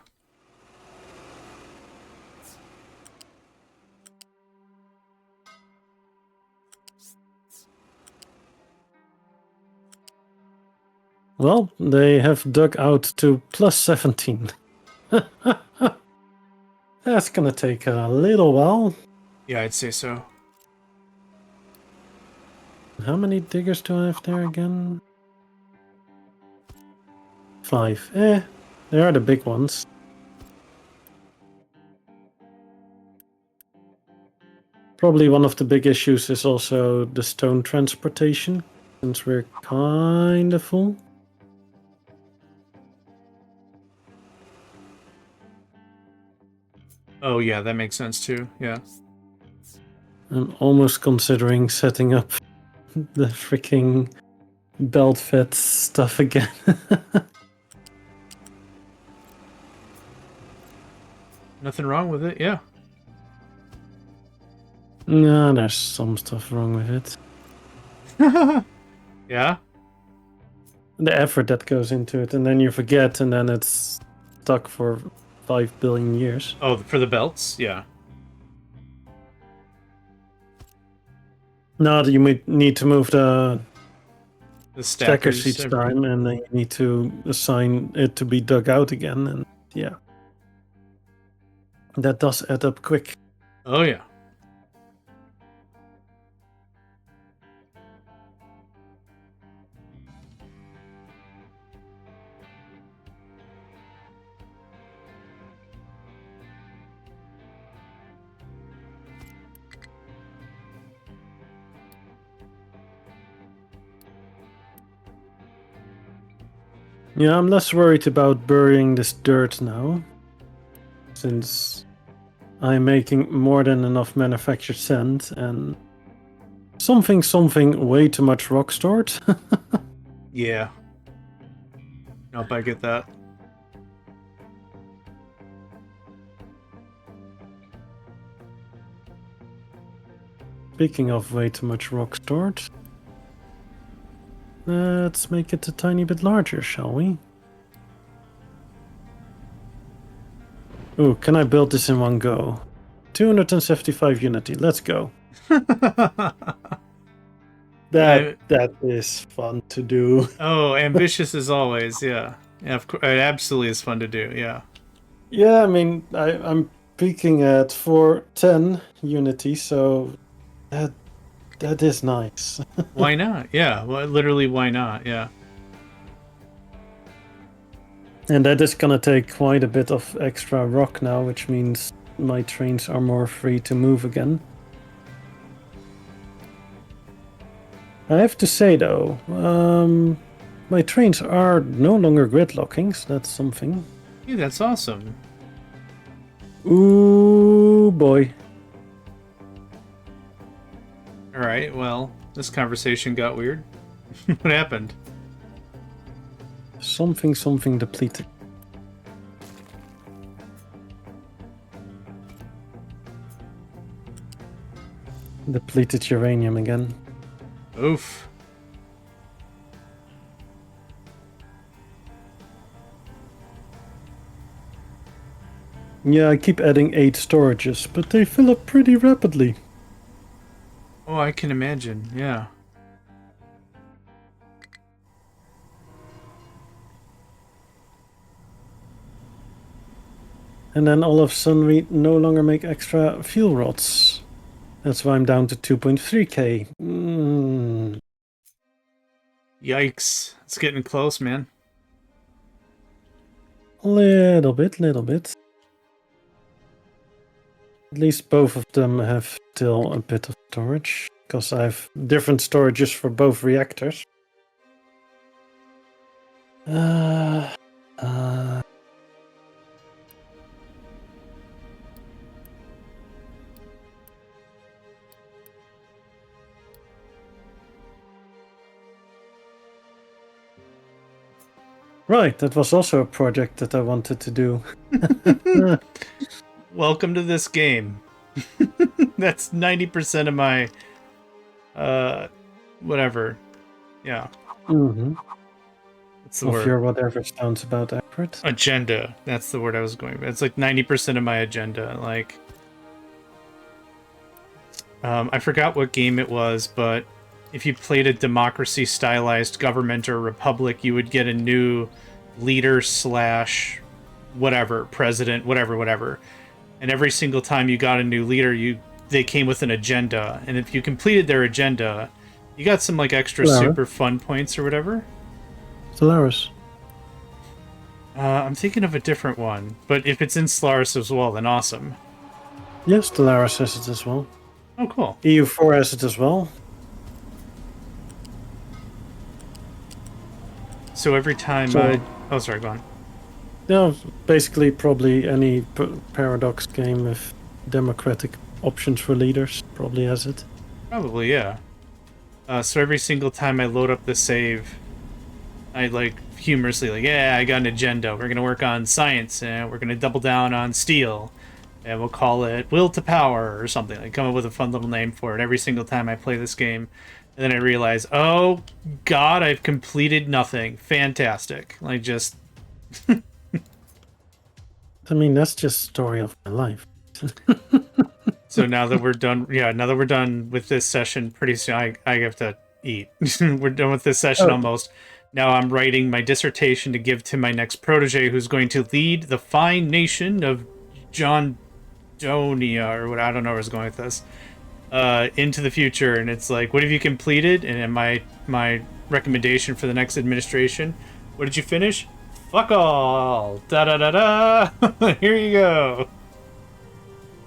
Well, they have dug out to plus 17. That's gonna take a little while. Yeah, I'd say so. How many diggers do I have there again? 5. They are the big ones. Probably one of the big issues is also the stone transportation, since we're kinda full. Oh, yeah, that makes sense too. Yeah. I'm almost considering setting up the freaking belt fed stuff again. Nothing wrong with it. Yeah. No, there's some stuff wrong with it. Yeah. The effort that goes into it, and then you forget, and then it's stuck for 5 billion years. Oh, for the belts? Yeah. No, you need to move the The stackers stackers each time, and then you need to assign it to be dug out again, and yeah. That does add up quick. Oh, yeah. Yeah, I'm less worried about burying this dirt now, since I'm making more than enough manufactured sand, and something way too much rock stored. Yeah. Nope, I get that. Speaking of way too much rock stored, let's make it a tiny bit larger, shall we? Ooh, can I build this in one go? 275 Unity. Let's go. That is fun to do. Oh, ambitious as always. Yeah. Yeah, of course. It absolutely is fun to do. Yeah. Yeah, I mean, I'm peaking at 410 Unity, so that is nice. Why not? Yeah. Well, literally, why not? Yeah. And that is gonna take quite a bit of extra rock now, which means my trains are more free to move again. I have to say though, my trains are no longer gridlocking, so that's something. Yeah, that's awesome. Ooh boy. All right. Well, this conversation got weird. What happened? Something depleted. Depleted uranium again. Oof. Yeah, I keep adding 8 storages, but they fill up pretty rapidly. Oh, I can imagine. Yeah. And then all of a sudden we no longer make extra fuel rods. That's why I'm down to 2.3k. Yikes. It's getting close, man. Little bit. At least both of them have still a bit of storage, because I have different storages for both reactors. Right, that was also a project that I wanted to do. Welcome to this game. That's 90% of my whatever. Yeah. Mm-hmm. That's the Of word. your whatever sounds about accurate. Agenda. That's the word I was going with. It's like 90% of my agenda. Like I forgot what game it was, but if you played a democracy stylized government or republic, you would get a new leader slash whatever, president, whatever. And every single time you got a new leader, they came with an agenda. And if you completed their agenda, you got some like extra super fun points or whatever. Stellaris. I'm thinking of a different one, but if it's in Stellaris as well, then awesome. Yes, Stellaris has it as well. Oh, cool. EU4 has it as well. So every time Oh, sorry, go on. Yeah, basically probably any Paradox game with democratic options for leaders probably has it. Probably, yeah. So every single time I load up the save, I like humorously like, yeah, I got an agenda. We're gonna work on science, and we're gonna double down on steel, and we'll call it Will to Power or something. Like, come up with a fun little name for it every single time I play this game, and then I realize, oh God, I've completed nothing. Fantastic. Like, just. I mean, that's just the story of my life. So now that we're done, now that we're done with this session, pretty soon I have to eat. We're done with this session almost. Now I'm writing my dissertation to give to my next protege, who's going to lead the fine nation of John Donia, or what, I don't know where I was going with this, into the future. And it's like, what have you completed? And my recommendation for the next administration, what did you finish? Fuck all. Da da da da. Here you go.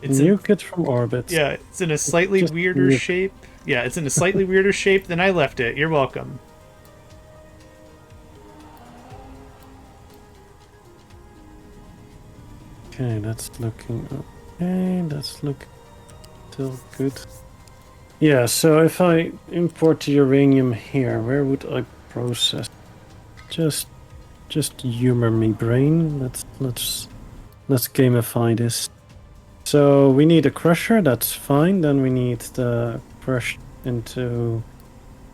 It's Nuke it from orbit. Yeah, it's in a slightly weirder shape. Yeah, it's in a slightly weirder shape than I left it. You're welcome. Okay, that's looking okay. That's looking still good. Yeah, so if I import the uranium here, where would I process? Just humor me, brain. Let's gamify this. So we need a crusher, that's fine. Then we need the crush into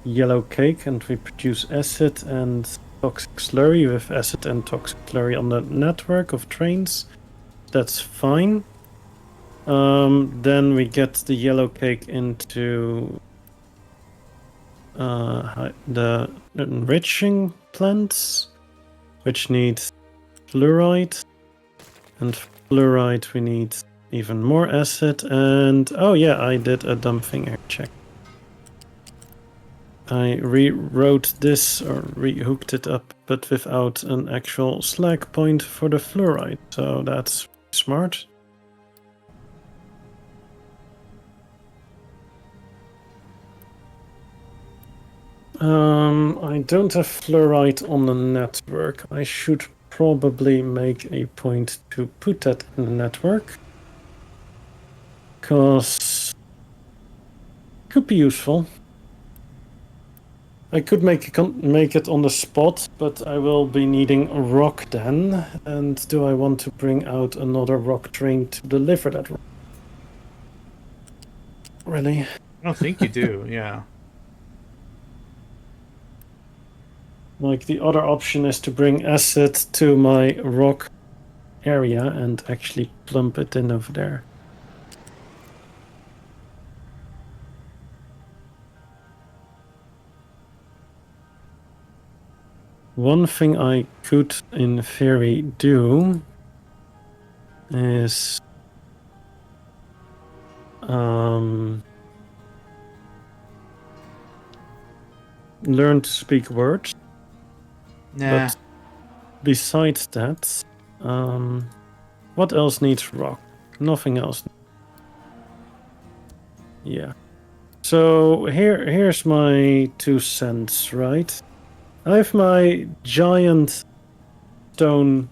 yellow cake, and we produce acid and toxic slurry with acid and toxic slurry on the network of trains. that's fine. Then we get the yellow cake into the enriching plants, which need fluoride, and fluoride we need even more acid. And oh yeah, I did a dumb thing here. Check. I rewrote this or rehooked it up, but without an actual slag point for the fluoride. So that's smart. I don't have fluoride on the network. I should probably make a point to put that in the network, because it could be useful. I could make it on the spot, but I will be needing a rock then. And do I want to bring out another rock train to deliver that rock? Really? I don't think you do. Yeah. Like, the other option is to bring acid to my rock area and actually plump it in over there. One thing I could, in theory, do is learn to speak words. Nah. But besides that, what else needs rock? Nothing else. Yeah. So here's my 2 cents, right? I have my giant stone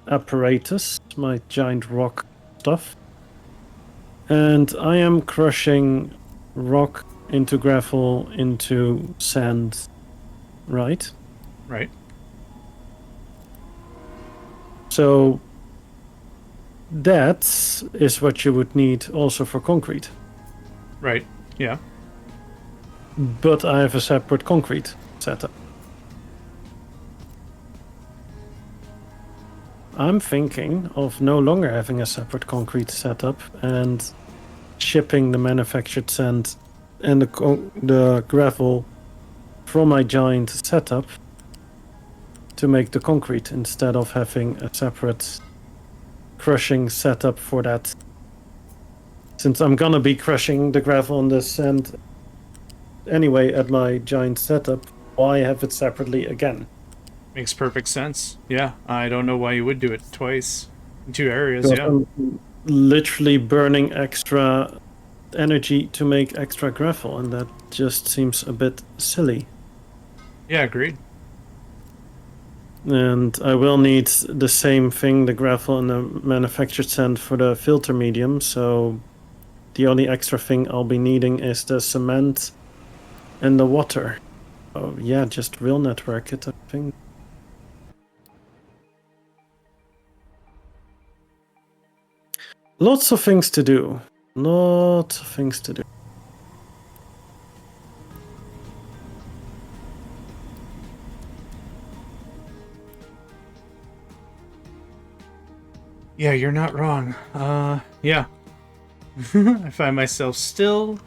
apparatus, my giant rock stuff, and I am crushing rock into gravel into sand, right? Right. So that is what you would need also for concrete. Right. Yeah. But I have a separate concrete setup. I'm thinking of no longer having a separate concrete setup and shipping the manufactured sand and the gravel from my giant setup to make the concrete, instead of having a separate crushing setup for that. Since I'm gonna be crushing the gravel and the sand anyway at my giant setup, why have it separately again? Makes perfect sense. Yeah. I don't know why you would do it twice in 2 areas. Because Yeah. I'm literally burning extra energy to make extra gravel, and that just seems a bit silly. Yeah. Agreed. And I will need the same thing, the gravel and the manufactured sand, for the filter medium, so the only extra thing I'll be needing is the cement and the water. Oh yeah, just real network it, I think. Lots of things to do. Lots of things to do. Yeah, you're not wrong. Yeah. I find myself still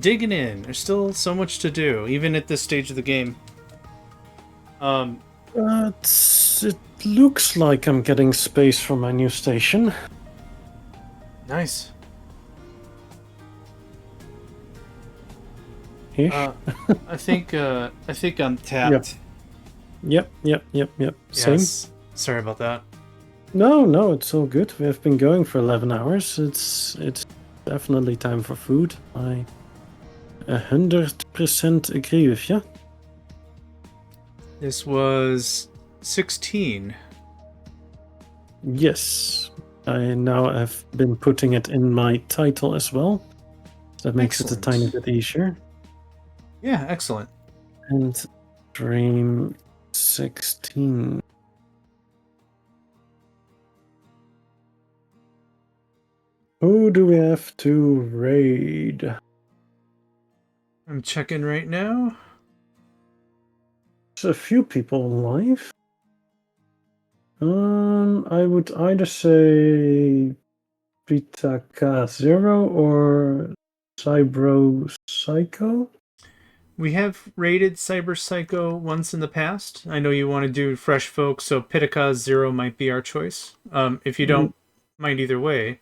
digging in. There's still so much to do, even at this stage of the game. It looks like I'm getting space for my new station. Nice. Ish. I think I'm tapped. Yep. Same. Yes. Sorry about that. No, it's all good. We have been going for 11 hours. It's definitely time for food. I 100% agree with you. This was 16. Yes. I now have been putting it in my title as well. That makes it a tiny bit easier. Yeah, excellent. And stream 16. Who do we have to raid? I'm checking right now. There's a few people live. I would either say Pitaka0 or Cybro-Psycho. We have rated Cyber Psycho once in the past. I know you want to do fresh folk, so Pitaka 0 might be our choice. If you don't mind either way.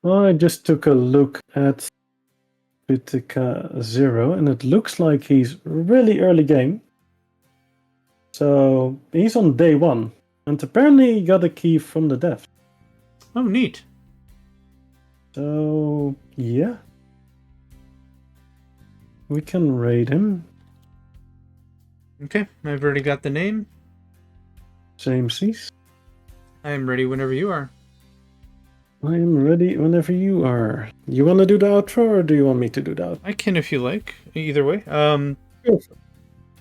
Well, I just took a look at Pitaka0, and it looks like he's really early game. So he's on day 1, and apparently he got a key from the dev. Oh, neat. So yeah, we can raid him. Okay, I've already got the name. Same cease. I am ready whenever you are. I am ready whenever you are. You want to do the outro, or do you want me to do the outro? I can if you like. Either way. Go for it.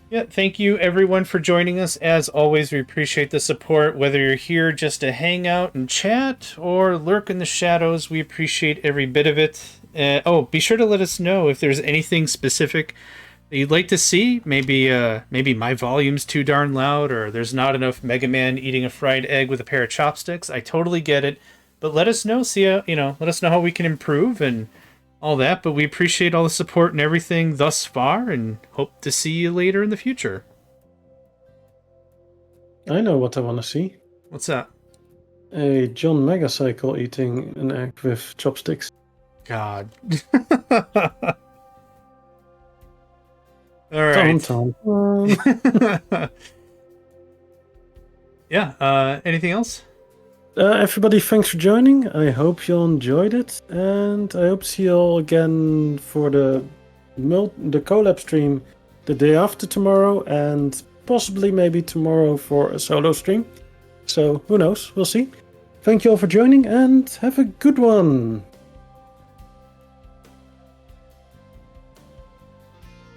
Yeah, thank you everyone for joining us. As always, we appreciate the support. Whether you're here just to hang out and chat or lurk in the shadows, we appreciate every bit of it. Be sure to let us know if there's anything specific that you'd like to see. Maybe my volume's too darn loud, or there's not enough Mega Man eating a fried egg with a pair of chopsticks. I totally get it, but let us know. Let us know how we can improve and all that. But we appreciate all the support and everything thus far, and hope to see you later in the future. I know what I want to see. What's that? A JohnMegacycle eating an egg with chopsticks. God. All right. Tom. Yeah. Anything else? Everybody, thanks for joining. I hope you all enjoyed it, and I hope to see you all again for the collab stream the day after tomorrow, and possibly maybe tomorrow for a solo stream. So who knows? We'll see. Thank you all for joining, and have a good one.